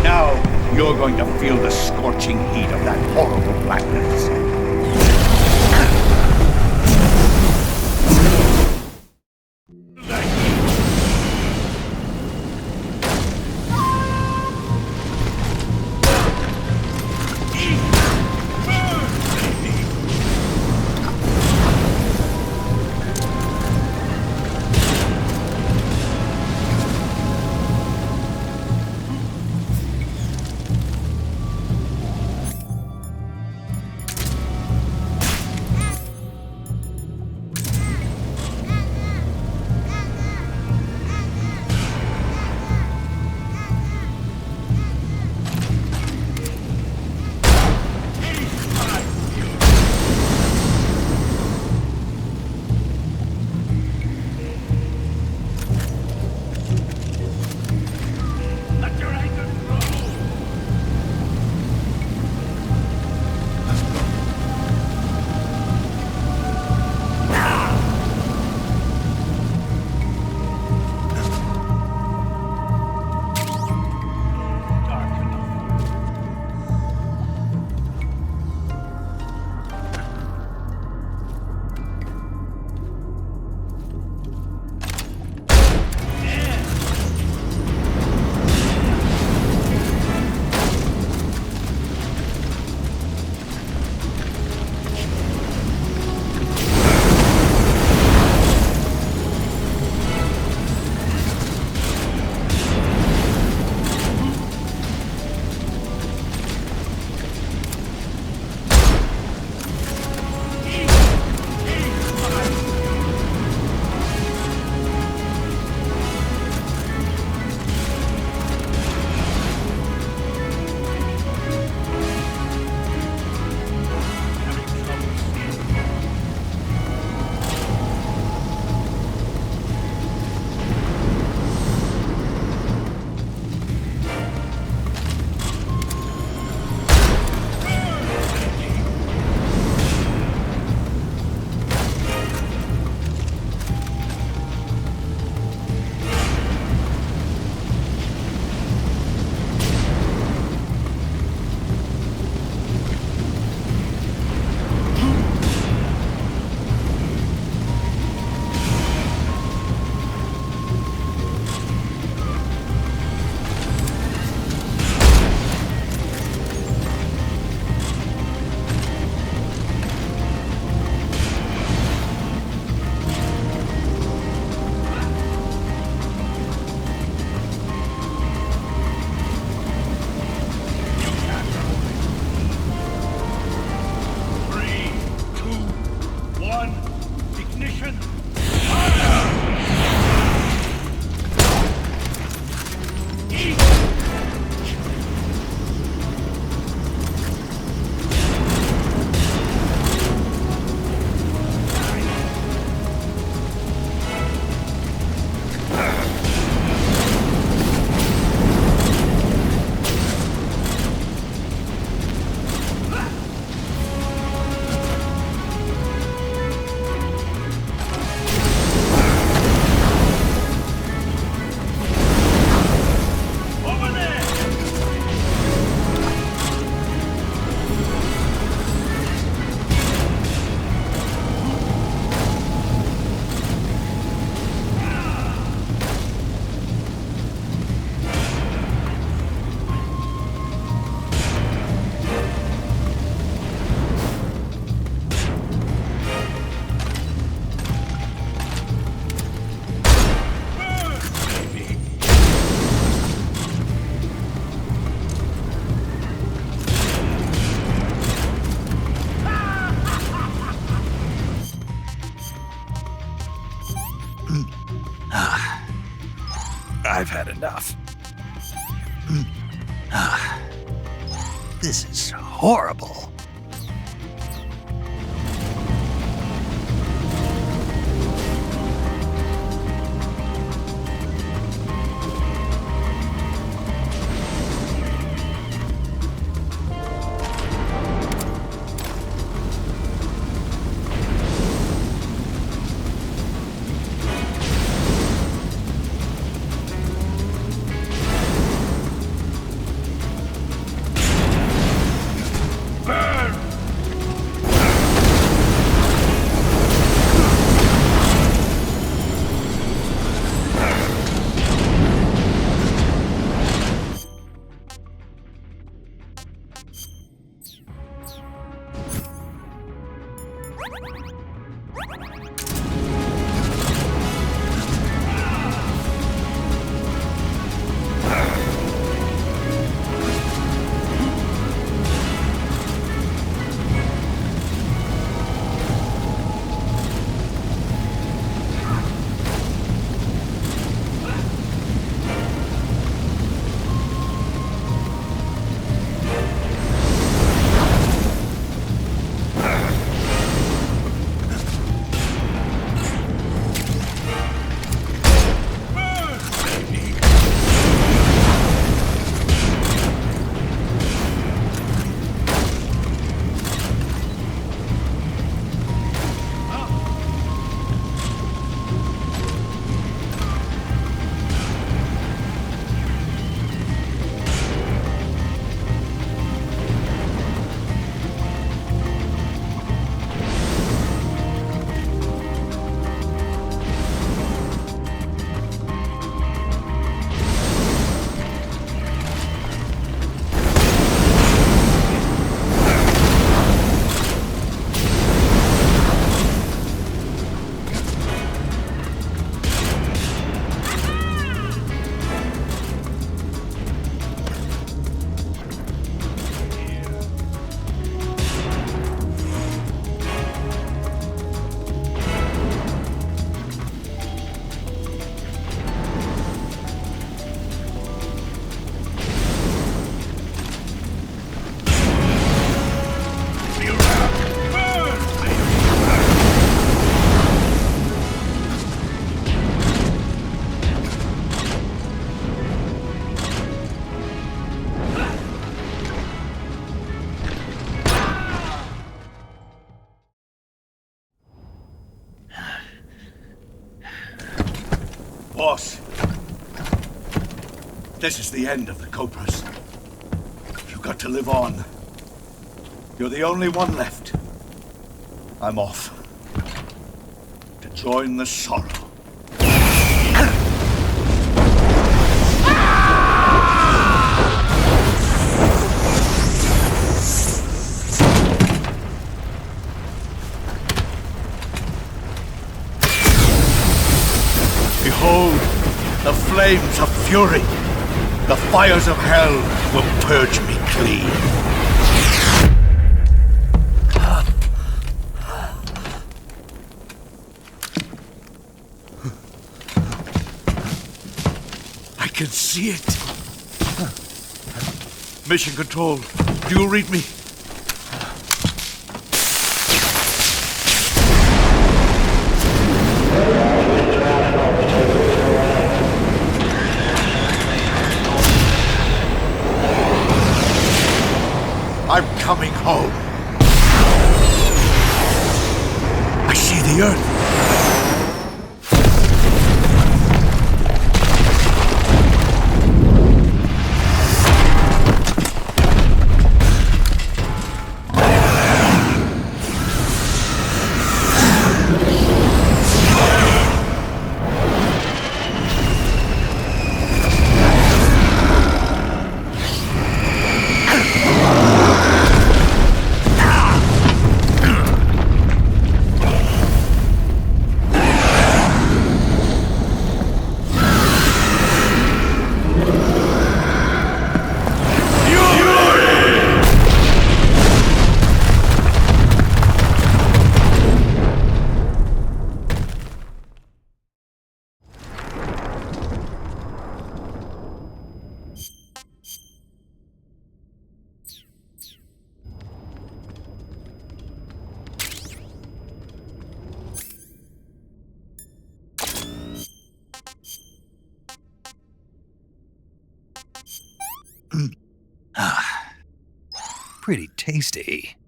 Now, you're going to feel the scorching heat of that horrible blackness. This is horrible. Boss, this is the end of the Cobras. You've got to live on. You're the only one left. I'm off. To join the sorrow. Behold, the flames of fury. The fires of hell will purge me clean. I can see it. Mission Control, do you read me? I'm coming home. I see the Earth. pretty tasty.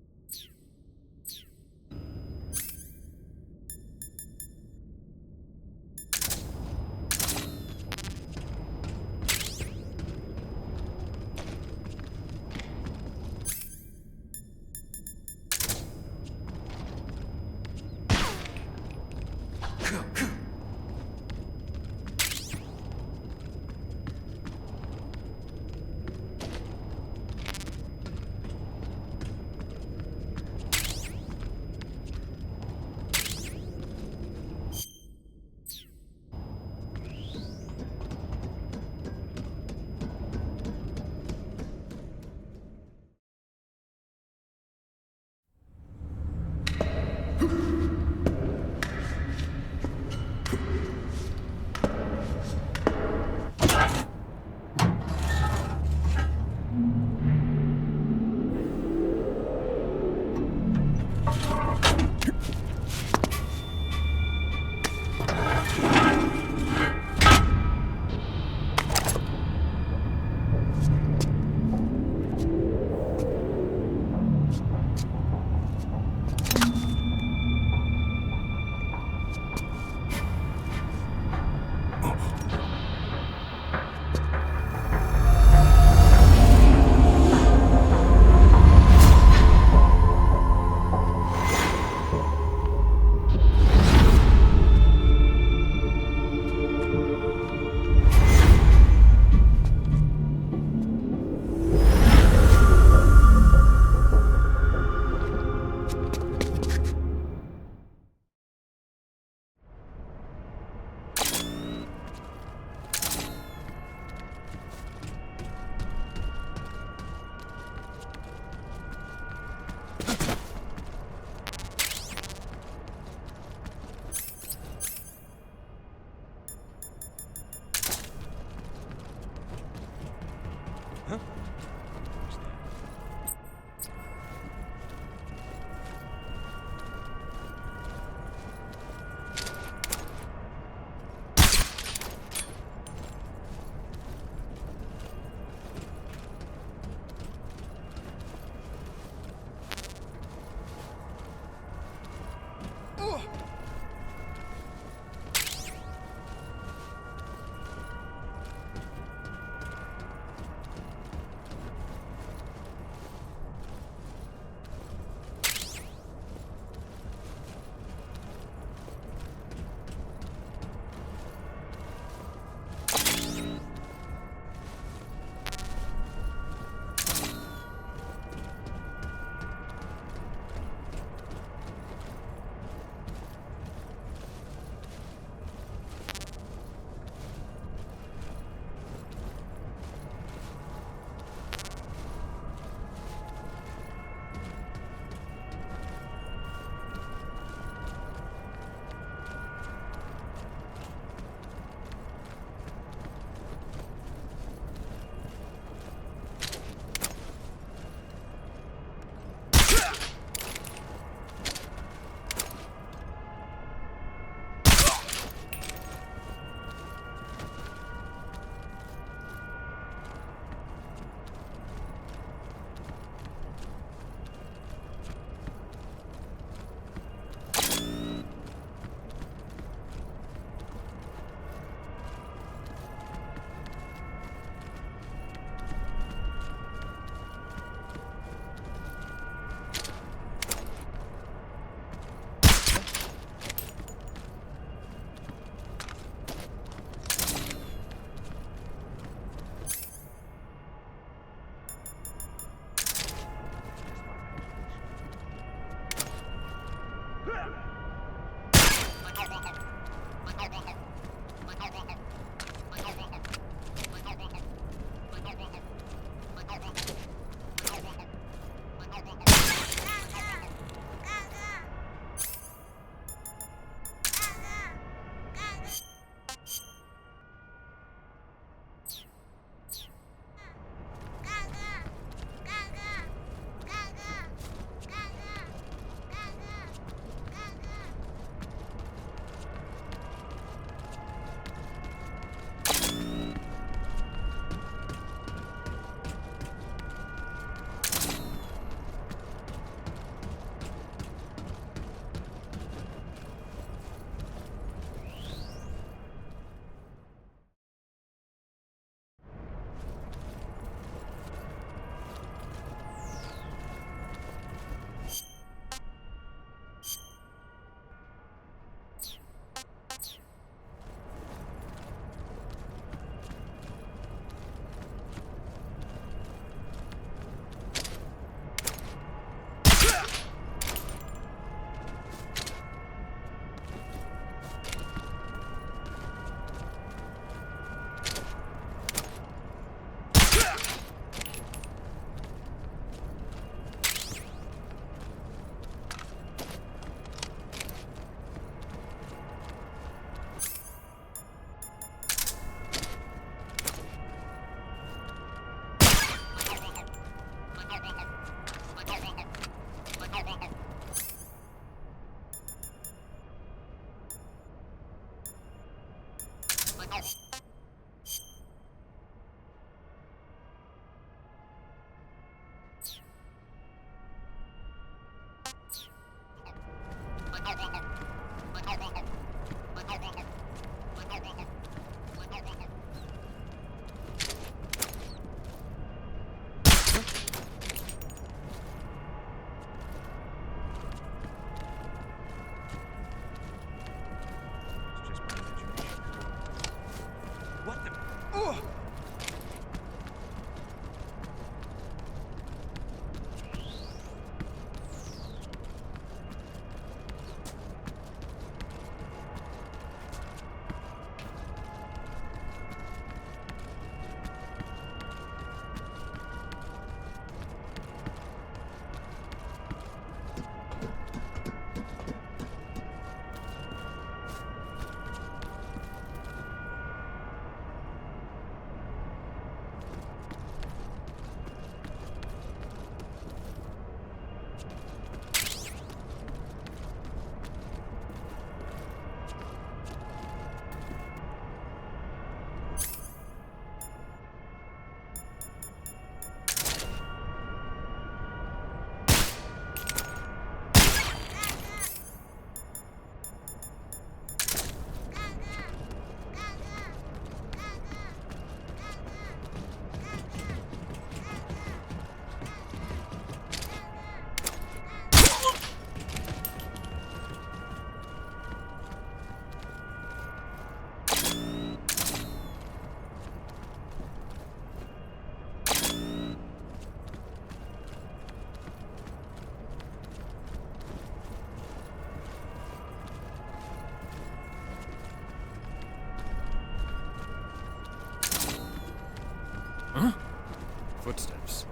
Footsteps.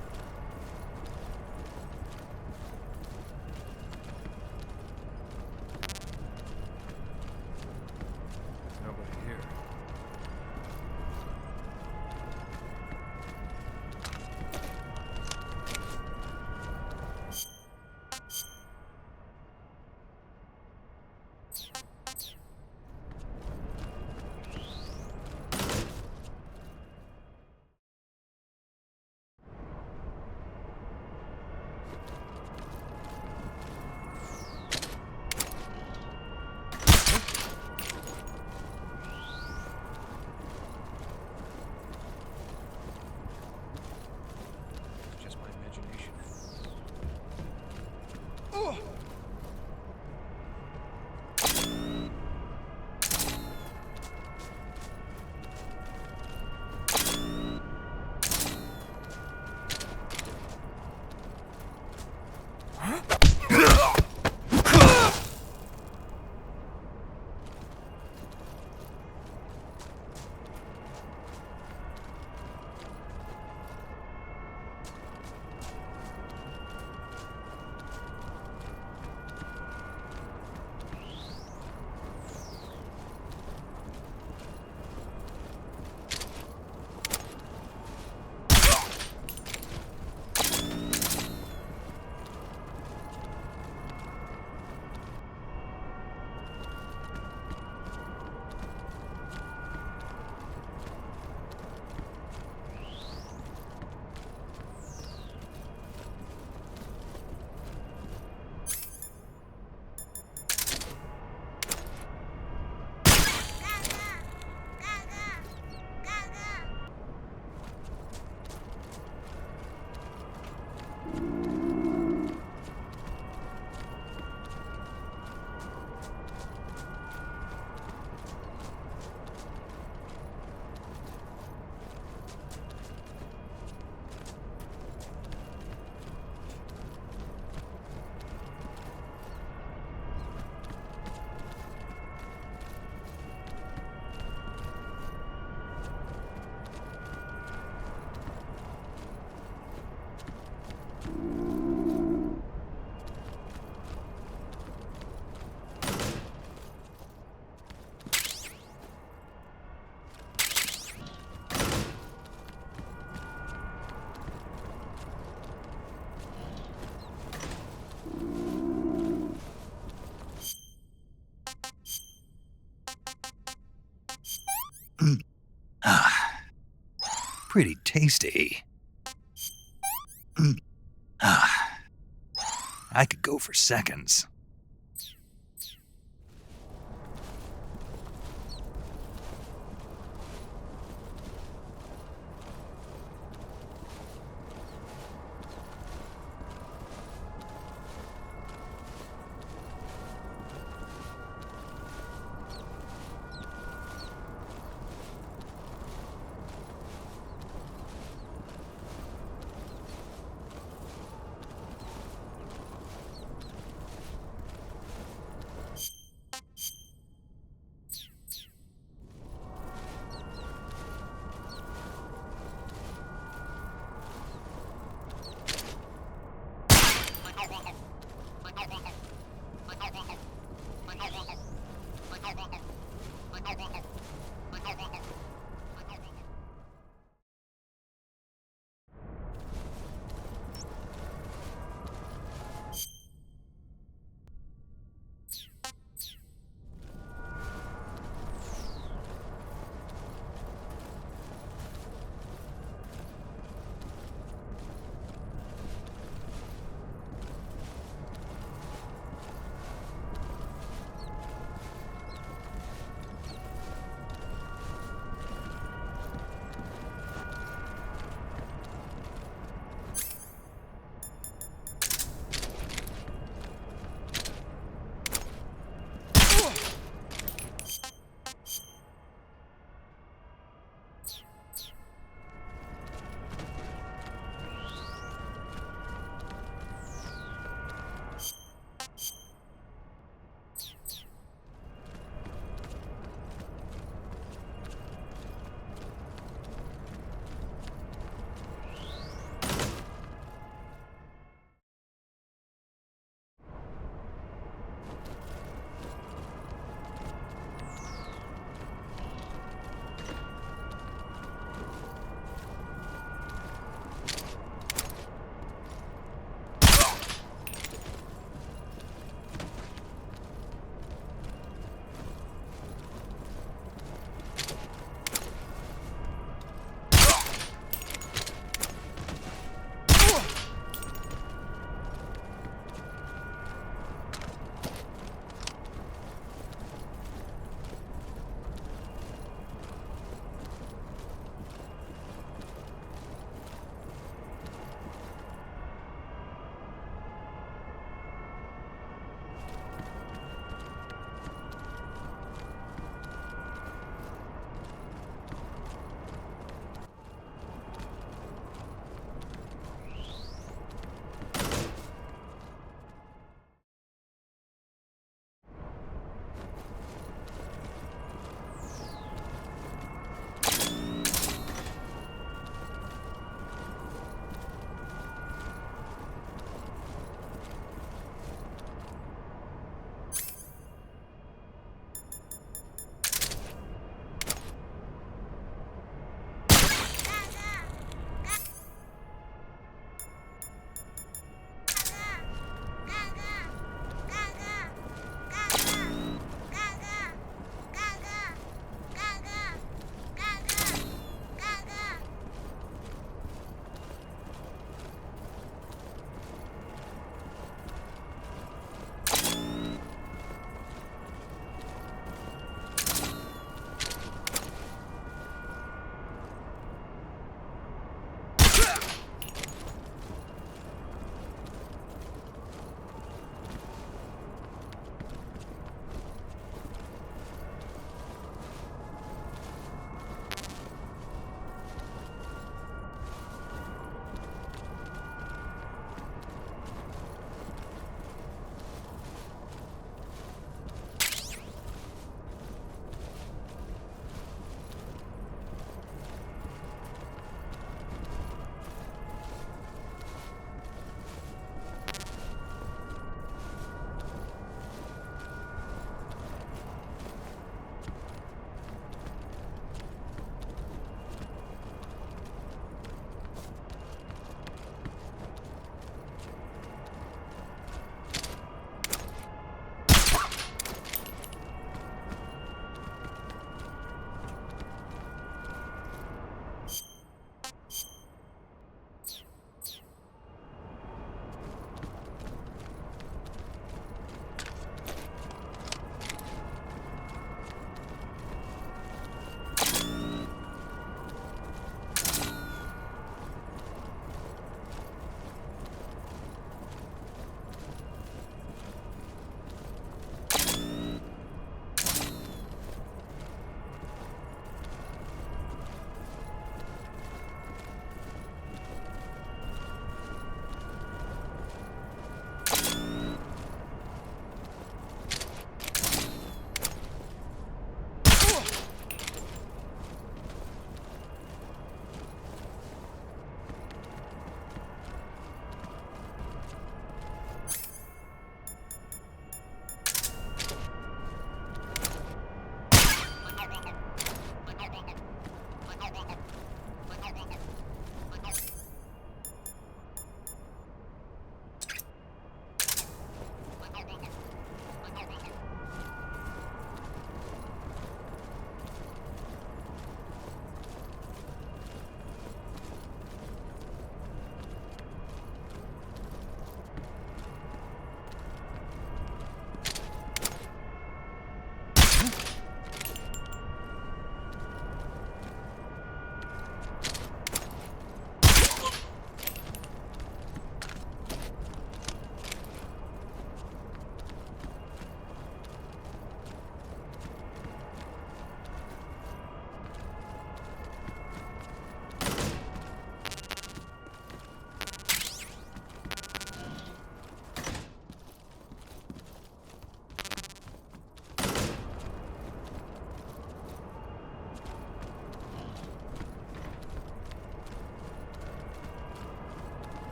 Nobody here. Pretty tasty. I could go for seconds.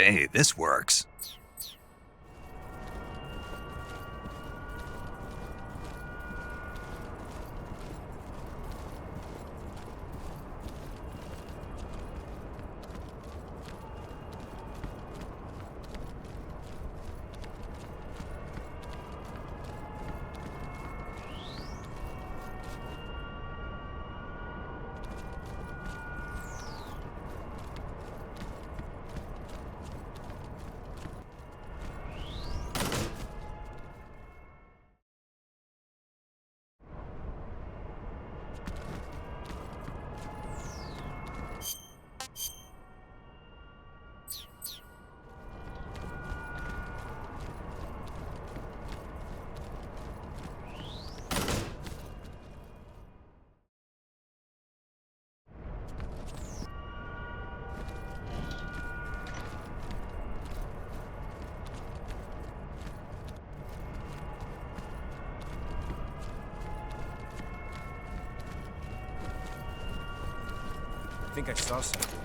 Hey, this works. I think I saw something.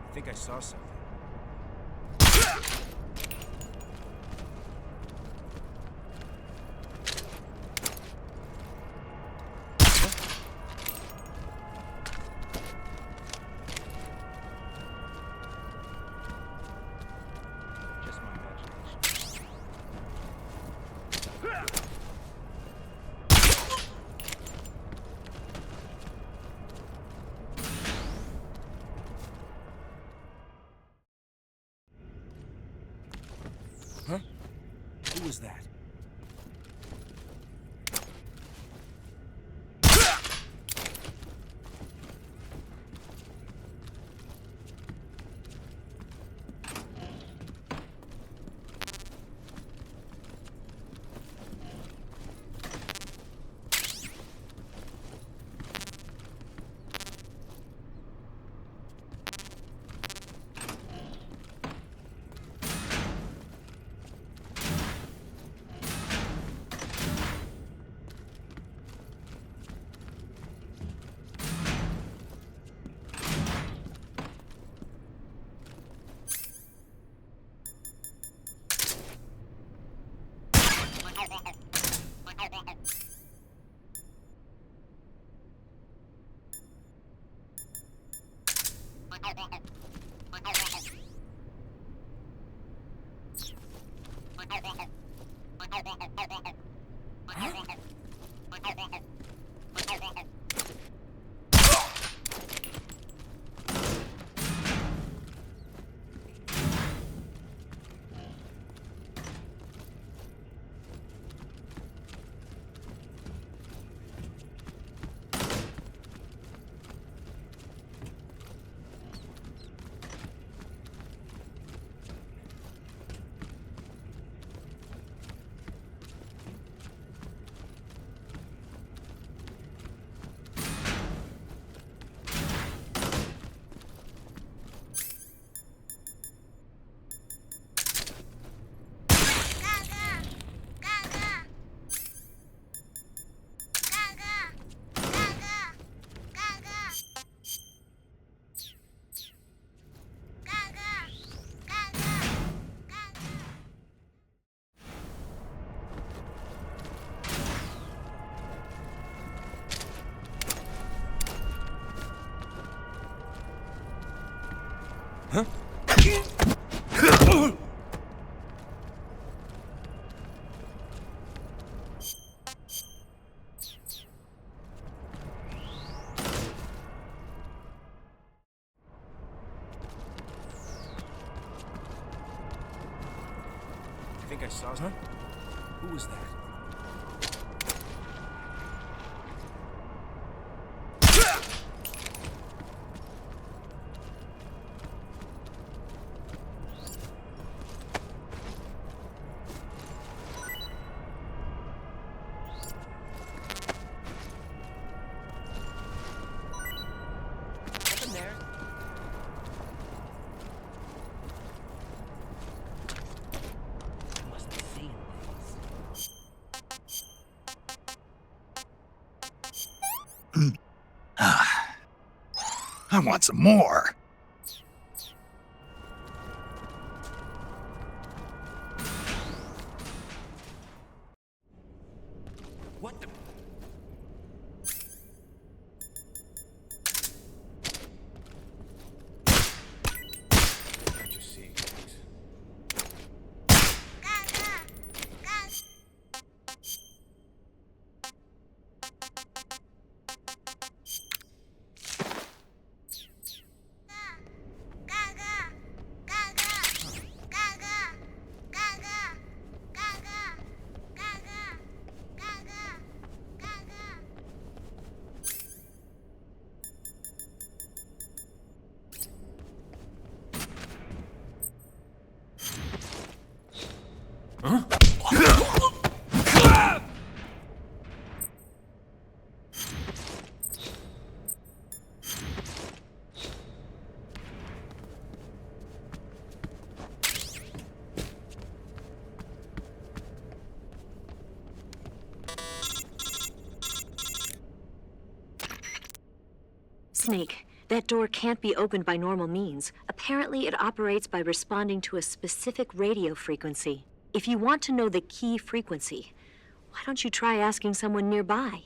I think I saw something. Just my imagination. Huh? Who was that? I think I saw... Huh? Who was that? I want some more. What the... Just seeing things. Snake, that door can't be opened by normal means. Apparently, it operates by responding to a specific radio frequency. If you want to know the key frequency, why don't you try asking someone nearby?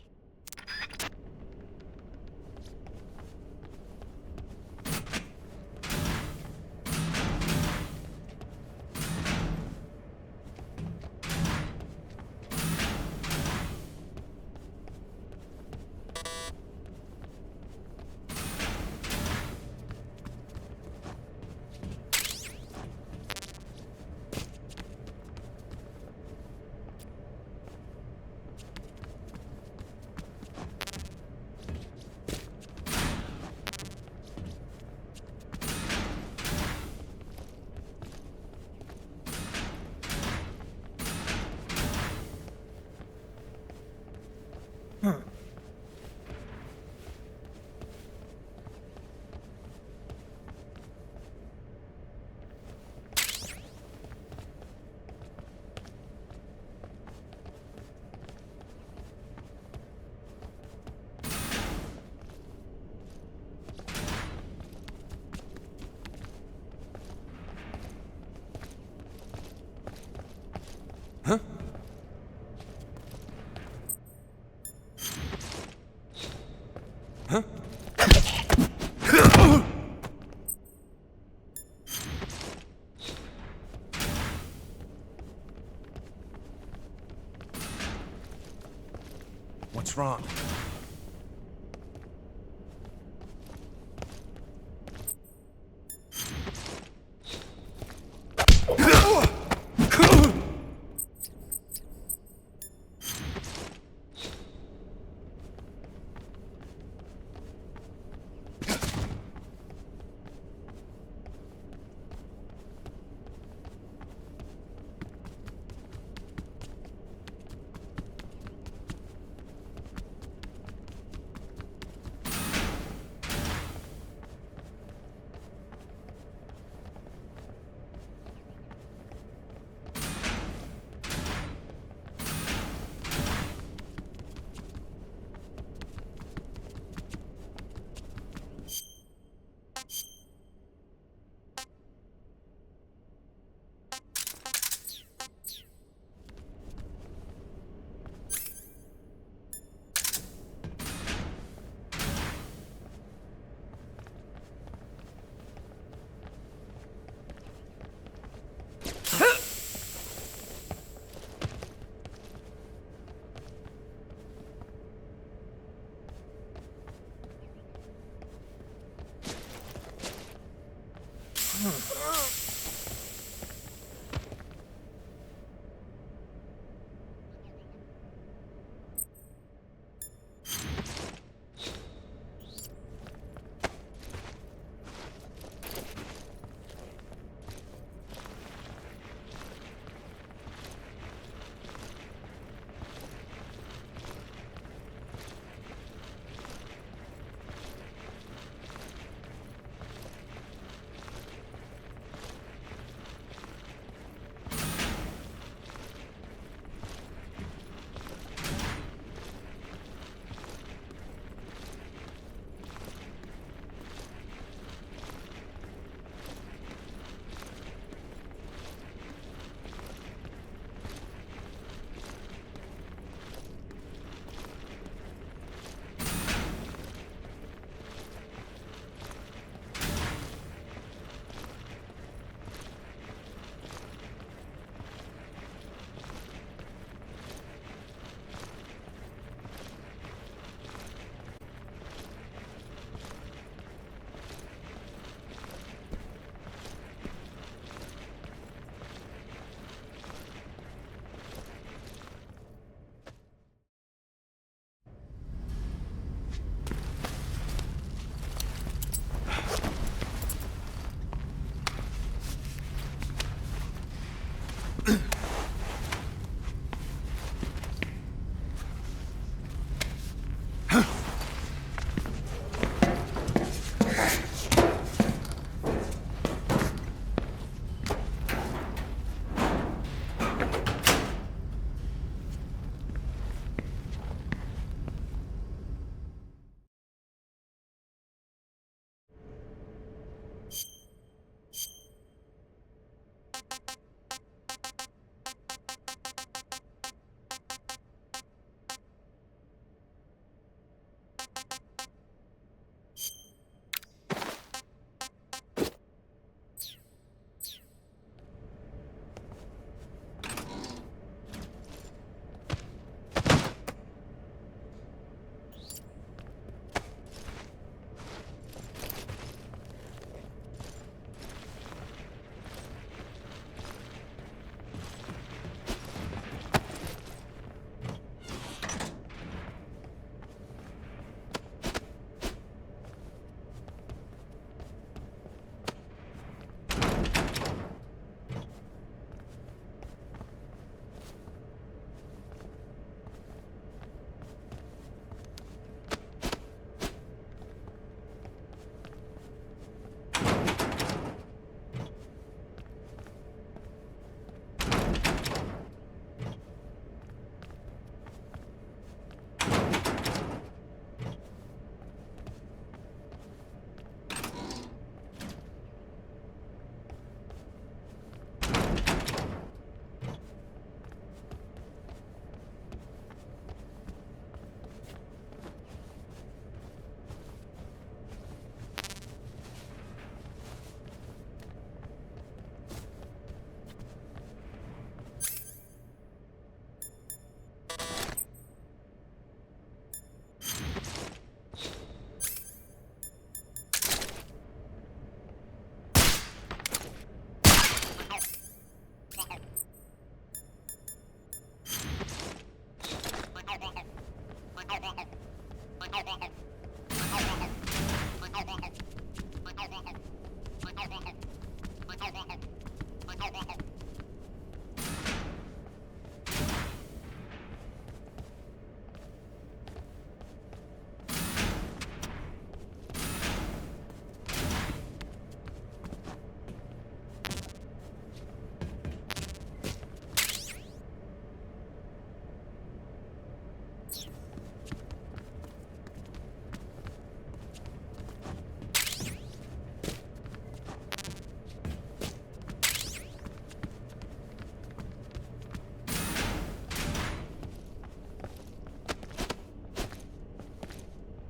What's wrong?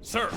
Sir!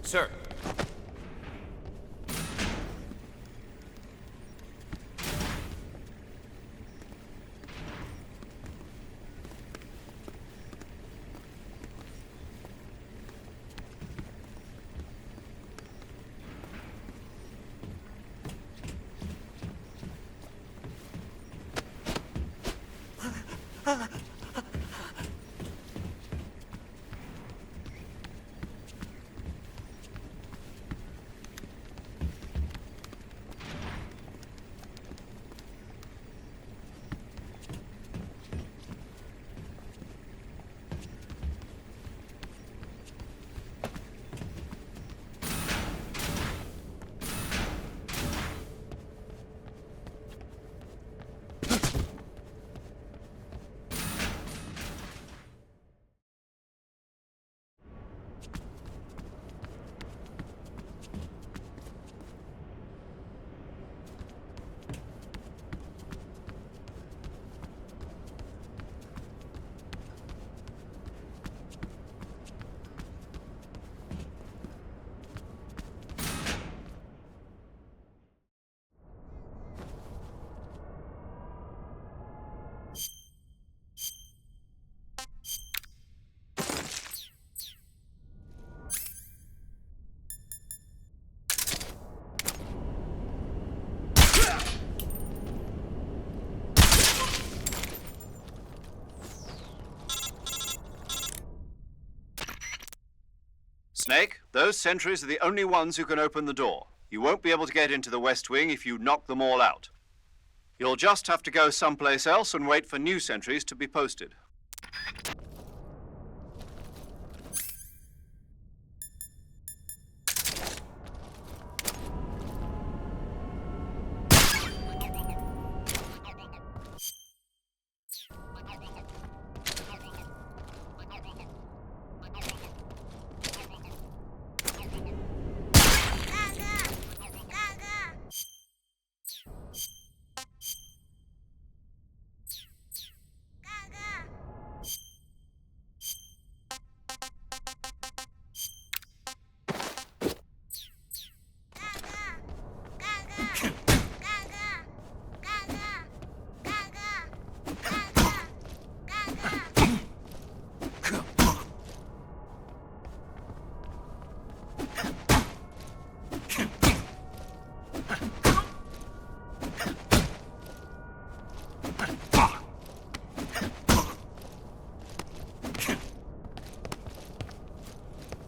Sir. Snake, those sentries are the only ones who can open the door. You won't be able to get into the West Wing if you knock them all out. You'll just have to go someplace else and wait for new sentries to be posted.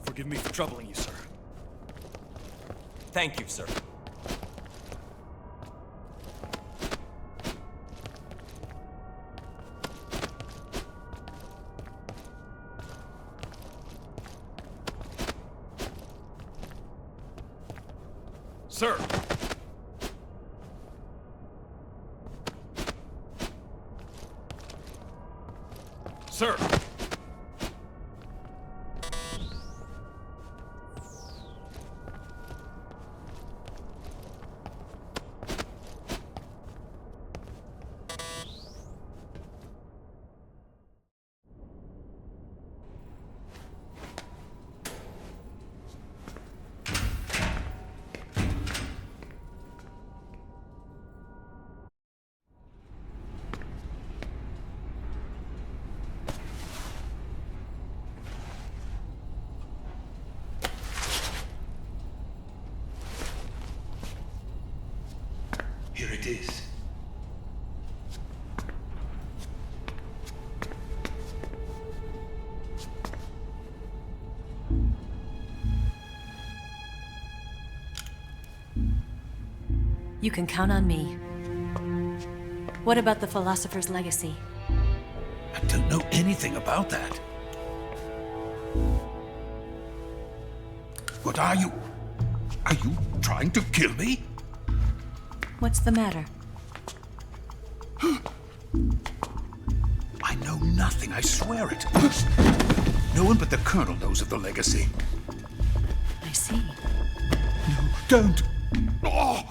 Forgive me for troubling you, sir. Thank you, sir. Sir! Sir! Here it is. You can count on me. What about the Philosopher's Legacy? I don't know anything about that. What are you? Are you trying to kill me? What's the matter? I know nothing, I swear it. No one but the Colonel knows of the legacy. I see. No, don't! Oh.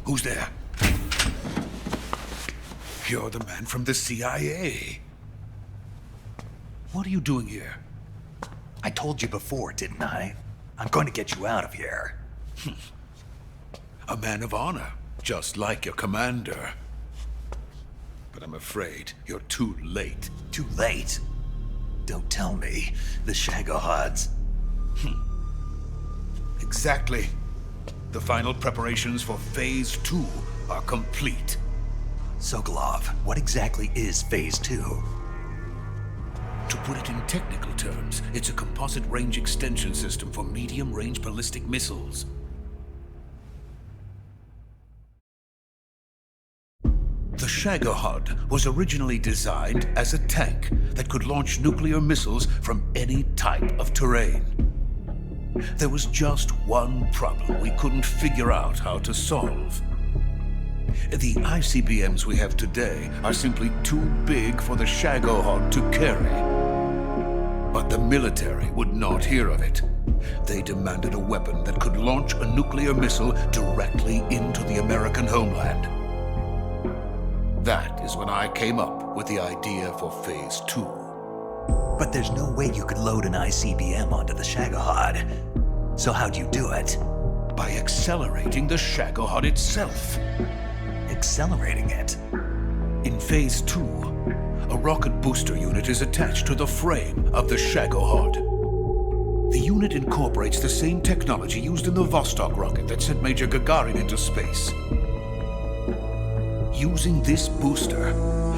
Who's there? You're the man from the CIA. What are you doing here? I told you before, didn't I? I'm going to get you out of here. A man of honor, just like your commander. But I'm afraid you're too late. Too late? Don't tell me. The Shagohods. Exactly. The final preparations for Phase 2 are complete. Sokolov, what exactly is Phase 2? To put it in technical terms, it's a composite range extension system for medium-range ballistic missiles. The Shagohod was originally designed as a tank that could launch nuclear missiles from any type of terrain. There was just one problem we couldn't figure out how to solve. The ICBMs we have today are simply too big for the Shagohod to carry. But the military would not hear of it. They demanded a weapon that could launch a nuclear missile directly into the American homeland. That is when I came up with the idea for Phase 2. But there's no way you could load an ICBM onto the Shagohod. So how'd you do it? By accelerating the Shagohod itself. Accelerating it? In Phase 2, a rocket booster unit is attached to the frame of the Shagohod. The unit incorporates the same technology used in the Vostok rocket that sent Major Gagarin into space. Using this booster,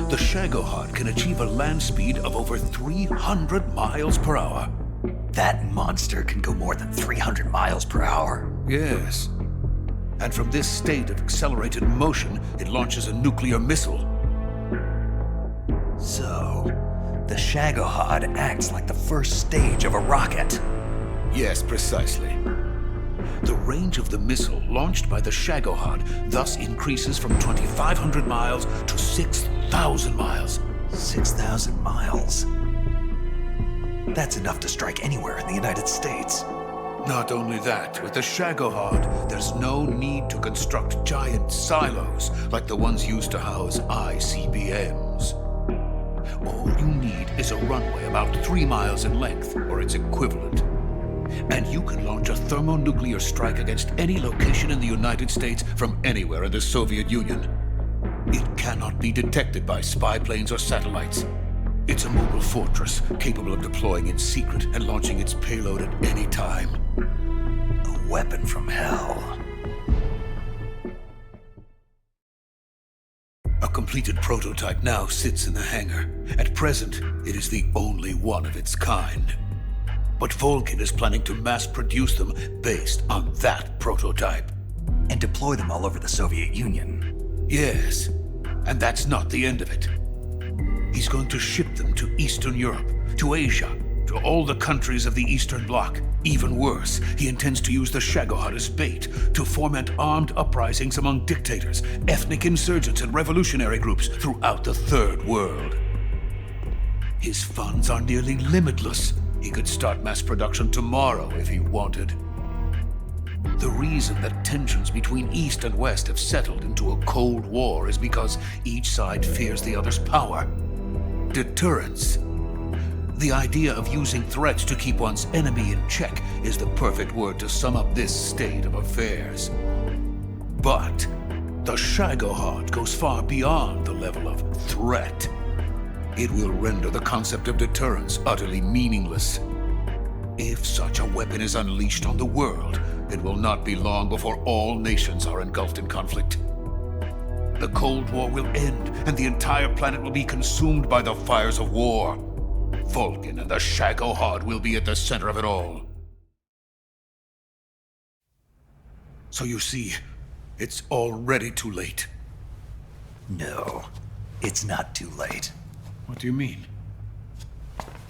the Shagohod can achieve a land speed of over 300 miles per hour. That monster can go more than 300 miles per hour? Yes. And from this state of accelerated motion, it launches a nuclear missile. So, the Shagohod acts like the first stage of a rocket. Yes, precisely. The range of the missile launched by the Shagohod thus increases from 2,500 miles to 6,000 miles. 6,000 miles? That's enough to strike anywhere in the United States. Not only that, with the Shagohod, there's no need to construct giant silos like the ones used to house ICBMs. All you need is a runway about 3 miles in length, or its equivalent. And you can launch a thermonuclear strike against any location in the United States from anywhere in the Soviet Union. It cannot be detected by spy planes or satellites. It's a mobile fortress capable of deploying in secret and launching its payload at any time. A weapon from hell. A completed prototype now sits in the hangar. At present, it is the only one of its kind. But Volgin is planning to mass produce them based on that prototype. And deploy them all over the Soviet Union. Yes, and that's not the end of it. He's going to ship them to Eastern Europe, to Asia, to all the countries of the Eastern Bloc. Even worse, he intends to use the Shagohod as bait to foment armed uprisings among dictators, ethnic insurgents, and revolutionary groups throughout the Third World. His funds are nearly limitless. He could start mass production tomorrow if he wanted. The reason that tensions between East and West have settled into a Cold War is because each side fears the other's power. Deterrence. The idea of using threats to keep one's enemy in check is the perfect word to sum up this state of affairs. But the Shagohod goes far beyond the level of threat. It will render the concept of deterrence utterly meaningless. If such a weapon is unleashed on the world, it will not be long before all nations are engulfed in conflict. The Cold War will end, and the entire planet will be consumed by the fires of war. Volgin and the Shagohod will be at the center of it all. So you see, it's already too late. No, it's not too late. What do you mean?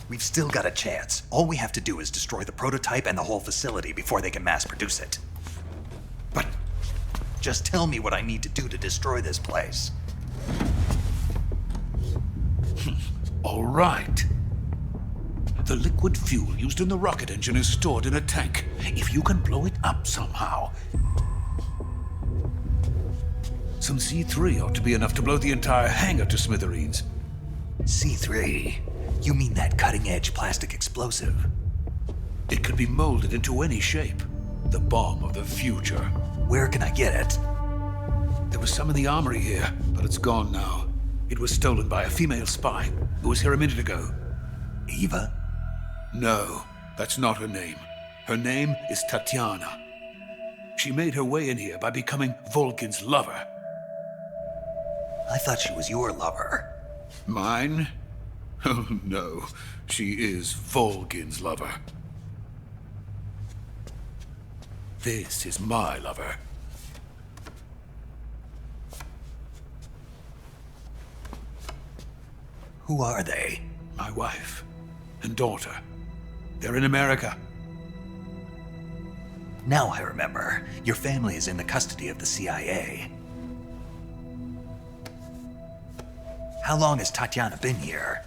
We've still got a chance. All we have to do is destroy the prototype and the whole facility before they can mass produce it. But just tell me what I need to do to destroy this place. All right. The liquid fuel used in the rocket engine is stored in a tank. If you can blow it up somehow. Some C3 ought to be enough to blow the entire hangar to smithereens. C3? You mean that cutting-edge plastic explosive? It could be molded into any shape. The bomb of the future. Where can I get it? There was some in the armory here, but it's gone now. It was stolen by a female spy who was here a minute ago. Eva? No, that's not her name. Her name is Tatiana. She made her way in here by becoming Volgin's lover. I thought she was your lover. Mine? Oh no, she is Volgin's lover. This is my lover. Who are they? My wife and daughter. They're in America. Now I remember. Your family is in the custody of the CIA. How long has Tatiana been here?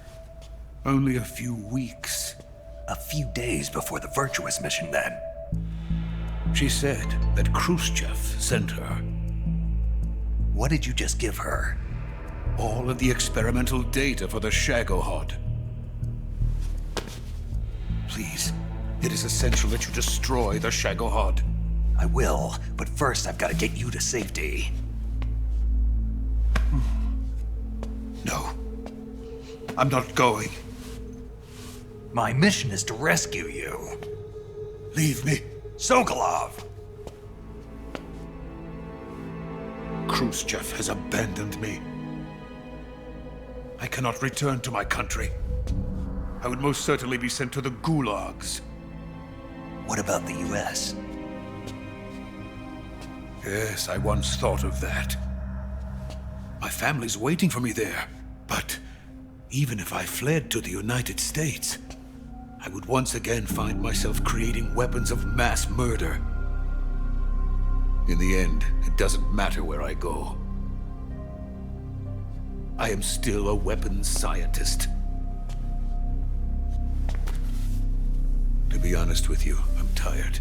Only a few weeks. A few days before the Virtuous mission, then. She said that Khrushchev sent her. What did you just give her? All of the experimental data for the Shagohod. Please, it is essential that you destroy the Shagohod. I will, but first I've got to get you to safety. No. I'm not going. My mission is to rescue you. Leave me. Sokolov! Khrushchev has abandoned me. I cannot return to my country. I would most certainly be sent to the gulags. What about the US? Yes, I once thought of that. My family's waiting for me there. But even if I fled to the United States, I would once again find myself creating weapons of mass murder. In the end, it doesn't matter where I go. I am still a weapons scientist. To be honest with you, I'm tired.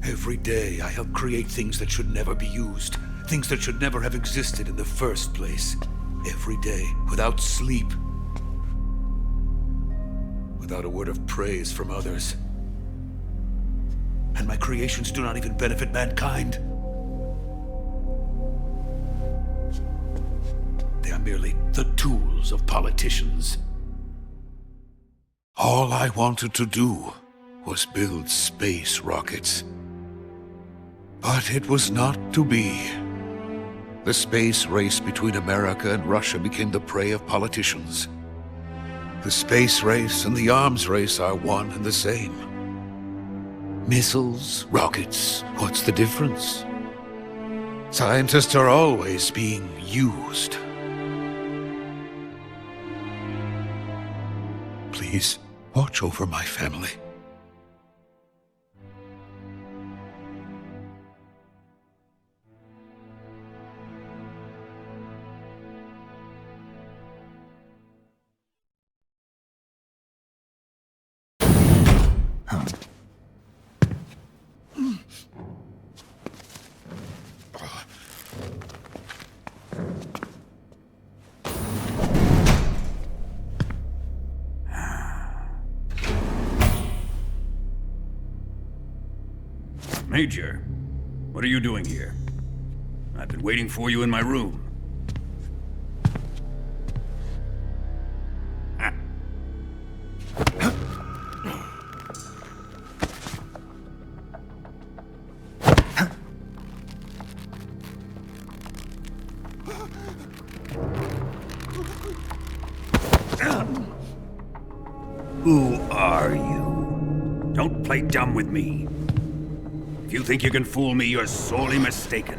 Every day I help create things that should never be used, things that should never have existed in the first place. Every day, without sleep. Without a word of praise from others. And my creations do not even benefit mankind. They are merely the tools of politicians. All I wanted to do was build space rockets. But it was not to be. The space race between America and Russia became the prey of politicians. The space race and the arms race are one and the same. Missiles, rockets, what's the difference? Scientists are always being used. Please, watch over my family. Major, what are you doing here? I've been waiting for you in my room. Who are you? Don't play dumb with me. If you think you can fool me, you're sorely mistaken.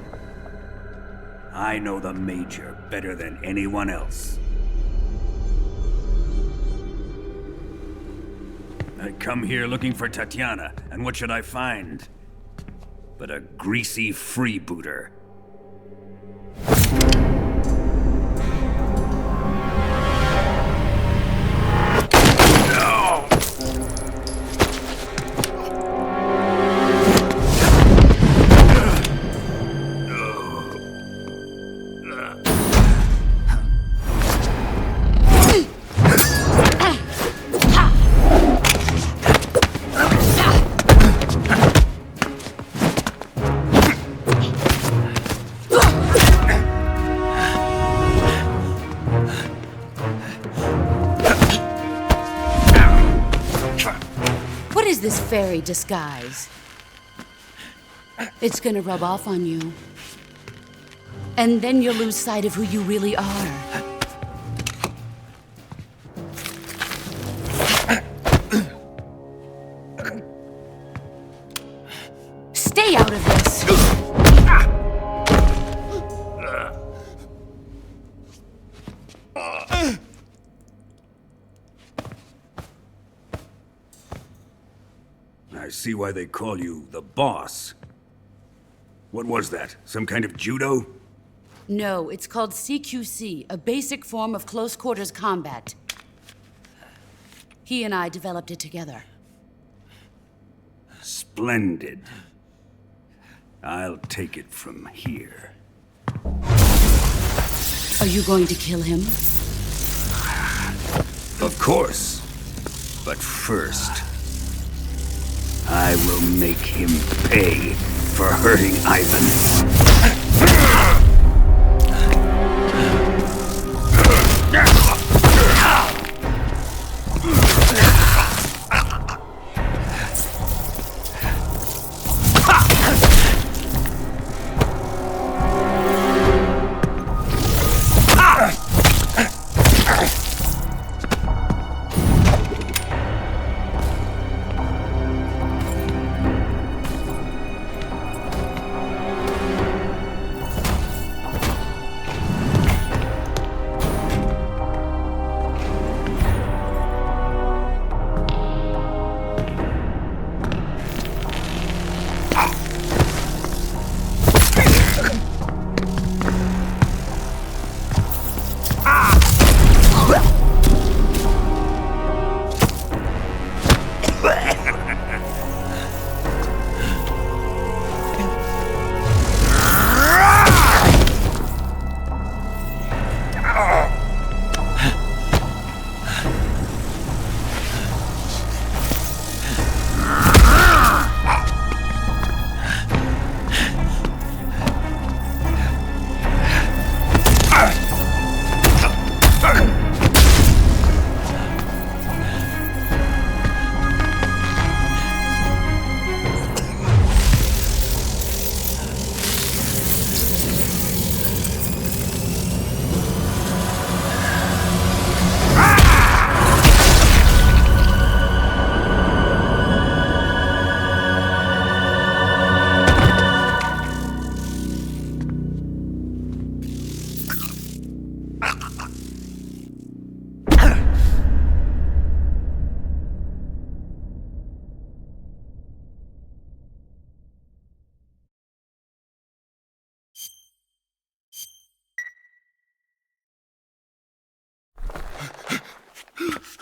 I know the Major better than anyone else. come here looking for Tatiana, and what should I find? But a greasy freebooter. This fairy disguise. It's gonna rub off on you. And then you'll lose sight of who you really are. Stay out of this! I see why they call you the boss. What was that? Some kind of judo? No, it's called CQC, a basic form of close quarters combat. He and I developed it together. Splendid. I'll take it from here. Are you going to kill him? Of course. But first, I will make him pay for hurting Ivan.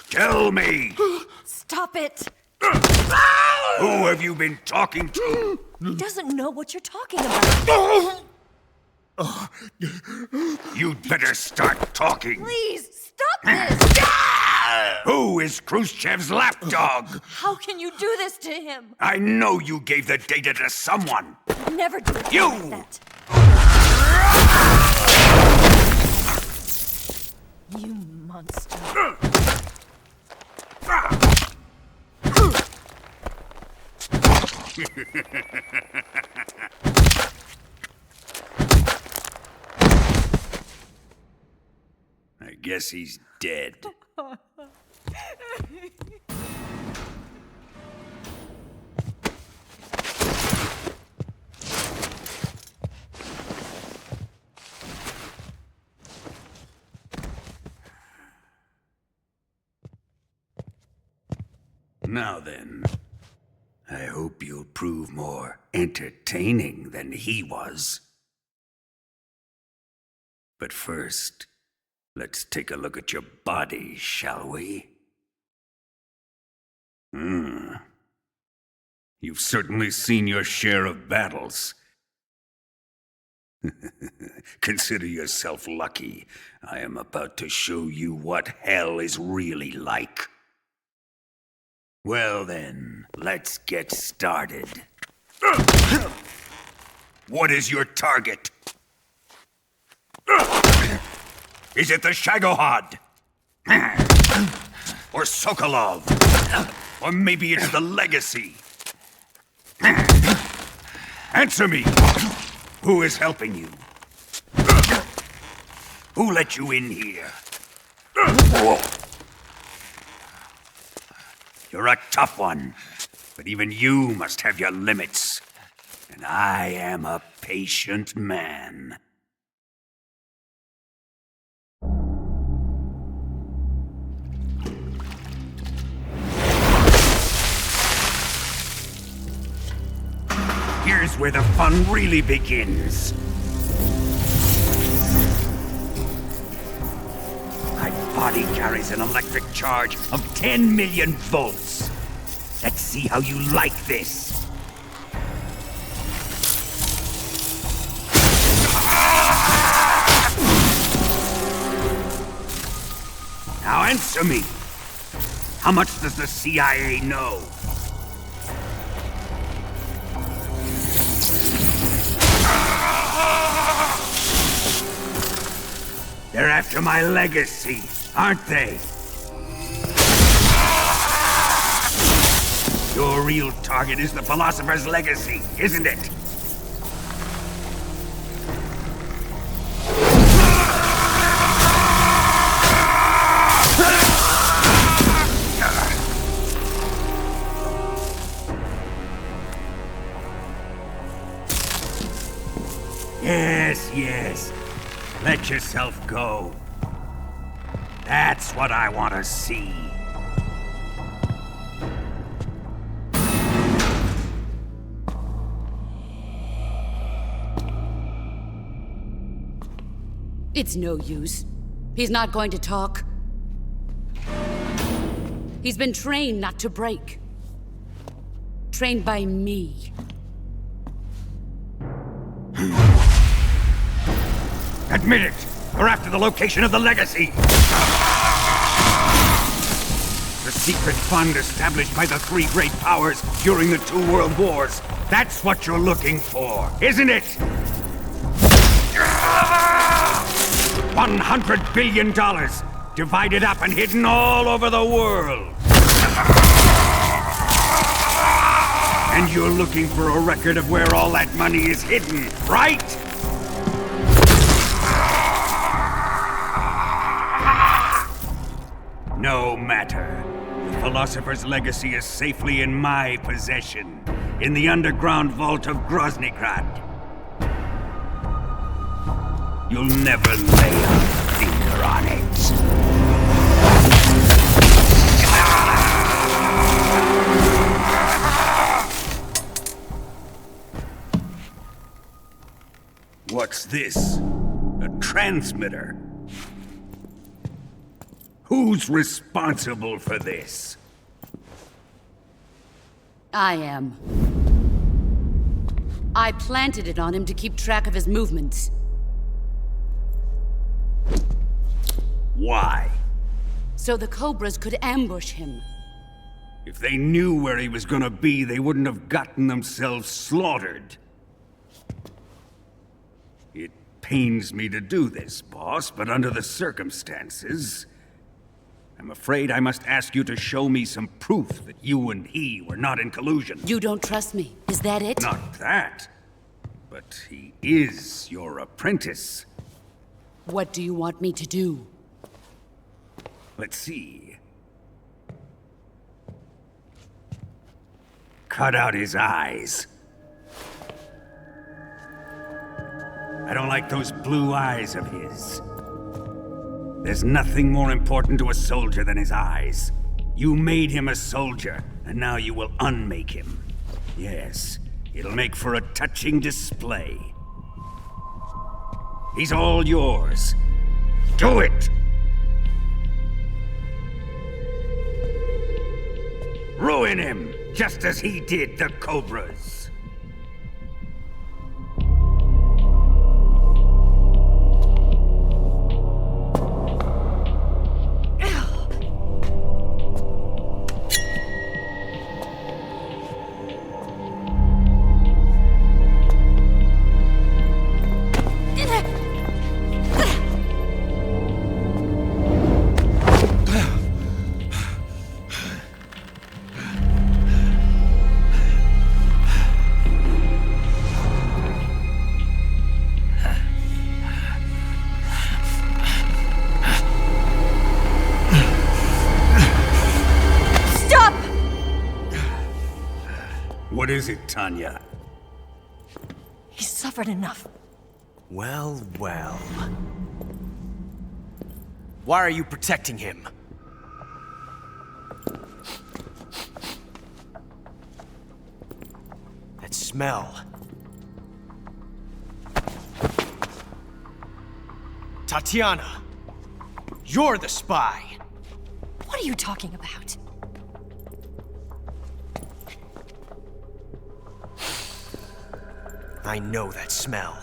Tell me! Stop it! Who have you been talking to? He doesn't know what you're talking about. You'd better start talking. Please, stop this! Who is Khrushchev's lapdog? How can you do this to him? I know you gave the data to someone. Never do it You! like that. You monster. I guess he's dead. Now then, I hope you'll prove more entertaining than he was. But first, let's take a look at your body, shall we? You've certainly seen your share of battles. Consider yourself lucky. I am about to show you what hell is really like. Well then, let's get started. What is your target? Is it the Shagohod? Or Sokolov? Or maybe it's the Legacy? Answer me! Who is helping you? Who let you in here? You're a tough one, but even you must have your limits. And I am a patient man. Here's where the fun really begins. My body carries an electric charge of 10 million volts. Let's see how you like this. Now answer me. How much does the CIA know? They're after my legacy, aren't they? Your real target is the Philosopher's Legacy, isn't it? Yes. Let yourself go. That's what I want to see. It's no use. He's not going to talk. He's been trained not to break. Trained by me. Admit it! You're after the location of the Legacy! The secret fund established by the three great powers during the 2 world wars. That's what you're looking for, isn't it? $100 billion, divided up and hidden all over the world. And you're looking for a record of where all that money is hidden, right? No matter. The Philosopher's Legacy is safely in my possession, in the underground vault of Groznygrad. You'll never lay a finger on it. What's this? A transmitter? Who's responsible for this? I am. I planted it on him to keep track of his movements. Why? So the Cobras could ambush him. If they knew where he was gonna be, they wouldn't have gotten themselves slaughtered. It pains me to do this, boss, but under the circumstances, I'm afraid I must ask you to show me some proof that you and he were not in collusion. You don't trust me, is that it? Not that. But he is your apprentice. What do you want me to do? Let's see. Cut out his eyes. I don't like those blue eyes of his. There's nothing more important to a soldier than his eyes. You made him a soldier, and now you will unmake him. Yes, it'll make for a touching display. He's all yours. Do it! Ruin him, just as he did the Cobras. What is it, Tanya? He's suffered enough. Well, well. Why are you protecting him? That smell. Tatiana! You're the spy! What are you talking about? I know that smell.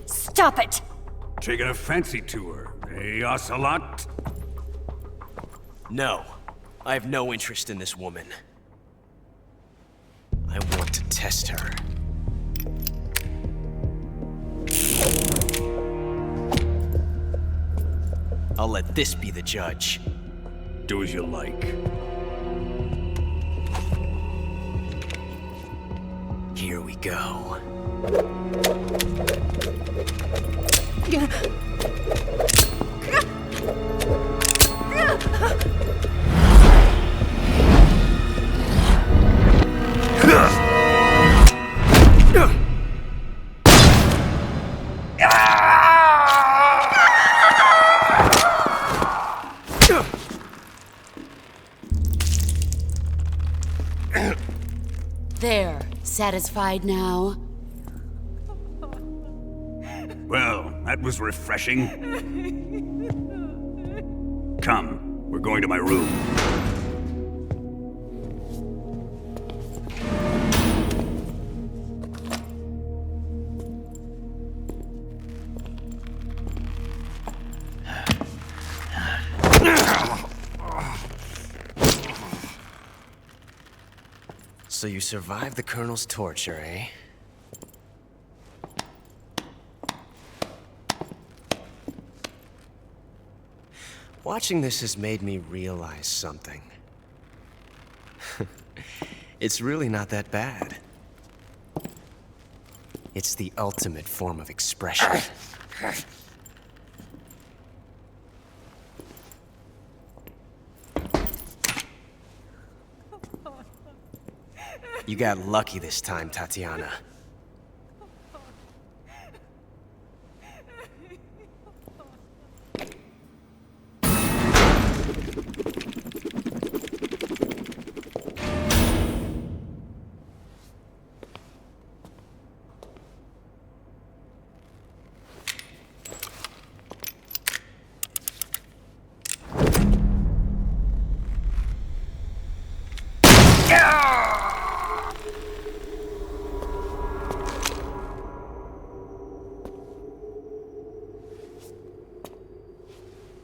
Stop it! Taking a fancy to her, eh, Ocelot? No. I have no interest in this woman. I want to test her. I'll let this be the judge. Do as you like. Here we go. There. Satisfied now? Well, that was refreshing. Come, we're going to my room. So you survived the Colonel's torture, eh? Watching this has made me realize something. It's really not that bad. It's the ultimate form of expression. You got lucky this time, Tatiana.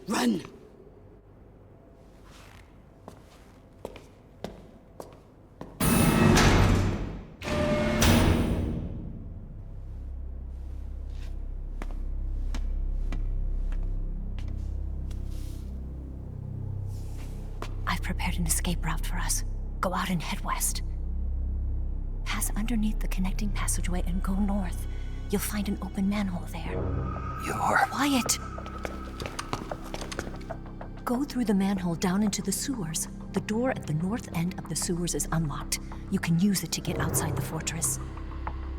Run! I've prepared an escape route for us. Go out and head west. Pass underneath the connecting passageway and go north. You'll find an open manhole there. You're... Quiet! Go through the manhole down into the sewers. The door at the north end of the sewers is unlocked. You can use it to get outside the fortress.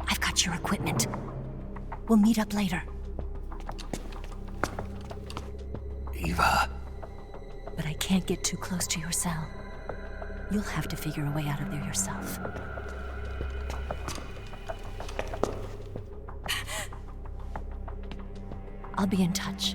I've got your equipment. We'll meet up later. Eva. But I can't get too close to your cell. You'll have to figure a way out of there yourself. I'll be in touch.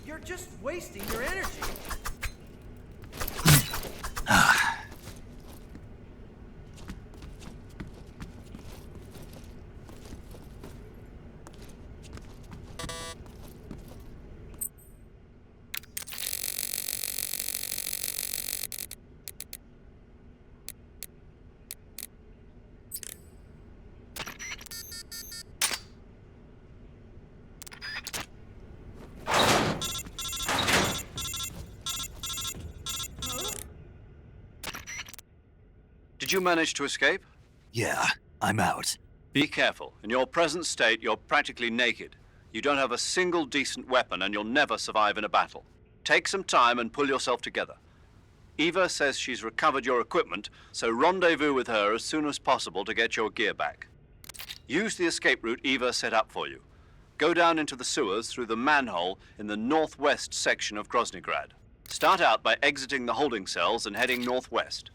You're just wasting your energy. Did you manage to escape? Yeah, I'm out. Be careful. In your present state, you're practically naked. You don't have a single decent weapon, and you'll never survive in a battle. Take some time and pull yourself together. Eva says she's recovered your equipment, so rendezvous with her as soon as possible to get your gear back. Use the escape route Eva set up for you. Go down into the sewers through the manhole in the northwest section of Groznygrad. Start out by exiting the holding cells and heading northwest.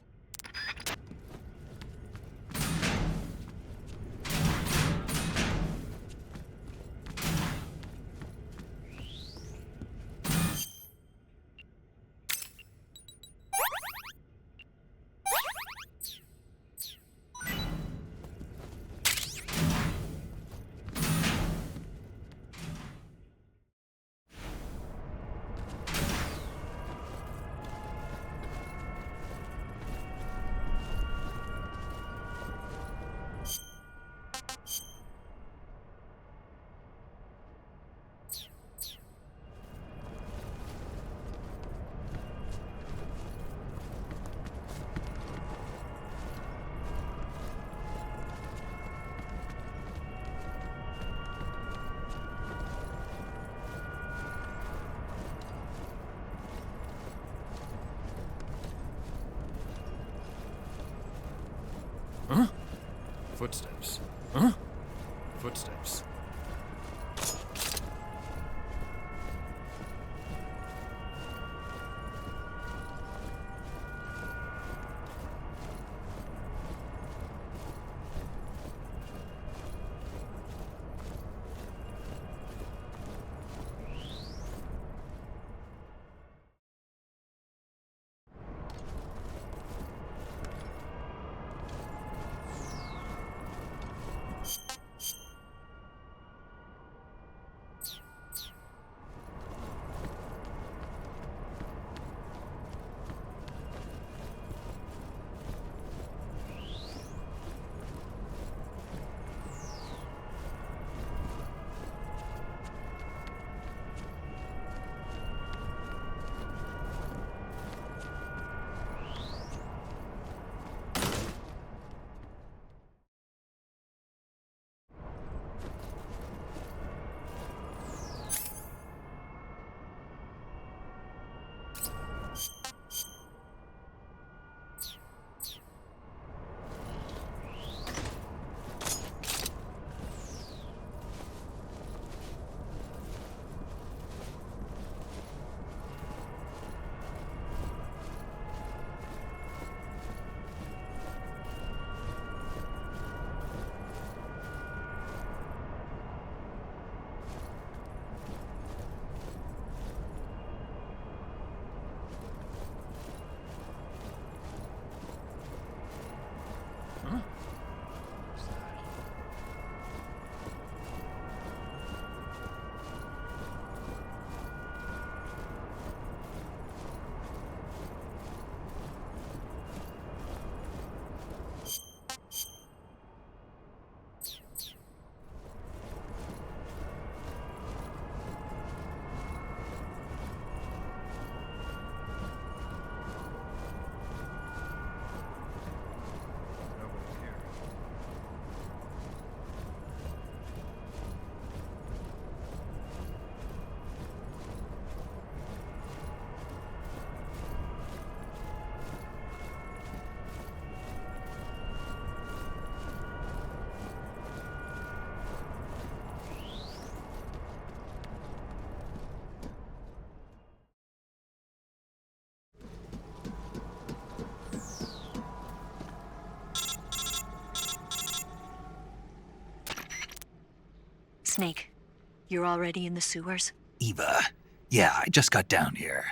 Huh? Footsteps. Huh? Footsteps. Snake, you're already in the sewers? Eva, yeah, I just got down here.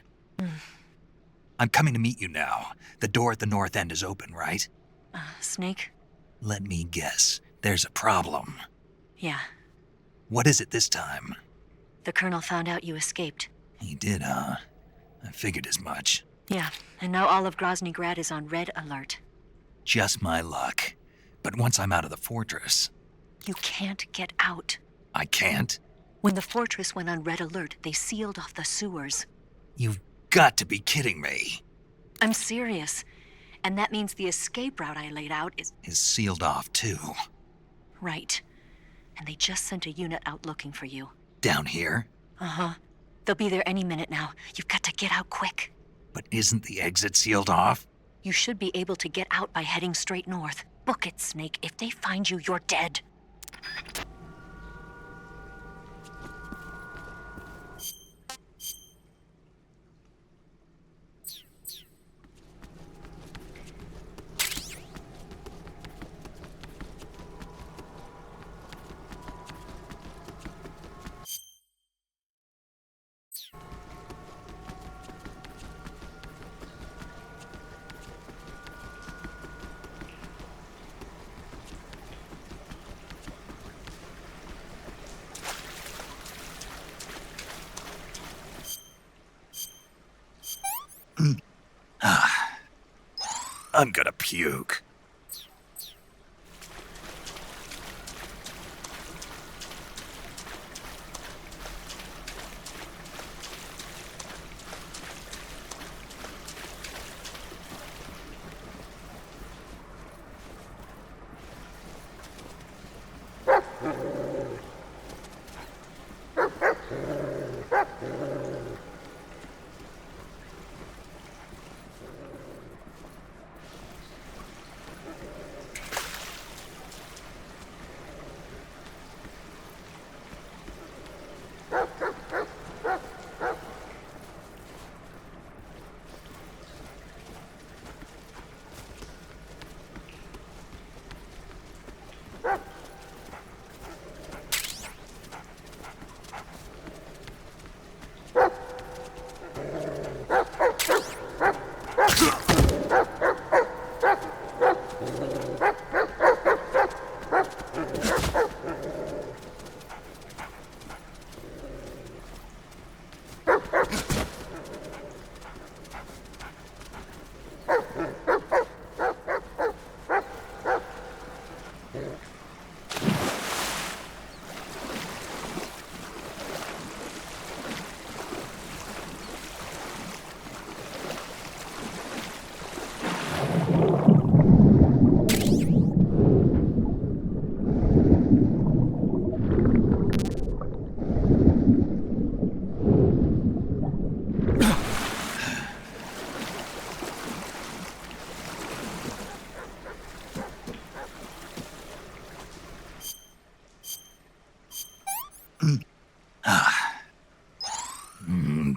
I'm coming to meet you now. The door at the north end is open, right? Snake? Let me guess. There's a problem. Yeah. What is it this time? The Colonel found out you escaped. He did, huh? I figured as much. Yeah, and now all of Grozny Grad is on red alert. Just my luck. But once I'm out of the fortress... You can't get out. I can't? When the fortress went on red alert, they sealed off the sewers. You've got to be kidding me. I'm serious. And that means the escape route I laid out is sealed off, too. Right. And they just sent a unit out looking for you. Down here? Uh-huh. They'll be there any minute now. You've got to get out quick. But isn't the exit sealed off? You should be able to get out by heading straight north. Book it, Snake. If they find you, you're dead. I'm gonna puke.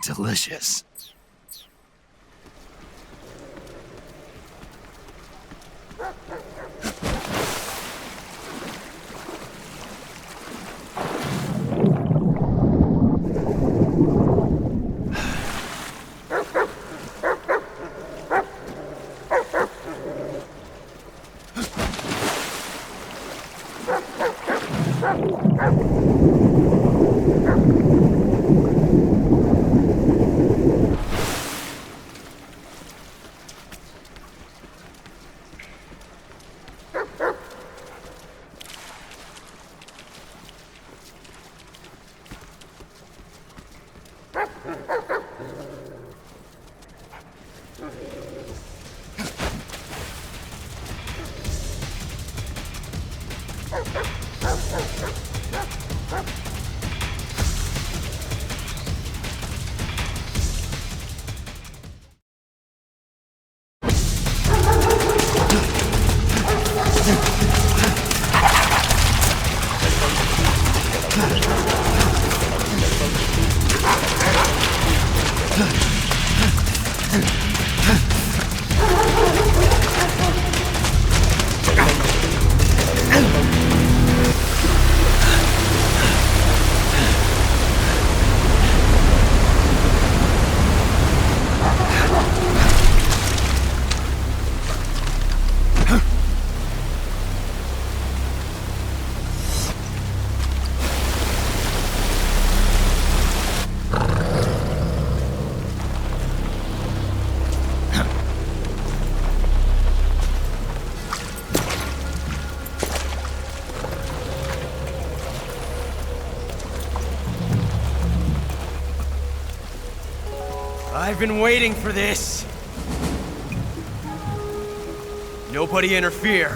Delicious. I've been waiting for this. Nobody interfere.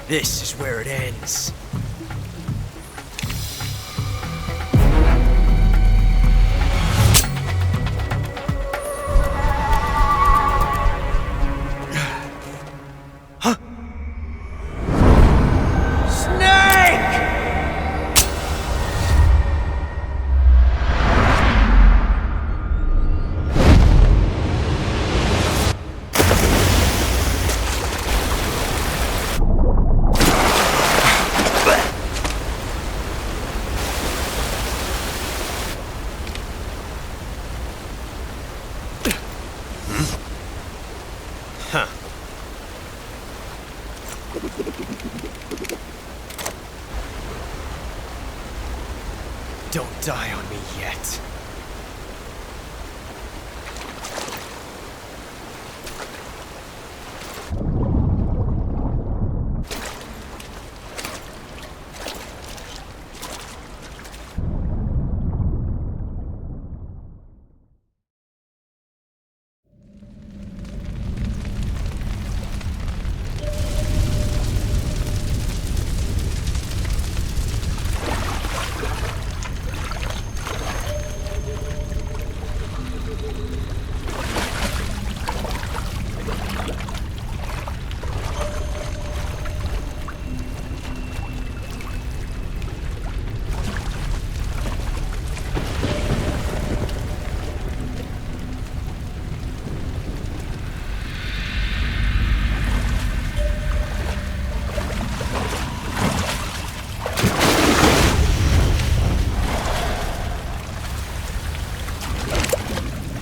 This is where it ends. Don't die on me yet.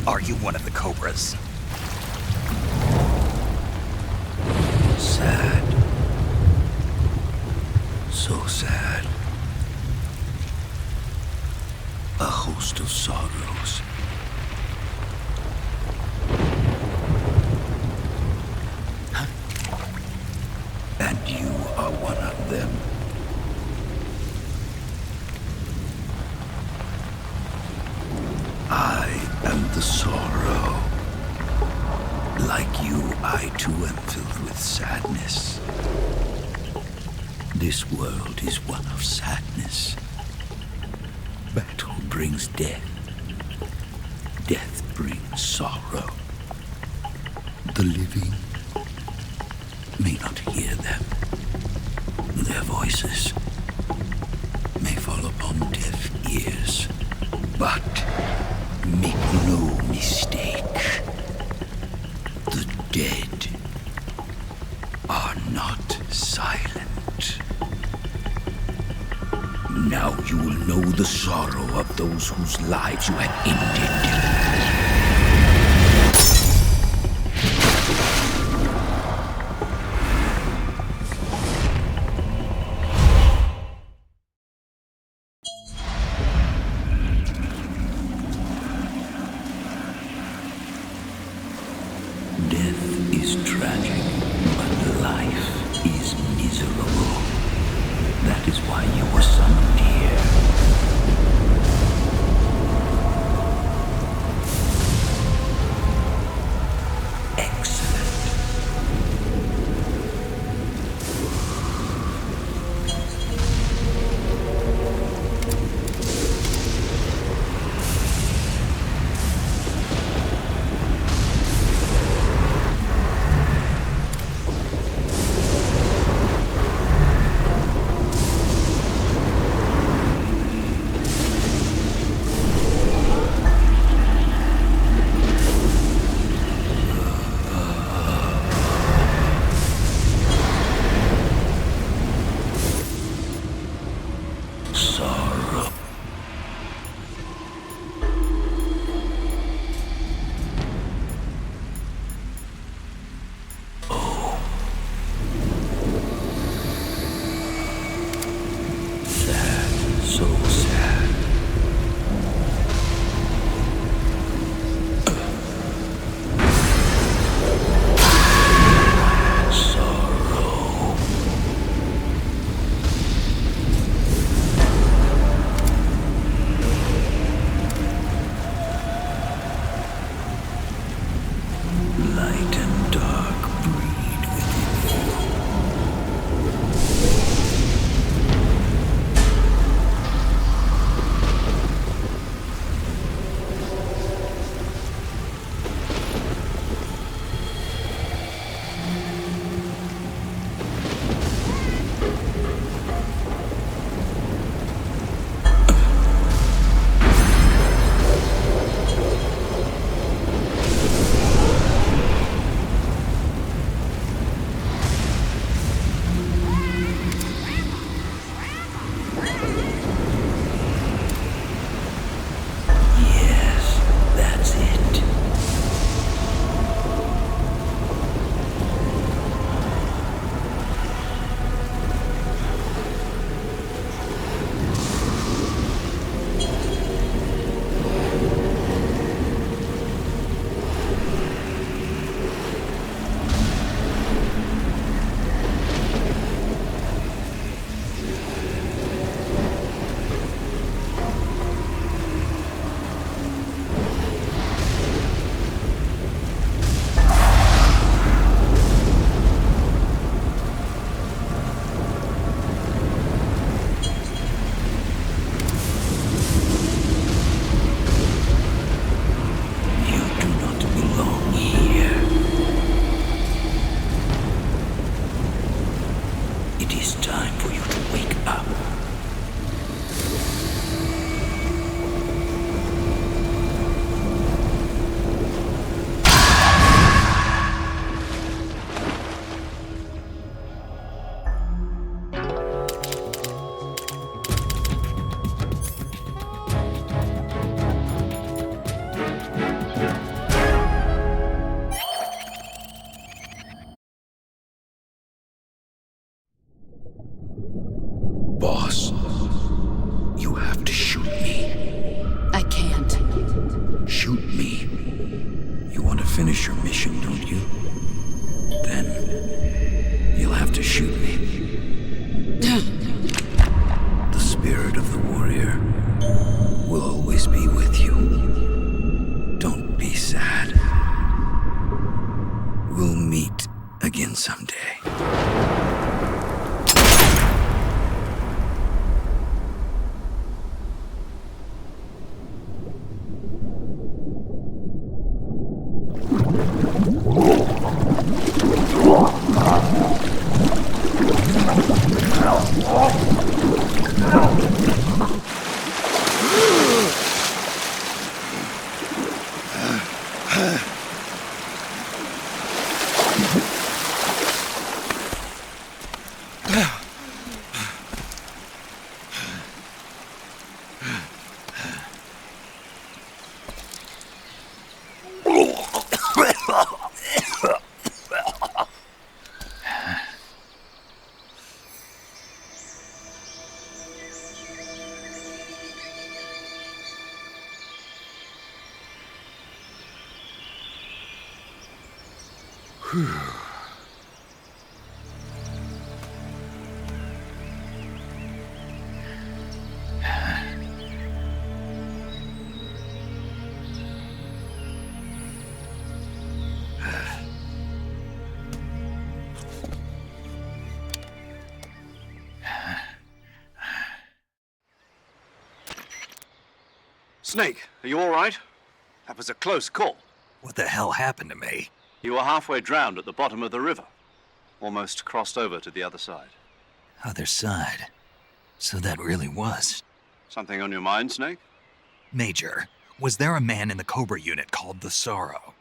Are you one of the Cobras? Sad. So sad. A host of sorrows. And you are one of them. I am the sorrow. Like you, I too am filled with sadness. This world is one of sadness. Battle brings death. Death brings sorrow. The living may not hear them. Their voices may fall upon deaf ears. But make no mistake, the dead are not silent. Now you will know the sorrow of those whose lives you have ended. Death is tragic, but life is miserable. That is why you were summoned here. meet again someday. Snake, are you all right? That was a close call. What the hell happened to me? You were halfway drowned at the bottom of the river. Almost crossed over to the other side. Other side. So that really was. Something on your mind, Snake? Major, was there a man in the Cobra Unit called the Sorrow?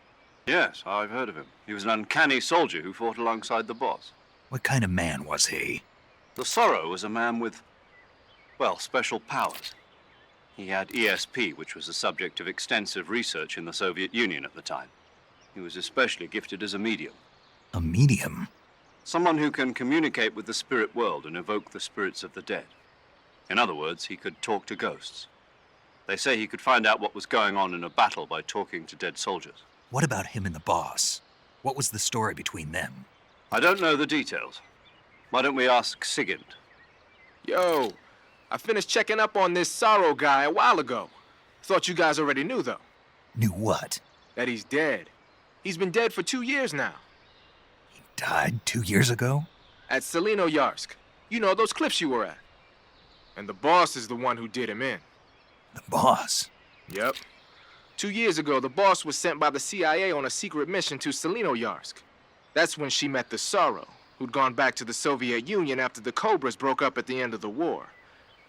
Yes, I've heard of him. He was an uncanny soldier who fought alongside the boss. What kind of man was he? The Sorrow was a man with, well, special powers. He had ESP, which was the subject of extensive research in the Soviet Union at the time. He was especially gifted as a medium. A medium? Someone who can communicate with the spirit world and evoke the spirits of the dead. In other words, he could talk to ghosts. They say he could find out what was going on in a battle by talking to dead soldiers. What about him and the boss? What was the story between them? I don't know the details. Why don't we ask Sigint? Yo, I finished checking up on this Sorrow guy a while ago. Thought you guys already knew, though. Knew what? That he's dead. He's been dead for 2 years now. He died 2 years ago? At Selino-Yarsk. You know, those cliffs you were at. And the boss is the one who did him in. The boss? Yep. 2 years ago, the boss was sent by the CIA on a secret mission to Selino-Yarsk. That's when she met the Sorrow, who'd gone back to the Soviet Union after the Cobras broke up at the end of the war.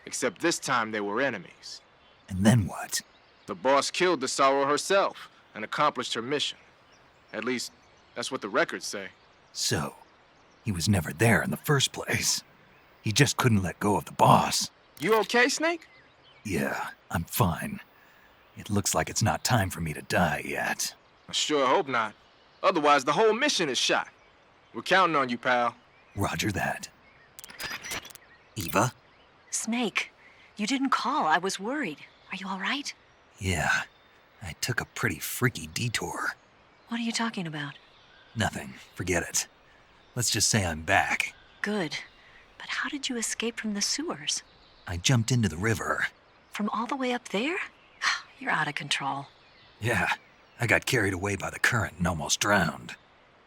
Except this time they were enemies. And then what? The boss killed the Sorrow herself and accomplished her mission. At least, that's what the records say. So, he was never there in the first place. He just couldn't let go of the boss. You okay, Snake? Yeah, I'm fine. It looks like it's not time for me to die yet. I sure hope not. Otherwise, the whole mission is shot. We're counting on you, pal. Roger that. Eva? Snake, you didn't call. I was worried. Are you all right? Yeah, I took a pretty freaky detour. What are you talking about? Nothing. Forget it. Let's just say I'm back. Good. But how did you escape from the sewers? I jumped into the river. From all the way up there? You're out of control. Yeah, I got carried away by the current and almost drowned.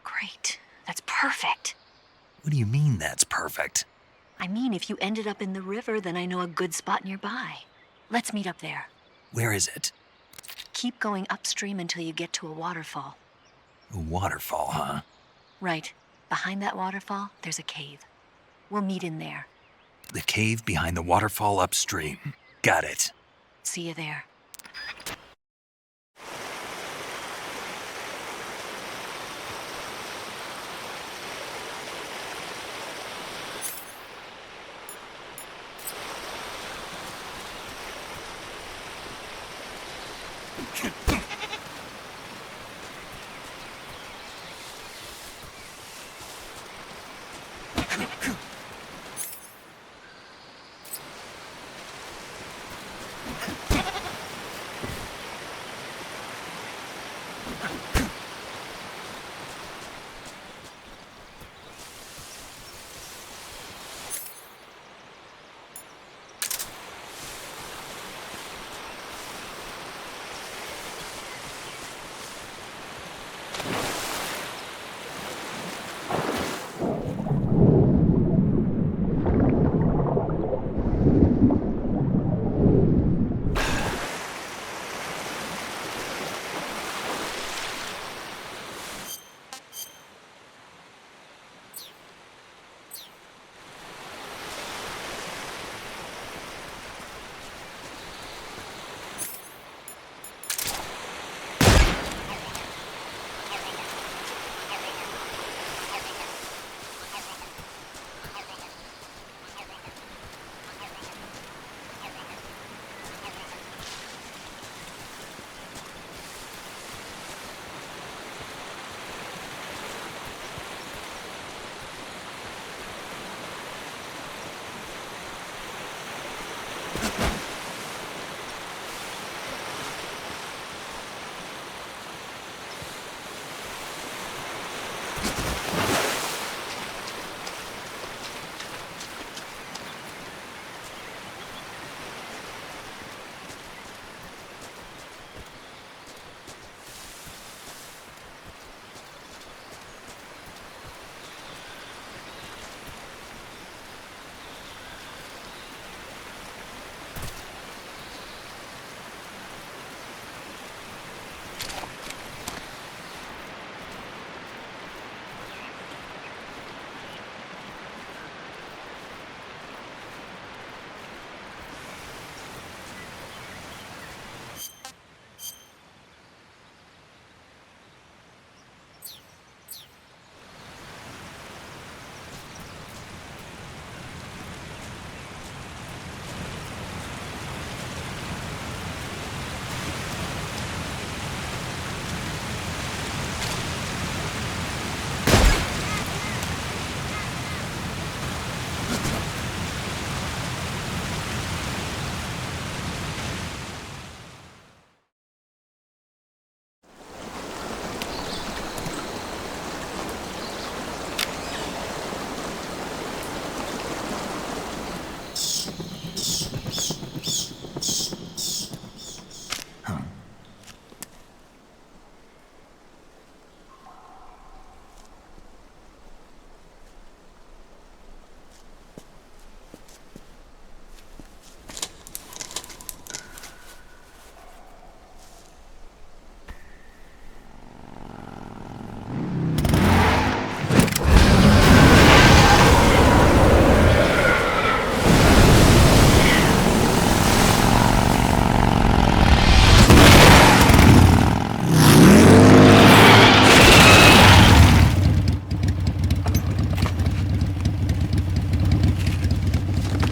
Great. That's perfect. What do you mean that's perfect? I mean, if you ended up in the river, then I know a good spot nearby. Let's meet up there. Where is it? Keep going upstream until you get to a waterfall. A waterfall, huh? Right. Behind that waterfall, there's a cave. We'll meet in there. The cave behind the waterfall upstream. Got it. See you there.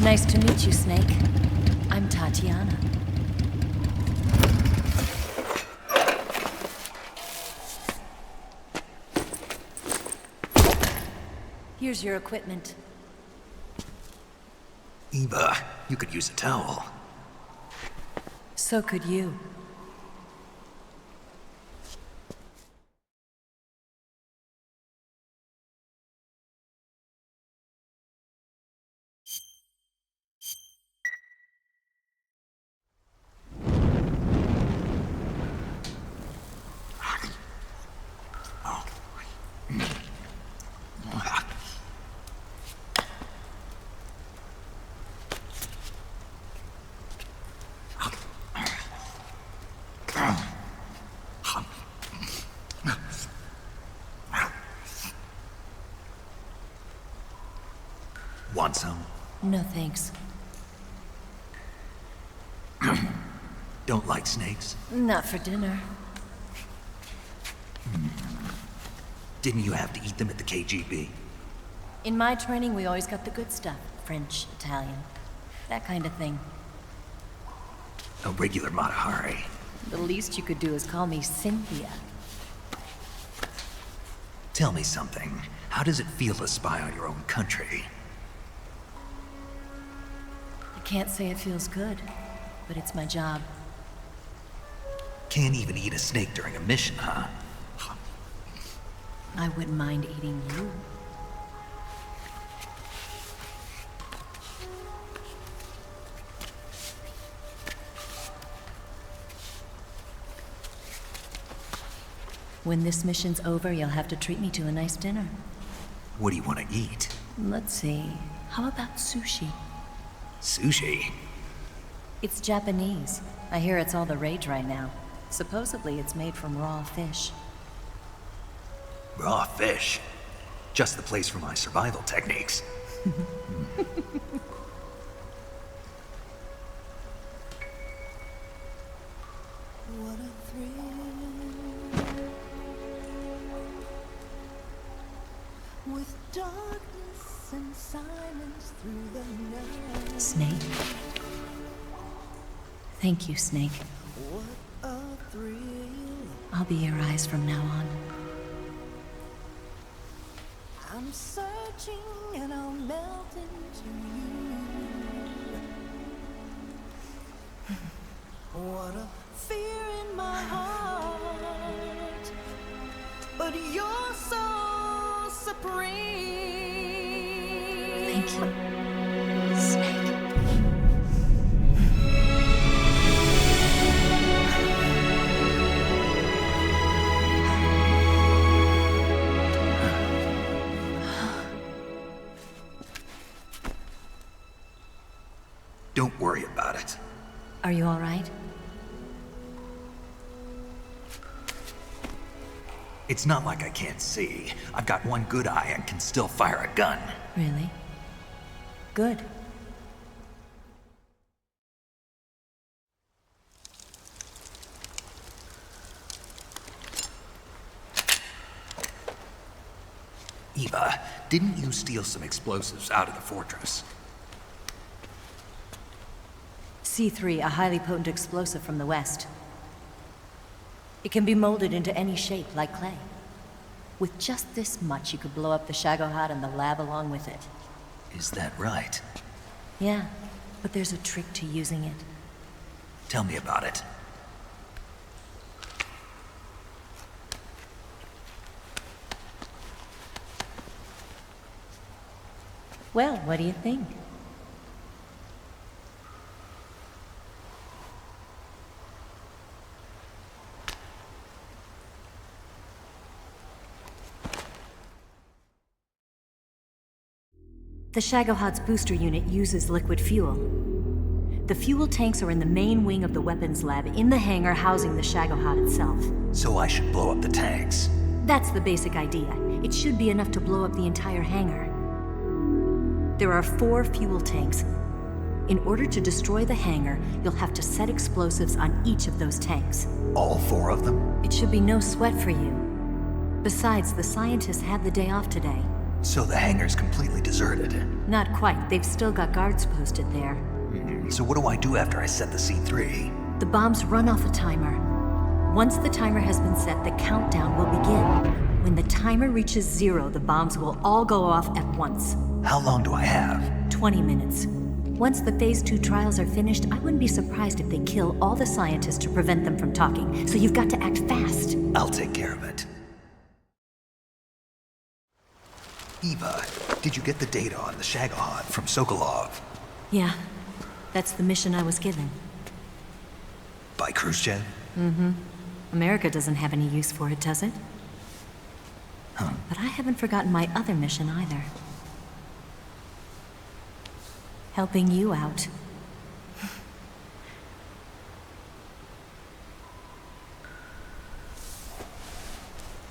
Nice to meet you, Snake. I'm Tatiana. Here's your equipment. Eva, you could use a towel. So could you. Want some? No thanks. Don't like snakes? Not for dinner. Didn't you have to eat them at the KGB? In my training, we always got the good stuff. French, Italian, that kind of thing. A regular Mata Hari. The least you could do is call me Cynthia. Tell me something. How does it feel to spy on your own country? I can't say it feels good, but it's my job. Can't even eat a snake during a mission, huh? I wouldn't mind eating you. When this mission's over, you'll have to treat me to a nice dinner. What do you want to eat? Let's see. How about sushi? Sushi? It's Japanese. I hear it's all the rage right now. Supposedly it's made from raw fish. Raw fish? Just the place for my survival techniques. What a thrill. With darkness and silence through the night. Snake. Thank you, Snake. What a thrill. I'll be your eyes from now on. I'm searching and I'll melt into you. What a fear in my heart, but you're so supreme. Thank you, Snake. Don't worry about it. Are you all right? It's not like I can't see. I've got one good eye and can still fire a gun. Really? Good. Eva, didn't you steal some explosives out of the fortress? C3, a highly potent explosive from the west. It can be molded into any shape, like clay. With just this much, you could blow up the Shagohod and the lab along with it. Is that right? Yeah, but there's a trick to using it. Tell me about it. Well, what do you think? The Shagohod's booster unit uses liquid fuel. The fuel tanks are in the main wing of the weapons lab in the hangar housing the Shagohod itself. So I should blow up the tanks. That's the basic idea. It should be enough to blow up the entire hangar. There are 4 fuel tanks. In order to destroy the hangar, you'll have to set explosives on each of those tanks. All 4 of them? It should be no sweat for you. Besides, the scientists had the day off today. So the hangar's completely deserted. Not quite. They've still got guards posted there. So what do I do after I set the C3? The bombs run off a timer. Once the timer has been set, the countdown will begin. When the timer reaches 0, the bombs will all go off at once. How long do I have? 20 minutes. Once the Phase 2 trials are finished, I wouldn't be surprised if they kill all the scientists to prevent them from talking. So you've got to act fast. I'll take care of it. Eva, did you get the data on the Shagohod from Sokolov? Yeah, that's the mission I was given. By Khrushchev? Mm-hmm. America doesn't have any use for it, does it? Huh. But I haven't forgotten my other mission either. Helping you out.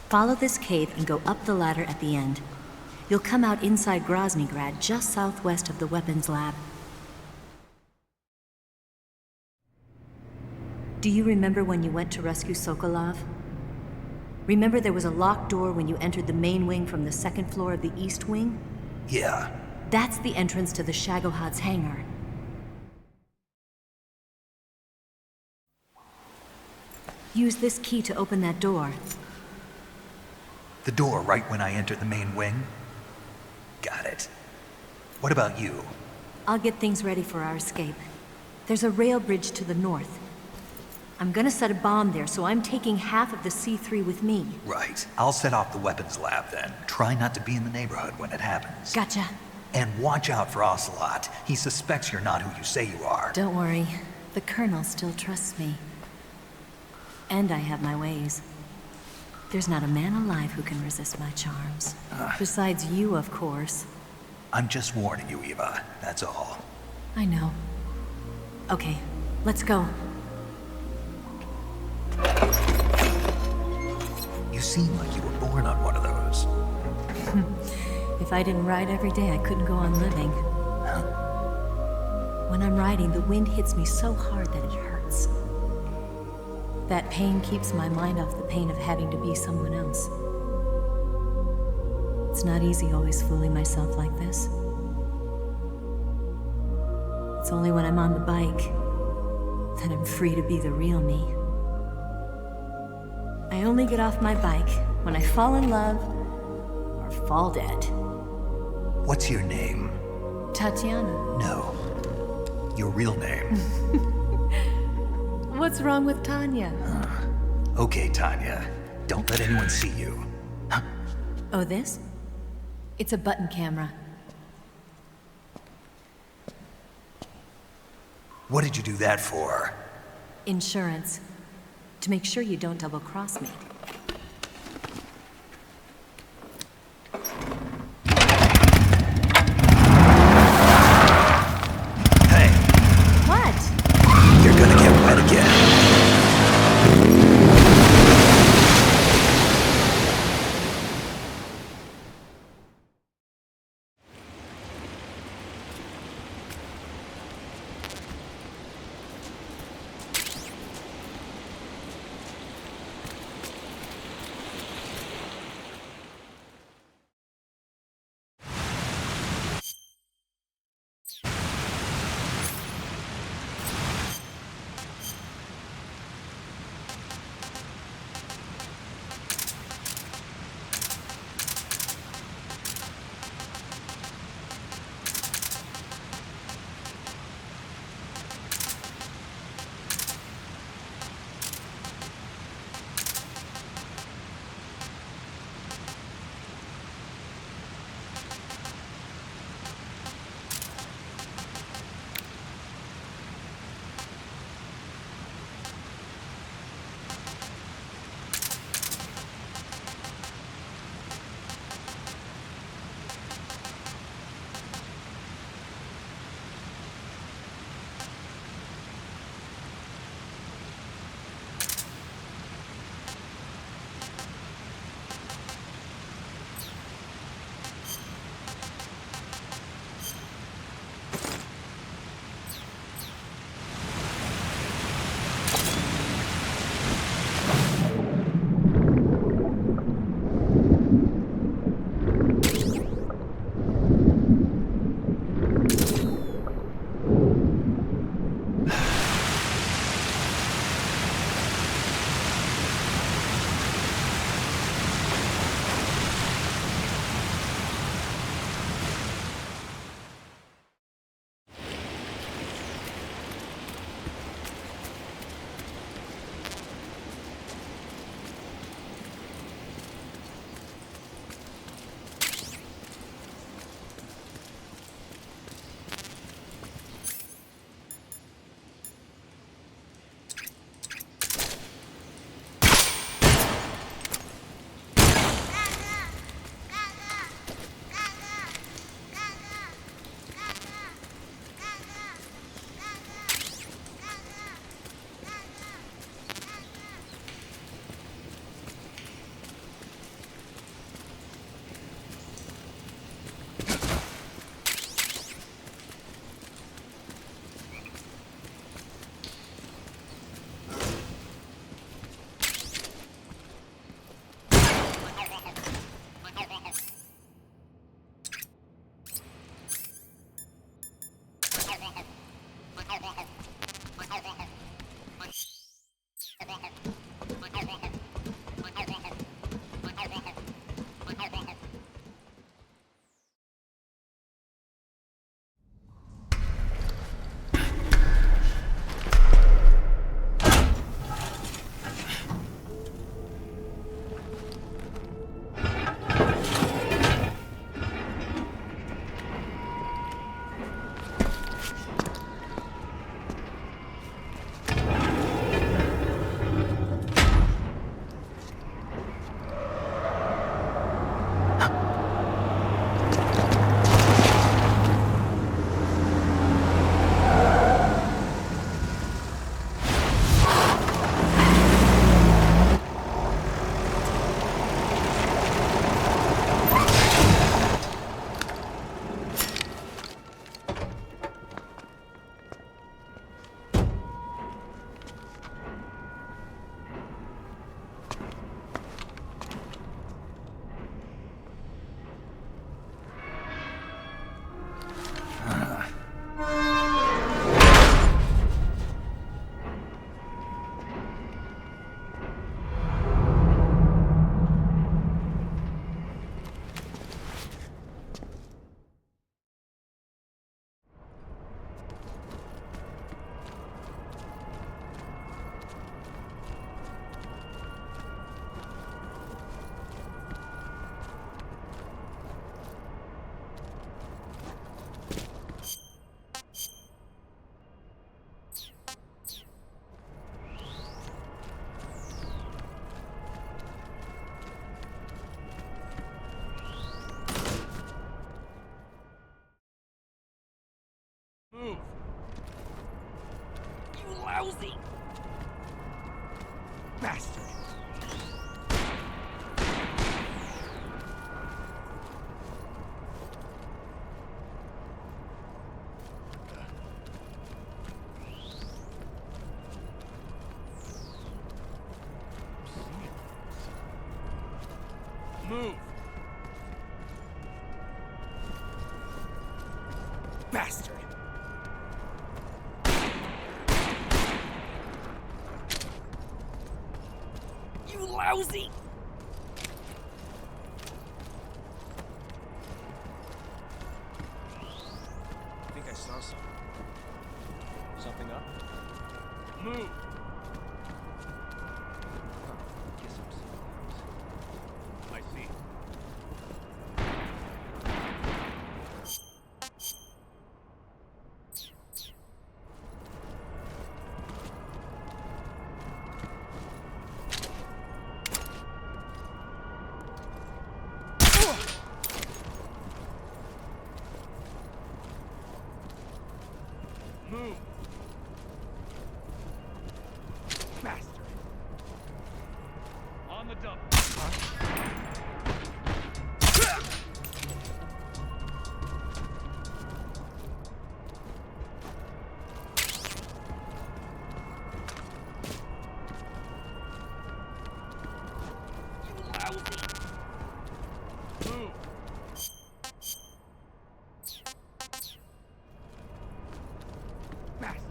Follow this cave and go up the ladder at the end. You'll come out inside Groznygrad, just southwest of the weapons lab. Do you remember when you went to rescue Sokolov? Remember there was a locked door when you entered the main wing from the 2nd floor of the east wing? Yeah. That's the entrance to the Shagohod's hangar. Use this key to open that door. The door right when I enter the main wing? Got it. What about you? I'll get things ready for our escape. There's a rail bridge to the north. I'm gonna set a bomb there, so I'm taking half of the C3 with me. Right. I'll set off the weapons lab then. Try not to be in the neighborhood when it happens. Gotcha. And watch out for Ocelot. He suspects you're not who you say you are. Don't worry. The Colonel still trusts me. And I have my ways. There's not a man alive who can resist my charms. Besides you, of course. I'm just warning you, Eva. That's all. I know. Okay, let's go. You seem like you were born on one of those. If I didn't ride every day, I couldn't go on living. When I'm riding, the wind hits me so hard that it hurts. That pain keeps my mind off the pain of having to be someone else. It's not easy always fooling myself like this. It's only when I'm on the bike that I'm free to be the real me. I only get off my bike when I fall in love or fall dead. What's your name? Tatiana. No. Your real name. What's wrong with Tanya? Okay, Tanya. Don't let anyone see you. Oh, this? It's a button camera. What did you do that for? Insurance. To make sure you don't double-cross me. Hey. What? You're gonna get wet again. Bastard. Move. Bastard. You lousy! I think I saw something. Something up? Move. I see. Move. Bastard. On the double. Move. Bastard.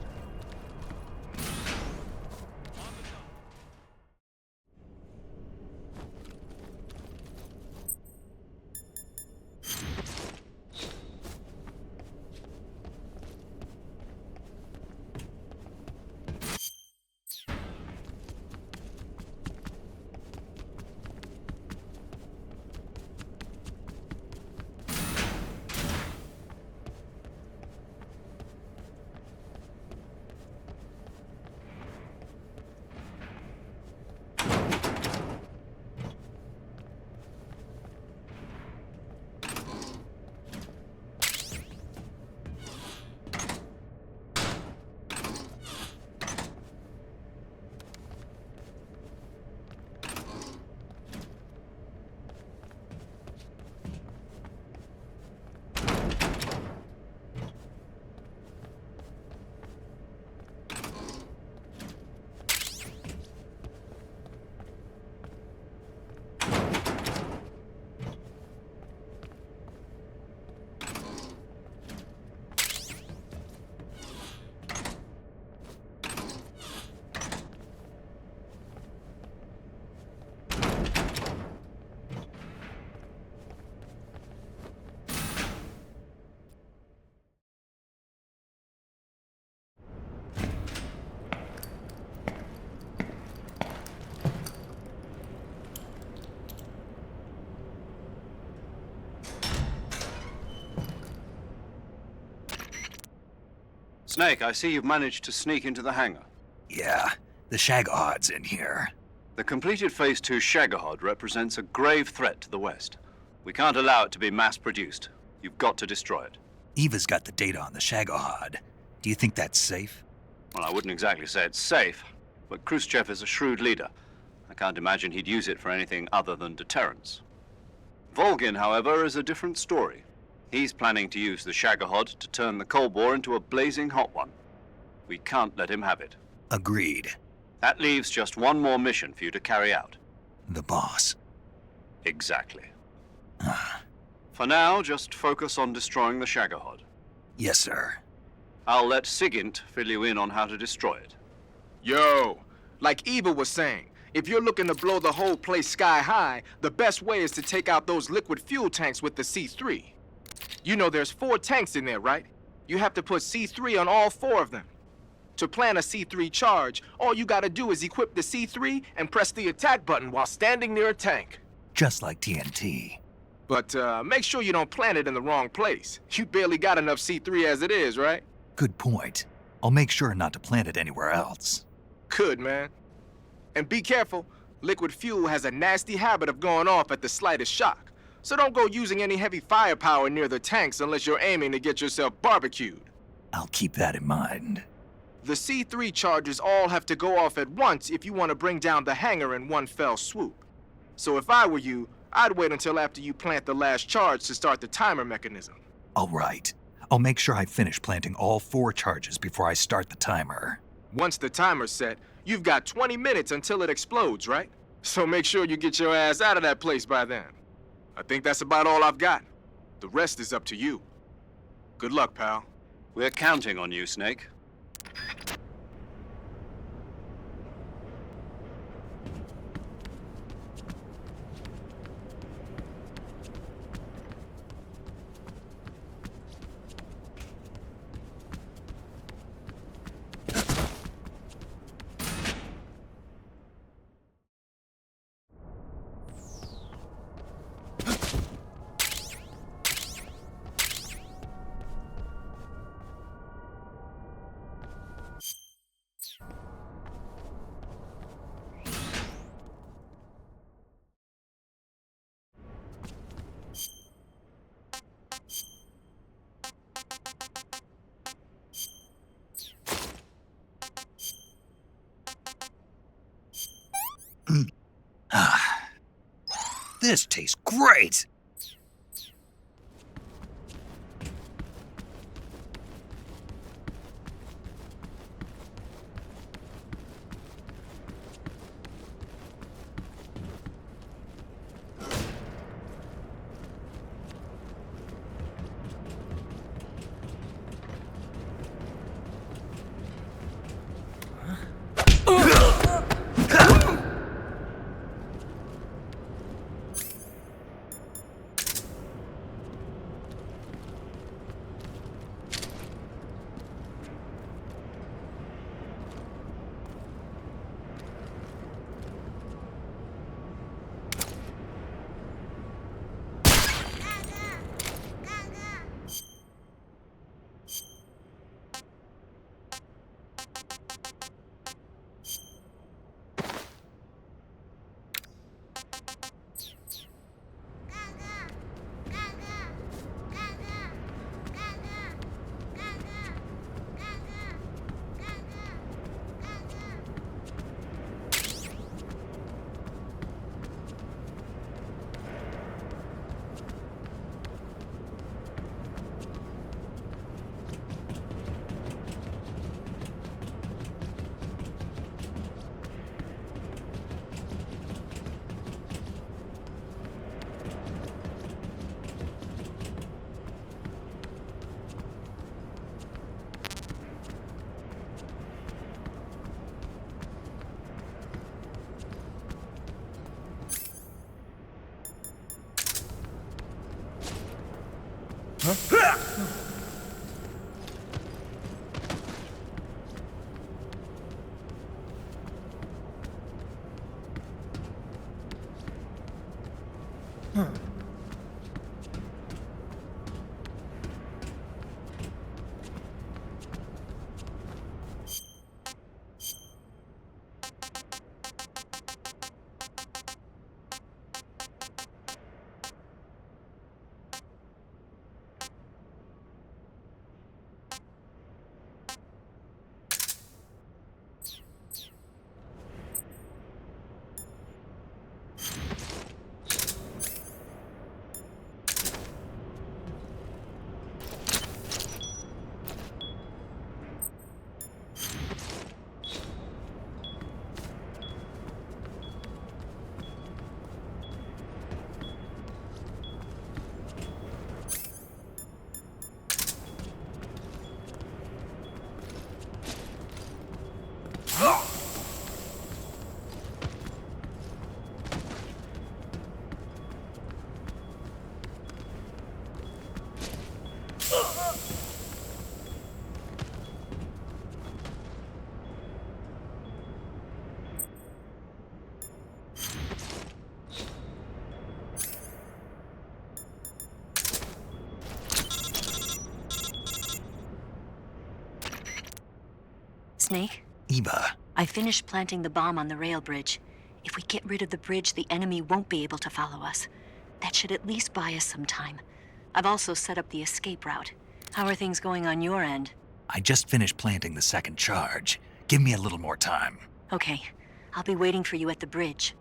Snake, I see you've managed to sneak into the hangar. Yeah, the Shagohod's in here. The completed Phase 2 Shagohod represents a grave threat to the West. We can't allow it to be mass-produced. You've got to destroy it. Eva's got the data on the Shagohod. Do you think that's safe? Well, I wouldn't exactly say it's safe, but Khrushchev is a shrewd leader. I can't imagine he'd use it for anything other than deterrence. Volgin, however, is a different story. He's planning to use the Shagohod to turn the Cold War into a blazing hot one. We can't let him have it. Agreed. That leaves just one more mission for you to carry out. The boss. Exactly. For now, just focus on destroying the Shagohod. Yes, sir. I'll let Sigint fill you in on how to destroy it. Yo, like Eva was saying, if you're looking to blow the whole place sky high, the best way is to take out those liquid fuel tanks with the C3. You know there's 4 tanks in there, right? You have to put C3 on all 4 of them. To plan a C3 charge, all you gotta do is equip the C3 and press the attack button while standing near a tank. Just like TNT. But make sure you don't plant it in the wrong place. You barely got enough C3 as it is, right? Good point. I'll make sure not to plant it anywhere else. Good, man. And be careful. Liquid fuel has a nasty habit of going off at the slightest shock. So don't go using any heavy firepower near the tanks unless you're aiming to get yourself barbecued. I'll keep that in mind. The C3 charges all have to go off at once if you want to bring down the hangar in one fell swoop. So if I were you, I'd wait until after you plant the last charge to start the timer mechanism. All right. I'll make sure I finish planting all 4 charges before I start the timer. Once the timer's set, you've got 20 minutes until it explodes, right? So make sure you get your ass out of that place by then. I think that's about all I've got. The rest is up to you. Good luck, pal. We're counting on you, Snake. This tastes great! Snake? Eva. I finished planting the bomb on the rail bridge. If we get rid of the bridge, the enemy won't be able to follow us. That should at least buy us some time. I've also set up the escape route. How are things going on your end? I just finished planting the second charge. Give me a little more time. Okay, I'll be waiting for you at the bridge.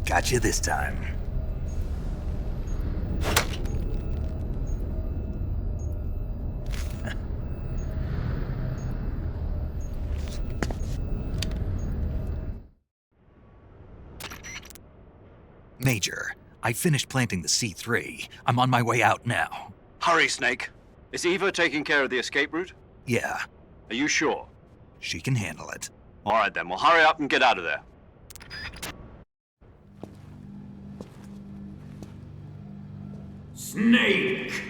Got you this time. Major, I finished planting the C3. I'm on my way out now. Hurry, Snake. Is Eva taking care of the escape route? Yeah. Are you sure? She can handle it. All right then, well hurry up and get out of there. Snake!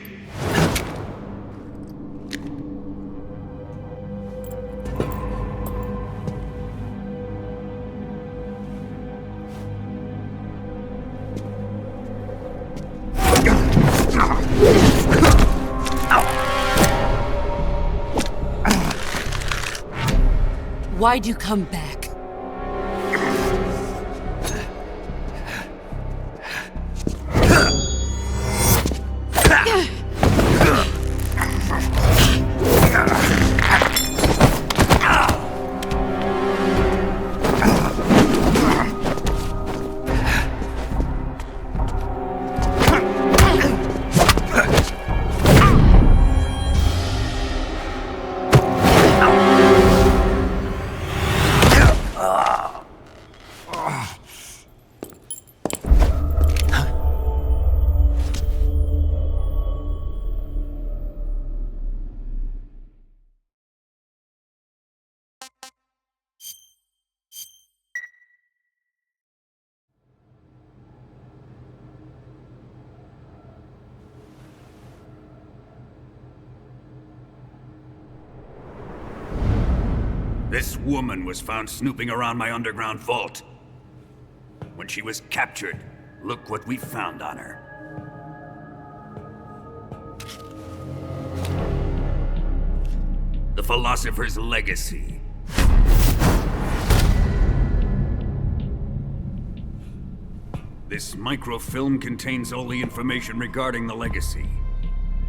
Why'd you come back? This woman was found snooping around my underground vault. When she was captured, look what we found on her. The Philosopher's Legacy. This microfilm contains all the information regarding the Legacy.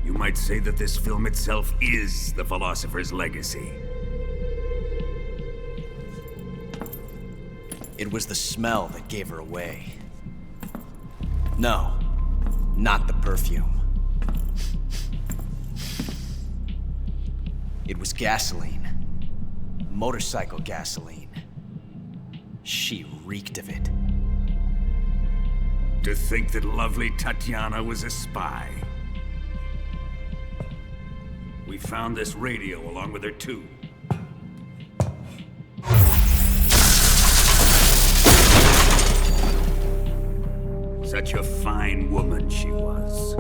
You might say that this film itself is the Philosopher's Legacy. It was the smell that gave her away. No, not the perfume. It was gasoline. Motorcycle gasoline. She reeked of it. To think that lovely Tatiana was a spy. We found this radio along with her too. Such a fine woman she was.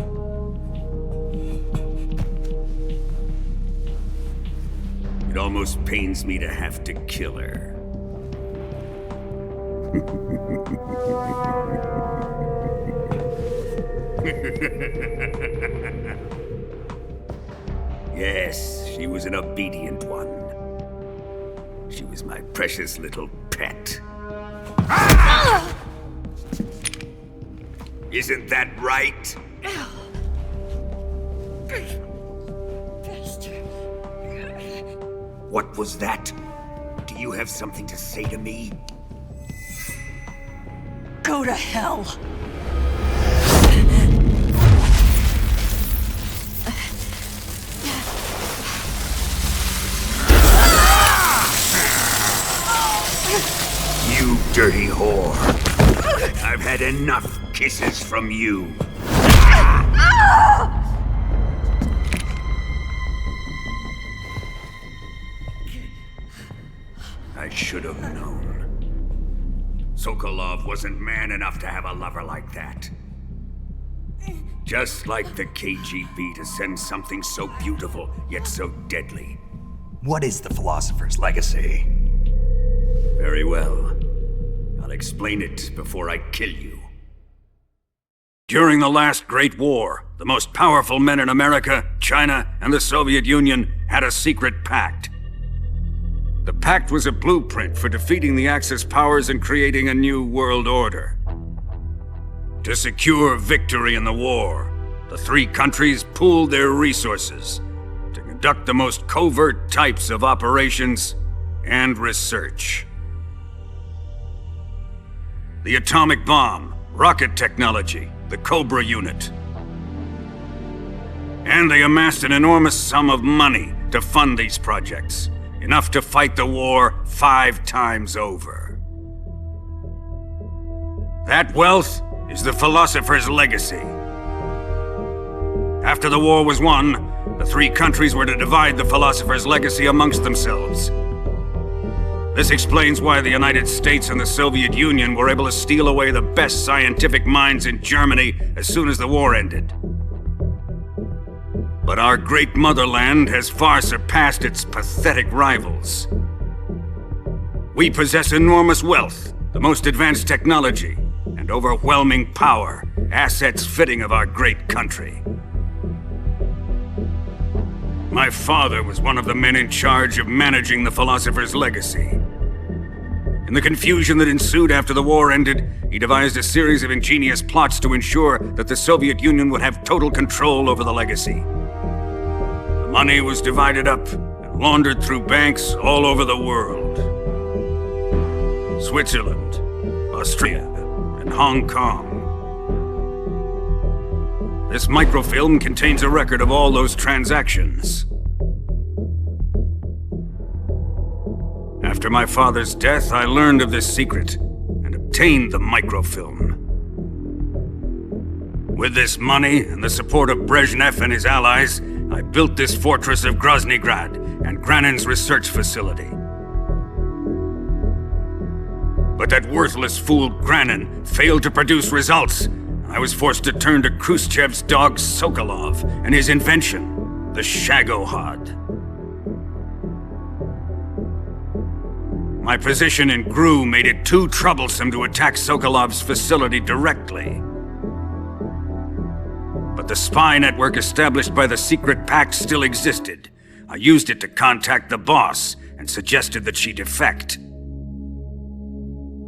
It almost pains me to have to kill her. Yes, she was an obedient one. She was my precious little pet. Ah! Isn't that right? What was that? Do you have something to say to me? Go to hell. You dirty whore. I've had enough kisses from you. I should have known. Sokolov wasn't man enough to have a lover like that. Just like the KGB to send something so beautiful, yet so deadly. What is the Philosopher's Legacy? Very well. I'll explain it before I kill you. During the last Great War, the most powerful men in America, China, and the Soviet Union had a secret pact. The pact was a blueprint for defeating the Axis powers and creating a new world order. To secure victory in the war, the three countries pooled their resources to conduct the most covert types of operations and research. The atomic bomb, rocket technology, the Cobra Unit. And they amassed an enormous sum of money to fund these projects, enough to fight the war 5 times over. That wealth is the Philosopher's Legacy. After the war was won, the three countries were to divide the Philosopher's Legacy amongst themselves. This explains why the United States and the Soviet Union were able to steal away the best scientific minds in Germany as soon as the war ended. But our great motherland has far surpassed its pathetic rivals. We possess enormous wealth, the most advanced technology, and overwhelming power, assets fitting of our great country. My father was one of the men in charge of managing the Philosopher's Legacy. In the confusion that ensued after the war ended, he devised a series of ingenious plots to ensure that the Soviet Union would have total control over the Legacy. The money was divided up and laundered through banks all over the world. Switzerland, Austria, and Hong Kong. This microfilm contains a record of all those transactions. After my father's death, I learned of this secret and obtained the microfilm. With this money and the support of Brezhnev and his allies, I built this fortress of Groznygrad and Granin's research facility. But that worthless fool Granin failed to produce results. I was forced to turn to Khrushchev's dog Sokolov and his invention, the Shagohod. My position in Gru made it too troublesome to attack Sokolov's facility directly. But the spy network established by the secret pact still existed. I used it to contact the boss and suggested that she defect.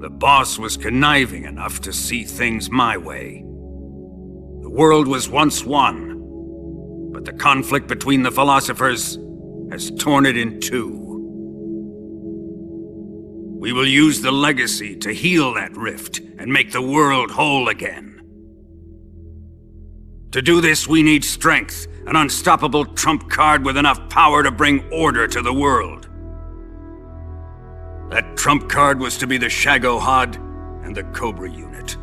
The boss was conniving enough to see things my way. The world was once one, but the conflict between the philosophers has torn it in two. We will use the legacy to heal that rift and make the world whole again. To do this, we need strength, an unstoppable trump card with enough power to bring order to the world. That trump card was to be the Shagohod and the Cobra Unit.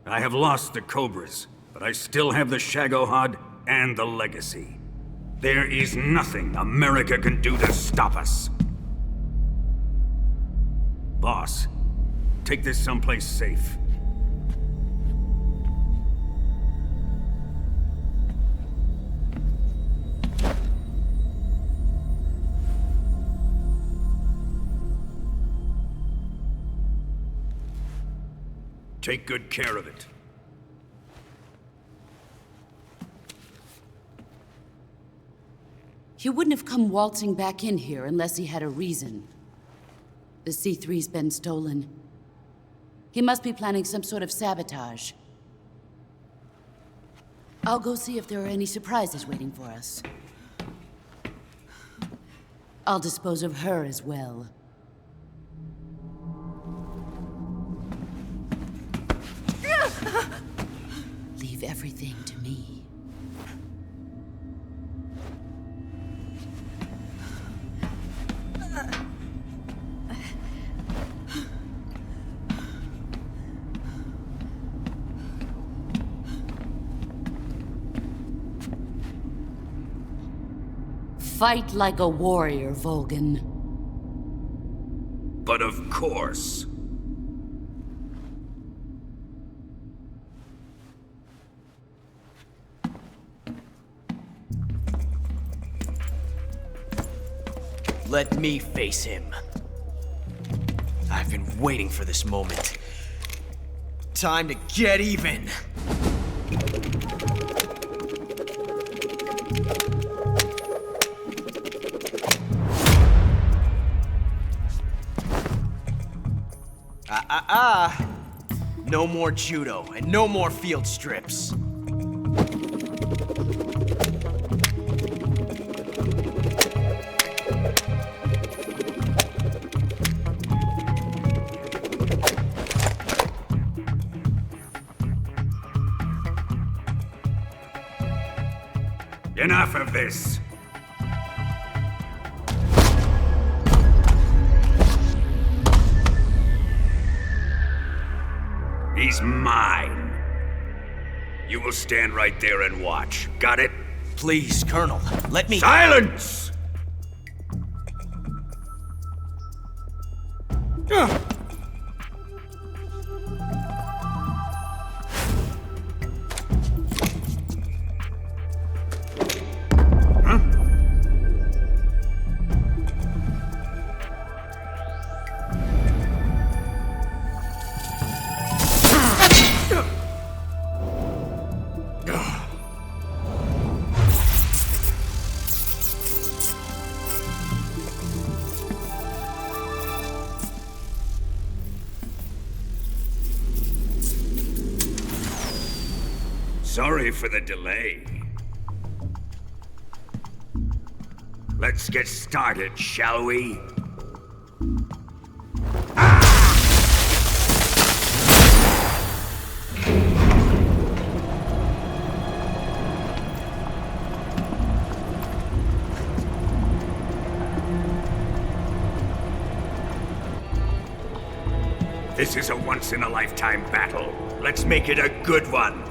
I have lost the Cobras, but I still have the Shagohod and the legacy. There is nothing America can do to stop us. Boss, take this someplace safe. Take good care of it. He wouldn't have come waltzing back in here unless he had a reason. The C3's been stolen. He must be planning some sort of sabotage. I'll go see if there are any surprises waiting for us. I'll dispose of her as well. Leave everything to me. Fight like a warrior, Volgin. But of course. Let me face him. I've been waiting for this moment. Time to get even! No more judo, and no more field strips. Enough of this! He's mine. You will stand right there and watch. Got it? Please, Colonel, let me— Silence! Sorry for the delay. Let's get started, shall we? This is a once-in-a-lifetime battle. Let's make it a good one.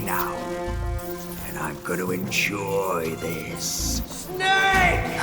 now. And I'm gonna enjoy this. Snake!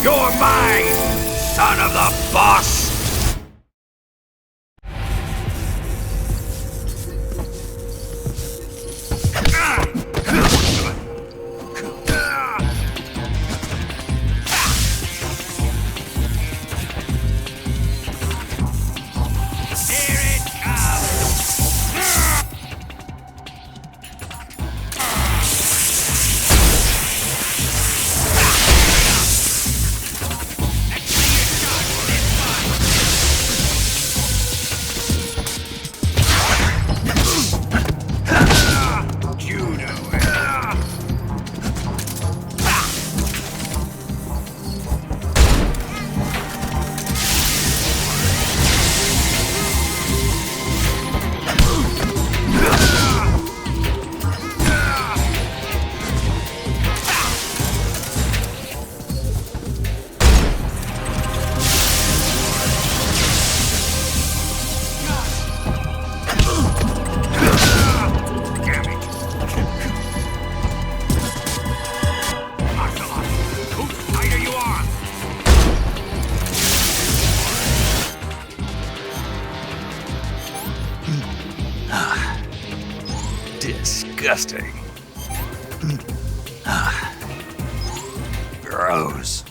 You're mine, son of the boss! Disgusting. Gross.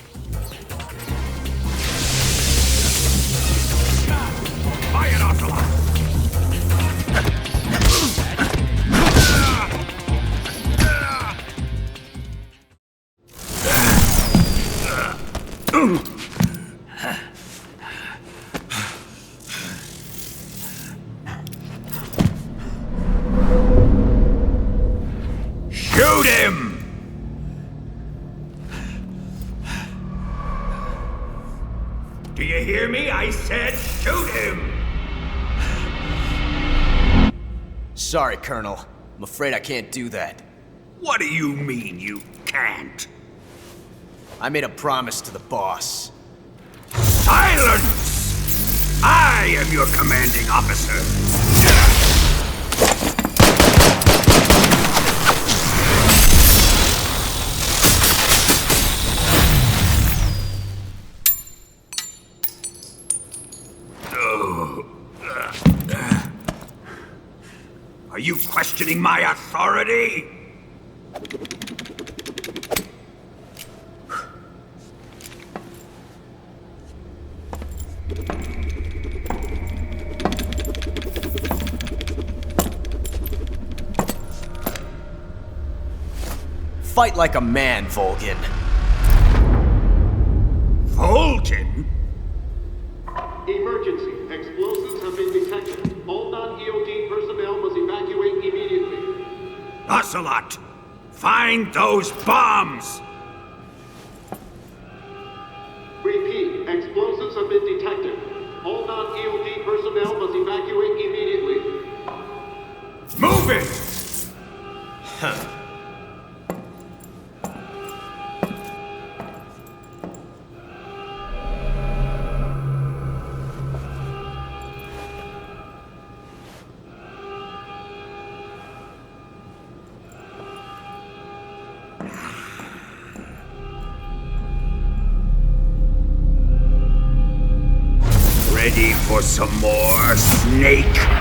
Buy it, Ocelot! Shoot him! Do you hear me? I said shoot him! Sorry, Colonel. I'm afraid I can't do that. What do you mean you can't? I made a promise to the boss. Silence! I am your commanding officer. Are you questioning my authority? Fight like a man, Volgin. Volgin? Emergency. Explosives have been detected. All non-EOD personnel must evacuate immediately. Ocelot! Find those bombs! Repeat. Explosives have been detected. All non-EOD personnel must evacuate immediately. Move it! Huh. Ready for some more, Snake?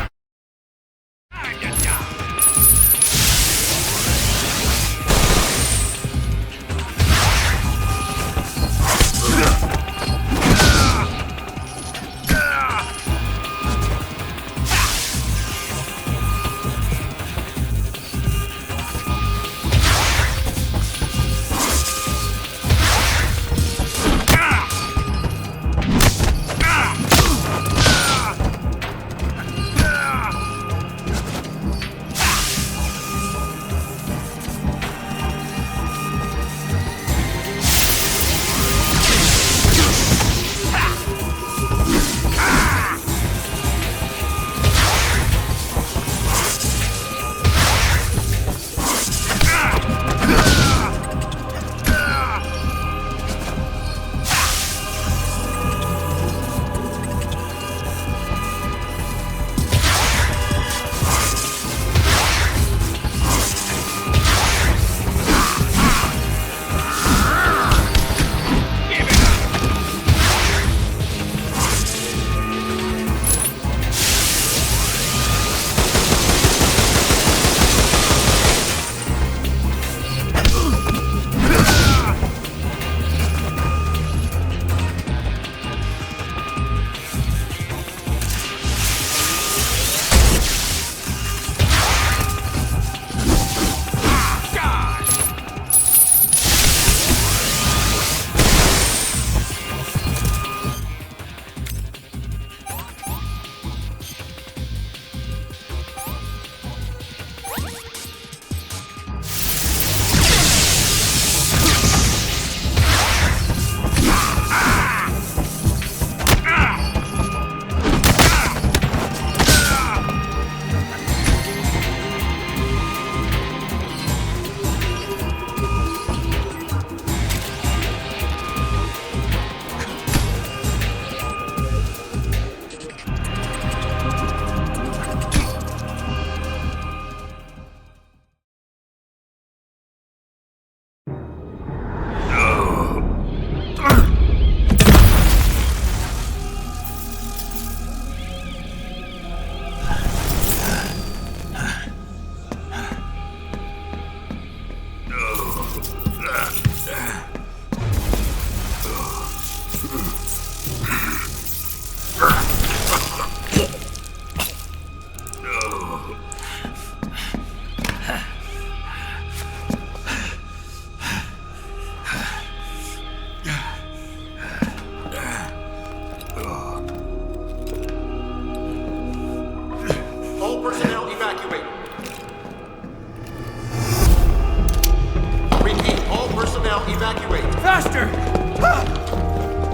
evacuate. Faster!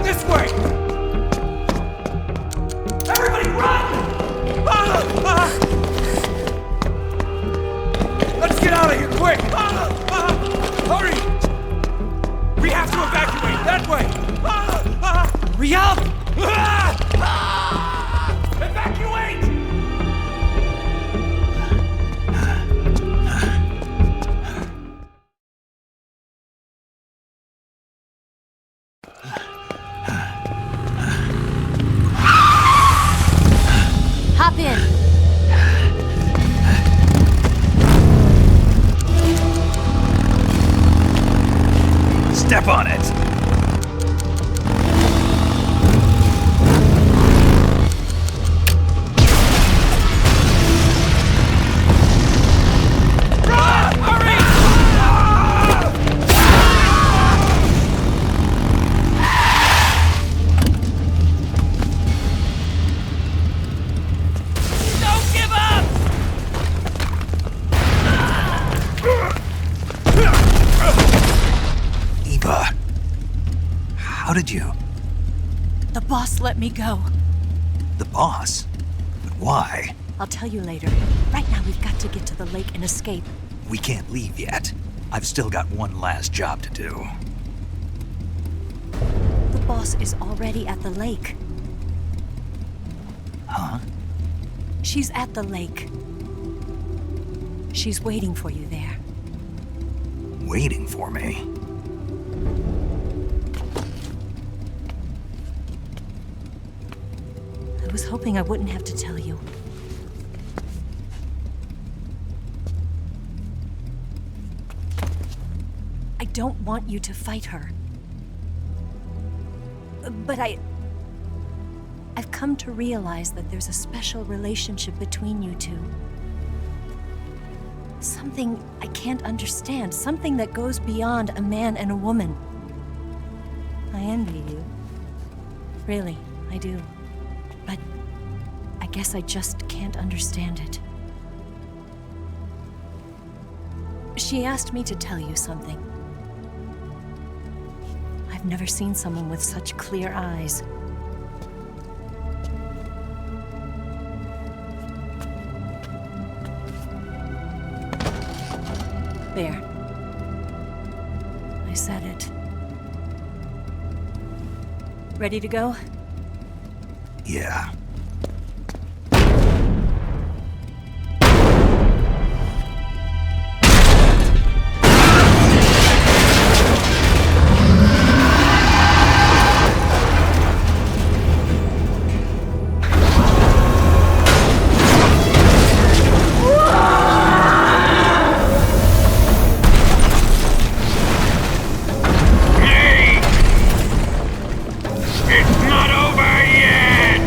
This way! Everybody run! Let's get out of here, quick! Hurry! We have to evacuate, that way! Hurry up! Evacuate! Hop in. Step on it! How did you? The boss let me go. The boss? But why? I'll tell you later. Right now, we've got to get to the lake and escape. We can't leave yet. I've still got one last job to do. The boss is already at the lake. Huh? She's at the lake. She's waiting for you there. Waiting for me? I was hoping I wouldn't have to tell you. I don't want you to fight her. But I've come to realize that there's a special relationship between you two. Something I can't understand. Something that goes beyond a man and a woman. I envy you. Really, I do. But I guess I just can't understand it. She asked me to tell you something. I've never seen someone with such clear eyes. There. I said it. Ready to go? Yeah. It's not over yet!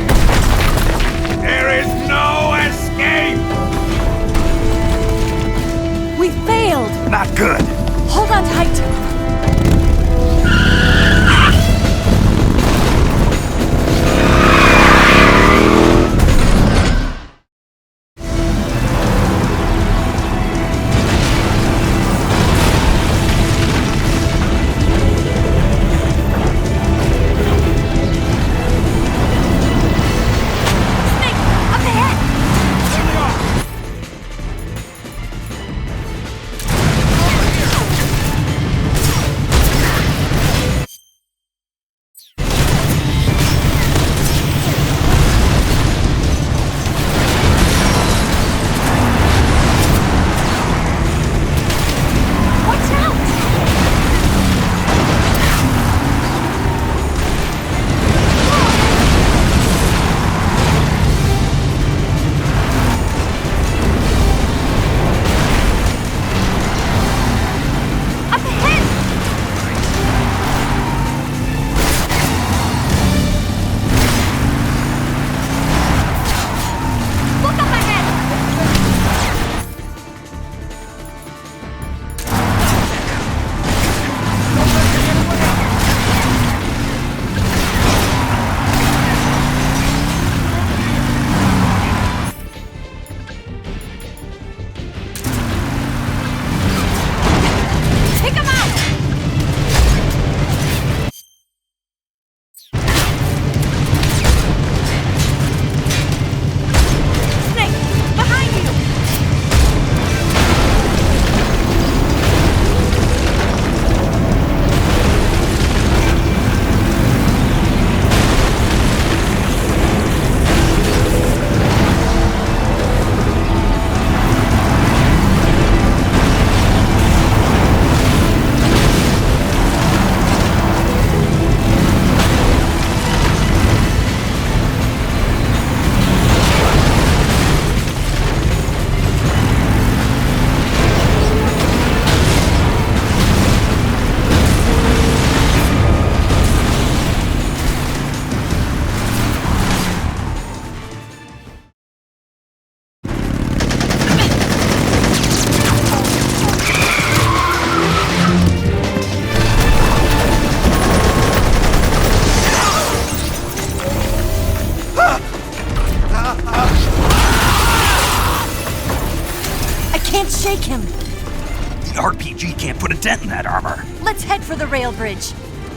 can't put a dent in that armor. Let's head for the rail bridge.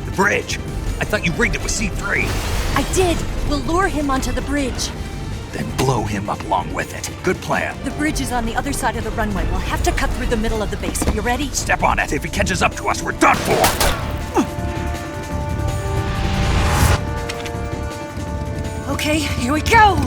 The bridge? I thought you rigged it with C3. I did. We'll lure him onto the bridge. Then blow him up along with it. Good plan. The bridge is on the other side of the runway. We'll have to cut through the middle of the base. You ready? Step on it. If he catches up to us, we're done for. Okay, here we go!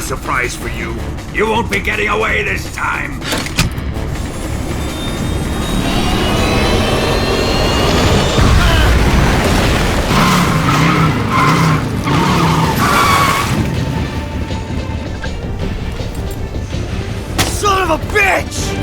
surprise for you. You won't be getting away this time. Son of a bitch!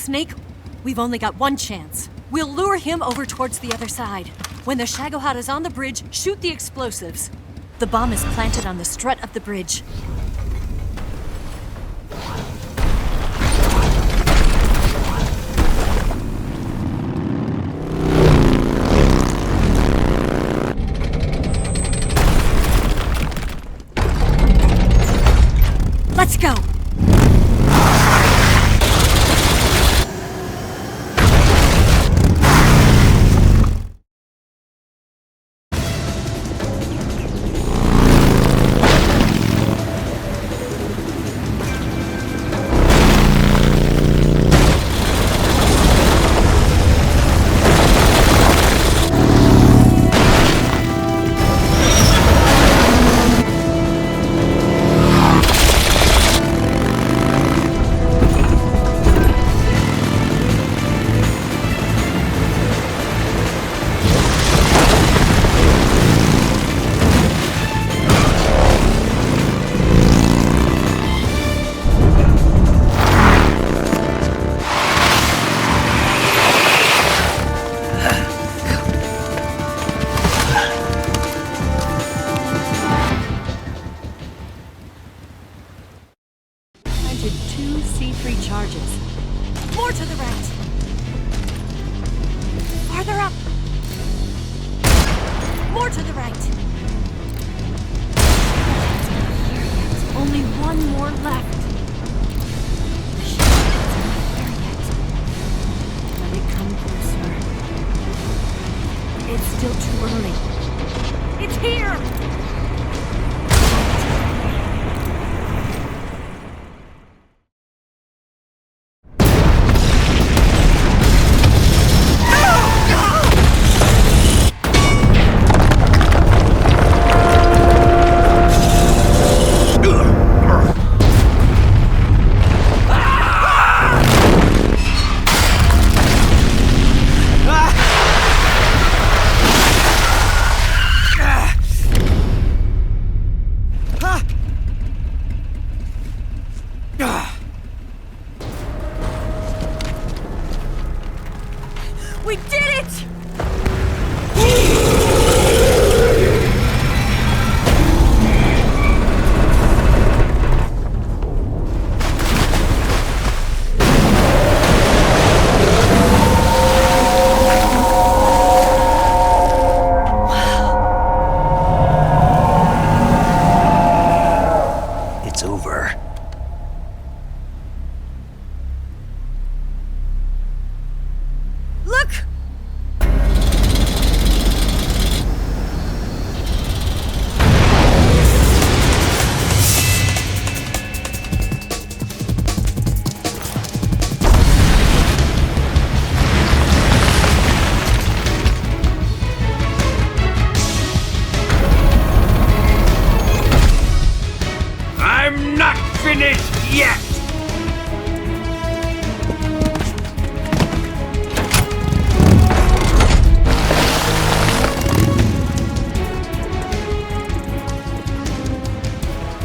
Snake, we've only got one chance. We'll lure him over towards the other side. When the Shagohod is on the bridge, shoot the explosives. The bomb is planted on the strut of the bridge. Let's go! More to the right! Farther up! More to the right! Only one more left. The ship isn't there yet. Let it come closer. It's still too early. It's here!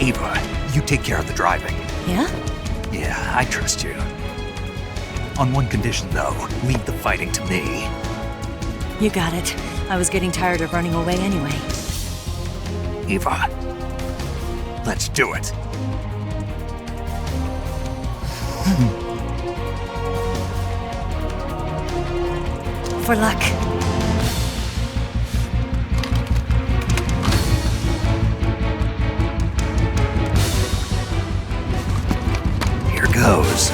Ava, you take care of the driving. Yeah? Yeah, I trust you. On one condition, though, leave the fighting to me. You got it. I was getting tired of running away anyway. Ava, let's do it. For luck. Here goes.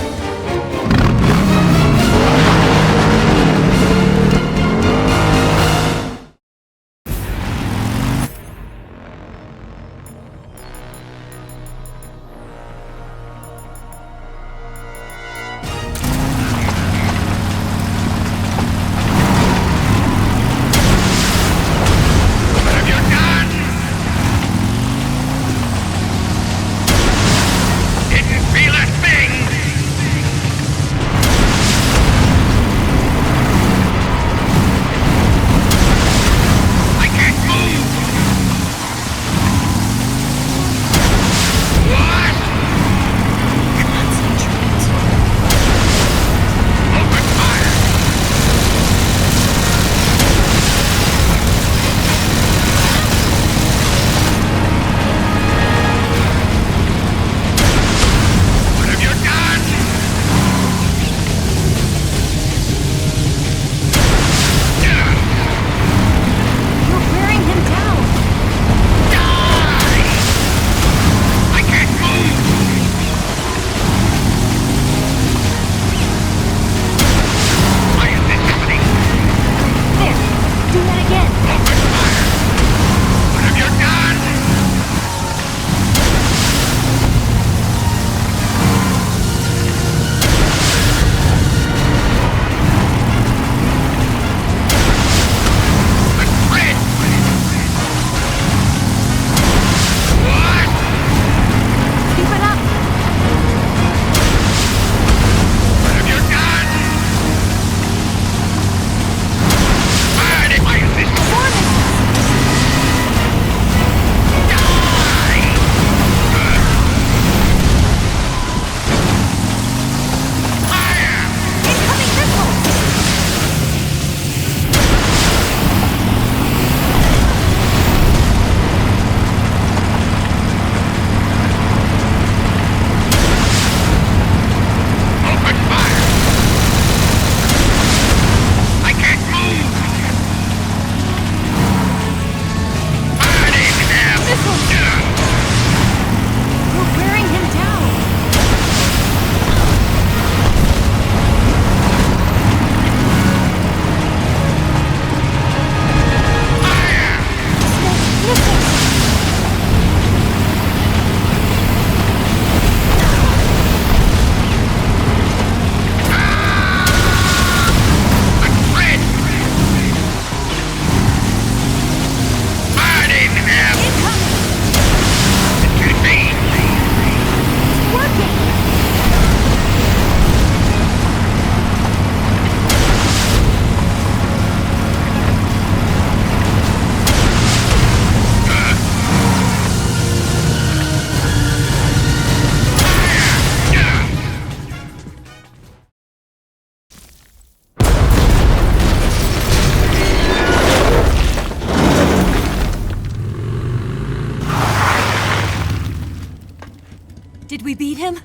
Did we beat him?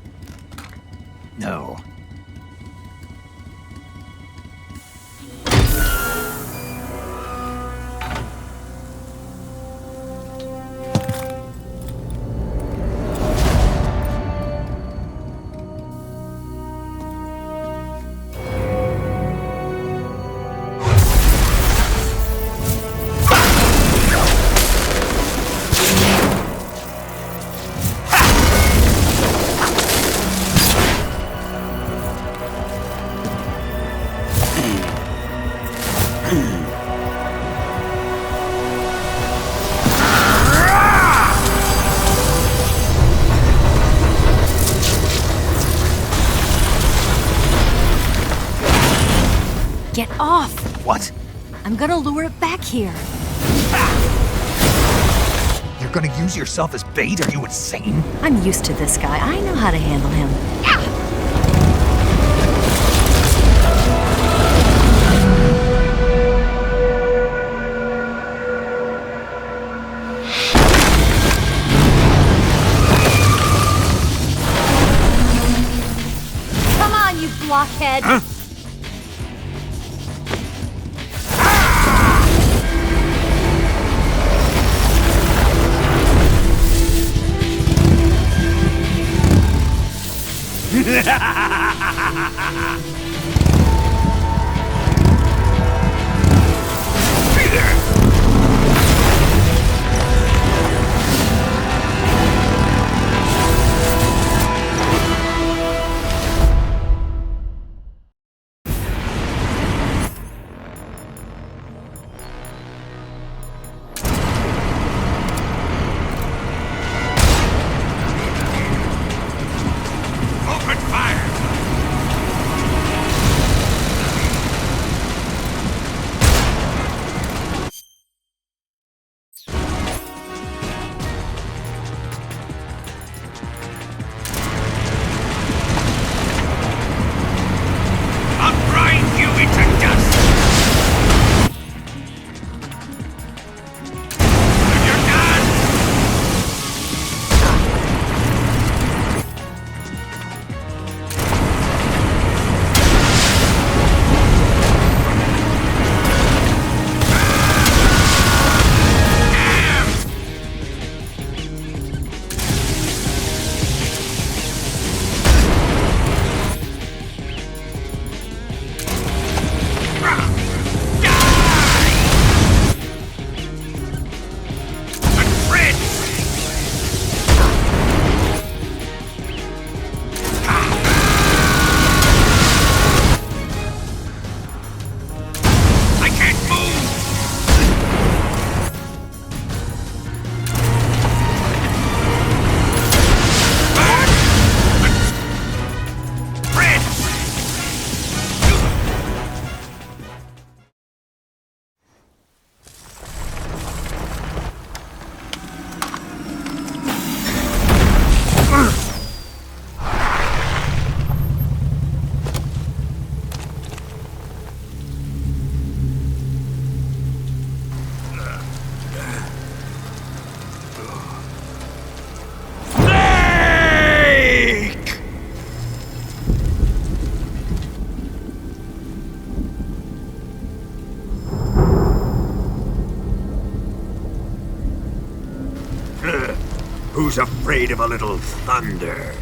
No. Get off! What? I'm gonna lure it back here. You're gonna use yourself as bait? Are you insane? I'm used to this guy. I know how to handle him. Come on, you blockhead! Huh? Open fire! I'll grind you into dust! When you're done! I can't move! Who's afraid of a little thunder?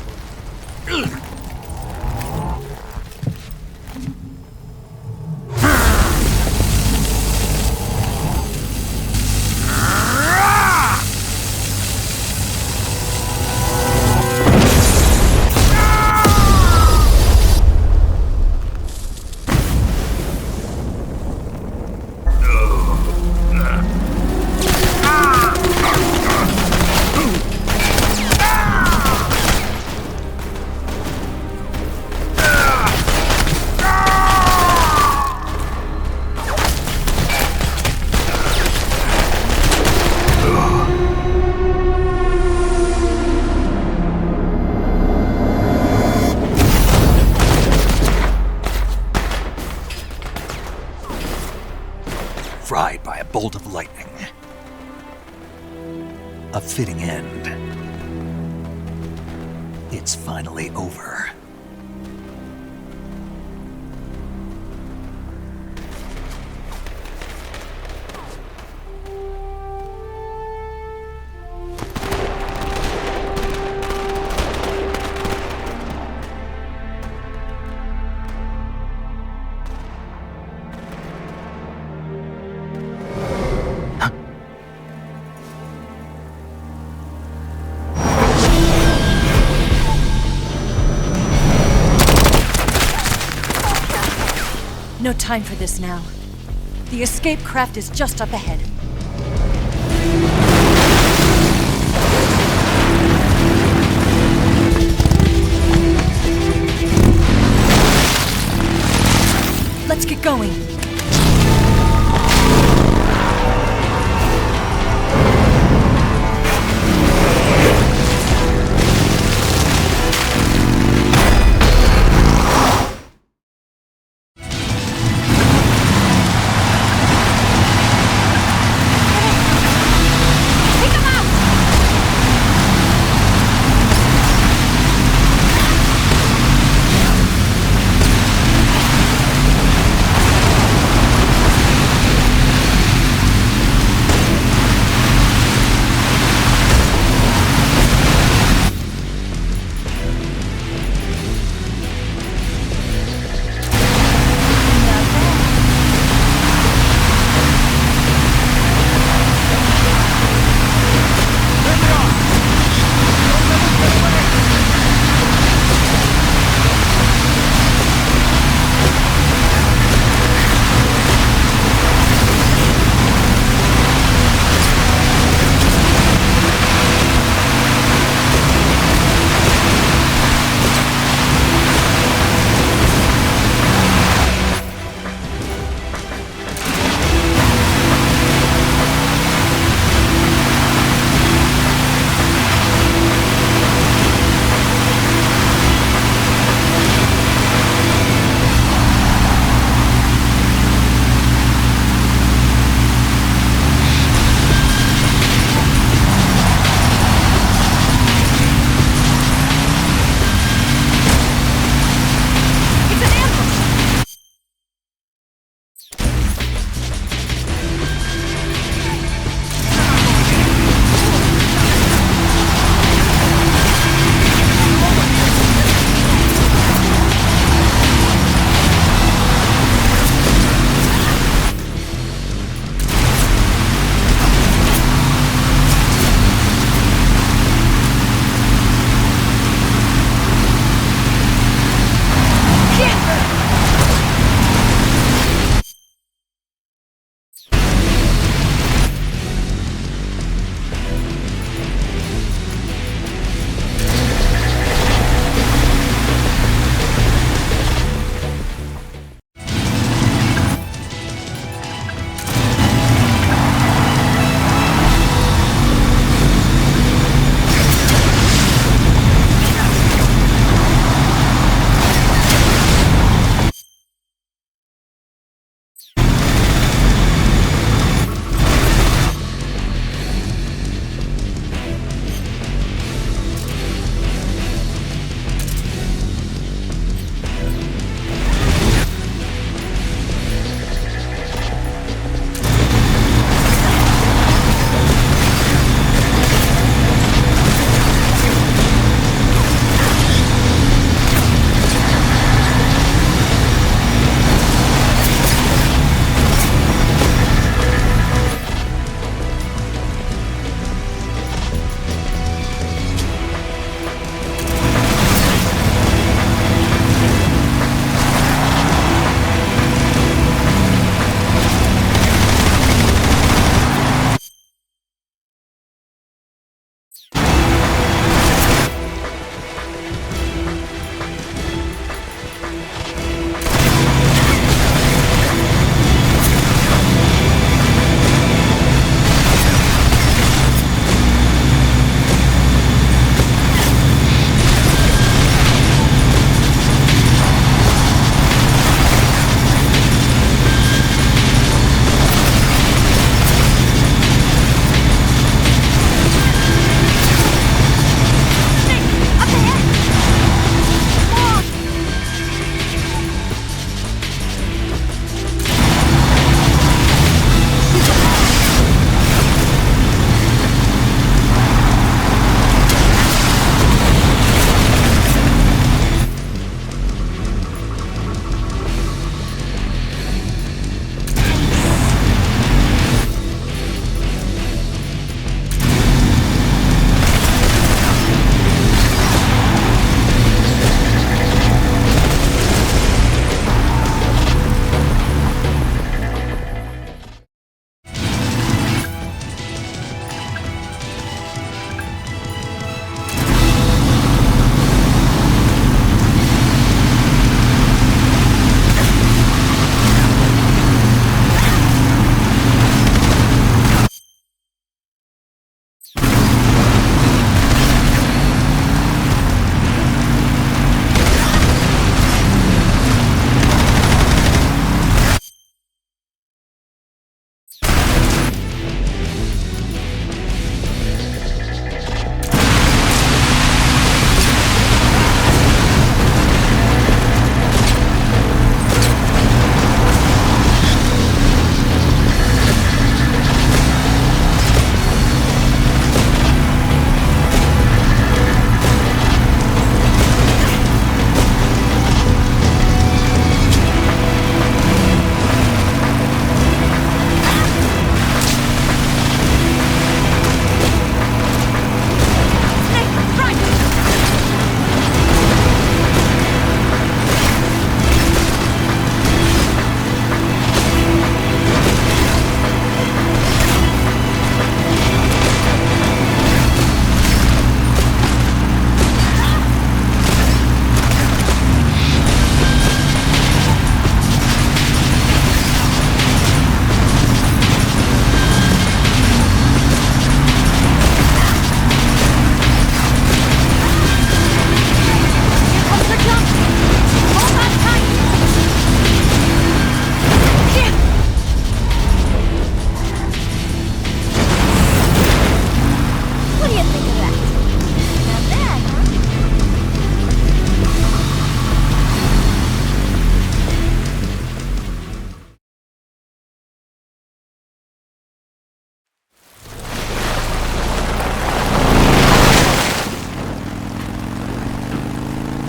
Fried by a bolt of lightning. A fitting end. It's finally over. No time for this now. The escape craft is just up ahead. Let's get going.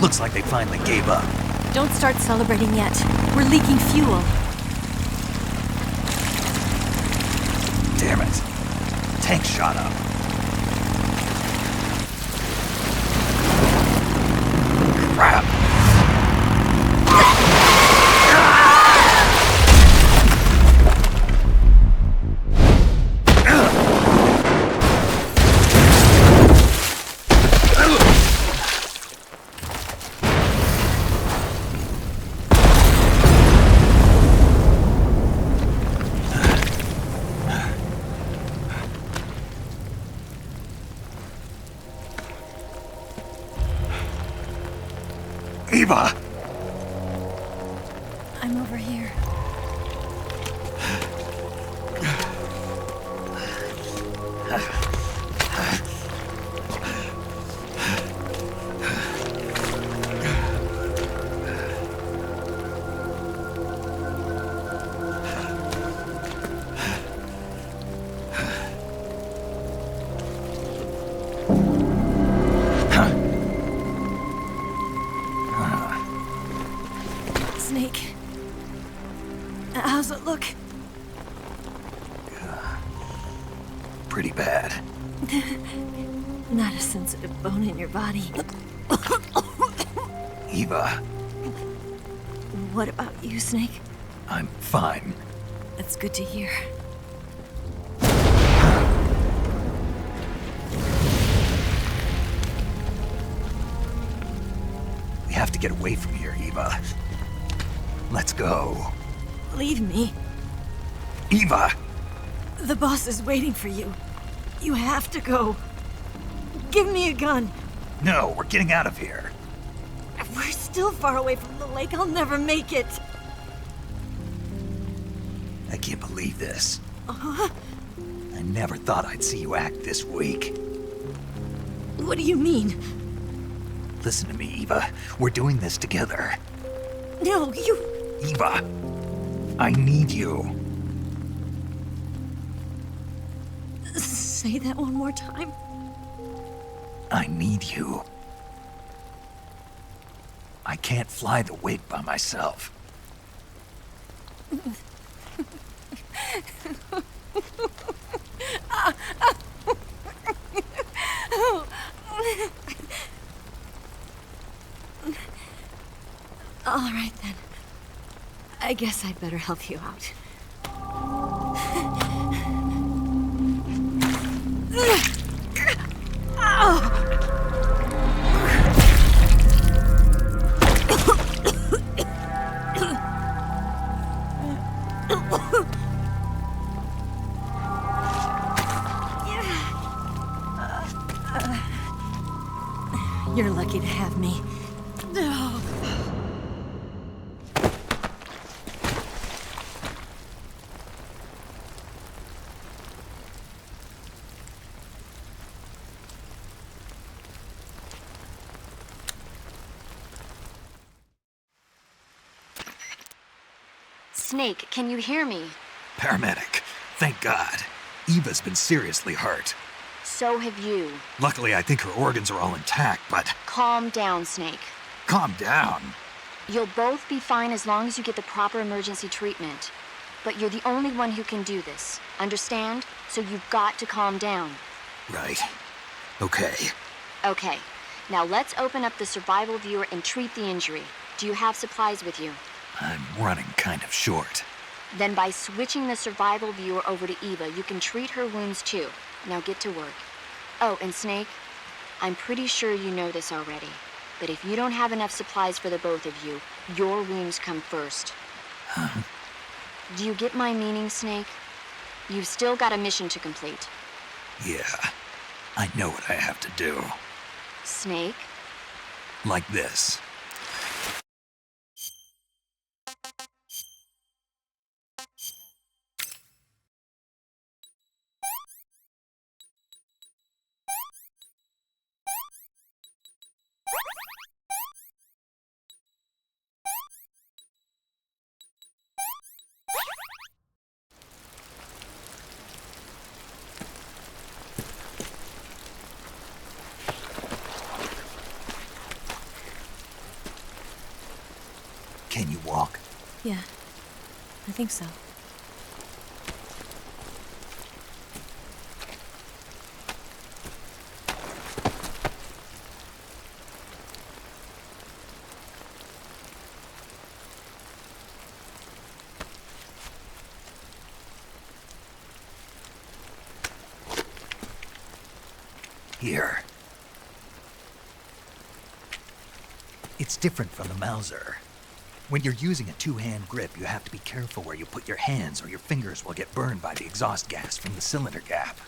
Looks like they finally gave up. Don't start celebrating yet. We're leaking fuel. Damn it. Tank shot up. Crap. Eva! I'm over here. Snake. How's it look? Pretty bad. Not a sensitive bone in your body. Eva, What about you, Snake? I'm fine. That's good to hear. We have to get away from here, Eva. Let's go. Leave me. Eva! The boss is waiting for you. You have to go. Give me a gun. No, we're getting out of here. We're still far away from the lake. I'll never make it. I can't believe this. Uh-huh. I never thought I'd see you act this weak. What do you mean? Listen to me, Eva. We're doing this together. No, you... Eva, I need you. Say that one more time. I need you. I can't fly the wig by myself. All right, then. I guess I'd better help you out. You're lucky to have me. Snake, can you hear me? Paramedic, thank God. Eva's been seriously hurt. So have you. Luckily, I think her organs are all intact, but... Calm down, Snake. Calm down. You'll both be fine as long as you get the proper emergency treatment. But you're the only one who can do this. Understand? So you've got to calm down. Right. Okay. Okay. Now let's open up the survival viewer and treat the injury. Do you have supplies with you? I'm running kind of short. Then by switching the survival viewer over to Eva, you can treat her wounds too. Now get to work. Oh, and Snake, I'm pretty sure you know this already, but if you don't have enough supplies for the both of you, your wounds come first. Huh? Do you get my meaning, Snake? You've still got a mission to complete. Yeah, I know what I have to do. Snake? Like this. Can you walk? Yeah, I think so. Here. It's different from the Mauser. When you're using a two-hand grip, you have to be careful where you put your hands or your fingers will get burned by the exhaust gas from the cylinder gap.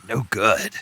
No good.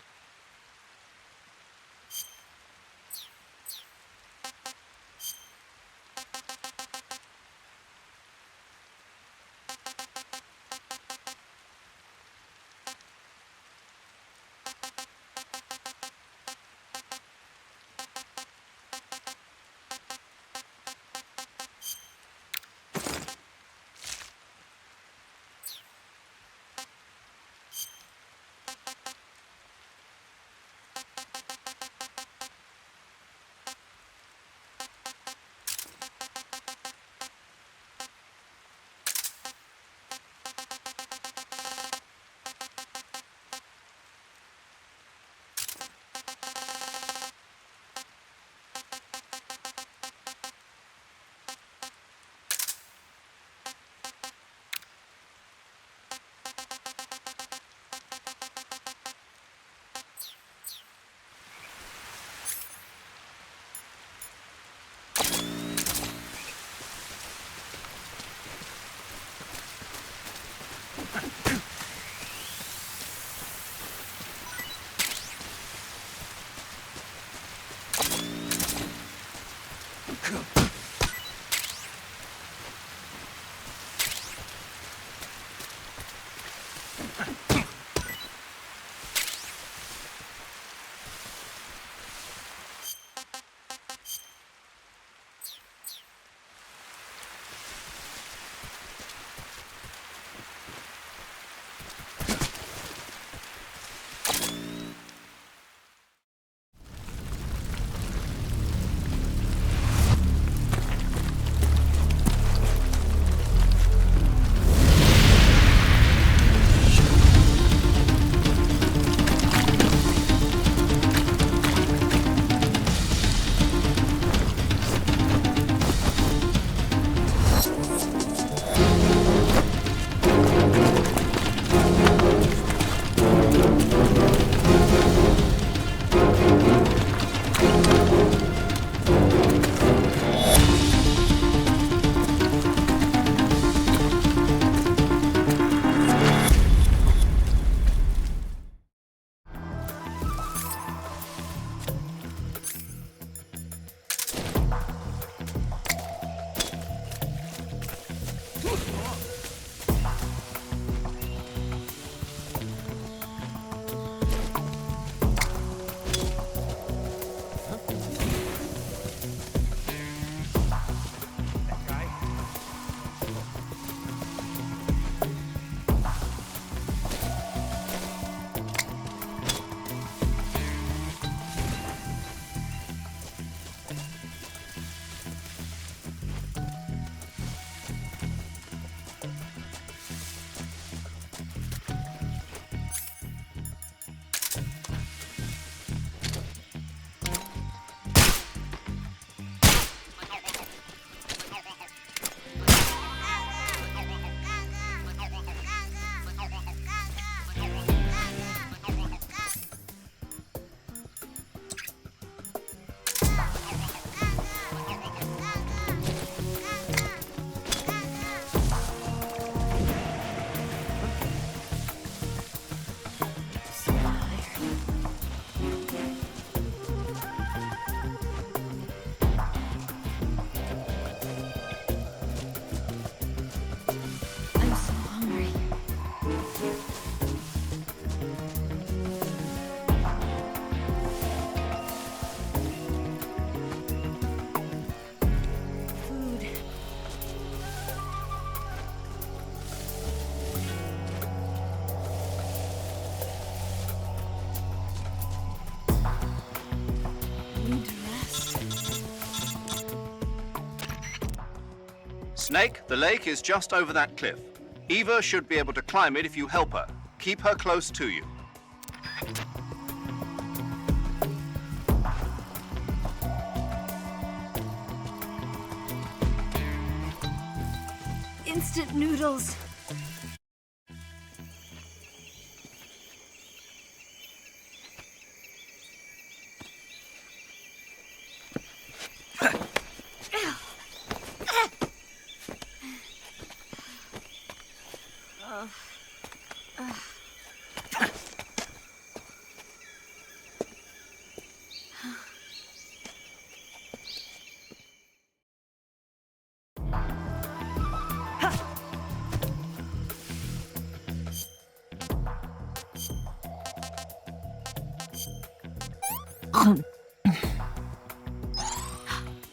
Snake, the lake is just over that cliff. Eva should be able to climb it if you help her. Keep her close to you. Instant noodles.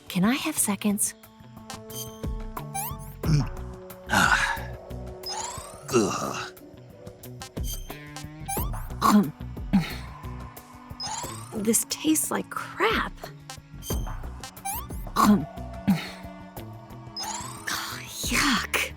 Can I have seconds? This tastes like crap. Yuck.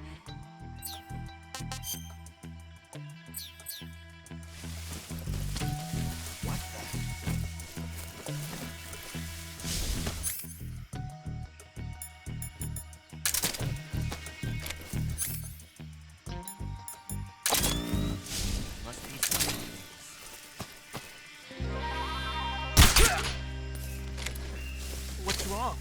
What's wrong?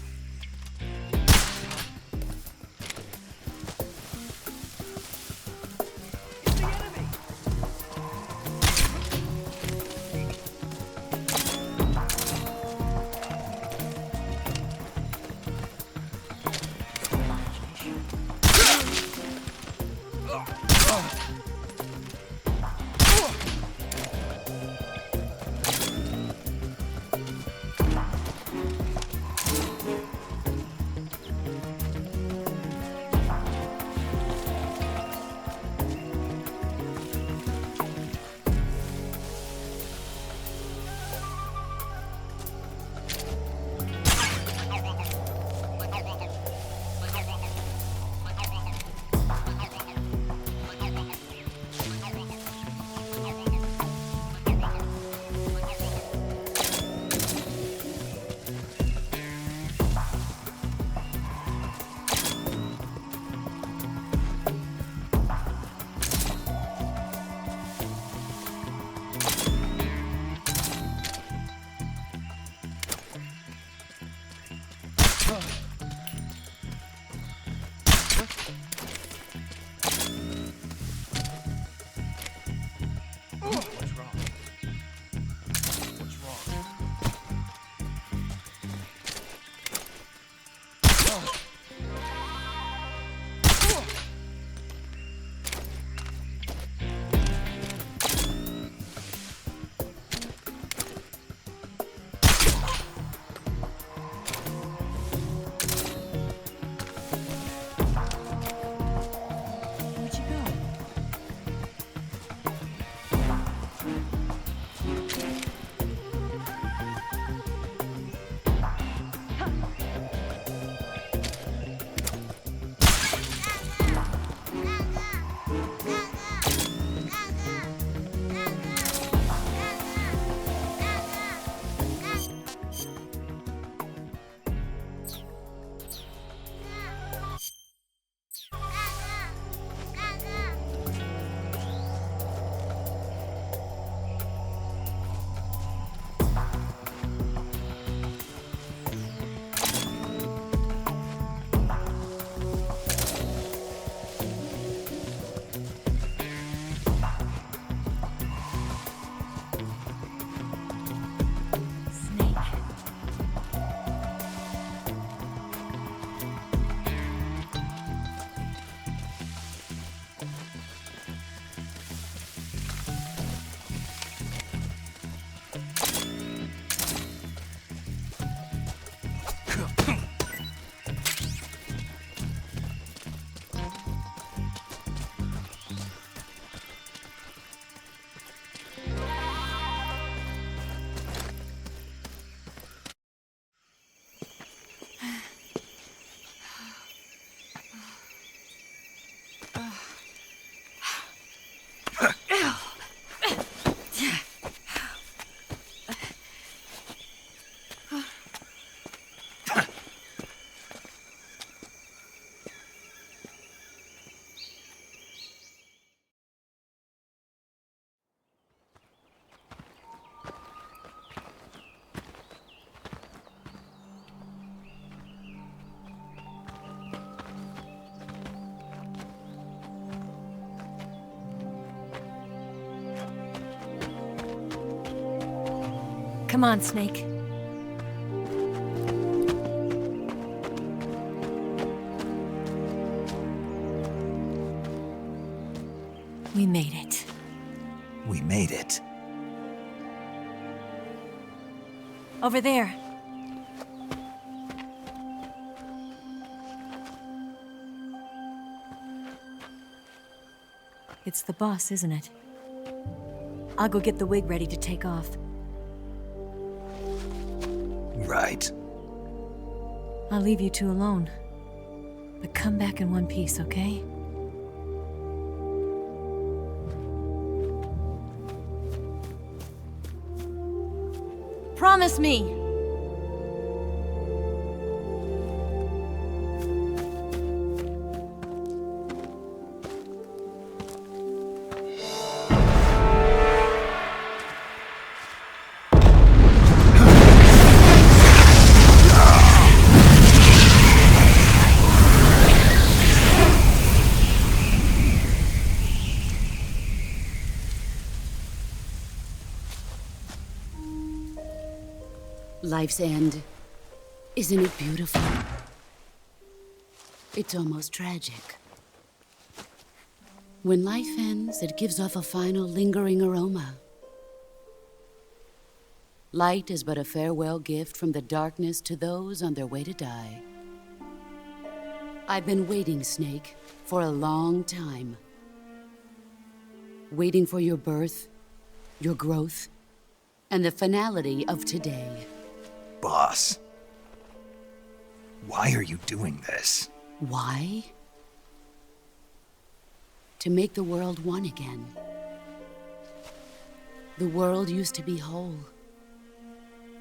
Come on, Snake. We made it. We made it. Over there. It's the boss, isn't it? I'll go get the wig ready to take off. Right. I'll leave you two alone. But come back in one piece, okay? Promise me! Life's end. Isn't it beautiful? It's almost tragic. When life ends, it gives off a final lingering aroma. Light is but a farewell gift from the darkness to those on their way to die. I've been waiting, Snake, for a long time. Waiting for your birth, your growth, and the finality of today. Boss, why are you doing this? Why? To make the world one again. The world used to be whole.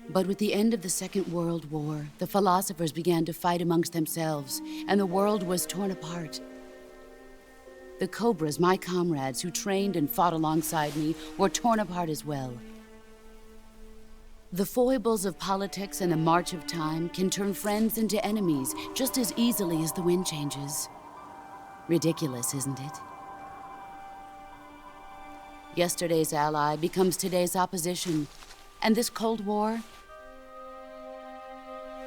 But with the end of the Second World War, the philosophers began to fight amongst themselves, and the world was torn apart. The Cobras, my comrades who trained and fought alongside me, were torn apart as well. The foibles of politics and the march of time can turn friends into enemies just as easily as the wind changes. Ridiculous, isn't it? Yesterday's ally becomes today's opposition, and this Cold War?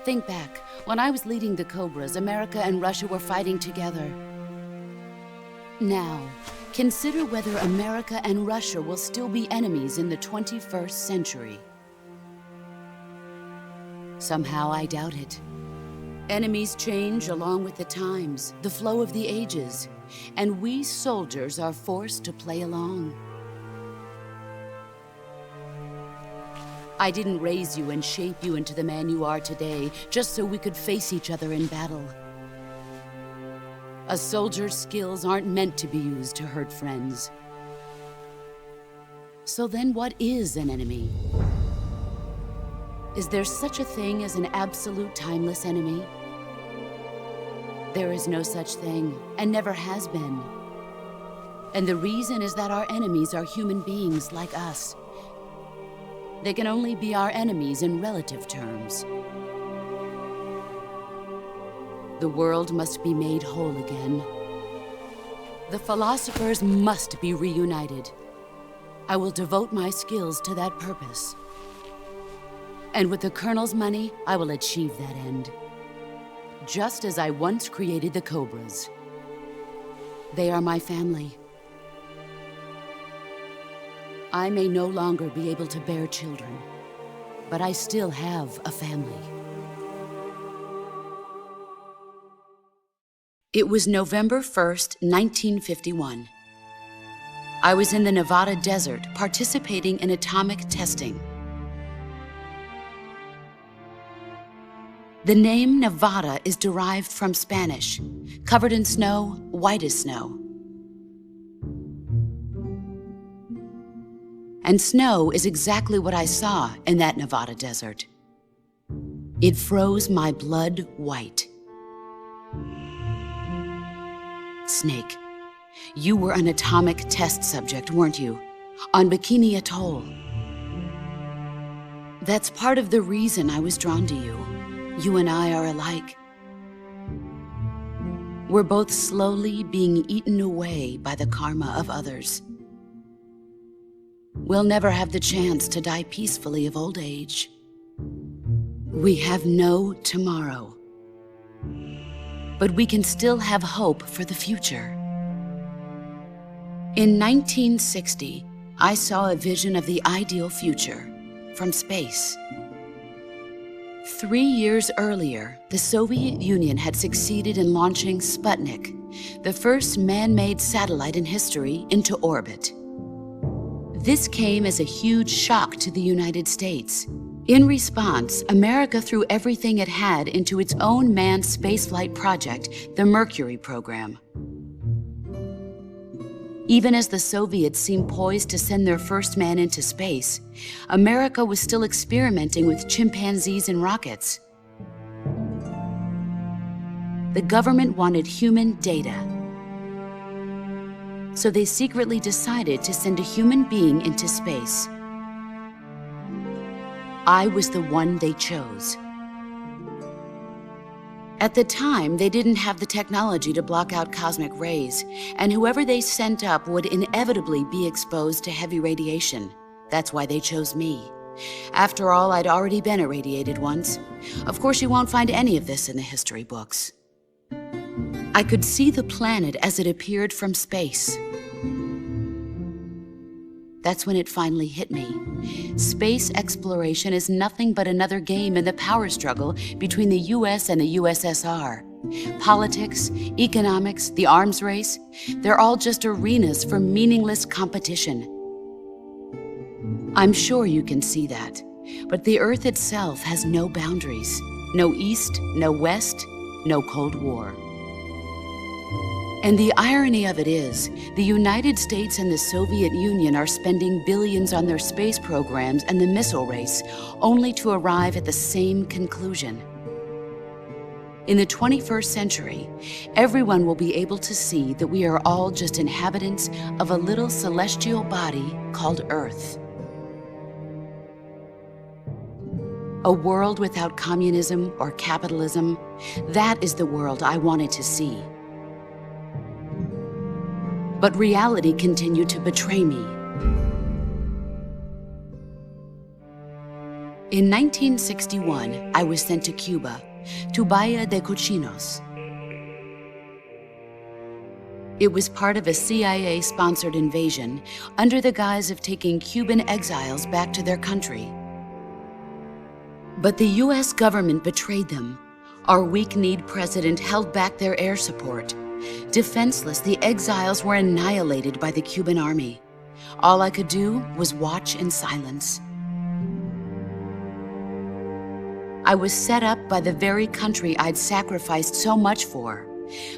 Think back. When I was leading the Cobras, America and Russia were fighting together. Now, consider whether America and Russia will still be enemies in the 21st century. Somehow I doubt it. Enemies change along with the times, the flow of the ages, and we soldiers are forced to play along. I didn't raise you and shape you into the man you are today just so we could face each other in battle. A soldier's skills aren't meant to be used to hurt friends. So then what is an enemy? Is there such a thing as an absolute timeless enemy? There is no such thing, and never has been. And the reason is that our enemies are human beings like us. They can only be our enemies in relative terms. The world must be made whole again. The philosophers must be reunited. I will devote my skills to that purpose. And with the Colonel's money, I will achieve that end. Just as I once created the Cobras. They are my family. I may no longer be able to bear children, but I still have a family. It was November 1st, 1951. I was in the Nevada desert participating in atomic testing. The name Nevada is derived from Spanish, covered in snow, white as snow. And snow is exactly what I saw in that Nevada desert. It froze my blood white. Snake, you were an atomic test subject, weren't you? On Bikini Atoll. That's part of the reason I was drawn to you. You and I are alike. We're both slowly being eaten away by the karma of others. we'll never have the chance to die peacefully of old age. We have no tomorrow. But we can still have hope for the future. In 1960, I saw a vision of the ideal future from space. 3 years earlier, the Soviet Union had succeeded in launching Sputnik, the first man-made satellite in history, into orbit. This came as a huge shock to the United States. In response, America threw everything it had into its own manned spaceflight project, the Mercury program. Even as the Soviets seemed poised to send their first man into space, America was still experimenting with chimpanzees and rockets. The government wanted human data. So they secretly decided to send a human being into space. I was the one they chose. At the time, they didn't have the technology to block out cosmic rays, and whoever they sent up would inevitably be exposed to heavy radiation. That's why they chose me. After all, I'd already been irradiated once. Of course, you won't find any of this in the history books. I could see the planet as it appeared from space. That's when it finally hit me. Space exploration is nothing but another game in the power struggle between the US and the USSR. Politics, economics, the arms race, they're all just arenas for meaningless competition. I'm sure you can see that, but the Earth itself has no boundaries. No East, no West, no Cold War. And the irony of it is, the United States and the Soviet Union are spending billions on their space programs and the missile race, only to arrive at the same conclusion. In the 21st century, everyone will be able to see that we are all just inhabitants of a little celestial body called Earth. A world without communism or capitalism, that is the world I wanted to see. But reality continued to betray me. In 1961, I was sent to Cuba, to Bahia de Cochinos. It was part of a CIA-sponsored invasion under the guise of taking Cuban exiles back to their country. But the US government betrayed them. Our weak-kneed president held back their air support. Defenseless, the exiles were annihilated by the Cuban army. All I could do was watch in silence. I was set up by the very country I'd sacrificed so much for,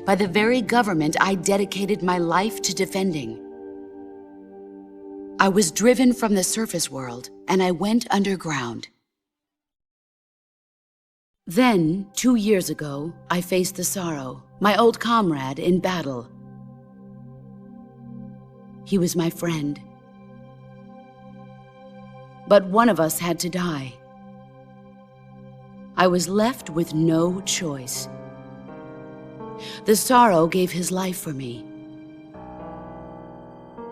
by the very government I dedicated my life to defending. I was driven from the surface world, and I went underground. Then, 2 years ago, I faced the Sorrow, my old comrade in battle. He was my friend. But one of us had to die. I was left with no choice. The Sorrow gave his life for me.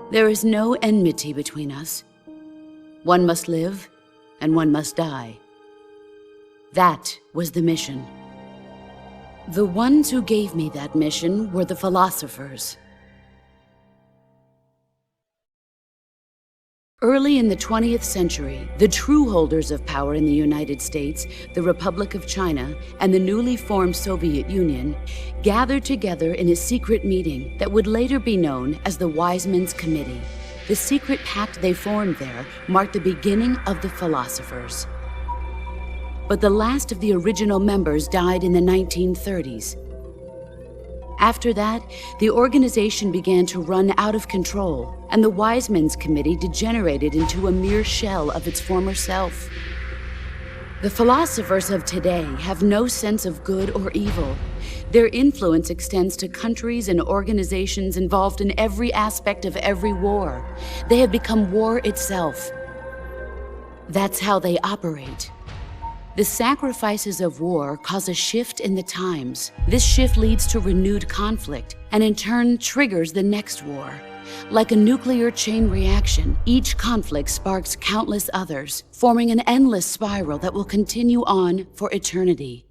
There is no enmity between us. One must live, and one must die. That was the mission. The ones who gave me that mission were the philosophers. Early in the 20th century, the true holders of power in the United States, the Republic of China, and the newly formed Soviet Union gathered together in a secret meeting that would later be known as the Wise Men's Committee. The secret pact they formed there marked the beginning of the philosophers. But the last of the original members died in the 1930s. After that, the organization began to run out of control, and the Wise Men's Committee degenerated into a mere shell of its former self. The philosophers of today have no sense of good or evil. Their influence extends to countries and organizations involved in every aspect of every war. They have become war itself. That's how they operate. The sacrifices of war cause a shift in the times. This shift leads to renewed conflict, and in turn triggers the next war. Like a nuclear chain reaction, each conflict sparks countless others, forming an endless spiral that will continue on for eternity.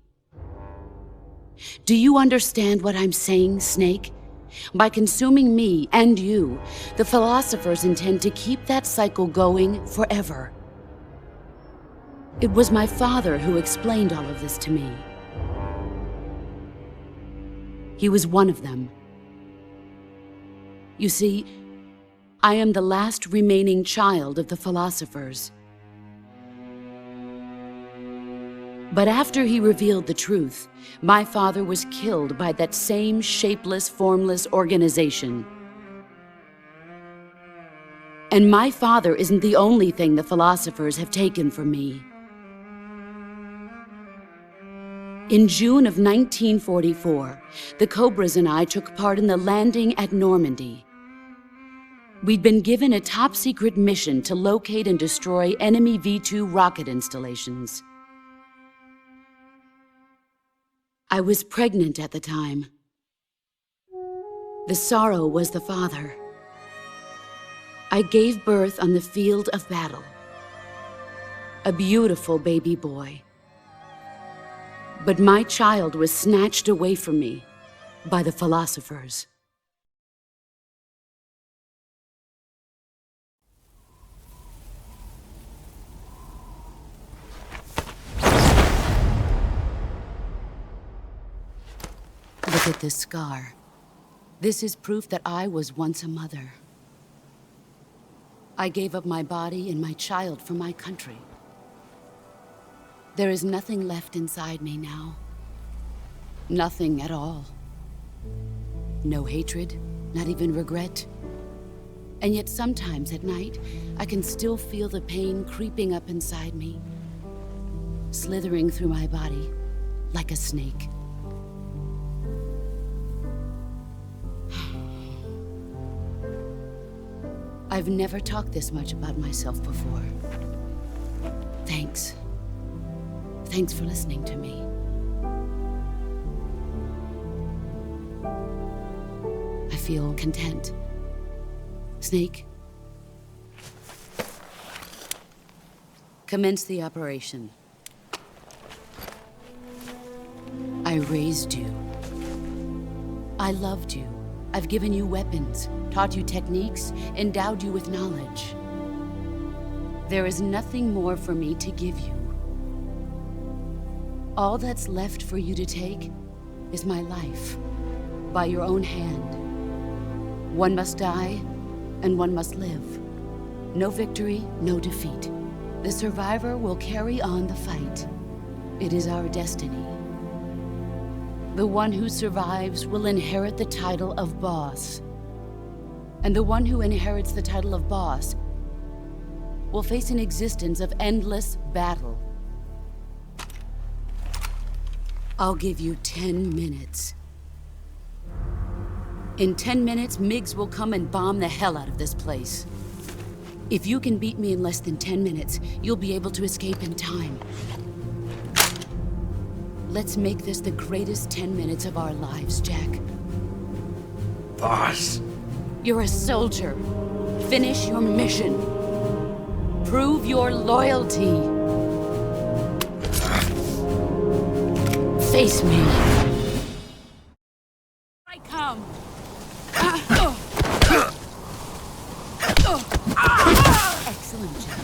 Do you understand what I'm saying, Snake? By consuming me and you, the philosophers intend to keep that cycle going forever. It was my father who explained all of this to me. He was one of them. You see, I am the last remaining child of the philosophers. But after he revealed the truth, my father was killed by that same shapeless, formless organization. And my father isn't the only thing the philosophers have taken from me. In June of 1944, the Cobras and I took part in the landing at Normandy. We'd been given a top-secret mission to locate and destroy enemy V-2 rocket installations. I was pregnant at the time. The sorrow was the father. I gave birth on the field of battle. A beautiful baby boy. But my child was snatched away from me by the philosophers. Look at this scar. This is proof that I was once a mother. I gave up my body and my child for my country. There is nothing left inside me now. Nothing at all. No hatred, not even regret. And yet sometimes at night, I can still feel the pain creeping up inside me, slithering through my body like a snake. I've never talked this much about myself before. Thanks. Thanks for listening to me. I feel content. Snake, commence the operation. I raised you. I loved you. I've given you weapons, taught you techniques, endowed you with knowledge. There is nothing more for me to give you. All that's left for you to take is my life, by your own hand. One must die, and one must live. No victory, no defeat. The survivor will carry on the fight. It is our destiny. The one who survives will inherit the title of boss. And the one who inherits the title of boss will face an existence of endless battle. I'll give you 10 minutes. In 10 minutes, MiGs will come and bomb the hell out of this place. If you can beat me in less than 10 minutes, you'll be able to escape in time. Let's make this the greatest 10 minutes of our lives, Jack. Boss. You're a soldier. Finish your mission. Prove your loyalty. Face me. I come. Excellent, Jack.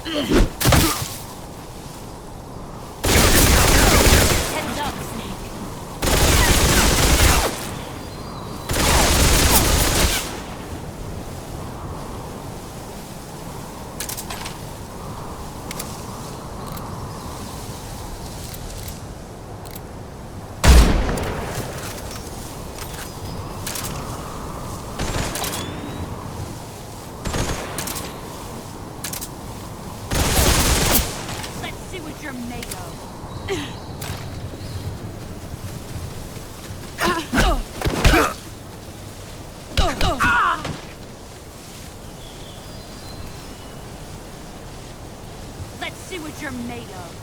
Heads up, Snake. You're made of. Let's see what you're made of.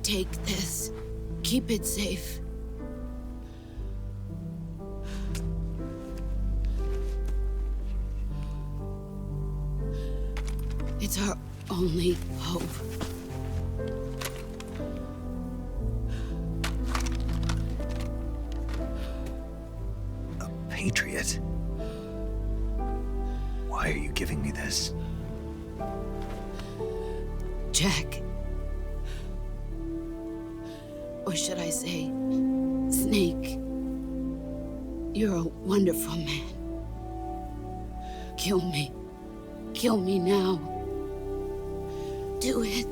Take this. Keep it safe. It's our only hope. A patriot? Why are you giving me this? Jack. Or should I say, Snake? You're a wonderful man. Kill me. Kill me now. Do it.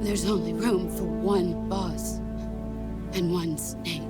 There's only room for one boss and one snake.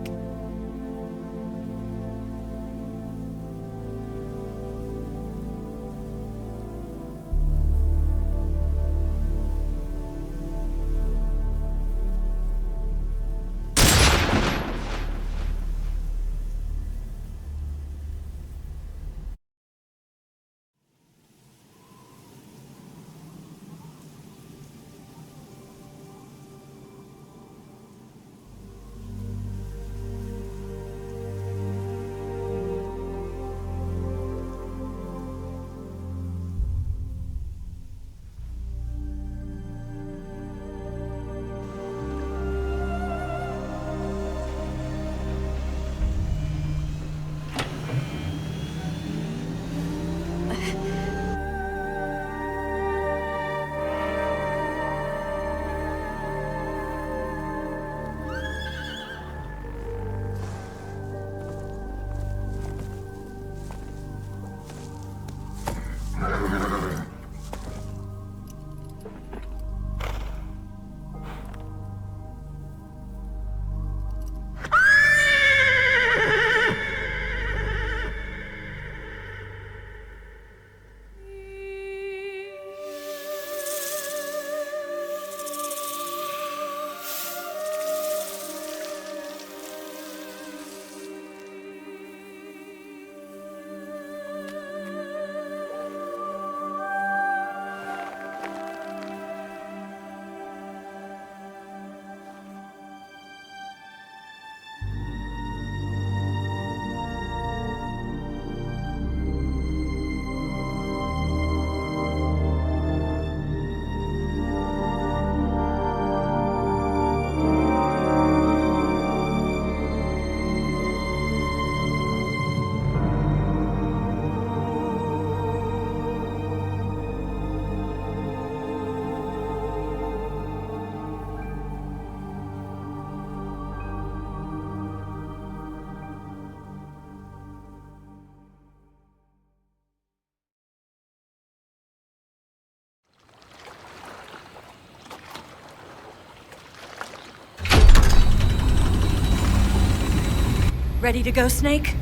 Ready to go, Snake?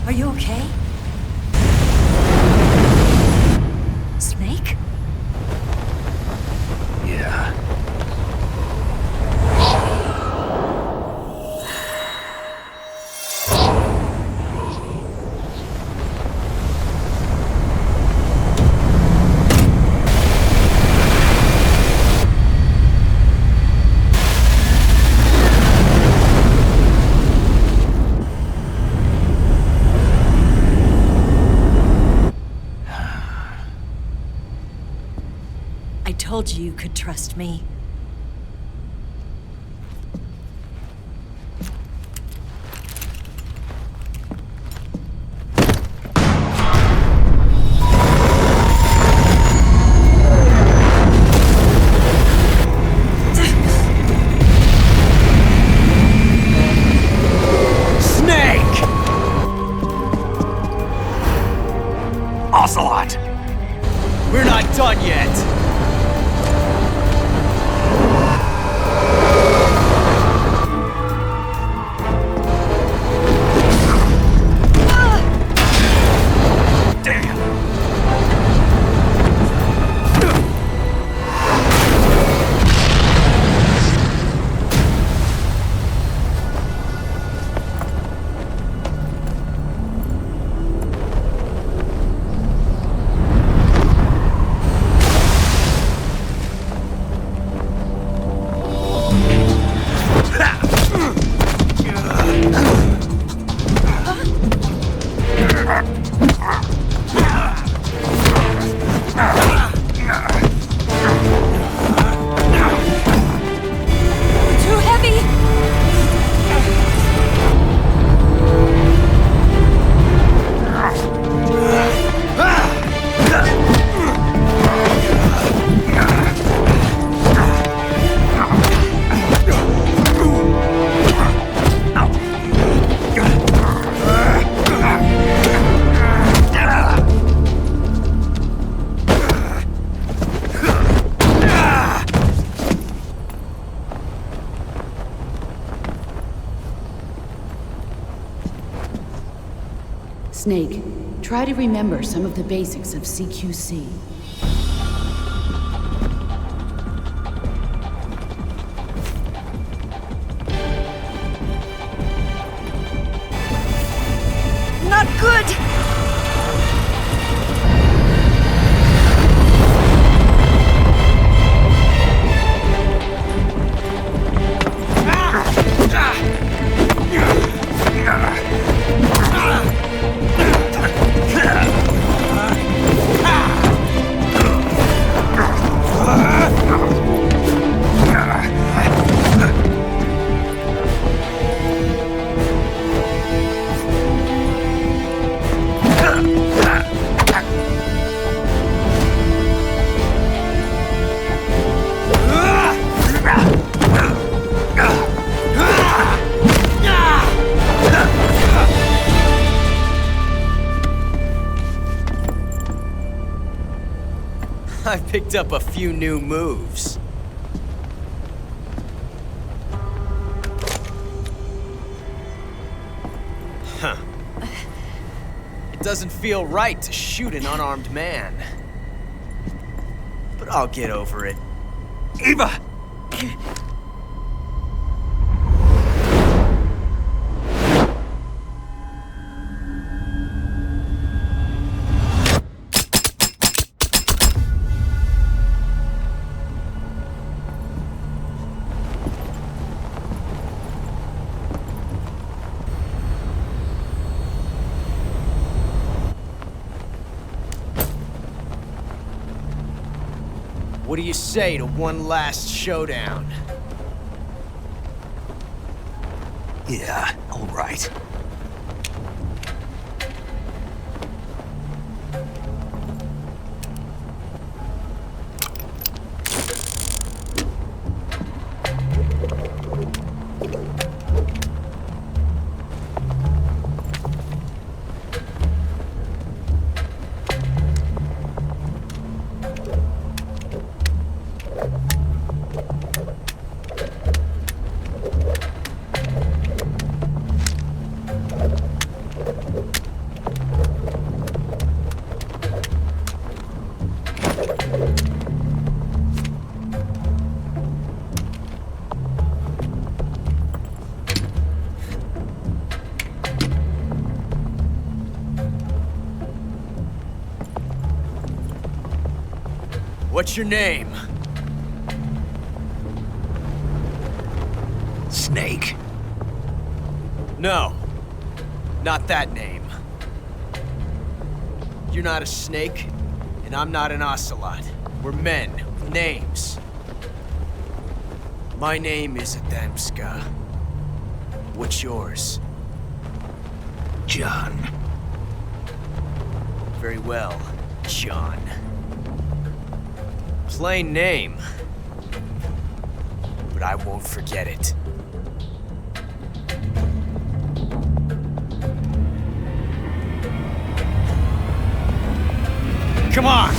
Are you okay? Snake? Yeah. I told you could trust me. Snake! Ocelot! We're not done yet! Snake, try to remember some of the basics of CQC. Not good! I picked up a few new moves. Huh. It doesn't feel right to shoot an unarmed man. But I'll get over it. Eva! What do you say to one last showdown? Yeah, all right. What's your name? Snake. No. Not that name. You're not a snake, and I'm not an Ocelot. We're men with names. My name is Adamska. What's yours? John. Very well, John. Plain name. But I won't forget it. Come on!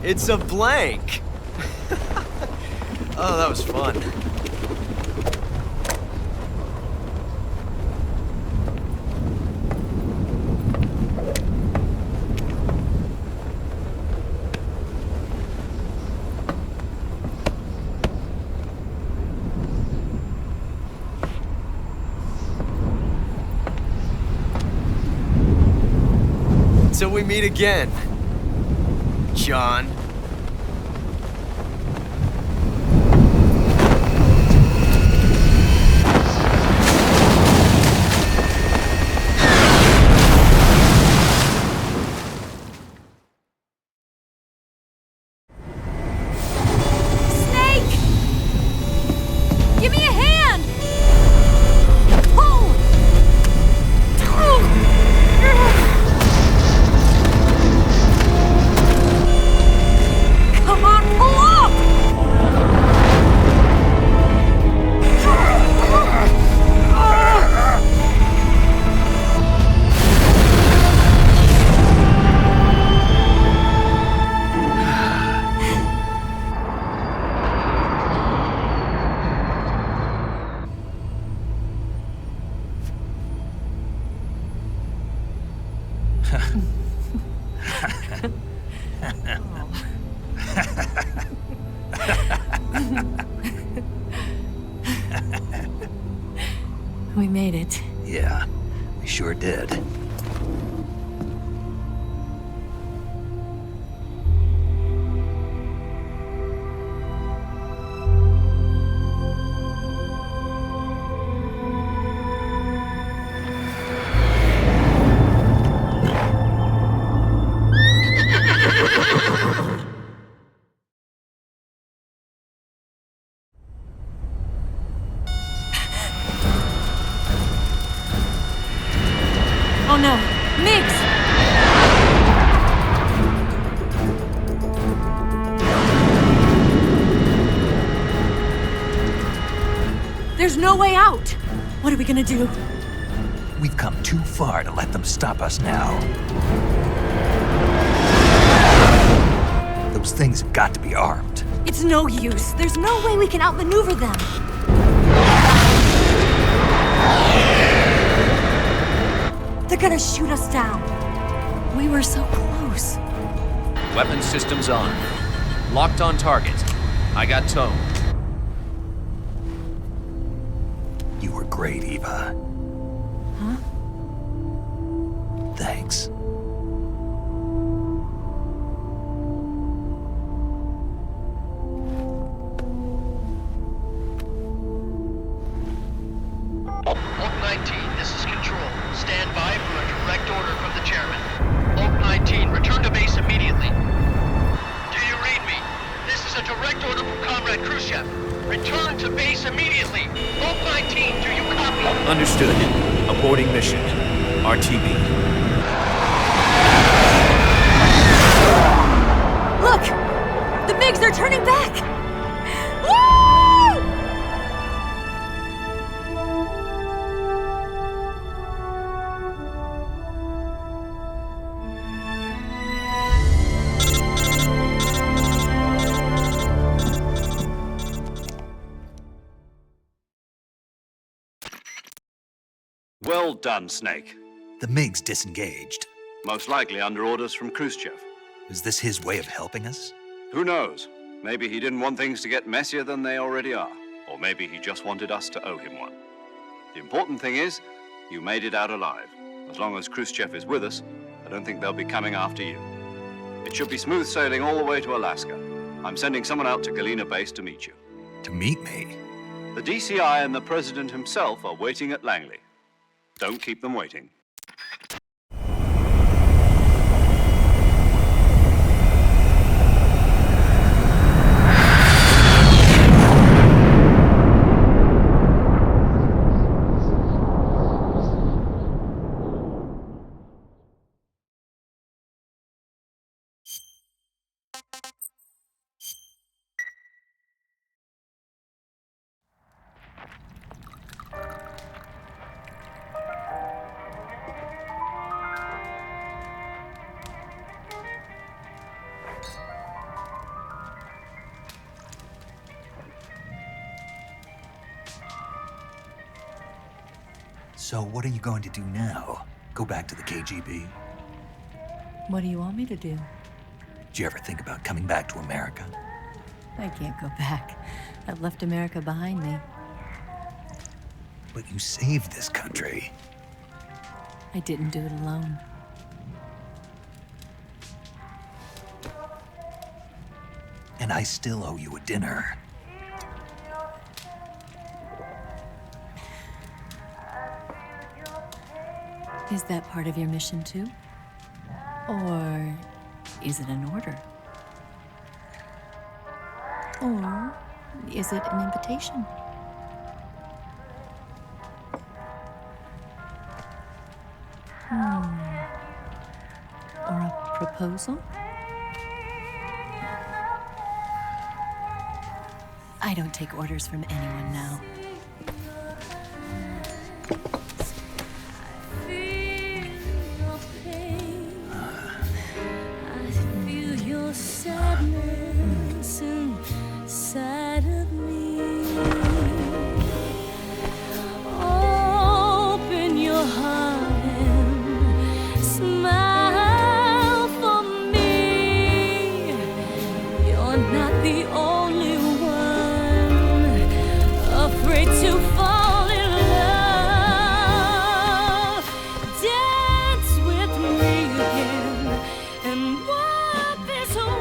It's a blank. Oh, that was fun. Till we meet again, John. We made it. Yeah, we sure did. Oh no, Miggs! There's no way out! What are we gonna do? We've come too far to let them stop us now. Those things have got to be armed. It's no use. There's no way we can outmaneuver them. They're gonna shoot us down. We were so close. Weapon systems on. Locked on target. I got towed. You were great, Eva. Huh? Thanks. Hulk 19, direct order from Comrade Khrushchev. Return to base immediately. Volgin team, do you copy? Understood. Aborting mission. RTB. Look! The MiGs are turning back! Woo! Well done, Snake. The MiGs disengaged. Most likely under orders from Khrushchev. Is this his way of helping us? Who knows? Maybe he didn't want things to get messier than they already are. Or maybe he just wanted us to owe him one. The important thing is, you made it out alive. As long as Khrushchev is with us, I don't think they'll be coming after you. It should be smooth sailing all the way to Alaska. I'm sending someone out to Galena Base to meet you. To meet me? The DCI and the President himself are waiting at Langley. Don't keep them waiting. So what are you going to do now? Go back to the KGB? What do you want me to do? Did you ever think about coming back to America? I can't go back. I've left America behind me. But you saved this country. I didn't do it alone. And I still owe you a dinner. Is that part of your mission too? Or is it an order? Or is it an invitation? Or a proposal? I don't take orders from anyone now. Sadness inside of me. Open your heart and smile for me. You're not the only one afraid to fall in love. Dance with me again and wipe this away.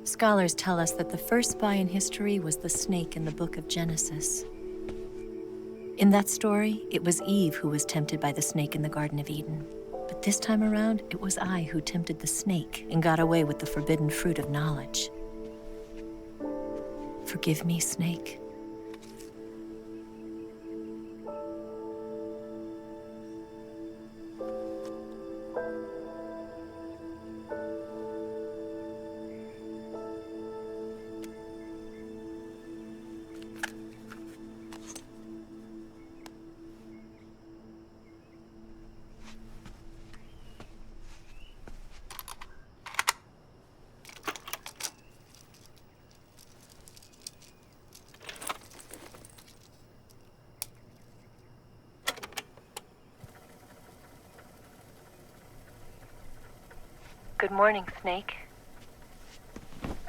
Scholars tell us that the first spy in history was the snake in the book of Genesis. In that story, it was Eve who was tempted by the snake in the Garden of Eden. But this time around, it was I who tempted the snake and got away with the forbidden fruit of knowledge. Forgive me, snake. Good morning, Snake.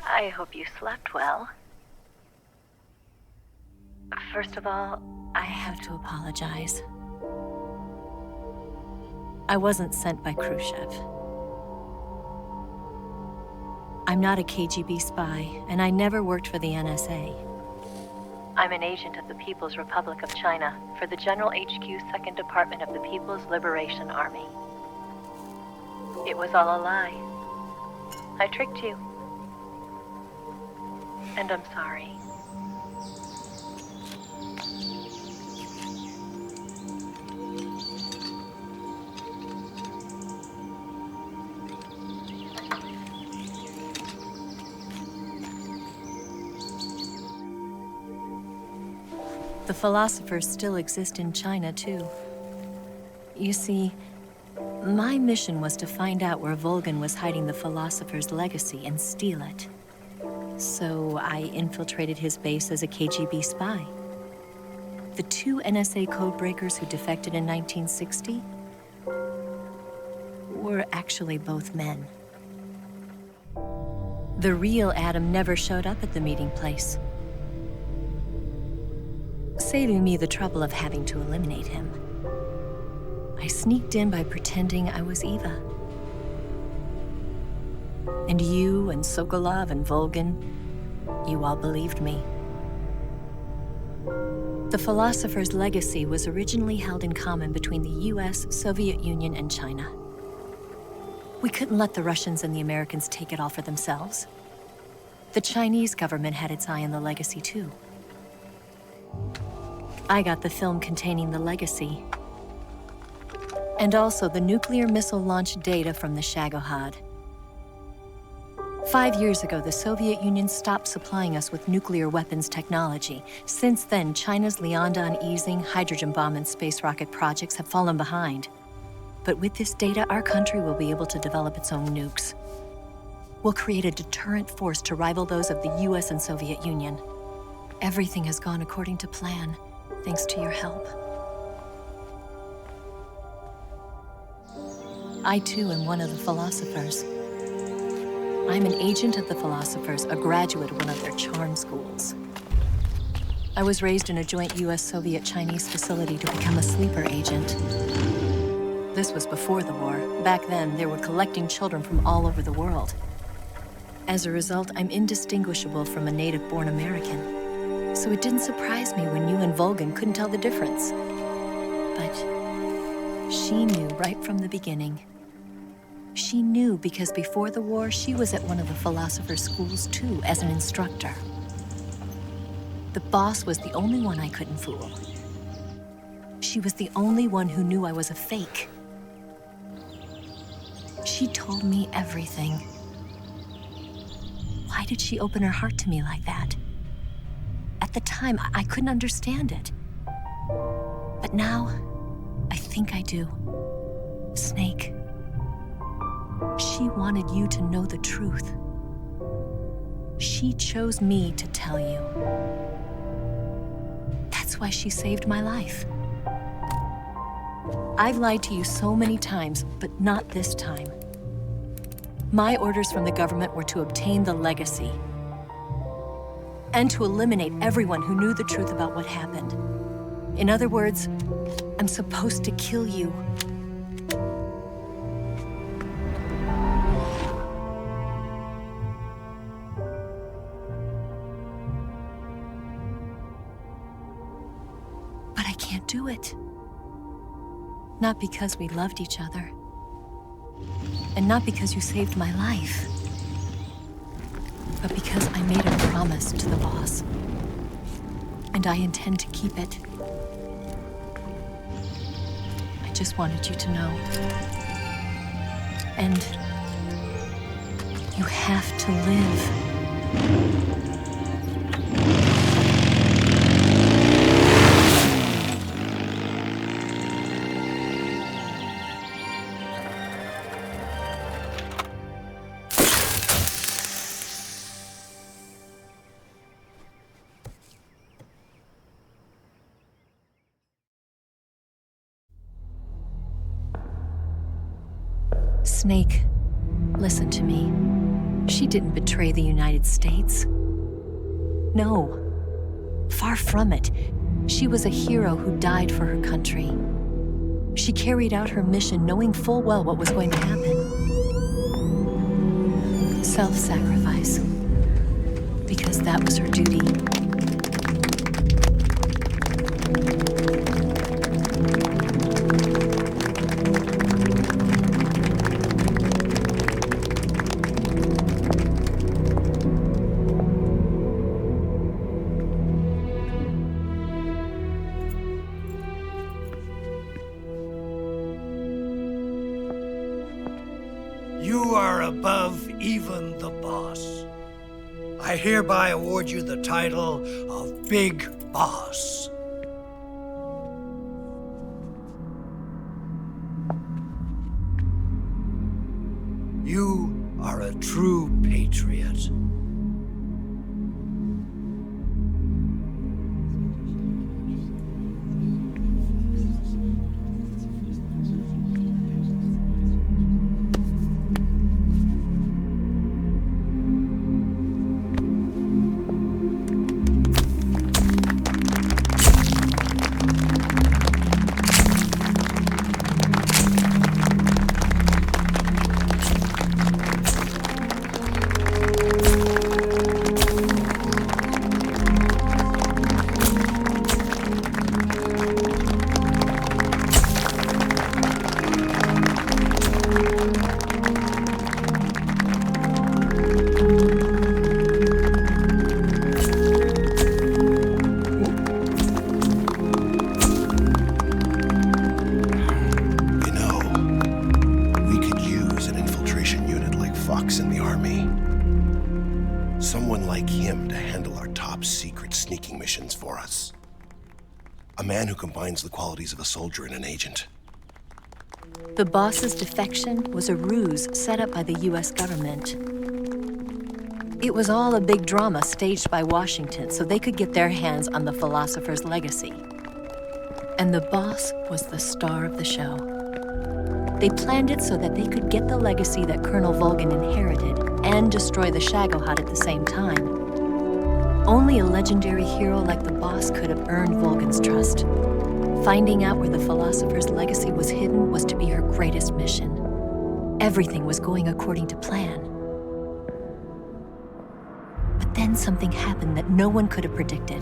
I hope you slept well. First of all, I have to apologize. I wasn't sent by Khrushchev. I'm not a KGB spy, and I never worked for the NSA. I'm an agent of the People's Republic of China for the General HQ 2nd Department of the People's Liberation Army. It was all a lie. I tricked you. And I'm sorry. The philosophers still exist in China, too. You see, my mission was to find out where Volgin was hiding the philosopher's legacy and steal it. So I infiltrated his base as a KGB spy. The 2 NSA codebreakers who defected in 1960 were actually both men. The real Adam never showed up at the meeting place, saving me the trouble of having to eliminate him. I sneaked in by pretending I was Eva. And you and Sokolov and Volgin, you all believed me. The philosopher's legacy was originally held in common between the US, Soviet Union, and China. We couldn't let the Russians and the Americans take it all for themselves. The Chinese government had its eye on the legacy, too. I got the film containing the legacy, and also the nuclear missile launch data from the Shagohod. 5 years ago, the Soviet Union stopped supplying us with nuclear weapons technology. Since then, China's Liaodong easing, hydrogen bomb, and space rocket projects have fallen behind. But with this data, our country will be able to develop its own nukes. We'll create a deterrent force to rival those of the US and Soviet Union. Everything has gone according to plan, thanks to your help. I, too, am one of the philosophers. I'm an agent of the philosophers, a graduate of one of their charm schools. I was raised in a joint US-Soviet-Chinese facility to become a sleeper agent. This was before the war. Back then, they were collecting children from all over the world. As a result, I'm indistinguishable from a native-born American. So it didn't surprise me when you and Volgin couldn't tell the difference. But she knew right from the beginning. She knew because before the war, she was at one of the philosopher's schools too, as an instructor. The boss was the only one I couldn't fool. She was the only one who knew I was a fake. She told me everything. Why did she open her heart to me like that? At the time, I couldn't understand it. But now, I think I do. Snake. She wanted you to know the truth. She chose me to tell you. That's why she saved my life. I've lied to you so many times, but not this time. My orders from the government were to obtain the legacy and to eliminate everyone who knew the truth about what happened. In other words, I'm supposed to kill you. But I can't do it. Not because we loved each other. And not because you saved my life. But because I made a promise to the boss. And I intend to keep it. I just wanted you to know. And you have to live. Snake, Listen to me. She didn't betray the United States. No. Far from it. She was a hero who died for her country. She carried out her mission knowing full well what was going to happen. Self-sacrifice. Because that was her duty. You are above even the boss. I hereby award you the title of Big Boss. You are a true patriot. Combines the qualities of a soldier and an agent. The boss's defection was a ruse set up by the US government. It was all a big drama staged by Washington so they could get their hands on the philosopher's legacy. And the boss was the star of the show. They planned it so that they could get the legacy that Colonel Volgin inherited and destroy the Shagohod at the same time. Only a legendary hero like the boss could have earned Volgin's trust. Finding out where the philosopher's legacy was hidden was to be her greatest mission. Everything was going according to plan. But then something happened that no one could have predicted.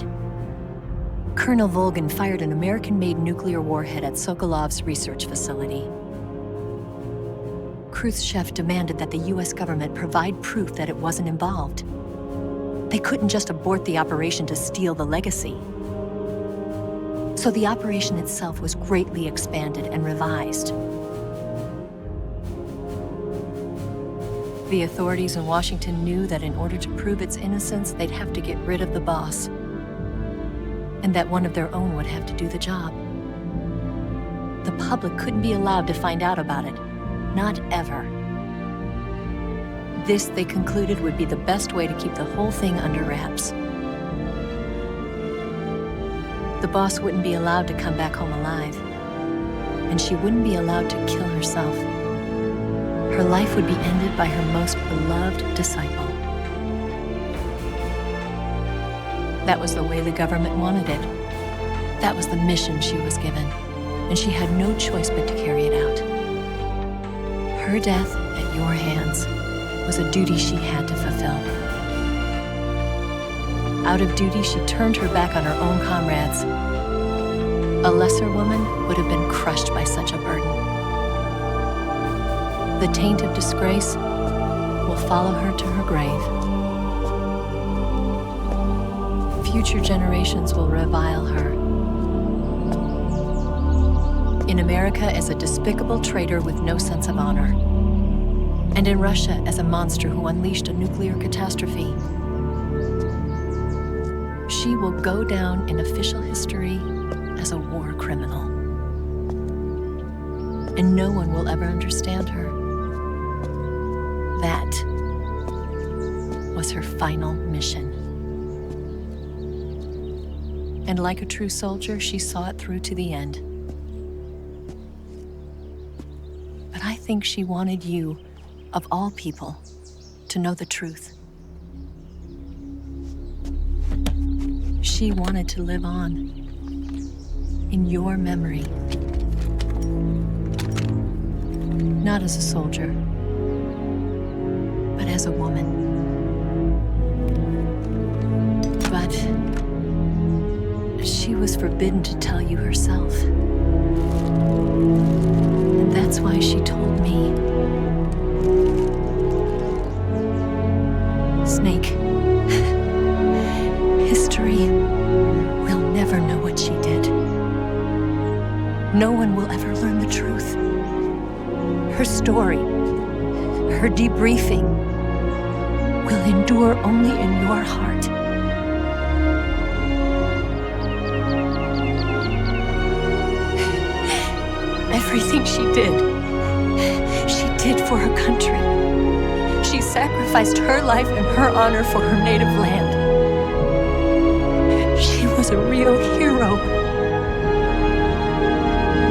Colonel Volgin fired an American-made nuclear warhead at Sokolov's research facility. Khrushchev demanded that the US government provide proof that it wasn't involved. They couldn't just abort the operation to steal the legacy. So the operation itself was greatly expanded and revised. The authorities in Washington knew that in order to prove its innocence, they'd have to get rid of the boss, and that one of their own would have to do the job. The public couldn't be allowed to find out about it, not ever. This, they concluded, would be the best way to keep the whole thing under wraps. The boss wouldn't be allowed to come back home alive, and she wouldn't be allowed to kill herself. Her life would be ended by her most beloved disciple. That was the way the government wanted it. That was the mission she was given, and she had no choice but to carry it out. Her death at your hands was a duty she had to fulfill. Out of duty, she turned her back on her own comrades. A lesser woman would have been crushed by such a burden. The taint of disgrace will follow her to her grave. Future generations will revile her. In America as a despicable traitor with no sense of honor. And in Russia as a monster who unleashed a nuclear catastrophe. She will go down in official history as a war criminal. And no one will ever understand her. That was her final mission. And like a true soldier, she saw it through to the end. But I think she wanted you of all people, to know the truth. She wanted to live on, in your memory. Not as a soldier, but as a woman. But she was forbidden to tell you herself. And that's why she told me. Snake, history will never know what she did. No one will ever learn the truth. Her story, her debriefing, will endure only in your heart. Everything she did for her country. She sacrificed her life and her honor for her native land. She was a real hero.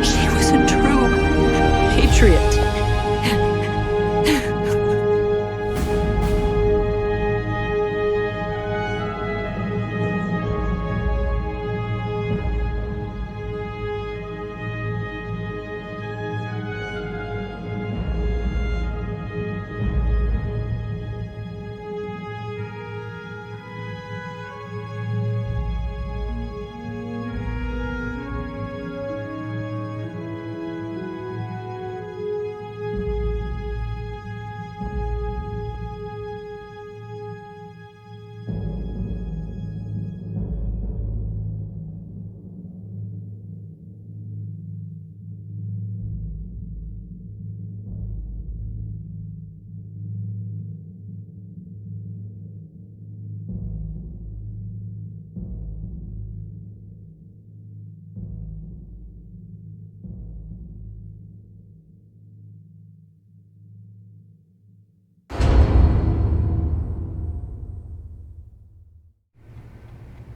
She was a true patriot.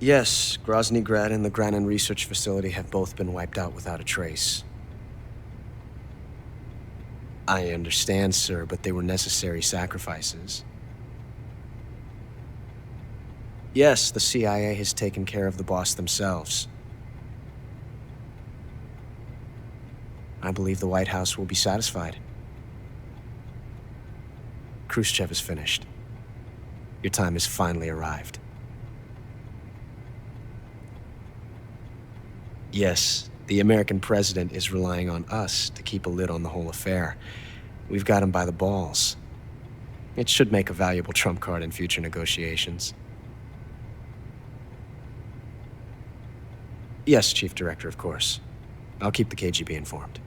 Yes, Grozny Grad and the Granin Research Facility have both been wiped out without a trace. I understand, sir, but they were necessary sacrifices. Yes, the CIA has taken care of the boss themselves. I believe the White House will be satisfied. Khrushchev is finished. Your time has finally arrived. Yes, the American president is relying on us to keep a lid on the whole affair. We've got him by the balls. It should make a valuable trump card in future negotiations. Yes, Chief Director, of course. I'll keep the KGB informed.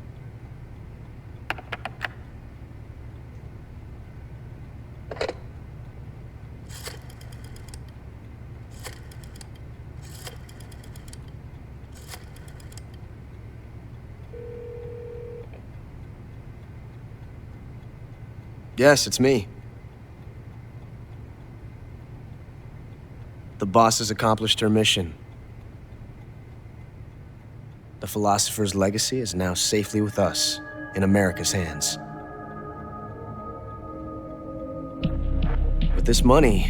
Yes, it's me. The boss has accomplished her mission. The philosopher's legacy is now safely with us, in America's hands. With this money,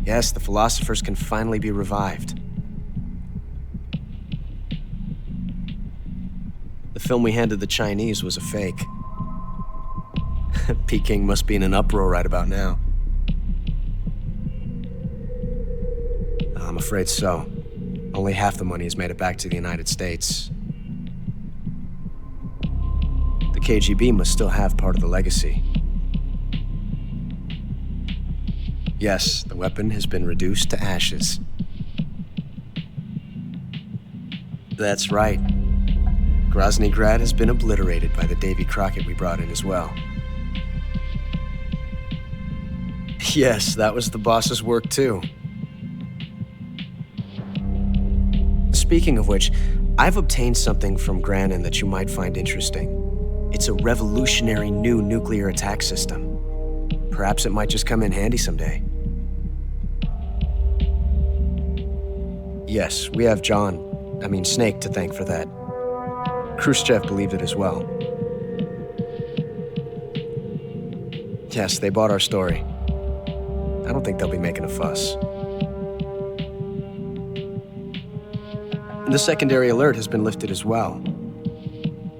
yes, the philosophers can finally be revived. The film we handed the Chinese was a fake. Peking must be in an uproar right about now. I'm afraid so. Only half the money has made it back to the United States. The KGB must still have part of the legacy. Yes, the weapon has been reduced to ashes. That's right. Grozny Grad has been obliterated by the Davy Crockett we brought in as well. Yes, that was the boss's work too. Speaking of which, I've obtained something from Granin that you might find interesting. It's a revolutionary new nuclear attack system. Perhaps it might just come in handy someday. Yes, we have Snake to thank for that. Khrushchev believed it as well. Yes, they bought our story. I don't think they'll be making a fuss. The secondary alert has been lifted as well.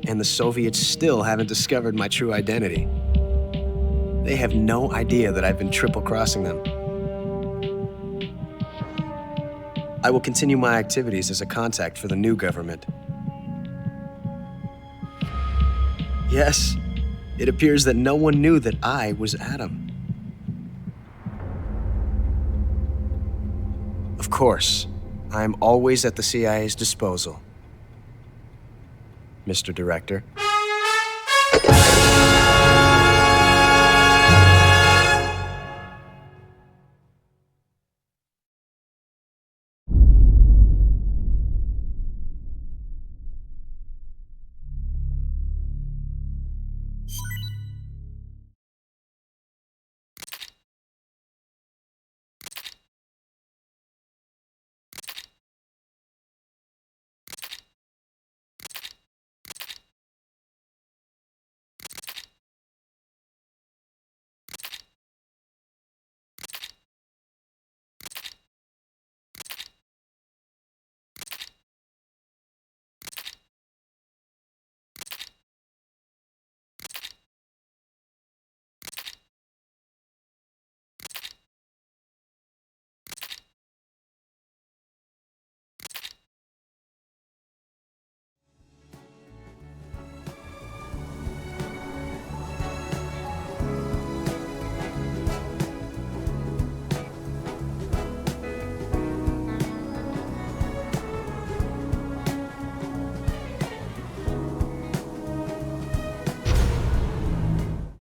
And the Soviets still haven't discovered my true identity. They have no idea that I've been triple-crossing them. I will continue my activities as a contact for the new government. Yes, it appears that no one knew that I was Adam. Of course, I am always at the CIA's disposal, Mr. Director.